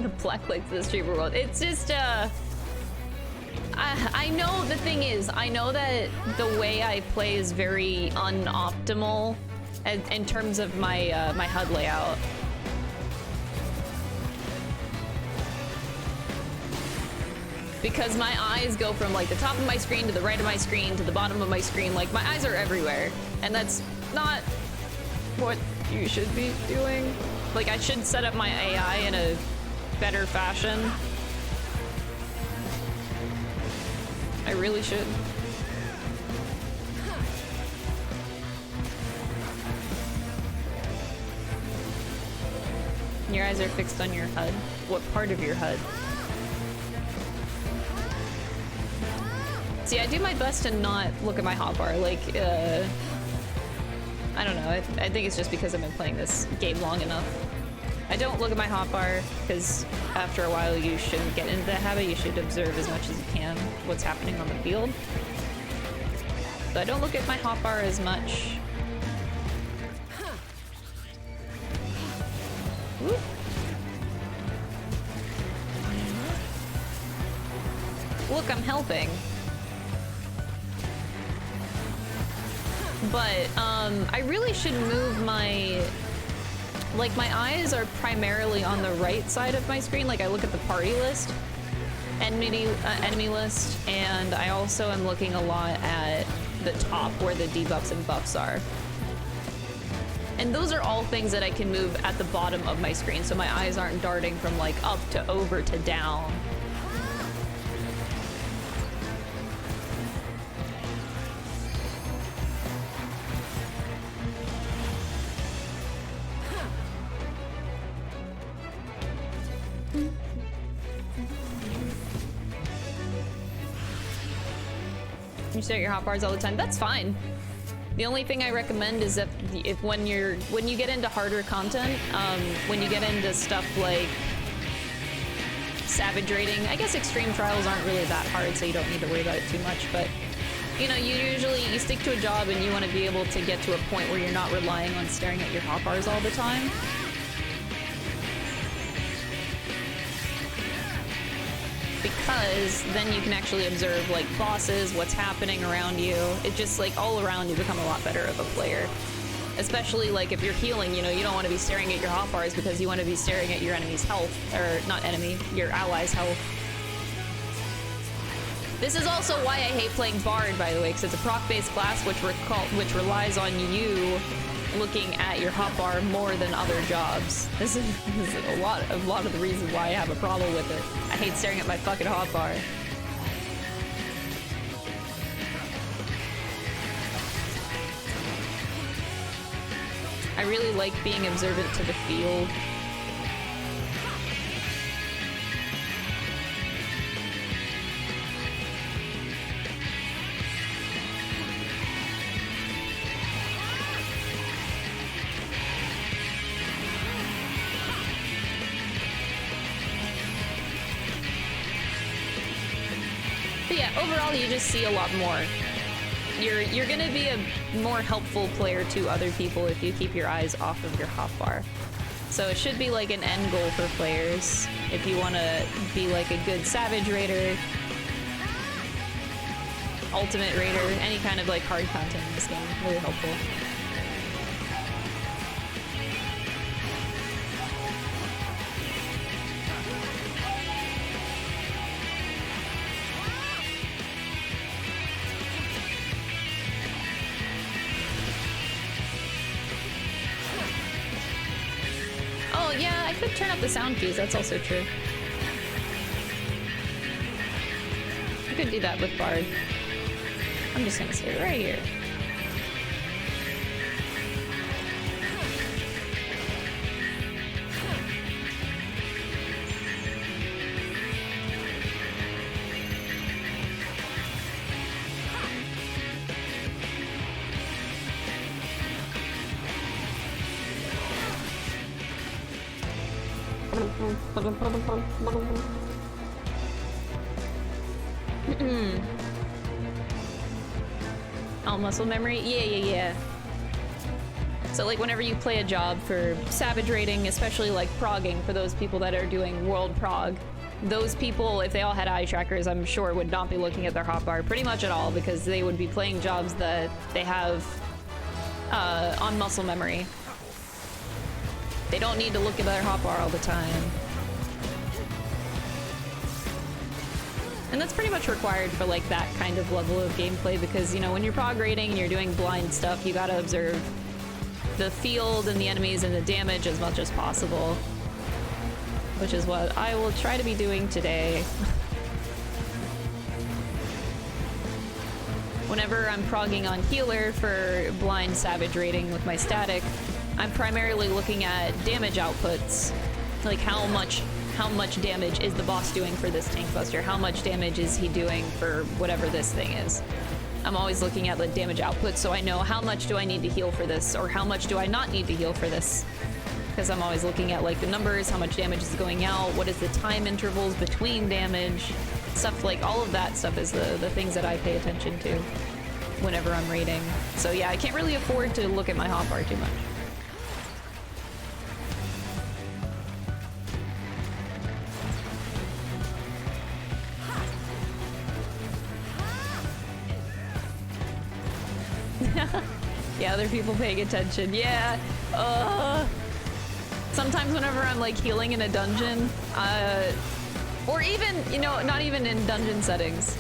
The black lights of the streamer world. It's just, I know the thing is, I know that the way I play is very unoptimal in terms of my, my HUD layout. Because my eyes go from like the top of my screen to the right of my screen to the bottom of my screen. Like my eyes are everywhere, and that's not what you should be doing. Like I should set up my AI in a better fashion. I really should. Your eyes are fixed on your HUD. What part of your HUD? See, I do my best to not look at my hotbar. Like, I don't know. I think it's just because I've been playing this game long enough. I don't look at my hotbar because after a while you shouldn't get into that habit. You should observe as much as you can what's happening on the field. So I don't look at my hotbar as much. Woo. Look, I'm helping. But, I really should move my... Like, my eyes are primarily on the right side of my screen. Like, I look at the party list, enemy list, and I also am looking a lot at the top where the debuffs and buffs are. And those are all things that I can move at the bottom of my screen, so my eyes aren't darting from, like, up to over to down. You stare at your hotbars all the time. That's fine. The only thing I recommend is that if when you get into harder content, when you get into stuff like savage raiding, I guess extreme trials aren't really that hard, so you don't need to worry about it too much. But you know, you stick to a job and you want to be able to get to a point where you're not relying on staring at your hotbars all the time. Because then you can actually observe like bosses, what's happening around you. It just like all around you become a lot better of a player. Especially like if you're healing, you know, you don't want to be staring at your hotbars because you want to be staring at your enemy's health, or not enemy, your ally's health. This is also why I hate playing Bard, by the way, because it's a proc-based class which relies on you looking at your hotbar more than other jobs. This is a lot of the reason why I have a problem with it. I hate staring at my fucking hotbar. I really like being observant to the field. Overall, you just see a lot more. you're gonna be a more helpful player to other people if you keep your eyes off of your hotbar. So it should be like an end goal for players if you want to be like a good Savage Raider, Ultimate Raider, any kind of like hard content in this game. Really helpful. Oh yeah, I could turn up the sound keys, that's also true. I could do that with Bard. I'm just gonna stay right here. Oh, muscle memory? Yeah. So like whenever you play a job for Savage Raiding, especially like progging for those people that are doing world prog, those people, if they all had eye trackers, I'm sure would not be looking at their hotbar pretty much at all because they would be playing jobs that they have on muscle memory. They don't need to look at their hotbar all the time. And that's pretty much required for like that kind of level of gameplay because, you know, when you're prog raiding and you're doing blind stuff, you gotta observe the field and the enemies and the damage as much as possible. Which is what I will try to be doing today. Whenever I'm progging on healer for blind Savage raiding with my static, I'm primarily looking at damage outputs. Like how much damage is the boss doing for this tank buster? How much damage is he doing for whatever this thing is? I'm always looking at the damage output so I know how much do I need to heal for this or how much do I not need to heal for this. Because I'm always looking at like the numbers, how much damage is going out, what is the time intervals between damage, stuff like all of that stuff is the things that I pay attention to whenever I'm raiding. So yeah, I can't really afford to look at my hotbar too much. Yeah, other people paying attention. Yeah. Sometimes whenever I'm like healing in a dungeon, or even, you know, not even in dungeon settings,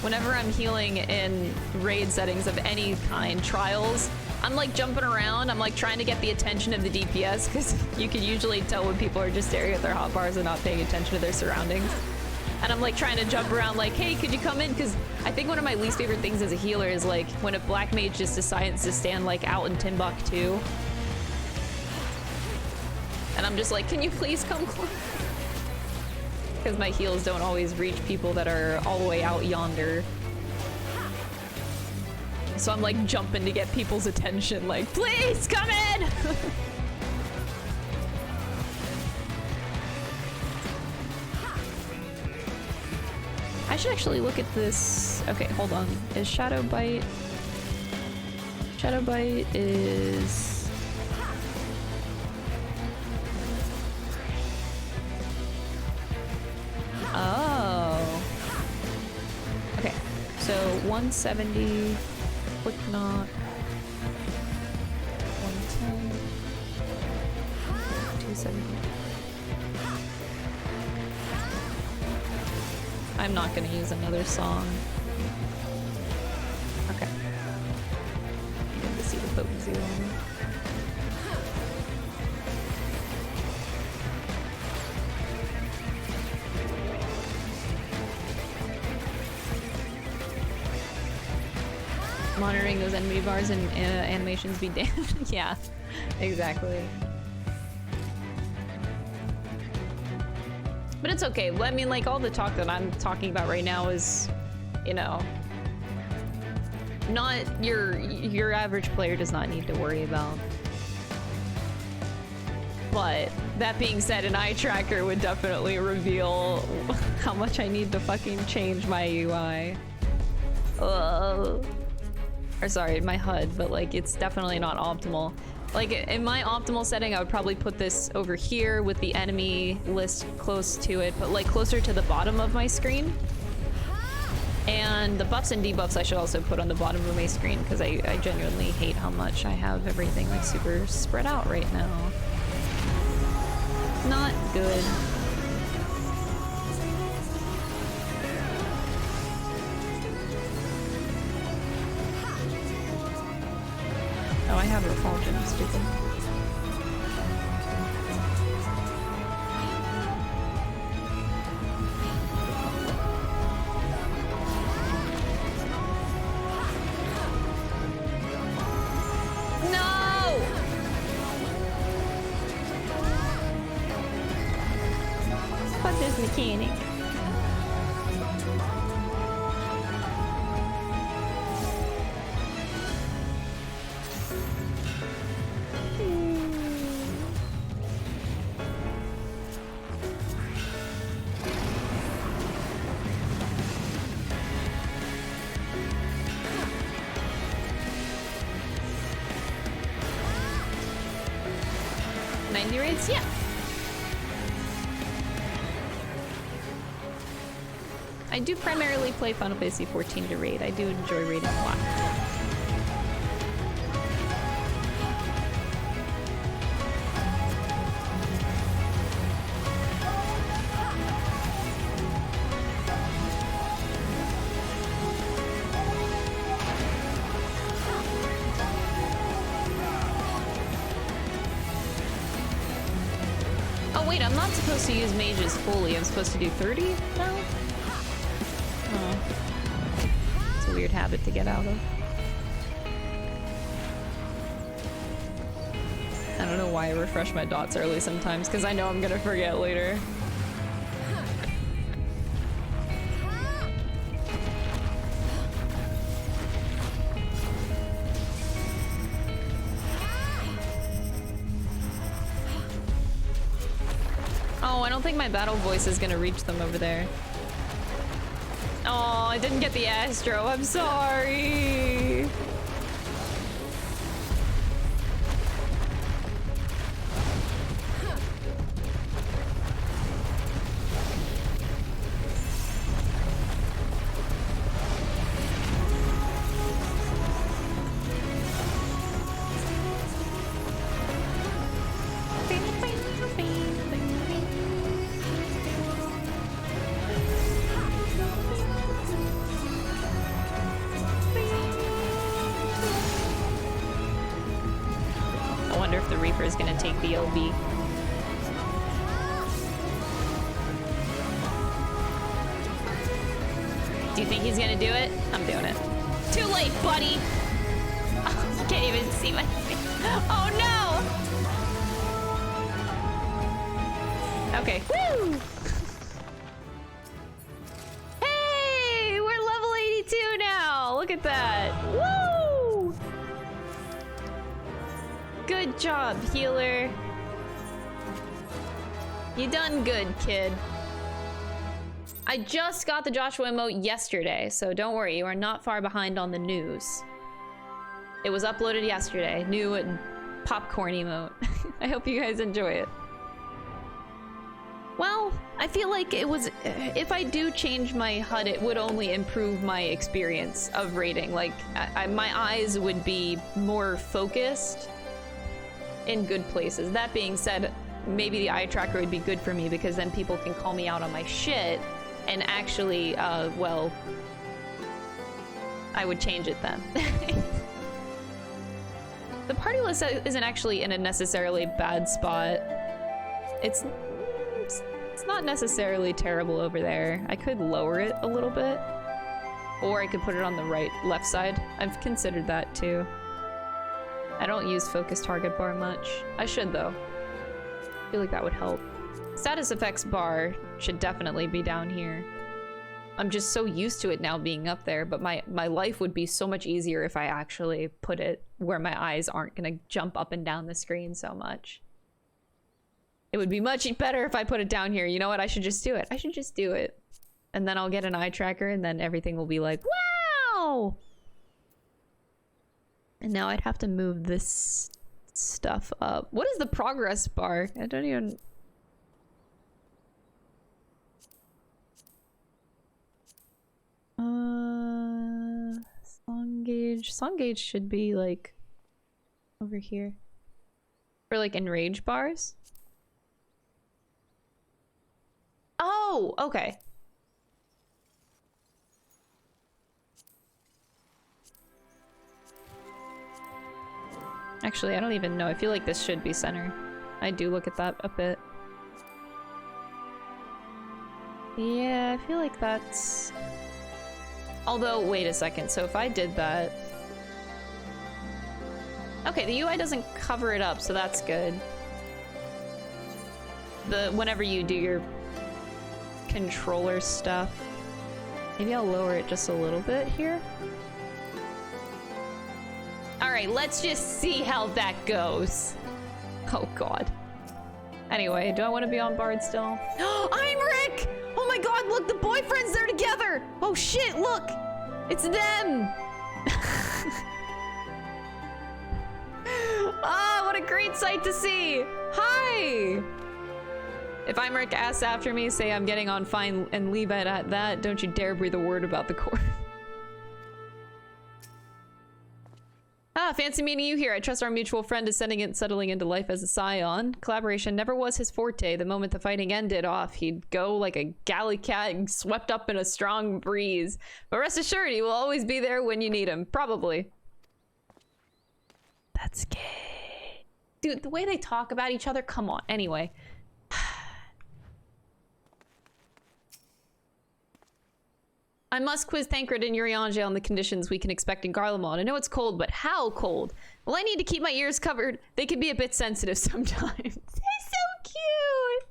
whenever I'm healing in raid settings of any kind, trials, I'm like jumping around. I'm like trying to get the attention of the DPS because you can usually tell when people are just staring at their hotbars and not paying attention to their surroundings. And I'm like trying to jump around like, hey, could you come in? Because I think one of my least favorite things as a healer is like when a black mage just decides to stand like out in Timbuktu. And I'm just like, can you please come close? Because my heals don't always reach people that are all the way out yonder. So I'm like jumping to get people's attention like, please come in! I should actually look at this. Okay, hold on. Is Shadow Bite? Shadow Bite is... Oh. Okay, so 170, Quick Knock, 110, 270. I'm not gonna use another song. Okay. I need to see the potency one. Monitoring those enemy bars and animations be damned. Yeah, exactly. But it's okay. I mean, like, all the talk that I'm talking about right now is, you know, not your average player does not need to worry about. But that being said, an eye tracker would definitely reveal how much I need to fucking change my UI. Or sorry, my HUD, but like it's definitely not optimal. Like in my optimal setting, I would probably put this over here with the enemy list close to it, but like closer to the bottom of my screen. And the buffs and debuffs I should also put on the bottom of my screen because I genuinely hate how much I have everything like super spread out right now. Not good. Oh, I have Refulgent, stupid. Fuck this mechanic. Rates, yeah. I do primarily play Final Fantasy XIV to raid. I do enjoy raiding a lot. Supposed to use mages fully. I'm supposed to do 30 now? Oh. It's a weird habit to get out of. I don't know why I refresh my dots early sometimes, because I know I'm gonna forget later. I don't think my battle voice is gonna reach them over there. Oh, I didn't get the Astro. I'm sorry. Is gonna take the LB. Do you think he's gonna do it? I'm doing it. Too late, buddy! Oh, you can't even see my face. Oh no! Okay. Woo! Hey! We're level 82 now! Look at that! Woo! Good job, healer. You done good, kid. I just got the Joshua emote yesterday, so don't worry, you are not far behind on the news. It was uploaded yesterday. New popcorn emote. I hope you guys enjoy it. Well, I feel like it was... If I do change my HUD, it would only improve my experience of raiding. Like, my eyes would be more focused in good places. That being said, maybe the eye tracker would be good for me because then people can call me out on my shit and actually, well, I would change it then. The party list isn't actually in a necessarily bad spot. It's not necessarily terrible over there. I could lower it a little bit, or I could put it on the left side. I've considered that too. I don't use focus target bar much. I should though. I feel like that would help. Status effects bar should definitely be down here. I'm just so used to it now being up there, but my life would be so much easier if I actually put it where my eyes aren't gonna jump up and down the screen so much. It would be much better if I put it down here. You know what? I should just do it. I should just do it. And then I'll get an eye tracker and then everything will be like, wow! And now I'd have to move this stuff up. What is the progress bar? I don't even... Song gauge. Song gauge should be like over here. For like enrage bars. Oh, okay. Actually, I don't even know. I feel like this should be center. I do look at that a bit. Yeah, I feel like that's... Although, wait a second. So if I did that... Okay, the UI doesn't cover it up, so that's good. Whenever you do your controller stuff. Maybe I'll lower it just a little bit here. Alright, let's just see how that goes. Oh god. Anyway, do I want to be on Bard still? I'm Rick! Oh my god, look, the boyfriends, they're together! Oh shit, look! It's them! Ah, what a great sight to see! Hi! If I'm Rick asks after me, say I'm getting on fine and leave it at that. Don't you dare breathe a word about the core. Ah, fancy meeting you here. I trust our mutual friend is settling into life as a scion. Collaboration never was his forte. The moment the fighting ended off, he'd go like a galley cat swept up in a strong breeze. But rest assured, he will always be there when you need him. Probably. That's gay. Dude, the way they talk about each other, come on. Anyway. I must quiz Tancred and Urianger on the conditions we can expect in Garlemald. I know it's cold, but how cold? Well, I need to keep my ears covered. They can be a bit sensitive sometimes. They're so cute!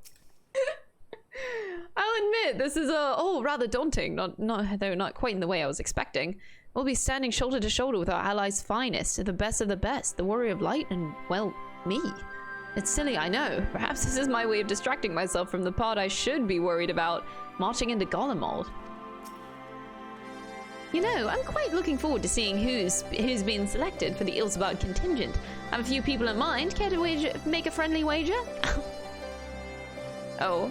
I'll admit, this is rather daunting. Though not quite in the way I was expecting. We'll be standing shoulder to shoulder with our allies' finest, the best of the best, the warrior of light, and, well, me. It's silly, I know. Perhaps this is my way of distracting myself from the part I should be worried about, marching into Garlemald. You know, I'm quite looking forward to seeing who's been selected for the Ilsebard contingent. I have a few people in mind. Care to make a friendly wager? Oh.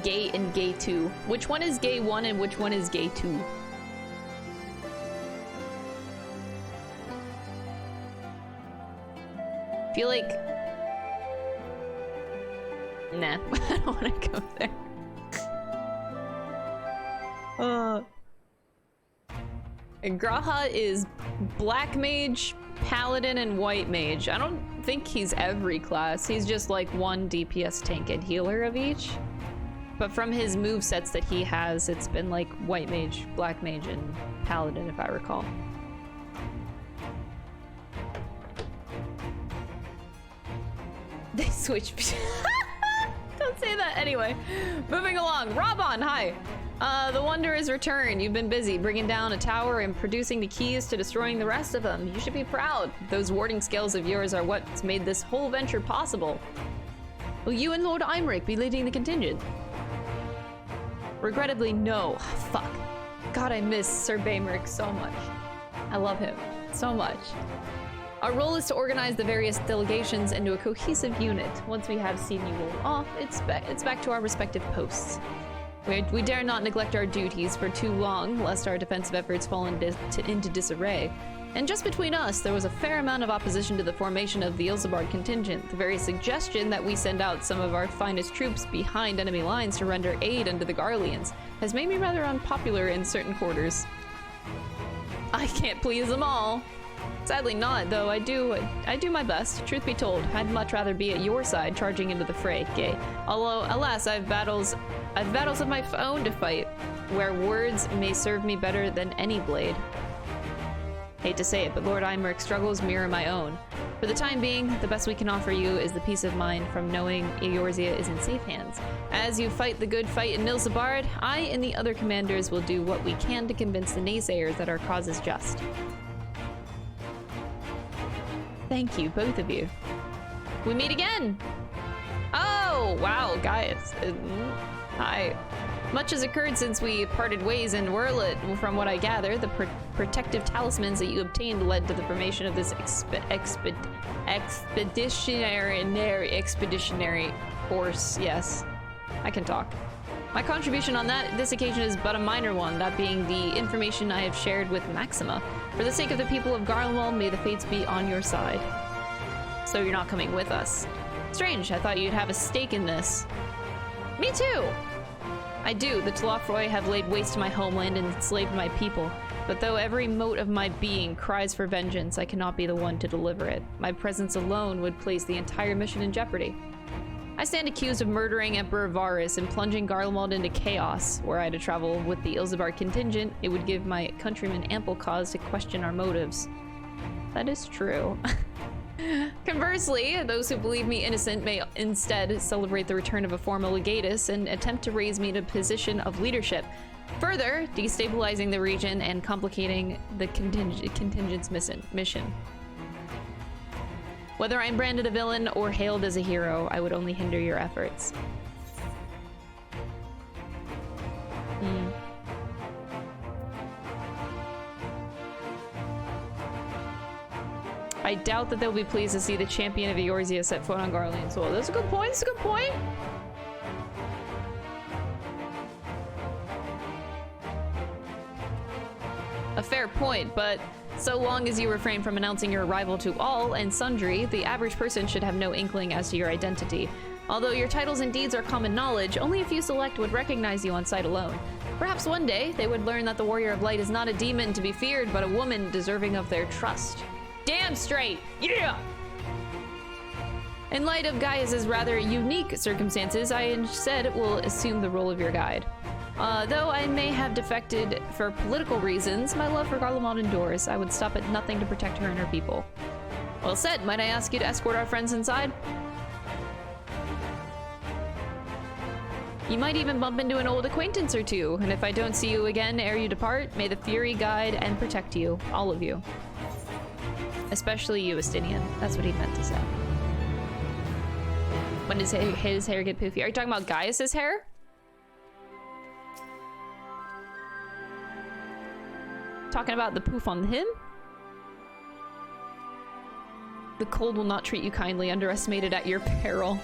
Gay and gay 2. Which one is gay 1 and which one is gay 2? Feel like... Nah, I don't want to go there. Graha is black mage, paladin, and white mage. I don't think he's every class. He's just like one DPS tank and healer of each. But from his movesets that he has, it's been like white mage, black mage, and paladin, if I recall. They switched. Don't say that. Anyway, moving along. Robon, hi. The Wanderer's return. You've been busy bringing down a tower and producing the keys to destroying the rest of them. You should be proud. Those warding skills of yours are what's made this whole venture possible. Will you and Lord Imric be leading the contingent? Regrettably, no. Fuck. God, I miss Sir Baymeric so much. I love him so much. Our role is to organize the various delegations into a cohesive unit. Once we have seen you roll off, it's back to our respective posts. We dare not neglect our duties for too long, lest our defensive efforts fall into disarray. And just between us, there was a fair amount of opposition to the formation of the Ilsebard contingent. The very suggestion that we send out some of our finest troops behind enemy lines to render aid unto the Garleans has made me rather unpopular in certain quarters. I can't please them all. Sadly not, though I do my best. Truth be told, I'd much rather be at your side, charging into the fray, gay. Although, alas, I've battles of my own to fight, where words may serve me better than any blade. Hate to say it, but Lord Imric's struggles mirror my own. For the time being, the best we can offer you is the peace of mind from knowing Eorzea is in safe hands. As you fight the good fight in Ilsebard, I and the other commanders will do what we can to convince the naysayers that our cause is just. Thank you, both of you. We meet again! Oh, wow, guys. Hi. Much has occurred since we parted ways in Werlet. From what I gather, the protective talismans that you obtained led to the formation of this expeditionary force. Yes, I can talk. My contribution on this occasion is but a minor one, that being the information I have shared with Maxima. For the sake of the people of Garlemald, may the fates be on your side. So you're not coming with us. Strange, I thought you'd have a stake in this. Me too! I do. The Tlafroi have laid waste to my homeland and enslaved my people. But though every mote of my being cries for vengeance, I cannot be the one to deliver it. My presence alone would place the entire mission in jeopardy. I stand accused of murdering Emperor Varus and plunging Garlemald into chaos. Were I to travel with the Ilzabar contingent, it would give my countrymen ample cause to question our motives. That is true. Conversely, those who believe me innocent may instead celebrate the return of a former legatus and attempt to raise me to a position of leadership, further destabilizing the region and complicating the contingent's mission. Whether I'm branded a villain or hailed as a hero, I would only hinder your efforts. I doubt that they'll be pleased to see the champion of Eorzea set foot on Garlean soil. That's a good point. That's a good point. A fair point, but so long as you refrain from announcing your arrival to all and sundry, the average person should have no inkling as to your identity. Although your titles and deeds are common knowledge, only a few select would recognize you on sight alone. Perhaps one day, they would learn that the Warrior of Light is not a demon to be feared, but a woman deserving of their trust. Damn straight! Yeah! In light of Gaius's rather unique circumstances, I instead will assume the role of your guide. Though I may have defected for political reasons, my love for Garlemald endures. I would stop at nothing to protect her and her people. Well said. Might I ask you to escort our friends inside? You might even bump into an old acquaintance or two, and if I don't see you again ere you depart, may the Fury guide and protect you. All of you. Especially you, Estinian. That's what he meant to say. When does his hair get poofy? Are you talking about Gaius's hair? Talking about the poof on him? The cold will not treat you kindly, underestimated at your peril.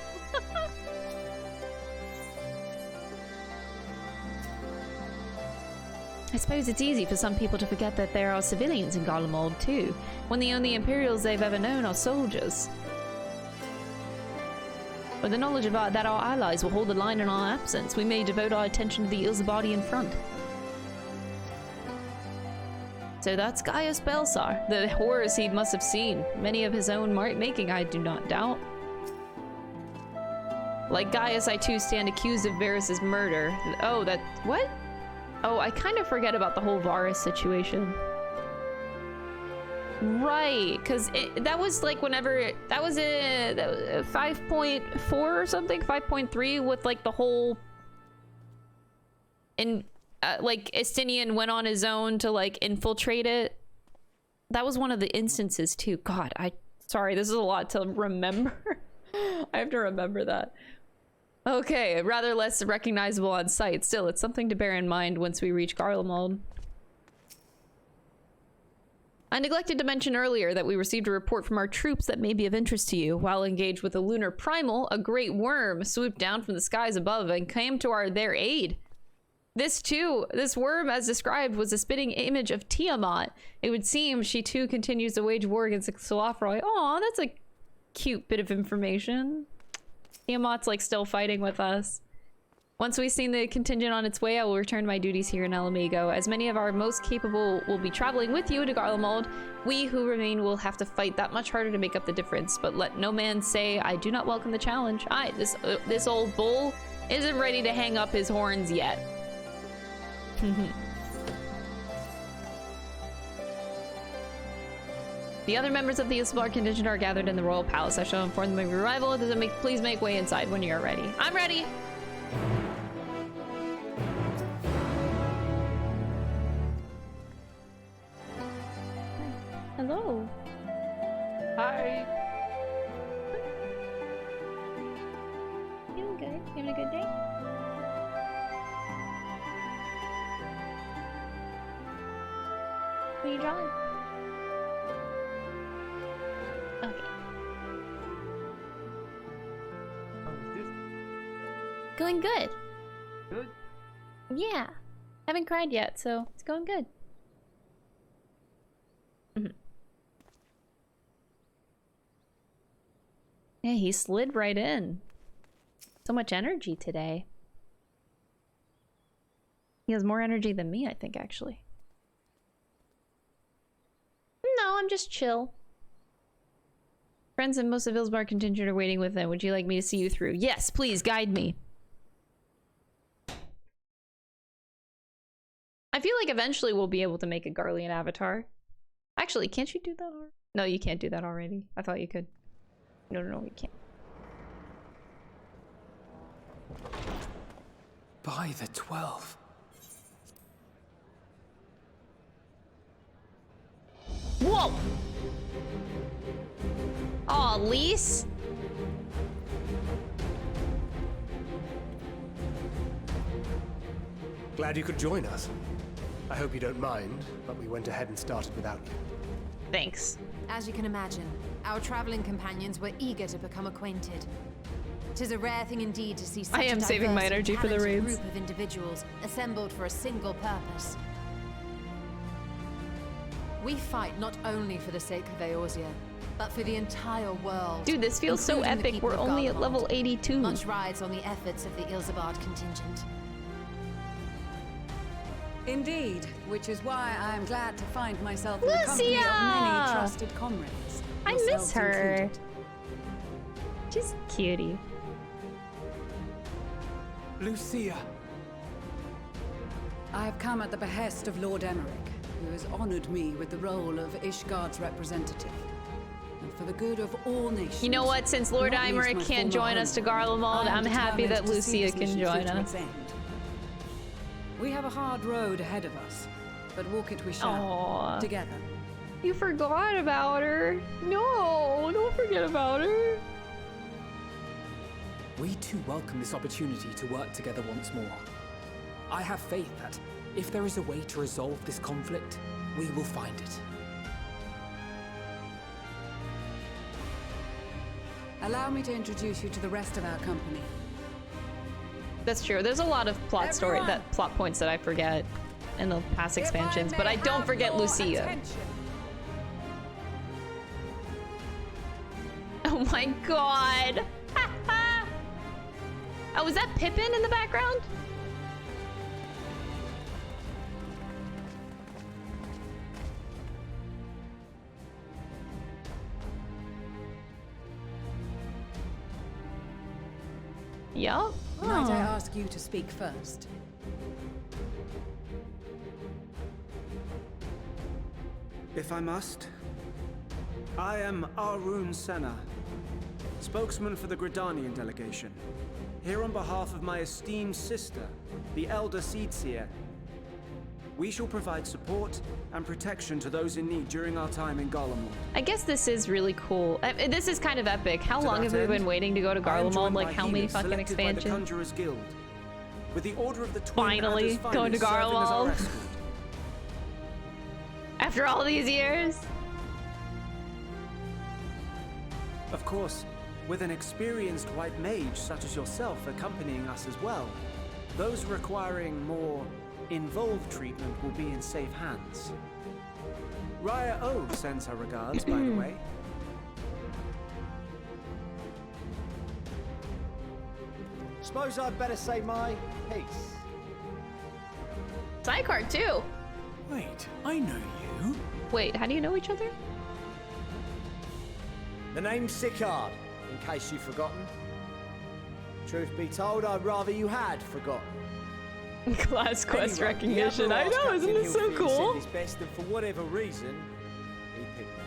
I suppose it's easy for some people to forget that there are civilians in Garlemald too, when the only Imperials they've ever known are soldiers. With the knowledge about that our allies will hold the line in our absence, we may devote our attention to the Ilzabadi in front. So that's Gaius Belsar, the horrors he must have seen, many of his own making, I do not doubt. Like Gaius, I too stand accused of Varus's murder. Oh, that... what? Oh, I kind of forget about the whole Varus situation. Right, because that was like whenever... that was a 5.4 or something? 5.3 with like the whole... like Estinian went on his own to like infiltrate it. That was one of the instances too. God, sorry, this is a lot to remember. I have to remember that. Okay, rather less recognizable on sight. Still, it's something to bear in mind once we reach Garlemald. I neglected to mention earlier that we received a report from our troops that may be of interest to you. While engaged with a lunar primal, a great worm swooped down from the skies above and came to their aid. This worm, as described, was a spitting image of Tiamat. It would seem she too continues to wage war against the Tlafroi. Aw, that's a cute bit of information. Tiamat's like still fighting with us. Once we've seen the contingent on its way, I will return to my duties here in Alamigo. As many of our most capable will be traveling with you to Garlemald, we who remain will have to fight that much harder to make up the difference. But let no man say I do not welcome the challenge. This old bull isn't ready to hang up his horns yet. The other members of the Ilzabar contingent are gathered in the royal palace. I shall inform them of your arrival. Please make way inside when you are ready. I'm ready! Hello. Hi. Feeling good? You having a good day? are you drawing? Okay. Going good. Good? Yeah. Haven't cried yet, so it's going good. Yeah, he slid right in. So much energy today. He has more energy than me, I think, actually. No, I'm just chill. Friends and most of Ilsbar contingent are waiting with them. Would you like me to see you through? Yes, please, guide me. I feel like eventually we'll be able to make a Garlean avatar. Actually, can't you do that already? No, you can't do that already. I thought you could. No, you can't. By the 12. Whoa! Aw, Lise? Glad you could join us. I hope you don't mind, but we went ahead and started without you. Thanks. As you can imagine, our traveling companions were eager to become acquainted. 'Tis a rare thing indeed to see such I am a saving my diverse and energy for the talented raids. group of individuals assembled for a single purpose. We fight not only for the sake of Eorzea, but for the entire world. Dude, this feels so including the epic. people We're of only at Garlemald. level 82. Much rides on the efforts of the Ilsabard contingent. Indeed, which is why I am glad to find myself in the company of many trusted comrades. I miss yourselves her. included. She's a cutie. Lucia. I have come at the behest of Lord Emmerich, who has honored me with the role of Ishgard's representative. And for the good of all nations. You know what? Since Lord not least Imeric my can't former join us to homeland, Garlemald, I am I'm happy that determined to see Lucia this can mission join through to us. its end. We have a hard road ahead of us, but walk it we shall. Aww. Together. You forgot about her. No, don't forget about her. We too welcome this opportunity to work together once more. I have faith that if there is a way to resolve this conflict, we will find it. Allow me to introduce you to the rest of our company. That's true. There's a lot of plot points that I forget in the past expansions, but I don't forget Lucia. Attention. Oh my god! Oh, was that Pippin in the background? Yup. Might I ask you to speak first? If I must. I am Arun Senna, spokesman for the Gridanian delegation. Here on behalf of my esteemed sister, the Elder Seedseer. We shall provide support and protection to those in need during our time in Garlemald. I guess this is really cool. This is kind of epic. How long have we been waiting to go to I am Garlemald? joined Like, by how many healers fucking selected by the expansions? Conjurers Guild, with the Order of the Twin Finally, Adders going to Finest serving as our Garlemald. escort. After all these years? Of course, with an experienced white mage such as yourself accompanying us as well, those requiring more involved treatment will be in safe hands. Raya O sends her regards, by the way. Suppose I'd better say my piece. Sidecard too. Wait, I know you. Wait, how do you know each other? The name's Sicard, in case you've forgotten. Truth be told, I'd rather you had forgotten. Class quest Anyway, recognition. the I other know, asked isn't Captain this so Hilfield cool? said his best, and for whatever reason, he picked me.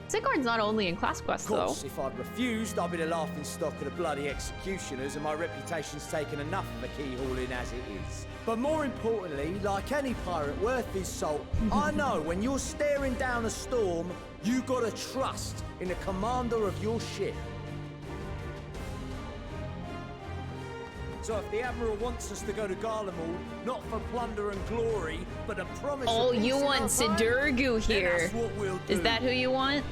Sicard's not only in class quest Of course, though. if I'd refused, I'd be the laughing stock of the bloody executioners, and my reputation's taken enough of a keyhauling as it is. But more importantly, like any pirate worth his salt, I know when you're staring down a storm, you gotta trust in the commander of your ship. So if the Admiral wants us to go to Garlemald, not for plunder and glory, but a promise Oh, of peace you in want our time, Sidurgu then here. that's what we'll do. Is that who you want?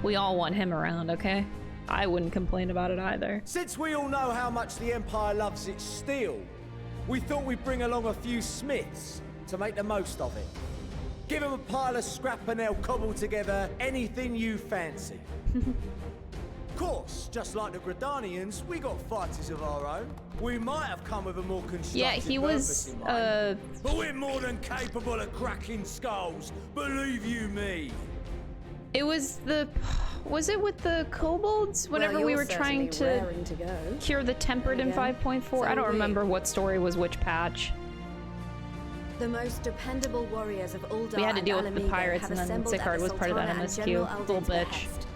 We all want him around, okay? I wouldn't complain about it either. Since we all know how much the Empire loves its steel, we thought we'd bring along a few smiths to make the most of it. Give them a pile of scrap and they'll cobble together anything you fancy. Of course, just like the Gridanians, we got fighters of our own. We might have come with a more constructive Yeah, he was, purpose in mind, but we're more than capable of cracking skulls, believe you me. It was the... Was it with the kobolds? Whenever we were trying to cure the tempered in 5.4? I don't remember what story was which patch. The most dependable warriors of Uldar We had to deal with the Alameda pirates, have and then assembled at Sickard the was part of that Sultana and MSQ. General Little Alden's bitch. behest.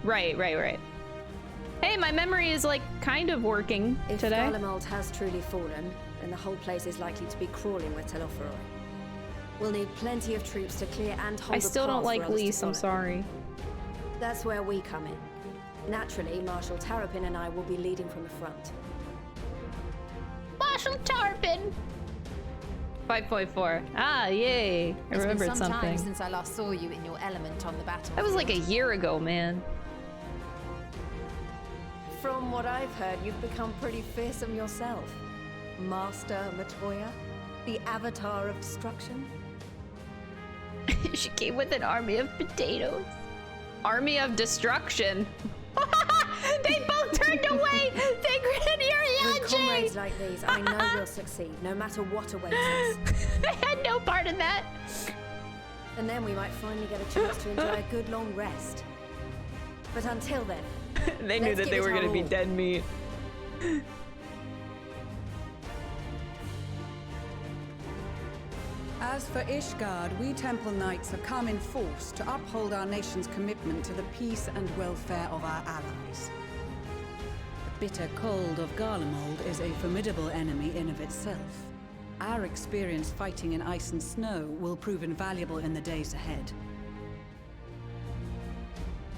Right. Hey, my memory is like kind of working If today. Garlemald has truly fallen, then the whole place is likely to be crawling with Telophoroi. We'll need plenty of troops to clear and hold I the still don't path for like others to Lise, I'm follow. sorry. That's where we come in. Naturally, Marshal Tarapin and I will be leading from the front. Marshal Tarpin! 5.4. Ah, yay. I It's remembered been some something. time since I last saw you in your element on the battlefield. That was like a year ago, man. From what I've heard, you've become pretty fearsome yourself. Master Matoya, the avatar of destruction. She came with an army of potatoes. Army of destruction. They both turned away! With comrades like these, I know we'll succeed, no matter what awaits us. I had no part in that. And then we might finally get a chance to enjoy a good long rest. But until then, They knew that they were gonna be dead meat. As for Ishgard, we Temple Knights have come in force to uphold our nation's commitment to the peace and welfare of our allies. The bitter cold of Garlemald is a formidable enemy in of itself. Our experience fighting in ice and snow will prove invaluable in the days ahead.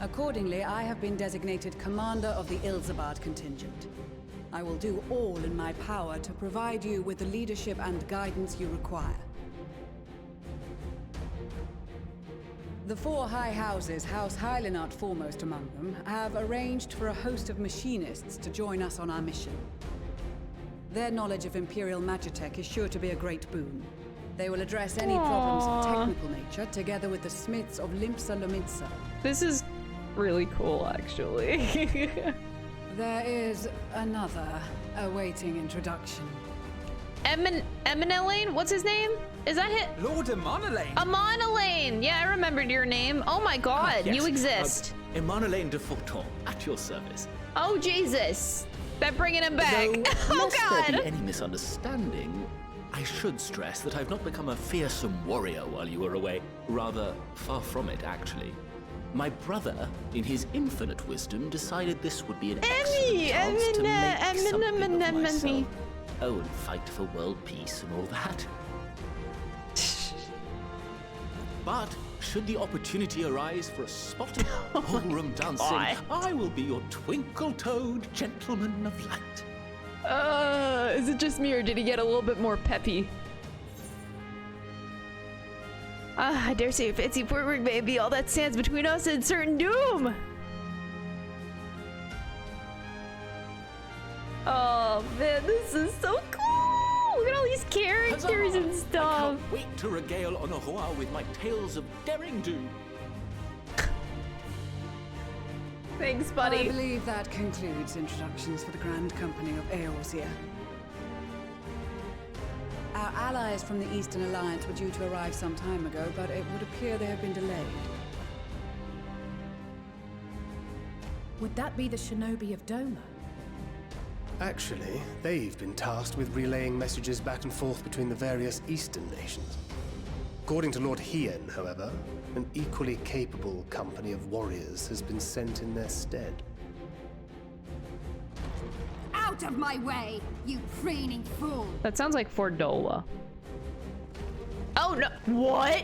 Accordingly, I have been designated commander of the Ilzabard contingent. I will do all in my power to provide you with the leadership and guidance you require. The four high houses, House Hylinart foremost among them, have arranged for a host of machinists to join us on our mission. Their knowledge of Imperial Magitech is sure to be a great boon. They will address any problems of technical nature, together with the smiths of Limpsa Lomitsa. This is really cool, actually. There is another awaiting introduction. Eminelane? What's his name? Is that it? Lord Amonelane. Amonelane! Yeah, I remembered your name. Oh my god, Yes. you exist. Amonelane de Forton, at your service. Oh Jesus. They're bringing him back. Oh Lest there god. be any misunderstanding, I should stress that I've not become a fearsome warrior while you were away. Rather, far from it, actually. My brother, in his infinite wisdom, decided this would be an excellent chance to make something of myself. Oh, and fight for world peace and all that. But should the opportunity arise for a spot of ballroom dancing, I will be your twinkle-toed gentleman of light. Is it just me or did he get a little bit more peppy? I dare say fancy forward may be all that stands between us and certain doom. Oh man, this is so cool! Look at all these characters and I stuff. can't wait to regale Honohua with my tales of daring do. Thanks, buddy. I believe that concludes introductions for the Grand Company of Eorzea. Our allies from the Eastern Alliance were due to arrive some time ago, but it would appear they have been delayed. Would that be the shinobi of Doma? Actually, they've been tasked with relaying messages back and forth between the various Eastern nations. According to Lord Hien, however, an equally capable company of warriors has been sent in their stead. Out of my way, you preening fool! That sounds like Fordola. Oh no! What?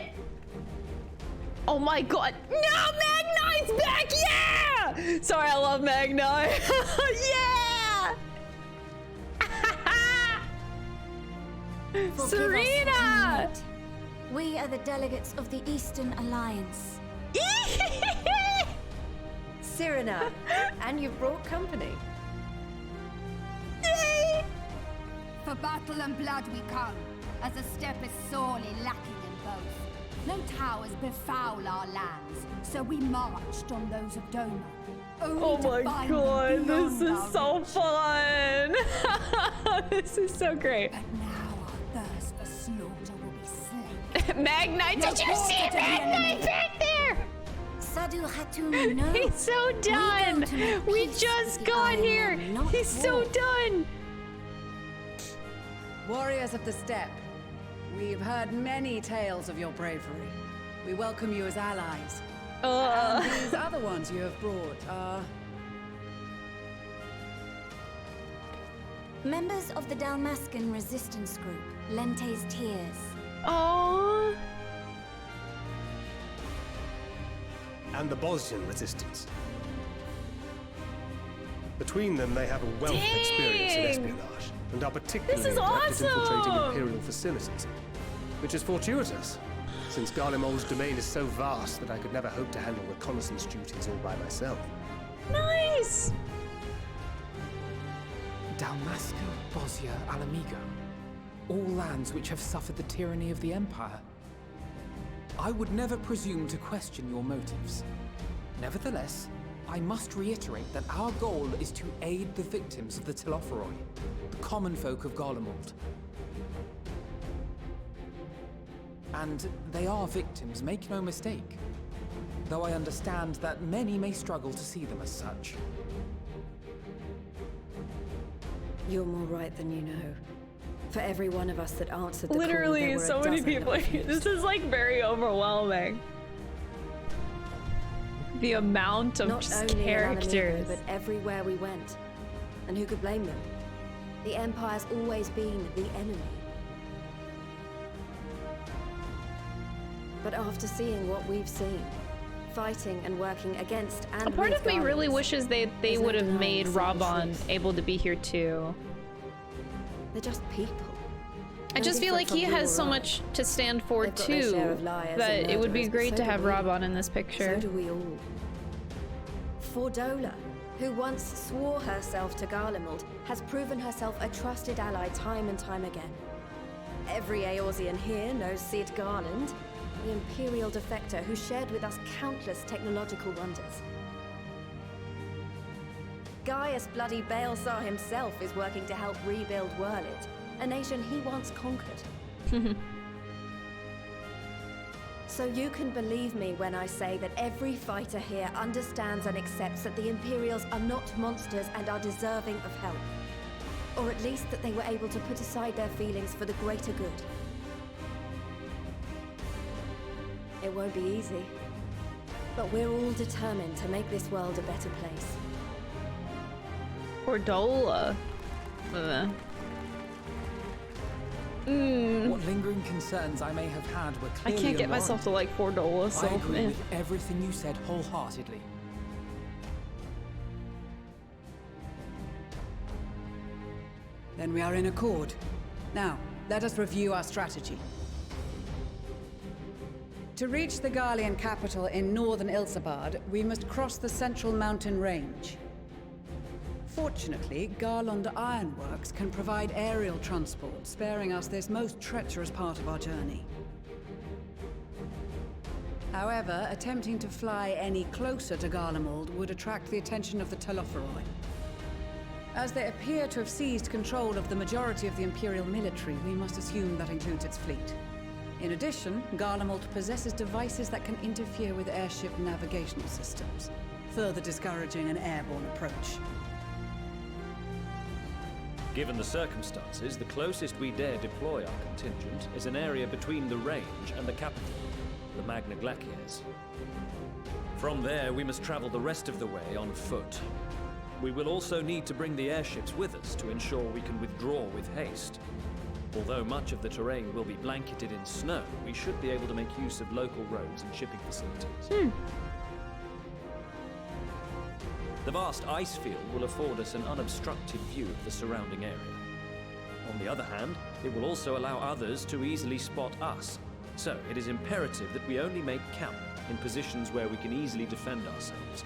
Oh my god! No, Magnite's back! Yeah! Sorry, I love Magnite. Yeah! Serena! We are the delegates of the Eastern Alliance. Serena, and you've brought company. For battle and blood we come, as a step is sorely lacking in both. No towers befoul our lands, so we marched on those of Doma. Oh my god, this is so fun! This is so great. But now our thirst for slaughter will be slain. Magnite, did you see Magnite back there? Sadu Hatun, no. He's so done! We just got here! He's so done! Warriors of the Steppe, we've heard many tales of your bravery. We welcome you as allies. And these other ones you have brought are... Members of the Dalmascan resistance group, Lente's Tears. Oh. And the Bosnian resistance. Between them, they have a wealth of experience in espionage, and are particularly adept at infiltrating Imperial facilities, which is fortuitous, since Garlemald's domain is so vast that I could never hope to handle reconnaissance duties all by myself. Nice! Dalmasca, Bosnia, Alamigo. All lands which have suffered the tyranny of the Empire. I would never presume to question your motives. Nevertheless, I must reiterate that our goal is to aid the victims of the Telophoroi, the common folk of Garlemald. And they are victims, make no mistake. Though I understand that many may struggle to see them as such. You're more right than you know. For every one of us that answered the Literally, call, there were so a many dozen people. that refused. This is like very overwhelming. The amount of Not just only in characters. Alamigo, but everywhere we went. And who could blame them? The Empire's always been the enemy. But after seeing what we've seen, fighting and working against and A part with of me really Garlemald, wishes they there's no would have denying made the simple Raban truth. able to be here too. They're just people. I No just feel like different he from you has or so I. much to stand for They've got their too, share of liars that and it would be murderers, great but to so have do we. Raban in this picture. So do we all. Fordola, who once swore herself to Garlemald, has proven herself a trusted ally time and time again. Every Eorzean here knows Cid Garland, the Imperial defector who shared with us countless technological wonders. Gaius bloody Baelsar himself is working to help rebuild Wurlid, a nation he once conquered. So you can believe me when I say that every fighter here understands and accepts that the Imperials are not monsters and are deserving of help. Or at least that they were able to put aside their feelings for the greater good. It won't be easy, but we're all determined to make this world a better place. Fordola. What lingering concerns I may have had were I clearly can't get myself to like Fordola, so I agree eh. with everything you said wholeheartedly. Then we are in accord. Now, let us review our strategy. To reach the Garlean capital in northern Ilsabard, we must cross the central mountain range. Fortunately, Garland Ironworks can provide aerial transport, sparing us this most treacherous part of our journey. However, attempting to fly any closer to Garlemald would attract the attention of the Telophoroi. As they appear to have seized control of the majority of the Imperial military, we must assume that includes its fleet. In addition, Garlemald possesses devices that can interfere with airship navigational systems, further discouraging an airborne approach. Given the circumstances, the closest we dare deploy our contingent is an area between the range and the capital, the Magna Glacies. From there, we must travel the rest of the way on foot. We will also need to bring the airships with us to ensure we can withdraw with haste. Although much of the terrain will be blanketed in snow, we should be able to make use of local roads and shipping facilities. The vast ice field will afford us an unobstructed view of the surrounding area. On the other hand, it will also allow others to easily spot us. So it is imperative that we only make camp in positions where we can easily defend ourselves.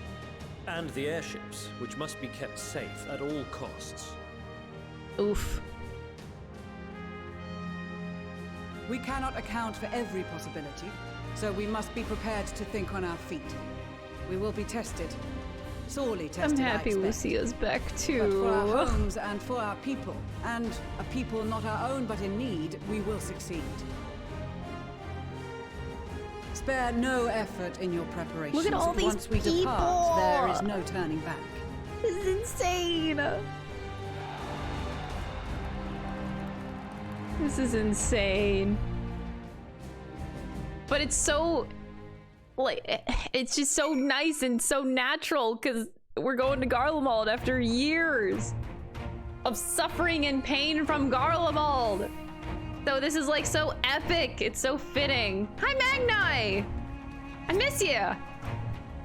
And the airships, which must be kept safe at all costs. Oof. We cannot account for every possibility, so we must be prepared to think on our feet. We will be tested. Sorely tested, I'm happy Lucia's back too. But for our homes and for our people, and a people not our own but in need, we will succeed. Spare no effort in your preparations. Look at all these Once we people. depart, there is no turning back. This is insane. This is insane. But it's so, like, it's just so nice and so natural because we're going to Garlemald after years of suffering and pain from Garlemald. So this is like so epic. It's so fitting. Hi, Magni! I miss you!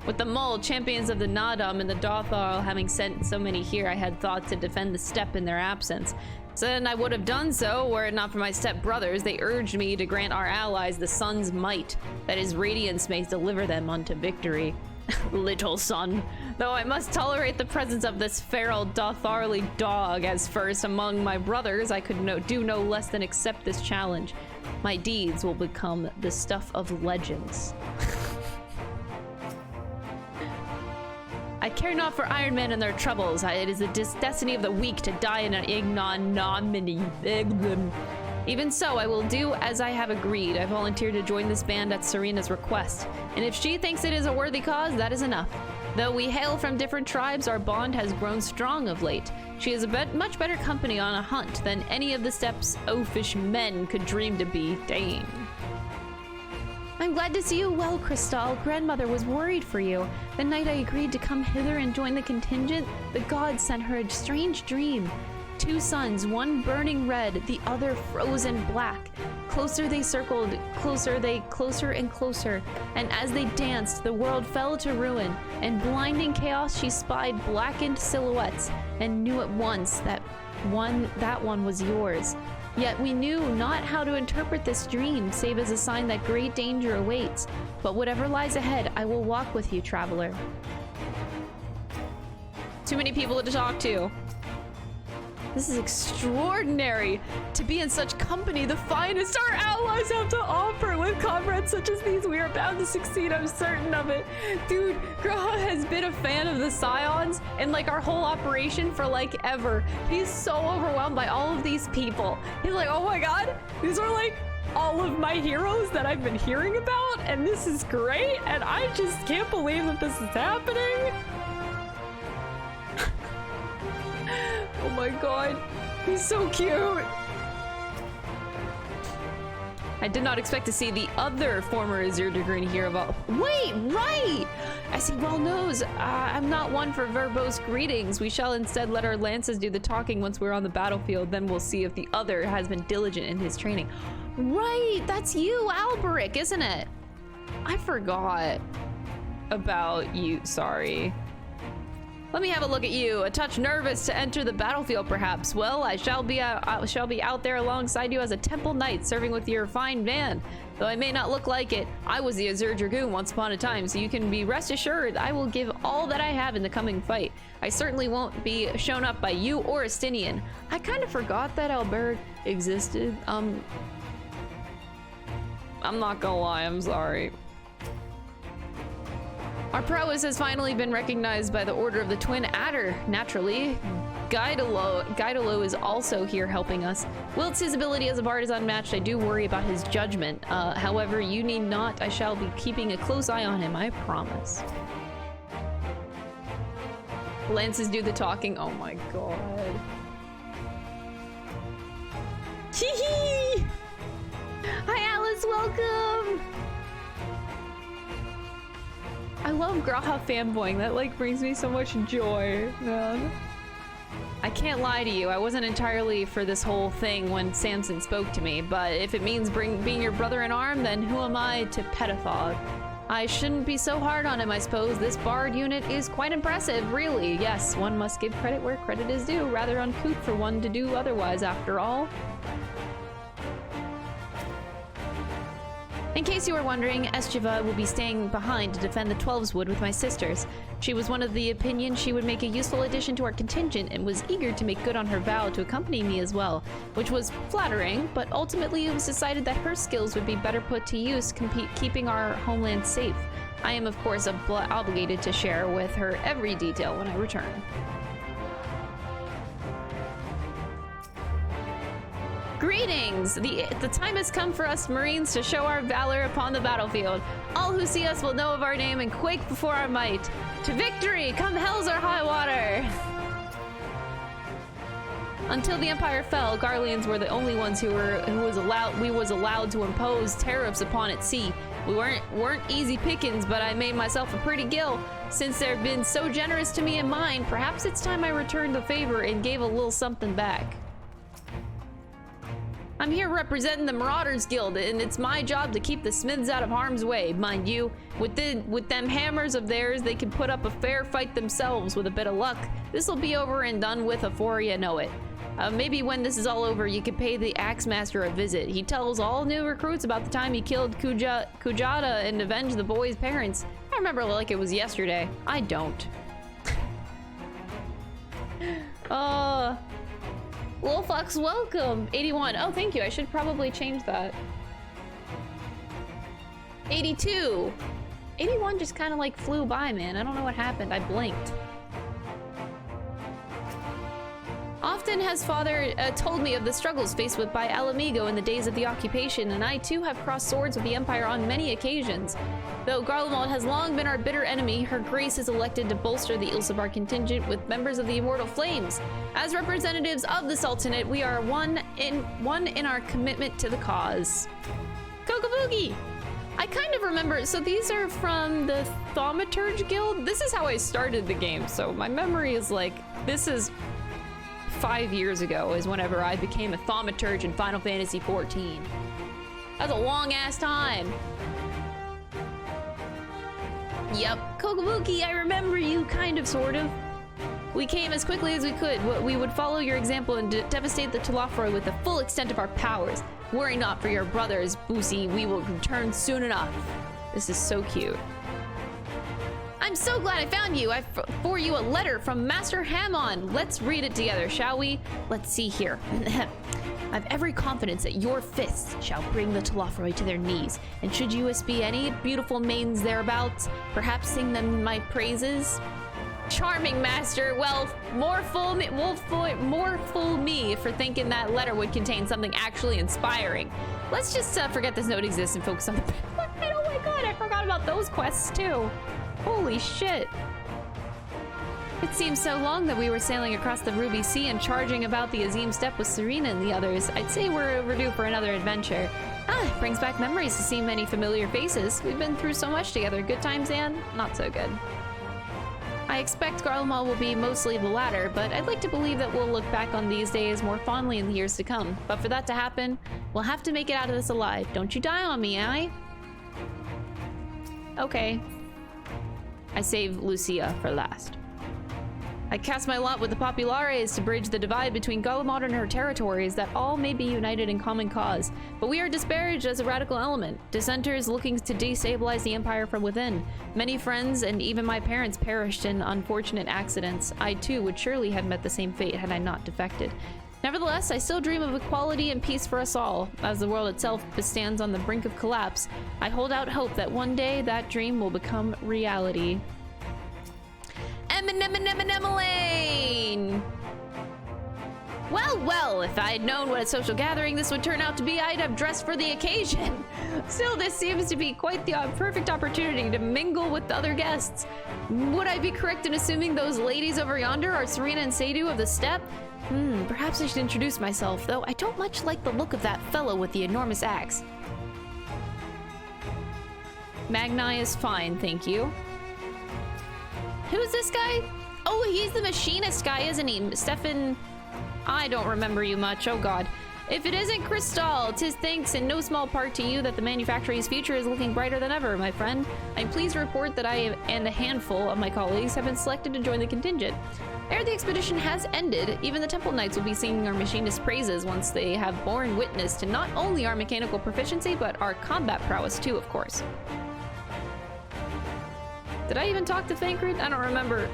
With the Mole, champions of the Nadam and the Dotharl having sent so many here, I had thought to defend the steppe in their absence. So then I would have done so, were it not for my step-brothers. They urged me to grant our allies the sun's might, that his radiance may deliver them unto victory. Little son. Though I must tolerate the presence of this feral Dotharly dog, as first among my brothers, I could do no less than accept this challenge. My deeds will become the stuff of legends. I care not for Iron Man and their troubles. It is the destiny of the weak to die in an ignominy. Even so, I will do as I have agreed. I volunteered to join this band at Serena's request. And if she thinks it is a worthy cause, that is enough. Though we hail from different tribes, our bond has grown strong of late. She is much better company on a hunt than any of the steppes oafish men could dream to be. Dang. I'm glad to see you well, Crystal. Grandmother was worried for you. The night I agreed to come hither and join the contingent, the gods sent her a strange dream. 2 suns, one burning red, the other frozen black. Closer they circled, closer and closer. And as they danced, the world fell to ruin. In blinding chaos, she spied blackened silhouettes and knew at once that one was yours. Yet we knew not how to interpret this dream, save as a sign that great danger awaits. But whatever lies ahead, I will walk with you, traveler. Too many people to talk to. This is extraordinary. To be in such company, the finest our allies have to offer. With comrades such as these, we are bound to succeed, I'm certain of it. Dude, Graha has been a fan of the Scions and like our whole operation for like ever. He's so overwhelmed by all of these people. He's like, oh my god, these are like all of my heroes that I've been hearing about, and this is great, and I just can't believe that this is happening. Oh my god, he's so cute. I did not expect to see the other former Azurdagreen here about— Wait, right! As he well knows, I'm not one for verbose greetings. We shall instead let our lances do the talking once we're on the battlefield. Then we'll see if the other has been diligent in his training. Right, that's you, Alberic, isn't it? I forgot about you, sorry. Let me have a look at you. A touch nervous to enter the battlefield, perhaps. Well, I shall be out there alongside you as a temple knight, serving with your fine band. Though I may not look like it, I was the Azure Dragoon once upon a time, so you can be rest assured I will give all that I have in the coming fight. I certainly won't be shown up by you or Estinian. I kind of forgot that Albert existed. I'm not gonna lie, I'm sorry. Our prowess has finally been recognized by the Order of the Twin Adder, naturally. Guidolo is also here helping us. Whilst his ability as a bard is unmatched, I do worry about his judgment. However, you need not. I shall be keeping a close eye on him, I promise. Lances do the talking. Oh my god. Hee. Hi Alice, welcome! I love Graha fanboying. That like brings me so much joy, man. I can't lie to you. I wasn't entirely for this whole thing when Samson spoke to me, but if it means being your brother in arm, then who am I to pedophog? I shouldn't be so hard on him, I suppose. This bard unit is quite impressive, really. Yes, one must give credit where credit is due. Rather uncouth for one to do otherwise, after all. In case you were wondering, Eschiva will be staying behind to defend the Twelveswood with my sisters. She was one of the opinion she would make a useful addition to our contingent and was eager to make good on her vow to accompany me as well, which was flattering, but ultimately it was decided that her skills would be better put to use keeping our homeland safe. I am, of course, obligated to share with her every detail when I return. Greetings! The time has come for us Marines to show our valor upon the battlefield. All who see us will know of our name and quake before our might. To victory, come hell's or high water! Until the Empire fell, Garleans were the only ones who was allowed to impose tariffs upon its sea. We weren't easy pickings, but I made myself a pretty gill. Since they've been so generous to me and mine, perhaps it's time I returned the favor and gave a little something back. I'm here representing the Marauders Guild, and it's my job to keep the Smiths out of harm's way, mind you. With them hammers of theirs, they can put up a fair fight themselves with a bit of luck. This'll be over and done with afore you know it. Maybe when this is all over, you could pay the Axe Master a visit. He tells all new recruits about the time he killed Kujata and avenged the boy's parents. I remember like it was yesterday. I don't. Wolfox, welcome! 81. Oh, thank you. I should probably change that. 82. 81 just kind of like flew by, man. I don't know what happened. I blinked. Often has Father told me of the struggles faced by Alamigo in the days of the occupation, and I too have crossed swords with the Empire on many occasions. Though Garlemald has long been our bitter enemy, her grace is elected to bolster the Ilsabar contingent with members of the Immortal Flames. As representatives of the Sultanate, we are one in our commitment to the cause. Kokoboogie! I kind of remember, so these are from the Thaumaturge Guild? This is how I started the game, so my memory is like, this is 5 years ago is whenever I became a Thaumaturge in Final Fantasy XIV. That's a long ass time. Yep, Kokobuki, I remember you, kind of, sort of. We came as quickly as we could. We would follow your example and devastate the Telafroi with the full extent of our powers. Worry not for your brothers, Boosie. We will return soon enough. This is so cute. I'm so glad I found you. I for you a letter from Master Hamon. Let's read it together, shall we? Let's see here. I've every confidence that your fists shall bring the Telafroi to their knees, and should you be any beautiful maidens thereabouts, perhaps sing them my praises. Charming, Master. Well, more fool me for thinking that letter would contain something actually inspiring. Let's just forget this note exists and focus on the. Oh my god, I forgot about those quests too. Holy shit. It seems so long that we were sailing across the Ruby Sea and charging about the Azim Steppe with Serena and the others. I'd say we're overdue for another adventure. It brings back memories to see many familiar faces. We've been through so much together. Good times and not so good. I expect Garlemald will be mostly the latter, but I'd like to believe that we'll look back on these days more fondly in the years to come. But for that to happen, we'll have to make it out of this alive. Don't you die on me, eh? Okay. I save Lucia for last. I cast my lot with the Populares to bridge the divide between Garlemald and her territories, that all may be united in common cause. But we are disparaged as a radical element, dissenters looking to destabilize the Empire from within. Many friends and even my parents perished in unfortunate accidents. I too would surely have met the same fate had I not defected. Nevertheless, I still dream of equality and peace for us all. As the world itself stands on the brink of collapse, I hold out hope that one day that dream will become reality. Eminelane! Well, if I had known what a social gathering this would turn out to be, I'd have dressed for the occasion. Still, this seems to be quite the perfect opportunity to mingle with the other guests. Would I be correct in assuming those ladies over yonder are Serena and Seydu of the Steppe? Perhaps I should introduce myself, though I don't much like the look of that fellow with the enormous axe. Magnai is fine, thank you. Who's this guy? Oh, he's the machinist guy, isn't he? Stefan... I don't remember you much, oh god. If it isn't Crystal, 'tis thanks in no small part to you that the manufactory's future is looking brighter than ever, my friend. I'm pleased to report that I and a handful of my colleagues have been selected to join the contingent. Ere the expedition has ended, even the Temple Knights will be singing our machinist's praises once they have borne witness to not only our mechanical proficiency, but our combat prowess too, of course. Did I even talk to Thancred? I don't remember.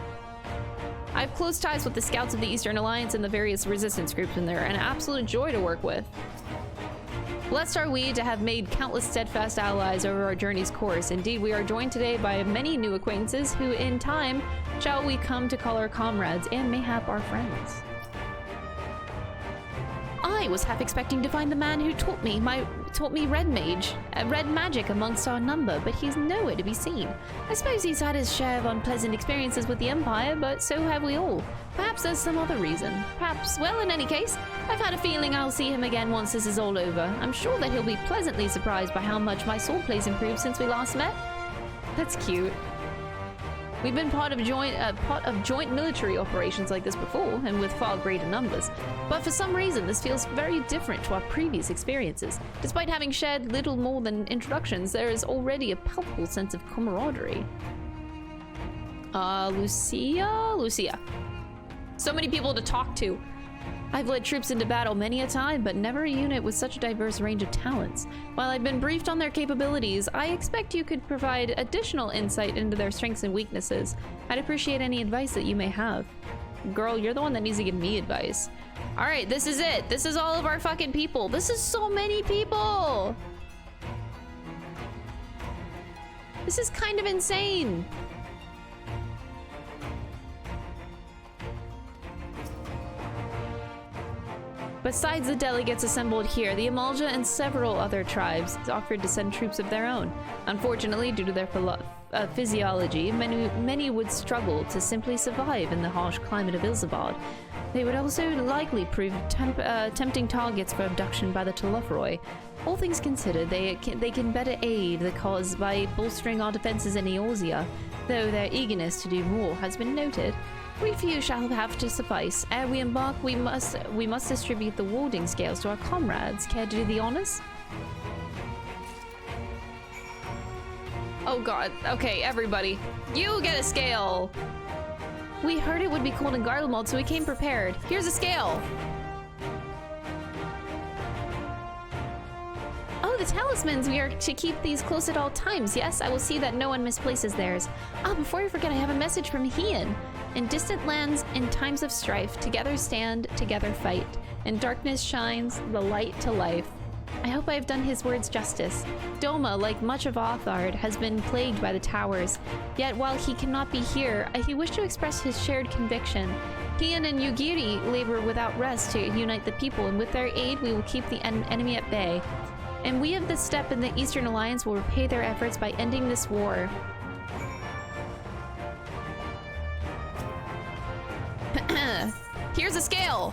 I have close ties with the Scouts of the Eastern Alliance and the various resistance groups, and they're an absolute joy to work with. Blessed are we to have made countless steadfast allies over our journey's course. Indeed, we are joined today by many new acquaintances who in time shall we come to call our comrades and mayhap our friends. I was half expecting to find the man who taught me red magic amongst our number, but he's nowhere to be seen. I suppose he's had his share of unpleasant experiences with the Empire, but so have we all. Perhaps there's some other reason. Perhaps, well, in any case, I've had a feeling I'll see him again once this is all over. I'm sure that he'll be pleasantly surprised by how much my swordplay's improved since we last met. That's cute. We've been part of joint military operations like this before, and with far greater numbers. But for some reason, this feels very different to our previous experiences. Despite having shared little more than introductions, there is already a palpable sense of camaraderie. Lucia. So many people to talk to. I've led troops into battle many a time, but never a unit with such a diverse range of talents. While I've been briefed on their capabilities, I expect you could provide additional insight into their strengths and weaknesses. I'd appreciate any advice that you may have. Girl, you're the one that needs to give me advice. All right, this is it. This is all of our fucking people. This is so many people. This is kind of insane. Besides the delegates assembled here, the Amalja and several other tribes offered to send troops of their own. Unfortunately, due to their physiology, many would struggle to simply survive in the harsh climate of Ilzabad. They would also likely prove tempting targets for abduction by the Telothroi. All things considered, they can better aid the cause by bolstering our defenses in Eorzea, though their eagerness to do more has been noted. We few shall have to suffice. Ere we embark, we must distribute the warding scales to our comrades. Care to do the honors? Oh god. Okay, everybody. You get a scale! We heard it would be cold in Garlemald, so we came prepared. Here's a scale! Oh, the talismans! We are to keep these close at all times. Yes, I will see that no one misplaces theirs. Ah, before I forget, I have a message from Hien. In distant lands, in times of strife, together stand, together fight. In darkness shines the light to life. I hope I have done his words justice. Doma, like much of Othard, has been plagued by the towers. Yet while he cannot be here, he wished to express his shared conviction. Hien and Yugiri labor without rest to unite the people, and with their aid we will keep the enemy at bay. And we of the Steppe in the Eastern Alliance will repay their efforts by ending this war. Here's a scale!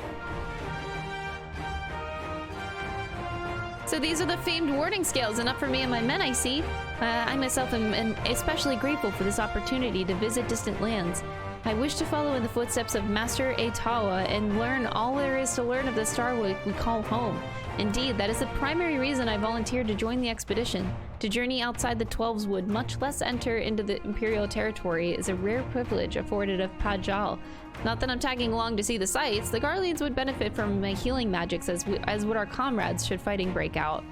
So these are the famed warding scales, enough for me and my men, I see. I myself am especially grateful for this opportunity to visit distant lands. I wish to follow in the footsteps of Master Aitawa and learn all there is to learn of the star we call home. Indeed, that is the primary reason I volunteered to join the expedition. To journey outside the Twelves Wood, much less enter into the Imperial territory, is a rare privilege afforded of Pajal. Not that I'm tagging along to see the sights, the Garleans would benefit from my healing magics as would our comrades should fighting break out.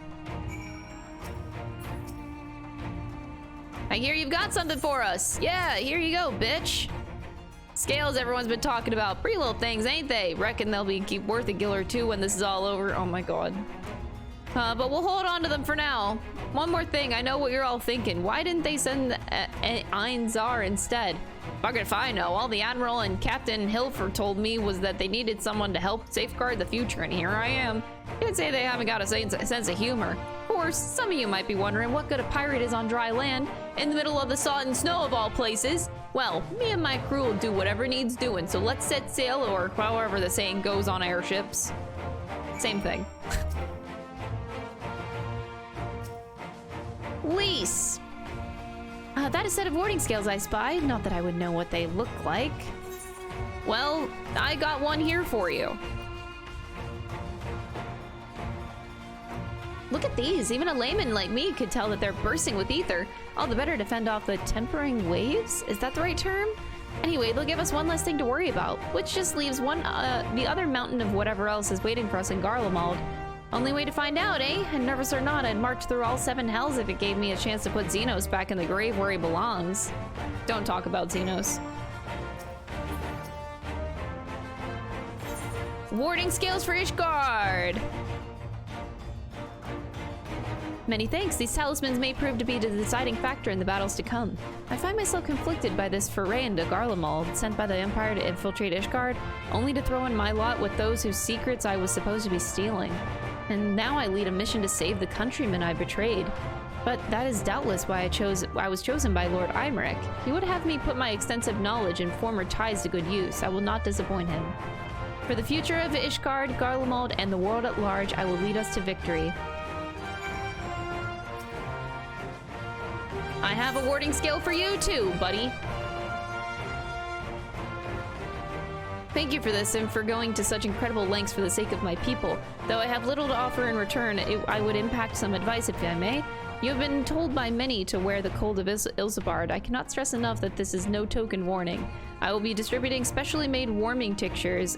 I hear you've got something for us! Yeah, here you go, bitch! Scales everyone's been talking about. Pretty little things, ain't they? Reckon they'll be worth a gill or two when this is all over. Oh my god. But we'll hold on to them for now. One more thing, I know what you're all thinking. Why didn't they send Einzar instead? Fuck if I know. All the Admiral and Captain Hilford told me was that they needed someone to help safeguard the future, and here I am. Can't say they haven't got a sense of humor. Of course, some of you might be wondering what good a pirate is on dry land, in the middle of the sodden snow of all places. Well, me and my crew will do whatever needs doing, so let's set sail, or however the saying goes on airships. Same thing. Lease! That is a set of warding scales I spied. Not that I would know what they look like. Well, I got one here for you. Look at these. Even a layman like me could tell that they're bursting with ether. All the better to fend off the tempering waves? Is that the right term? Anyway, they'll give us one less thing to worry about, which just leaves the other mountain of whatever else is waiting for us in Garlemald. Only way to find out, eh? And nervous or not, I'd march through all 7 hells if it gave me a chance to put Xenos back in the grave where he belongs. Don't talk about Xenos. Warding scales for Ishgard! Many thanks. These talismans may prove to be the deciding factor in the battles to come. I find myself conflicted by this foray into Garlemald, sent by the Empire to infiltrate Ishgard, only to throw in my lot with those whose secrets I was supposed to be stealing. And now I lead a mission to save the countrymen I betrayed. But that is doubtless why I was chosen by Lord Imeric. He would have me put my extensive knowledge and former ties to good use. I will not disappoint him. For the future of Ishgard, Garlemald, and the world at large, I will lead us to victory. I have a warding skill for you too, buddy. Thank you for this and for going to such incredible lengths for the sake of my people. Though I have little to offer in return, I would impact some advice if I may. You have been told by many to wear the cold of Ilsabard. I cannot stress enough that this is no token warning. I will be distributing specially made warming tinctures,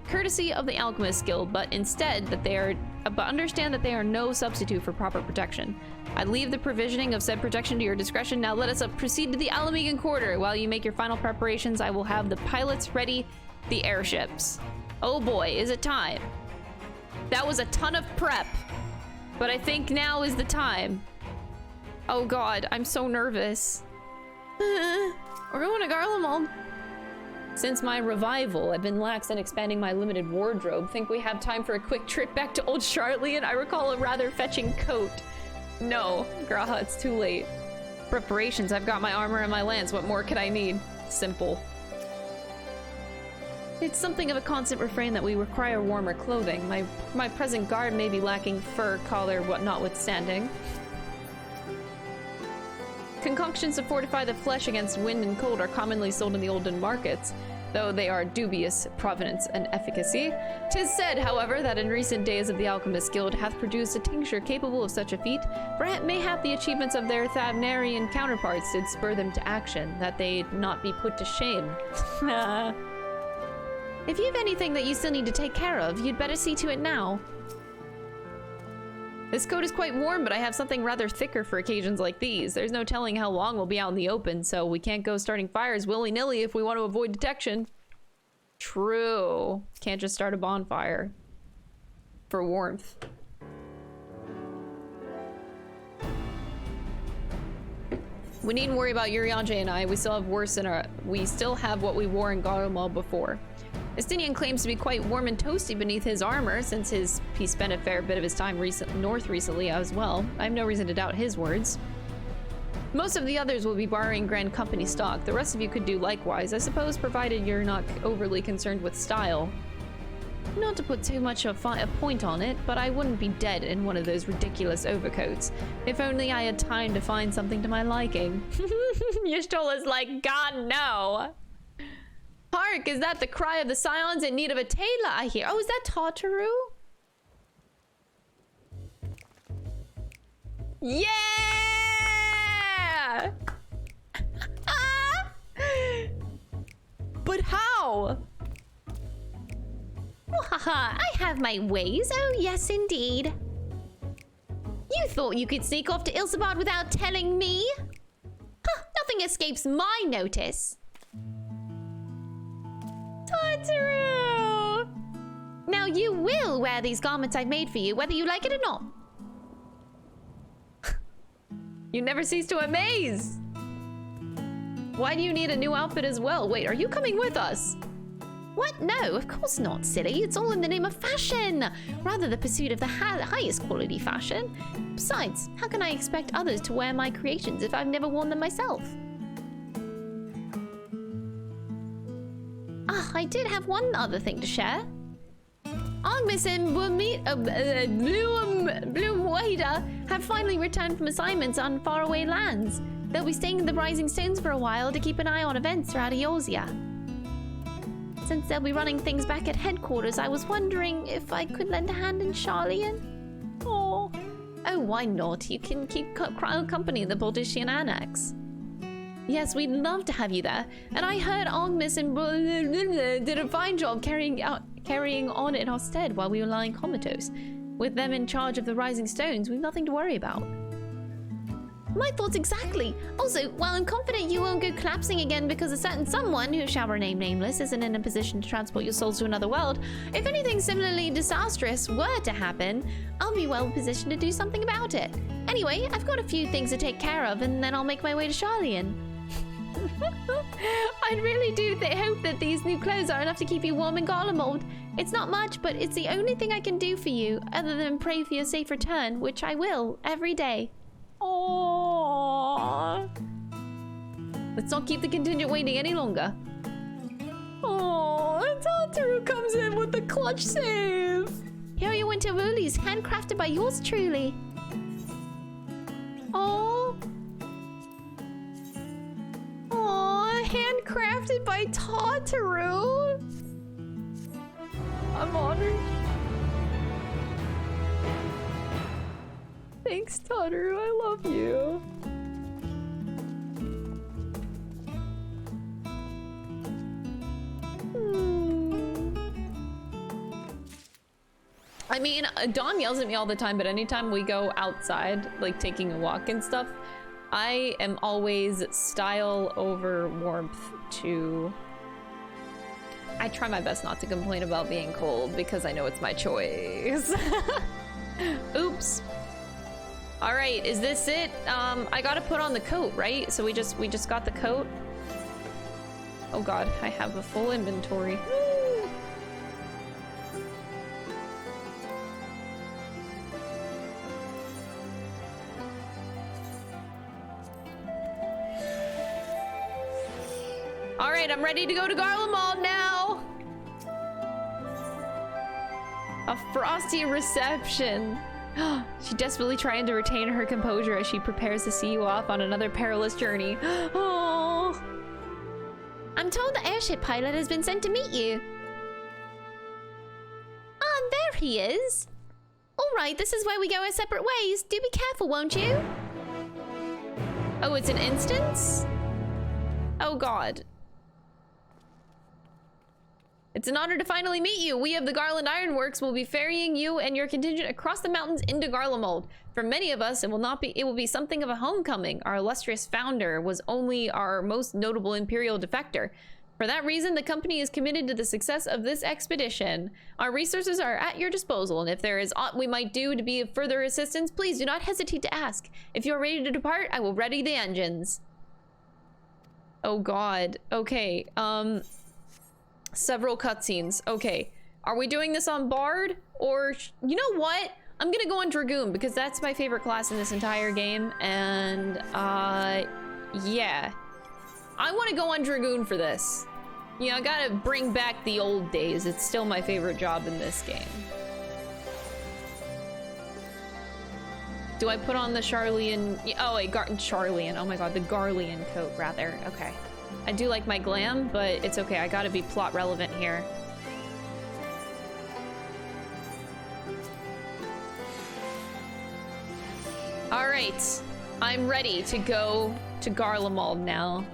courtesy of the Alchemist Guild, but understand that they are no substitute for proper protection. I leave the provisioning of said protection to your discretion. Now let us proceed to the Alamegan Quarter. While you make your final preparations, I will have the pilots ready the airships. Oh boy, is it time? That was a ton of prep, but I think now is the time. Oh god, I'm so nervous. We're going to Garlemald. Since my revival, I've been lax in expanding my limited wardrobe. Think we have time for a quick trip back to Old Chartleyan? I recall a rather fetching coat. No, Graha, it's too late. Preparations, I've got my armor and my lance. What more could I need? Simple. It's something of a constant refrain that we require warmer clothing. My present garb may be lacking fur, collar, what notwithstanding. Concoctions to fortify the flesh against wind and cold are commonly sold in the olden markets, though they are dubious provenance and efficacy. 'Tis said, however, that in recent days of the Alchemist Guild hath produced a tincture capable of such a feat, for mayhap the achievements of their Thavnarian counterparts did spur them to action, that they not be put to shame. If you have anything that you still need to take care of, you'd better see to it now. This coat is quite warm, but I have something rather thicker for occasions like these. There's no telling how long we'll be out in the open, so we can't go starting fires willy-nilly if we want to avoid detection. True. Can't just start a bonfire for warmth. We needn't worry about Urianger and I. We still have what we wore in Garlemald before. Estinian claims to be quite warm and toasty beneath his armor, since he spent a fair bit of his time north recently as well. I have no reason to doubt his words. Most of the others will be borrowing Grand Company stock. The rest of you could do likewise, I suppose, provided you're not overly concerned with style. Not to put too much of a point on it, but I wouldn't be dead in one of those ridiculous overcoats. If only I had time to find something to my liking. Y'shtola's like, God, no! Hark, is that the cry of the scions in need of a tailor, I hear? Oh, is that Tartaru? Yeah! But how? Haha, I have my ways. Oh, yes, indeed. You thought you could sneak off to Ilsabard without telling me? Huh, nothing escapes my notice. Tartaru! Now you will wear these garments I've made for you, whether you like it or not. You never cease to amaze! Why do you need a new outfit as well? Wait, are you coming with us? What? No, of course not, silly. It's all in the name of fashion. Rather the pursuit of the highest quality fashion. Besides, how can I expect others to wear my creations if I've never worn them myself? Ah, I did have one other thing to share. Agnes and Blue Wader have finally returned from assignments on faraway lands. They'll be staying in the Rising Stones for a while to keep an eye on events throughout Eorzea. Since they'll be running things back at headquarters, I was wondering if I could lend a hand in Chartleyan. Oh. Oh, why not? You can keep company in the Baldishian Annex. Yes, we'd love to have you there. And I heard Ogmus and did a fine job carrying on in our stead while we were lying comatose. With them in charge of the Rising Stones, we've nothing to worry about. My thoughts exactly. Also, while I'm confident you won't go collapsing again because a certain someone, who shall remain nameless, isn't in a position to transport your souls to another world, if anything similarly disastrous were to happen, I'll be well positioned to do something about it. Anyway, I've got a few things to take care of, and then I'll make my way to Charlian. I really do hope that these new clothes are enough to keep you warm in Garlemald. It's not much, but it's the only thing I can do for you, other than pray for your safe return, which I will, every day. Aww. Let's not keep the contingent waiting any longer. Aww, Tataru comes in with the clutch save. Here are your winter woolies, handcrafted by yours truly. Aww. Aww, handcrafted by Tataru. I'm honored. Thanks, Tataru. I love you. I mean, Dom yells at me all the time, but anytime we go outside, like taking a walk and stuff, I am always style over warmth to... I try my best not to complain about being cold because I know it's my choice. Oops. All right, is this it? I gotta put on the coat, right? So we just got the coat. Oh God, I have a full inventory. All right, I'm ready to go to Garlemald now. A frosty reception. She's desperately trying to retain her composure as she prepares to see you off on another perilous journey. Oh. I'm told the airship pilot has been sent to meet you. Ah, there he is. All right, this is where we go our separate ways. Do be careful, won't you? Oh, it's an instance? Oh God. It's an honor to finally meet you. We of the Garland Ironworks will be ferrying you and your contingent across the mountains into Garlemald. For many of us, it will be something of a homecoming. Our illustrious founder was only our most notable Imperial defector. For that reason, the company is committed to the success of this expedition. Our resources are at your disposal, and if there is aught we might do to be of further assistance, please do not hesitate to ask. If you are ready to depart, I will ready the engines. Oh God. Okay, several cutscenes. Okay, are we doing this on Bard? Or, you know what? I'm gonna go on Dragoon because that's my favorite class in this entire game. And, yeah. I want to go on Dragoon for this. You know, I gotta bring back the old days. It's still my favorite job in this game. Do I put on the Charlian? Oh wait, Charlian. Oh my God, the Garlean coat rather. Okay. I do like my glam, but it's okay. I gotta be plot relevant here. All right, I'm ready to go to Garlemald now.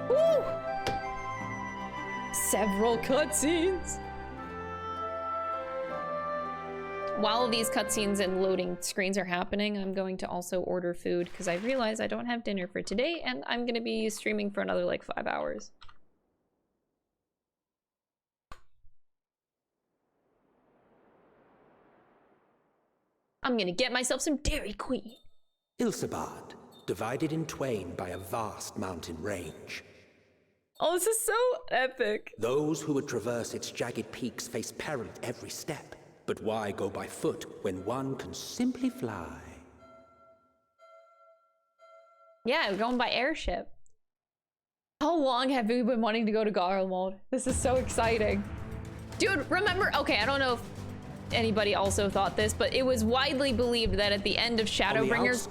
Woo! Several cutscenes. While these cutscenes and loading screens are happening, I'm going to also order food because I realize I don't have dinner for today and I'm going to be streaming for another like 5 hours. I'm going to get myself some Dairy Queen. Ilsabard, divided in twain by a vast mountain range. Oh, this is so epic. Those who would traverse its jagged peaks face peril at every step. But why go by foot when one can simply fly? Yeah, we're going by airship. How long have we been wanting to go to Garlemald? This is so exciting. Dude, remember, okay, I don't know if anybody also thought this, but it was widely believed that at the end of Shadowbringers,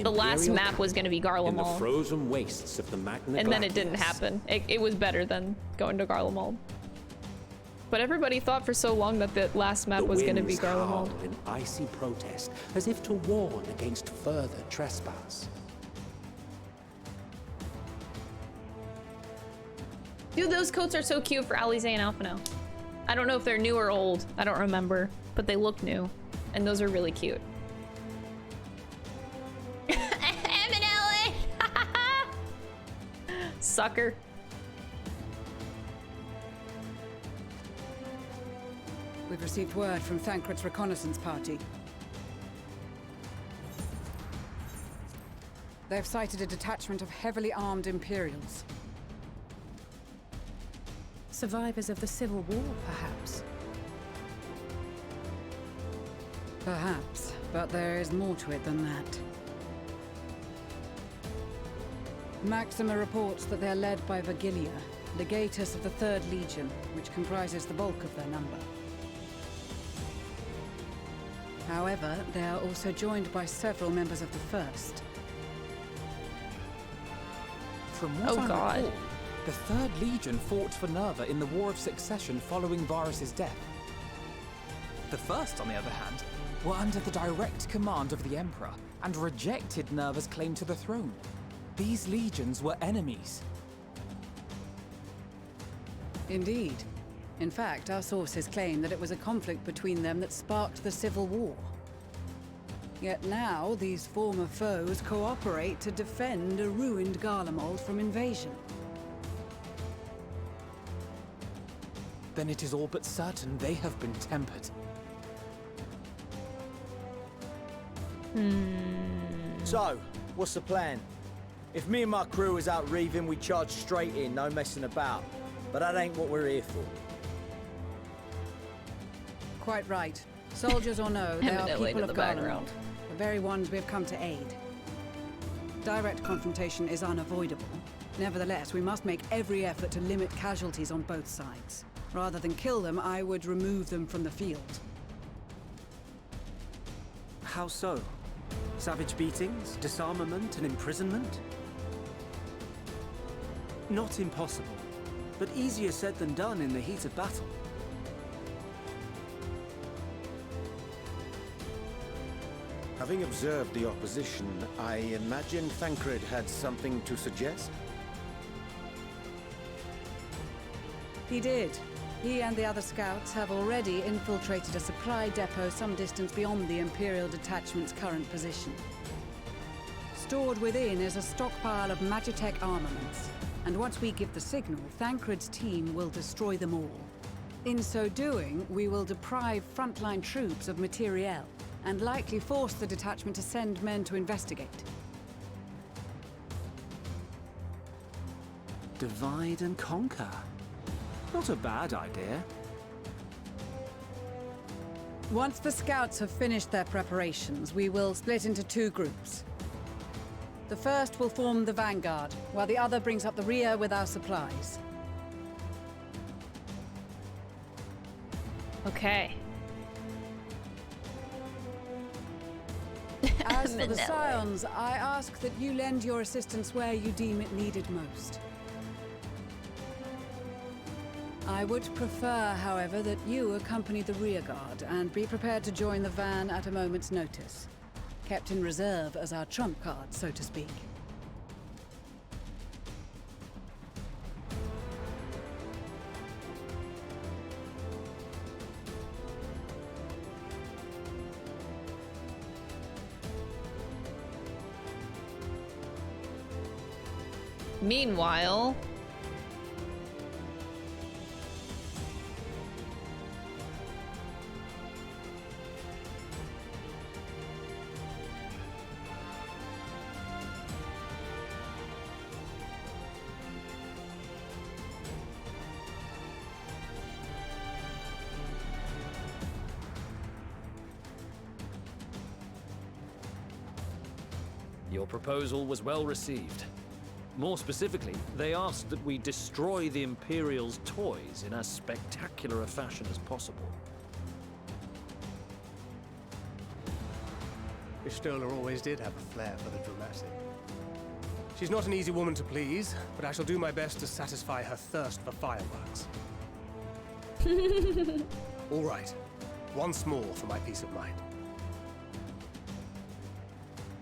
the last map was going to be Garlemald. In the frozen wastes of the Magna and then it didn't happen. It was better than going to Garlemald. But everybody thought for so long that the last map was going to be Garlemald. In icy protest, as if to warn against further trespass. Dude, those coats are so cute for Alize and Alphino. I don't know if they're new or old. I don't remember, but they look new, and those are really cute. Sucker. We've received word from Thancred's reconnaissance party. They've sighted a detachment of heavily armed Imperials. Survivors of the Civil War, perhaps? Perhaps, but there is more to it than that. Maxima reports that they're led by Vergilia, legatus of the 3rd Legion, which comprises the bulk of their number. However, they are also joined by several members of the 1st. From what I recall, the 3rd Legion fought for Nerva in the War of Succession following Varus's death. The 1st, on the other hand, were under the direct command of the Emperor and rejected Nerva's claim to the throne. These legions were enemies. Indeed. In fact, our sources claim that it was a conflict between them that sparked the Civil War. Yet now, these former foes cooperate to defend a ruined Garlemald from invasion. Then it is all but certain they have been tempered. So, what's the plan? If me and my crew is out reaving, we charge straight in, no messing about. But that ain't what we're here for. Quite right. Soldiers or no, they are people of Garlemald, the very ones we have come to aid. Direct confrontation is unavoidable. Nevertheless, we must make every effort to limit casualties on both sides. Rather than kill them, I would remove them from the field. How so? Savage beatings, disarmament, and imprisonment? Not impossible, but easier said than done in the heat of battle. Having observed the opposition, I imagine Thancred had something to suggest? He did. He and the other scouts have already infiltrated a supply depot some distance beyond the Imperial detachment's current position. Stored within is a stockpile of Magitech armaments, and once we give the signal, Thancred's team will destroy them all. In so doing, we will deprive frontline troops of materiel, and likely force the detachment to send men to investigate. Divide and conquer. Not a bad idea. Once the scouts have finished their preparations, we will split into 2 groups. The first will form the vanguard, while the other brings up the rear with our supplies. Okay. As for the Scions, I ask that you lend your assistance where you deem it needed most. I would prefer, however, that you accompany the rearguard and be prepared to join the van at a moment's notice. Kept in reserve as our trump card, so to speak. Meanwhile... Your proposal was well received. More specifically, they asked that we destroy the Imperial's toys in as spectacular a fashion as possible. Pistola always did have a flair for the dramatic. She's not an easy woman to please, but I shall do my best to satisfy her thirst for fireworks. All right. Once more for my peace of mind.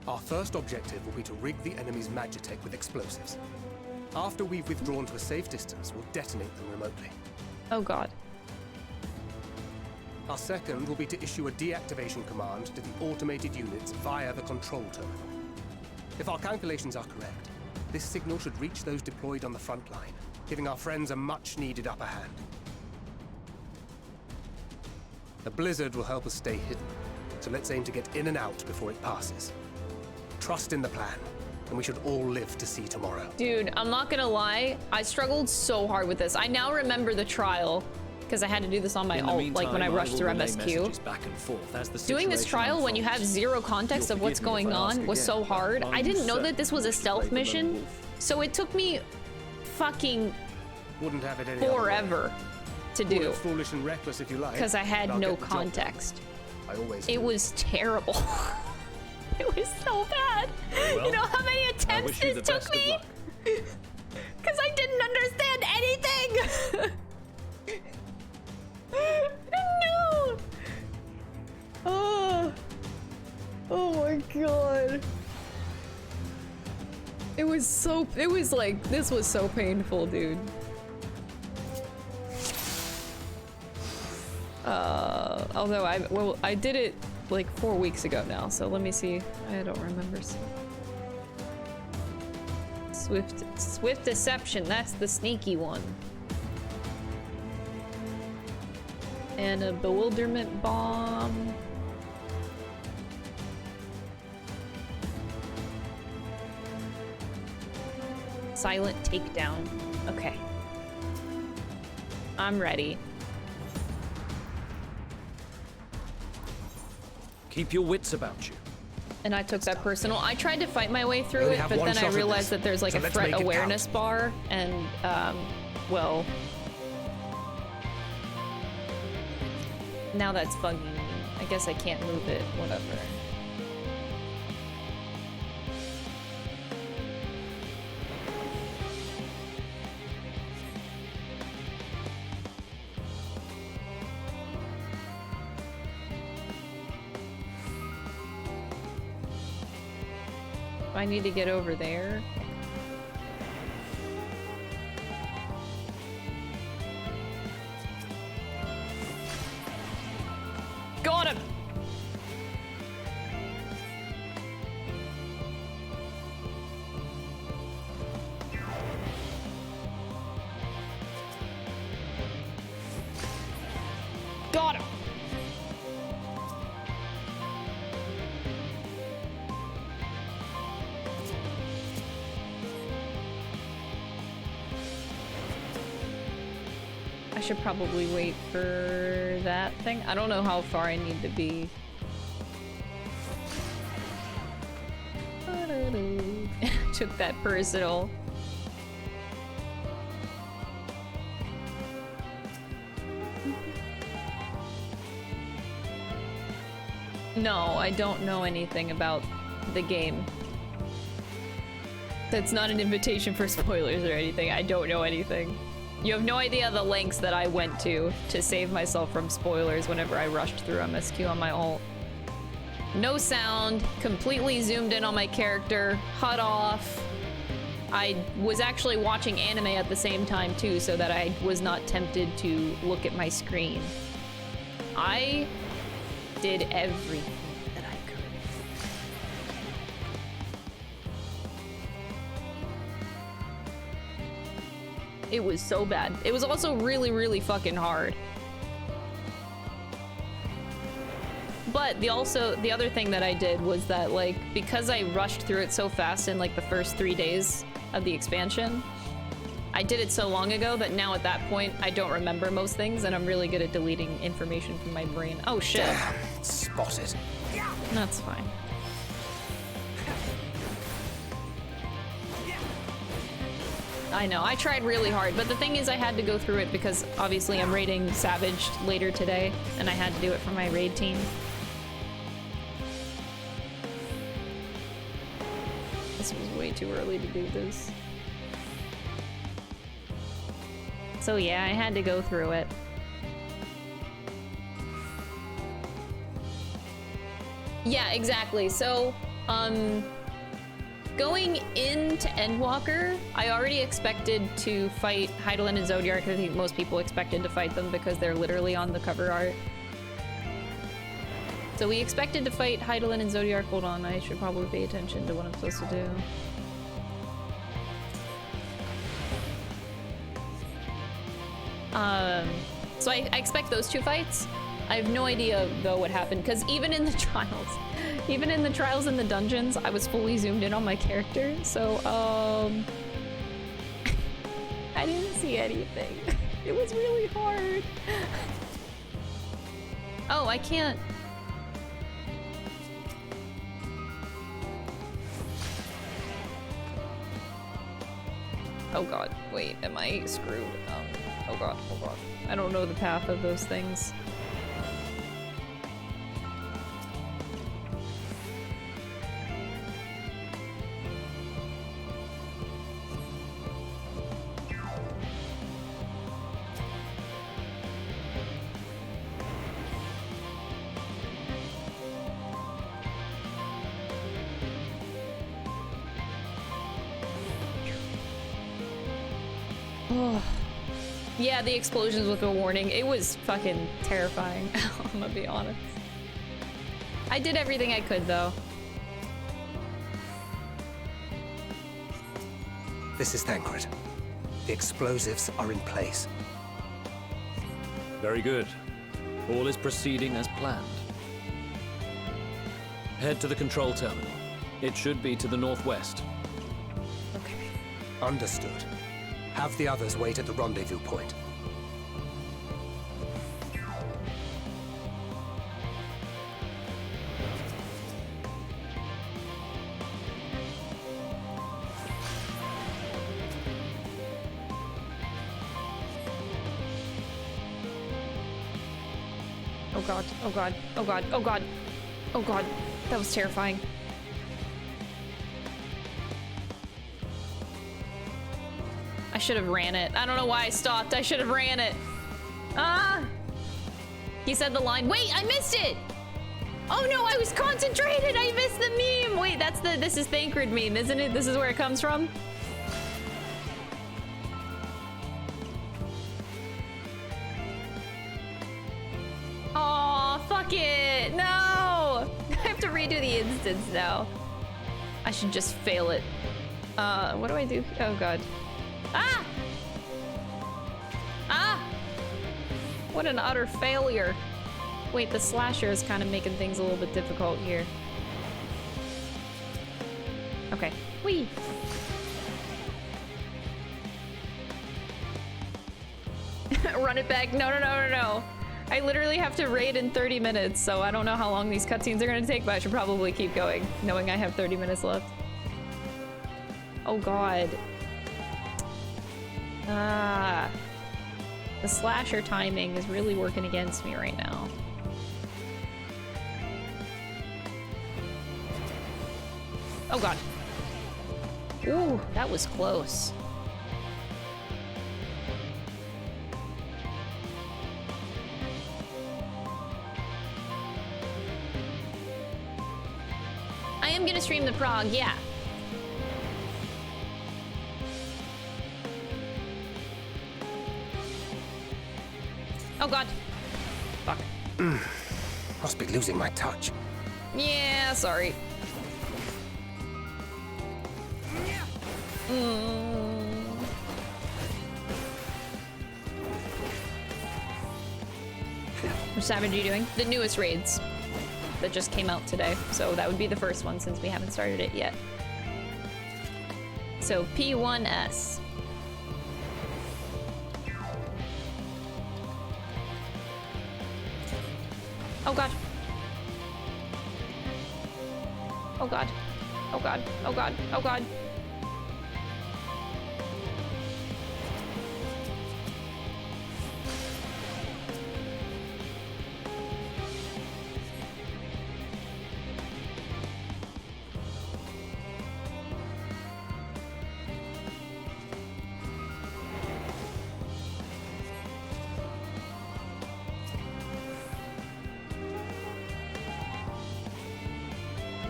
Our first objective will be to rig the enemy's magitech with explosives. After we've withdrawn to a safe distance, we'll detonate them remotely. Oh god. Our second will be to issue a deactivation command to the automated units via the control terminal. If our calculations are correct, this signal should reach those deployed on the front line, giving our friends a much-needed upper hand. The blizzard will help us stay hidden, so let's aim to get in and out before it passes. Trust in the plan, and we should all live to see tomorrow. Dude, I'm not gonna lie, I struggled so hard with this. I now remember the trial, because I had to do this on my alt, like when I rushed through MSQ. Back and forth as the Doing this trial when you have zero context of what's going on was so hard. I didn't know that this was a stealth mission, so it took me fucking Wouldn't have it any forever to Call do. it foolish and reckless if you like. Because I had but I'll no get the job done. context. I always It do. was terrible. It was so bad. Well, you know how many I attempts wish you this the took best of me? luck. Because I didn't understand anything. No. Oh my god. It was like, this was so painful, dude. Although I did it like 4 weeks ago now, so let me see. I don't remember. Swift deception, that's the sneaky one. And a bewilderment bomb. Silent takedown. Okay. I'm ready. Keep your wits about you. And I took that personal. I tried to fight my way through only it, have but one then I shot at realized this, that there's like so a let's threat make it awareness bar, and well, now that's bugging me. I guess I can't move it. Whatever. I need to get over there. Got him! Got him! I should probably wait for that thing. I don't know how far I need to be. Took that personal. No, I don't know anything about the game. That's not an invitation for spoilers or anything. I don't know anything. You have no idea the lengths that I went to save myself from spoilers whenever I rushed through MSQ on my ult. No sound, completely zoomed in on my character, HUD off. I was actually watching anime at the same time too, so that I was not tempted to look at my screen. I did everything that I could. It was so bad. It was also really, really fucking hard. But the other thing that I did was that, like, because I rushed through it so fast in like the first 3 days of the expansion, I did it so long ago that now at that point I don't remember most things, and I'm really good at deleting information from my brain. Oh shit. Damn, spotted. That's fine. I know, I tried really hard, but the thing is I had to go through it because obviously I'm raiding Savage later today, and I had to do it for my raid team. This was way too early to do this. So yeah, I had to go through it. Yeah, exactly. So, going into Endwalker, I already expected to fight Hydaelyn and Zodiark. I think most people expected to fight them because they're literally on the cover art. So we expected to fight Hydaelyn and Zodiark. Hold on, I should probably pay attention to what I'm supposed to do. So I expect those two fights. I have no idea though what happened, because even in the trials and the dungeons, I was fully zoomed in on my character, so I didn't see anything. It was really hard. Oh, I can't. Oh god, wait, am I screwed? Oh god, oh god. I don't know the path of those things. Oh. Yeah, the explosions with a warning. It was fucking terrifying. I'm gonna be honest. I did everything I could, though. This is Thancred. The explosives are in place. Very good. All is proceeding as planned. Head to the control terminal. It should be to the northwest. Okay. Understood. Have the others wait at the rendezvous point. Oh god, oh god, oh god, oh god. Oh god, that was terrifying. I should have ran it. I don't know why I stopped. I should have ran it. Ah! He said the line. Wait, I missed it! Oh no, I was concentrated! I missed the meme! Wait, that's the this is Thancred meme, isn't it? This is where it comes from? Aw, fuck it! No! I have to redo the instance now. I should just fail it. What do I do? Oh god. Ah! Ah! What an utter failure. Wait, the slasher is kind of making things a little bit difficult here. Okay. Whee! Run it back. No, no, no, no, no. I literally have to raid in 30 minutes, so I don't know how long these cutscenes are gonna take, but I should probably keep going, knowing I have 30 minutes left. Oh god. Ah. The slasher timing is really working against me right now. Oh god. Ooh, that was close. I am gonna stream the prog, yeah. Oh god. Fuck. Must be losing my touch. Yeah, sorry. What savage are you doing? The newest raids that just came out today. So that would be the first one since we haven't started it yet. So P1S. Oh god. Oh god. Oh god. Oh god. Oh god.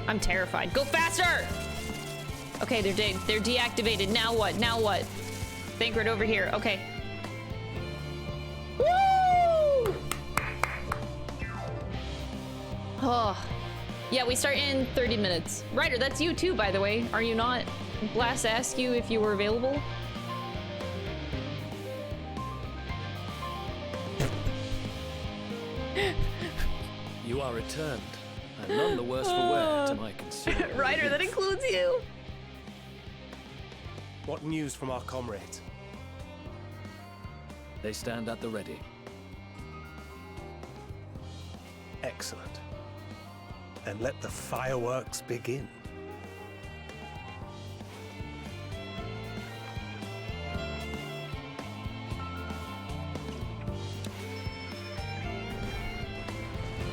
I'm terrified. Go faster! Okay, they're deactivated. Now what? Now what? Think right over here. Okay. Woo! Oh. Yeah, we start in 30 minutes. Ryder, that's you too, by the way. Are you not? Blast asked you if you were available. You are returned, and none the worse for wear to my considerable Ryder, that includes you. What news from our comrades? They stand at the ready. Excellent. Then let the fireworks begin.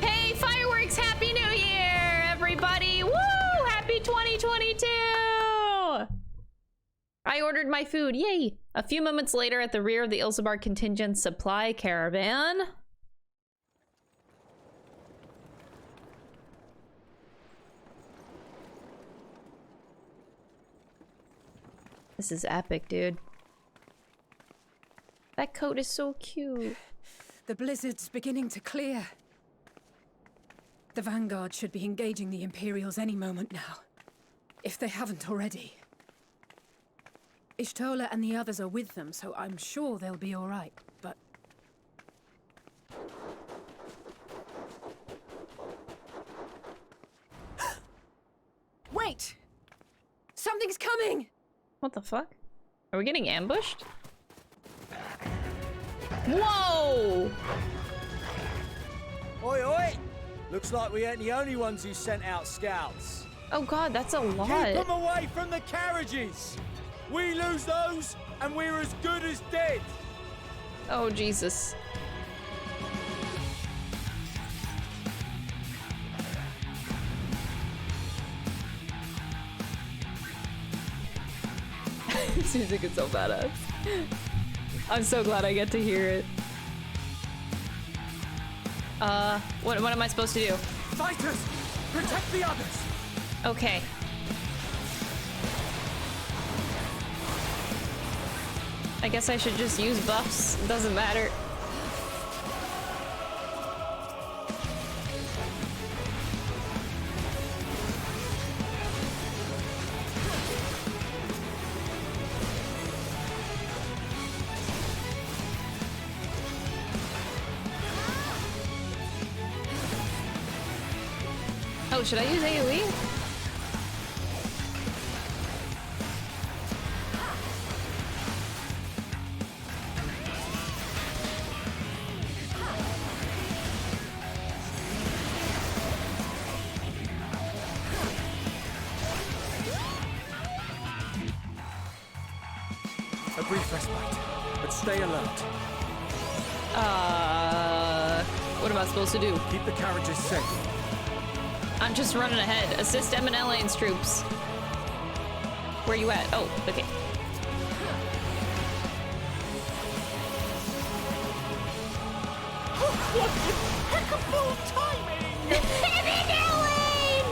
Hey, fireworks! Happy New Year, everybody! Woo! Happy 2022! I ordered my food, yay! A few moments later, at the rear of the Ilzabar contingent supply caravan. This is epic, dude. That coat is so cute. The blizzard's beginning to clear. The Vanguard should be engaging the Imperials any moment now, if they haven't already. Ishtola and the others are with them, so I'm sure they'll be all right, but... Wait! Something's coming! What the fuck? Are we getting ambushed? Whoa! Oi, oi! Looks like we ain't the only ones who sent out scouts. Oh god, that's a lot. Keep them away from the carriages! We lose those, and we're as good as dead! Oh, Jesus. This music is so badass. I'm so glad I get to hear it. What am I supposed to do? Fighters! Protect the others! Okay. I guess I should just use buffs. It doesn't matter. Oh, should I use AoE? A brief respite, but stay alert. What am I supposed to do? Keep the carriages safe. I'm just running ahead. Assist M and Lane's troops. Where you at? Oh, okay. What impeccable timing! Lane!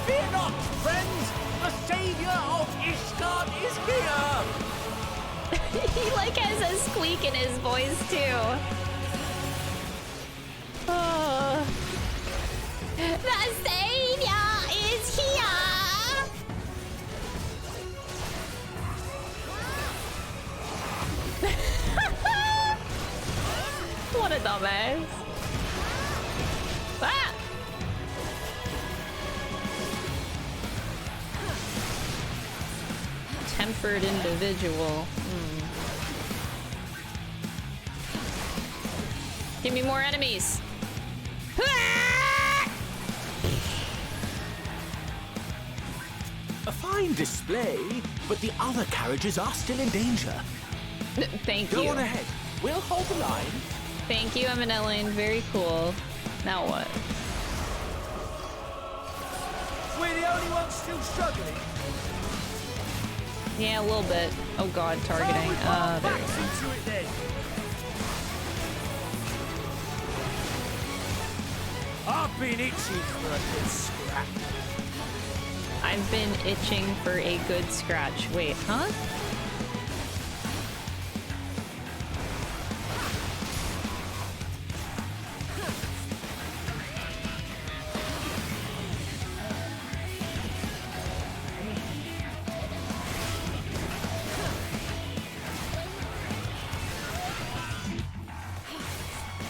Fear not, friends! The savior of Escort is here! He like has a squeak in his voice too. Oh. The savior is here! What a dumbass. Ah! Tempered individual. Give me more enemies. A fine display, but the other carriages are still in danger. Thank you. Go on ahead. We'll hold the line. Thank you, Lane. Very cool. Now what? We're the only ones still struggling. Yeah, a little bit. Oh god, targeting. There we go. Into it then. I've been itching for a good scrap. I've been itching for a good scratch. Wait, huh?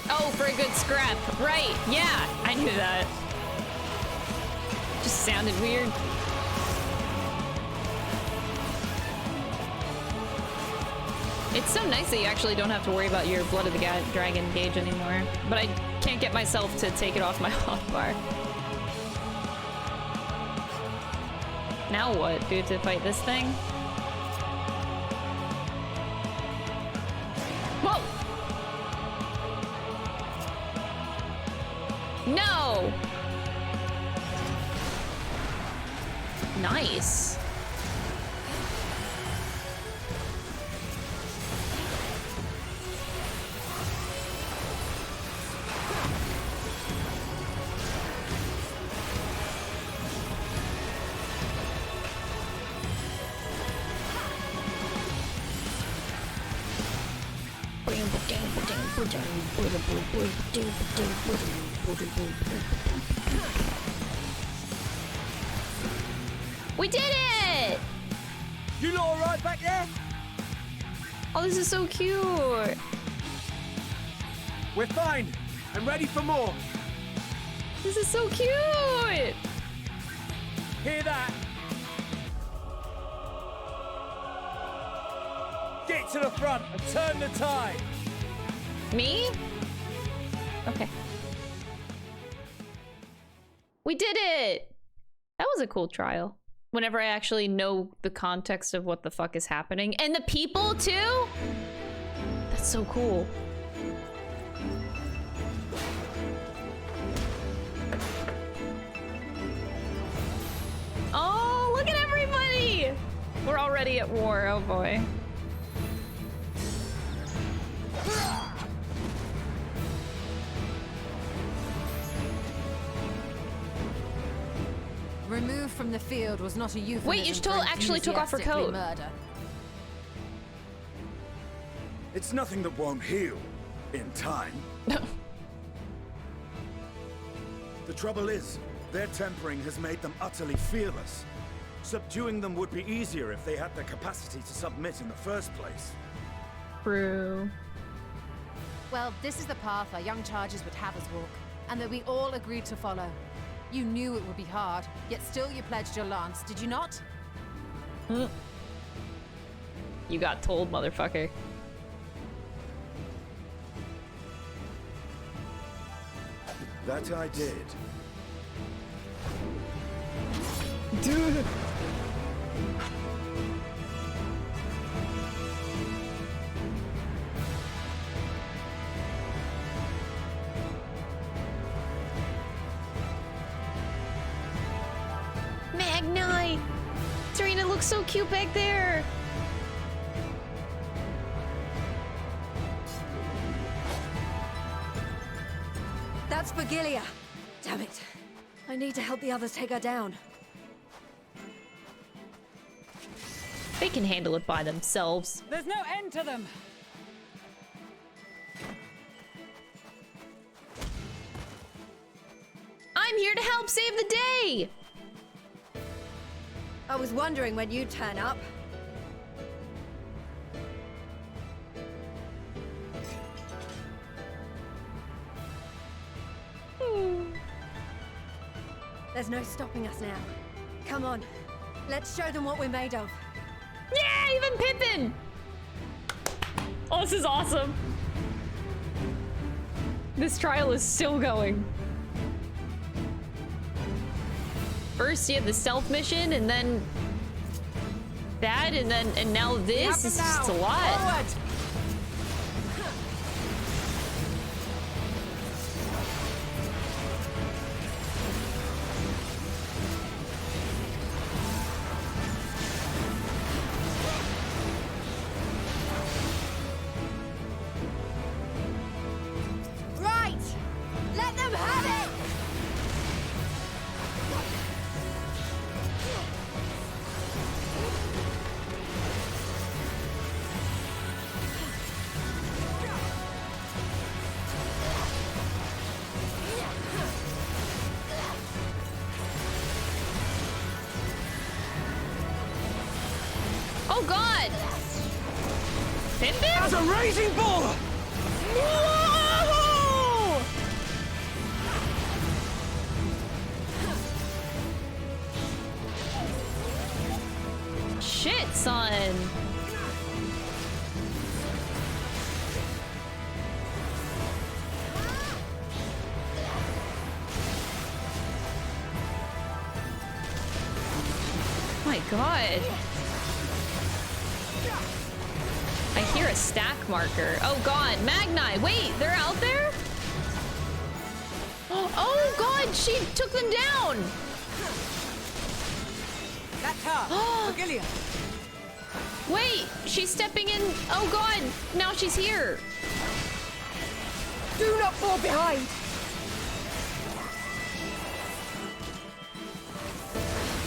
Oh, for a good scrap. Right, yeah, I knew that. Just sounded weird. It's so nice that you actually don't have to worry about your Blood of the Dragon gauge anymore. But I can't get myself to take it off my hotbar. Now what? Do we have to fight this thing? Whoa! No! Nice. We did it! You lot alright back there? Oh, this is so cute. We're fine and ready for more. This is so cute. Hear that? Get to the front and turn the tide. Me? Okay. We did it! That was a cool trial. Whenever I actually know the context of what the fuck is happening. And the people, too? That's so cool. Oh, look at everybody! We're already at war, oh boy. Removed from the field was not a euphemism. Wait, you still actually took off her coat. Murder. It's nothing that won't heal in time. The trouble is, their tempering has made them utterly fearless. Subduing them would be easier if they had the capacity to submit in the first place. True. Well, this is the path our young charges would have us walk, and that we all agreed to follow. You knew it would be hard, yet still you pledged your lance, did you not? You got told, motherfucker. That I did. Dude. Magnite! Serena looks so cute back there! That's Vigilia. Damn it. I need to help the others take her down. They can handle it by themselves. There's no end to them. I'm here to help save the day! I was wondering when you'd turn up. There's no stopping us now. Come on, let's show them what we're made of. Yeah, even Pippin! Oh, this is awesome. This trial is still going. First, you have the stealth mission, and then that, and now this. It's just a lot. Forward. Right! Let them have it! Oh god! Pimpin? As a raging bull! Whoa! Shit, son! My god. I hear a stack marker. Oh god, Magni! Wait, they're out there? Oh god, she took them down! That's her! Virgilia! Wait, she's stepping in. Oh god, now she's here. Do not fall behind!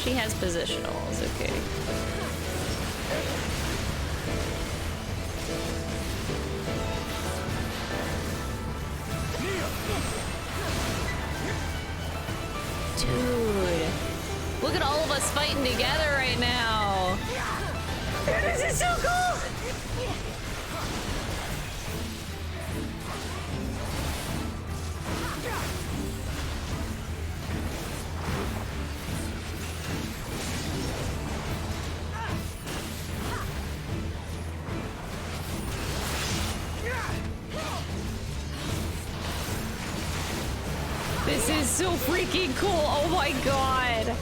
She has positionals, okay. Dude, look at all of us fighting together right now. This is so cool! This is so freaking cool. Oh my god.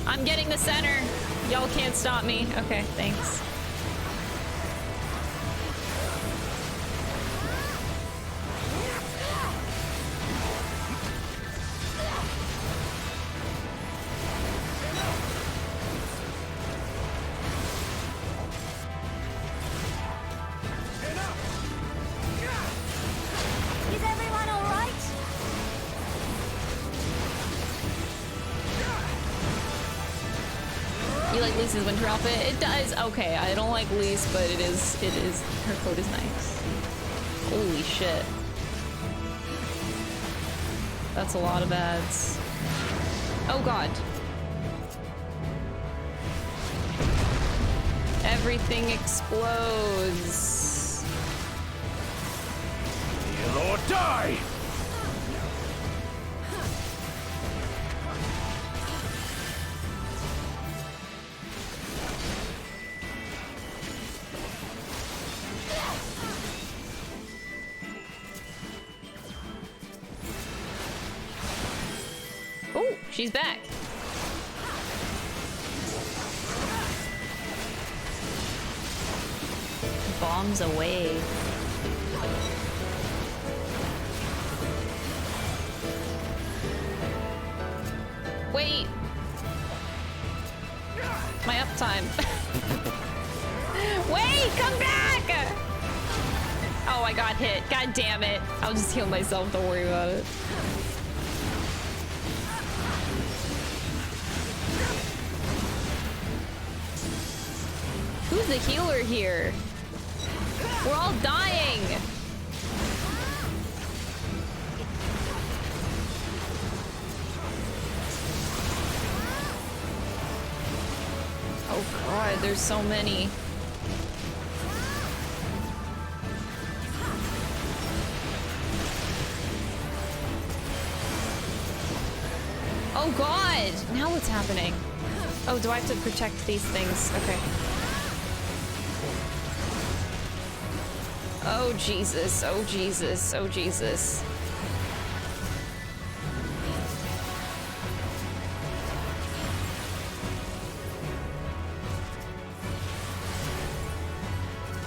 I'm getting the center. Y'all can't stop me. Okay, thanks. Is everyone alright? You like Lisa's winter outfit? It does. Okay, I don't like Lise, but it is. Her coat is nice. Holy shit. That's a lot of ads. Oh god. Everything explodes. Heal or die! Oh, she's back. Bombs away. Wait. My uptime. Wait, come back! Oh, I got hit. God damn it. I'll just heal myself. Don't worry about it. Who's the healer here? We're all dying. Oh god, there's so many. Oh god! Now what's happening? Oh, do I have to protect these things? Okay. Oh Jesus, oh Jesus, oh Jesus.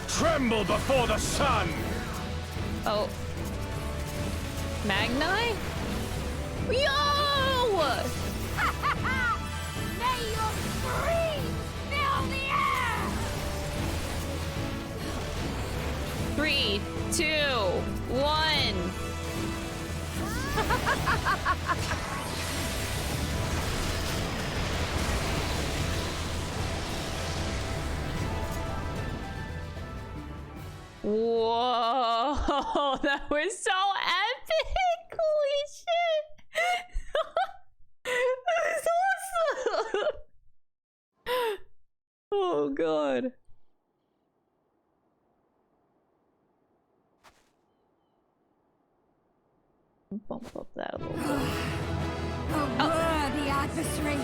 Tremble before the sun! Oh. Magni? Yo! May your screams fill the air! 3, 2, 1. Whoa, that was so epic! Holy shit! That was awesome! Oh god. Bump up that a little bit. A worthy adversary!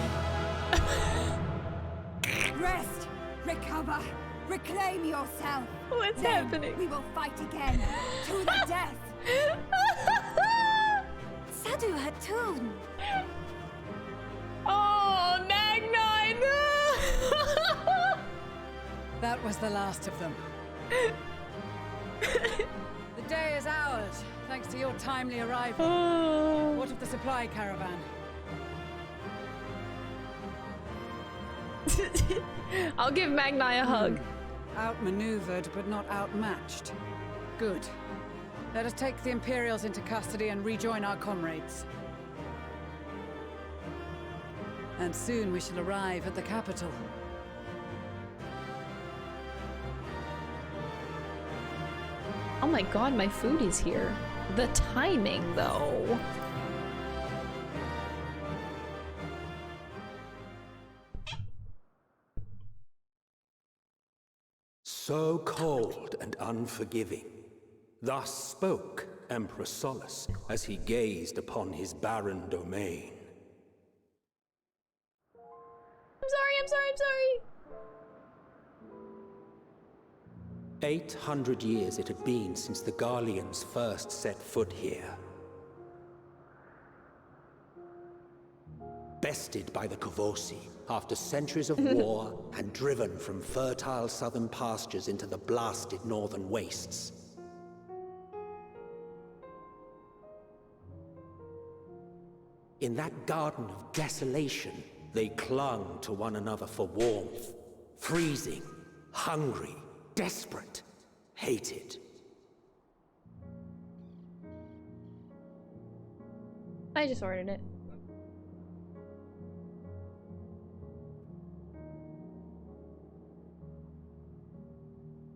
Rest! Recover! Reclaim yourself! What's Then happening? We will fight again! To the death! Sadu Hatun! Oh, Magnite! That was the last of them. The day is ours, thanks to your timely arrival. What of the supply caravan? I'll give Magnite a hug. Outmaneuvered, but not outmatched. Good. Let us take the Imperials into custody and rejoin our comrades. And soon we shall arrive at the capital. Oh my god, my food is here. The timing, though. So cold and unforgiving. Thus spoke Emperor Solus as he gazed upon his barren domain. I'm sorry. 800 years it had been since the Garleans first set foot here. Bested by the Kavosi after centuries of war and driven from fertile southern pastures into the blasted northern wastes. In that garden of desolation, they clung to one another for warmth, freezing, hungry, desperate, hated. I just ordered it.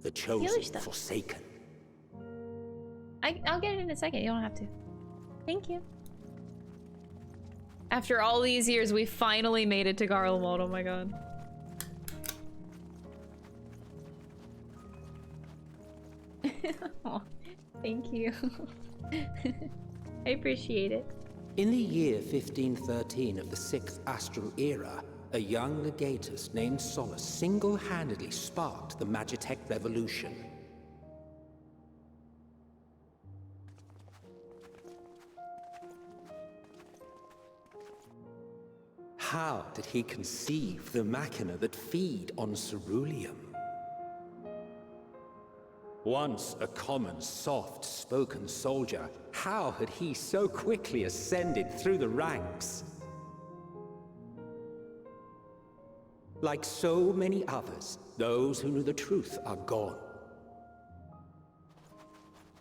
The chosen forsaken. I'll get it in a second. You don't have to. Thank you. After all these years, we finally made it to Garlemald. Oh my god. Oh, thank you. I appreciate it. In the year 1513 of the 6th Astral Era, a young legatus named Solus single-handedly sparked the Magitech Revolution. How did he conceive the machina that feed on ceruleum? Once a common, soft-spoken soldier, how had he so quickly ascended through the ranks? Like so many others, those who knew the truth are gone.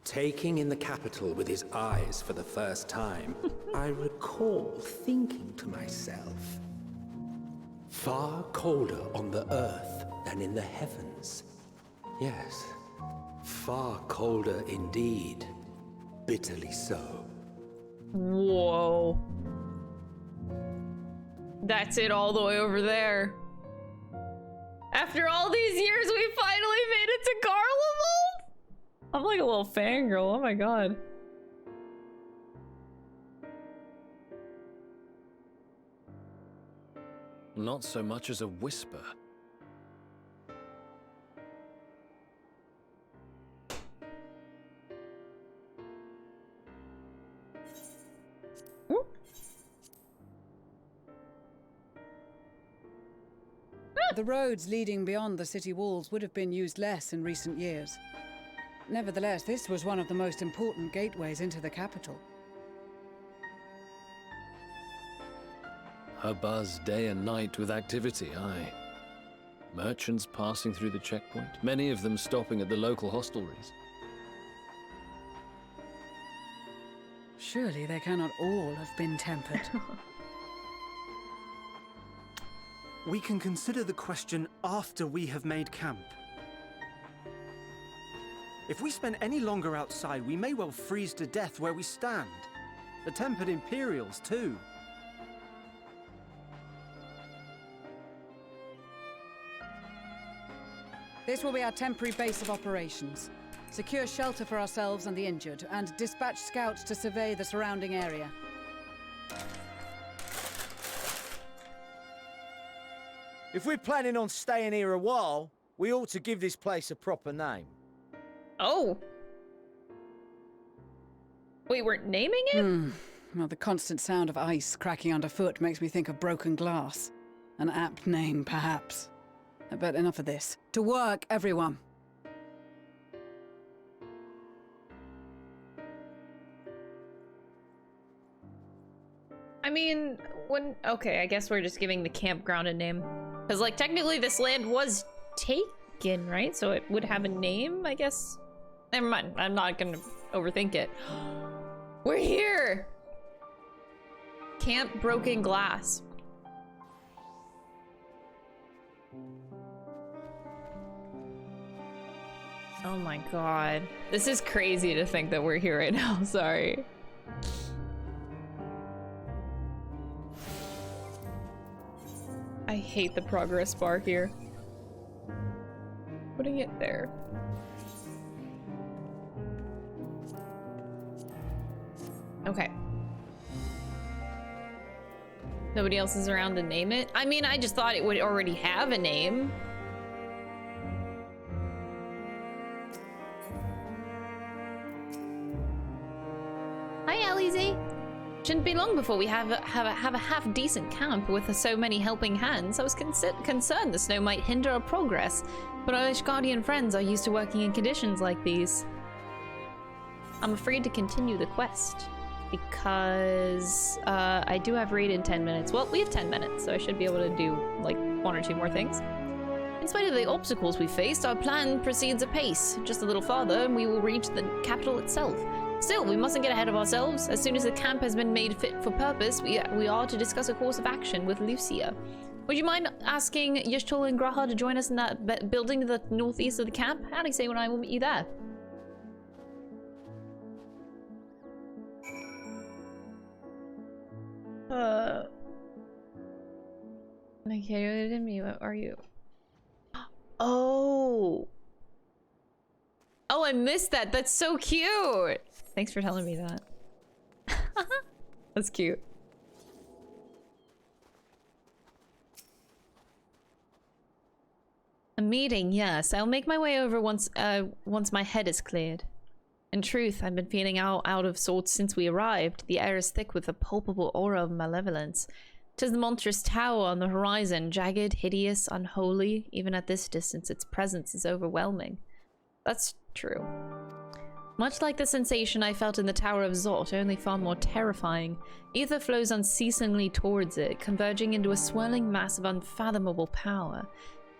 Taking in the capital with his eyes for the first time, I recall thinking to myself, far colder on the earth than in the heavens. Yes, far colder indeed. Bitterly so. Whoa. That's it all the way over there. After all these years, we finally made it to Garlemald? I'm like a little fangirl, oh my god. Not so much as a whisper. The roads leading beyond the city walls would have been used less in recent years. Nevertheless, this was one of the most important gateways into the capital. A buzz day and night with activity, aye. Merchants passing through the checkpoint, many of them stopping at the local hostelries. Surely they cannot all have been tempered. We can consider the question after we have made camp. If we spend any longer outside, we may well freeze to death where we stand. The tempered Imperials, too. This will be our temporary base of operations. Secure shelter for ourselves and the injured, and dispatch scouts to survey the surrounding area. If we're planning on staying here a while, we ought to give this place a proper name. Oh! Wait, we're naming it? Well, the constant sound of ice cracking underfoot makes me think of broken glass. An apt name, perhaps. But enough of this. To work, everyone! I mean, okay, I guess we're just giving the campground a name. Because, like, technically this land was taken, right? So it would have a name, I guess? Never mind, I'm not gonna overthink it. We're here! Camp Broken Glass. Oh my god. This is crazy to think that we're here right now, sorry. I hate the progress bar here. Putting it there. Okay. Nobody else is around to name it? I mean, I just thought it would already have a name. Hi, Alize. Shouldn't be long before we have a half-decent camp with so many helping hands. I was concerned the snow might hinder our progress, but our Ishgardian friends are used to working in conditions like these. I'm afraid to continue the quest because I do have raid in 10 minutes. Well, we have 10 minutes, so I should be able to do like 1 or 2 more things. In spite of the obstacles we faced, our plan proceeds apace. Just a little farther and we will reach the capital itself. Still, we mustn't get ahead of ourselves. As soon as the camp has been made fit for purpose, we are to discuss a course of action with Lucia. Would you mind asking Yishtol and Graha to join us in that building to the northeast of the camp? How do you say when I will meet you there? Okay, you're in me. What are you? Oh. Oh, I missed that. That's so cute. Thanks for telling me that. That's cute. A meeting, yes. I'll make my way over once my head is cleared. In truth, I've been feeling out of sorts since we arrived. The air is thick with a palpable aura of malevolence. 'Tis the monstrous tower on the horizon, jagged, hideous, unholy. Even at this distance, its presence is overwhelming. That's true. Much like the sensation I felt in the Tower of Zot, only far more terrifying. Ether flows unceasingly towards it, converging into a swirling mass of unfathomable power.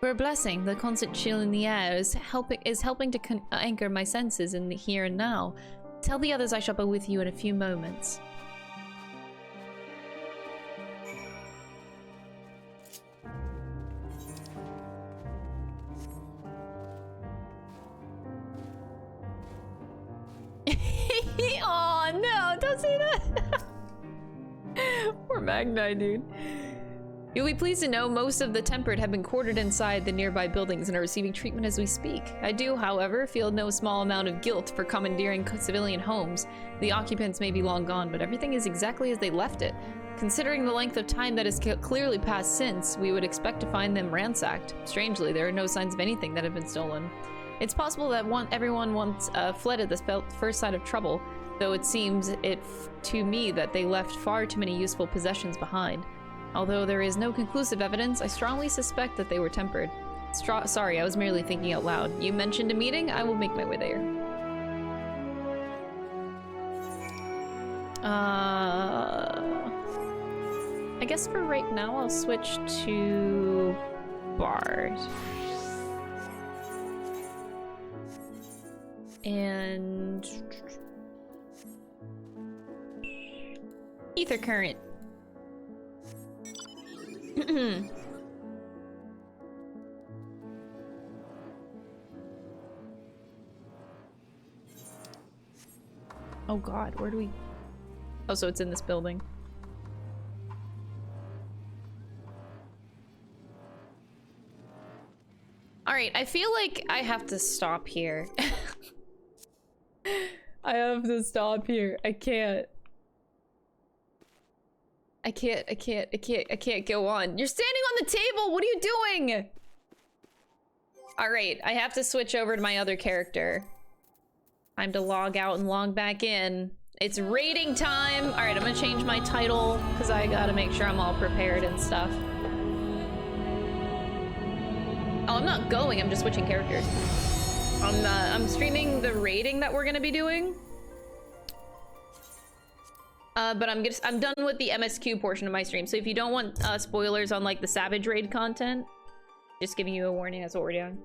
For a blessing, the constant chill in the air is helping to anchor my senses in the here and now. Tell the others I shall be with you in a few moments. Oh no, don't say that. Poor Magni, dude. You'll be pleased to know most of the Tempered have been quartered inside the nearby buildings and are receiving treatment as we speak. I do, however, feel no small amount of guilt for commandeering civilian homes. The occupants may be long gone, but everything is exactly as they left it. Considering the length of time that has clearly passed since, we would expect to find them ransacked. Strangely, there are no signs of anything that have been stolen. It's possible that everyone once fled at the first sign of trouble, though it seems to me that they left far too many useful possessions behind. Although there is no conclusive evidence, I strongly suspect that they were tempered. Sorry, I was merely thinking out loud. You mentioned a meeting? I will make my way there. I guess for right now, I'll switch to Bard. And Ether Current. Oh god, where do we... Oh, so it's in this building. Alright, I feel like I have to stop here. I have to stop here. I can't go on. You're standing on the table! What are you doing? Alright, I have to switch over to my other character. Time to log out and log back in. It's raiding time! Alright, I'm gonna change my title, because I gotta make sure I'm all prepared and stuff. Oh, I'm not going, I'm just switching characters. I'm streaming the raiding that we're gonna be doing. But I'm done with the MSQ portion of my stream, so if you don't want spoilers on like the Savage Raid content, just giving you a warning, that's what we're doing.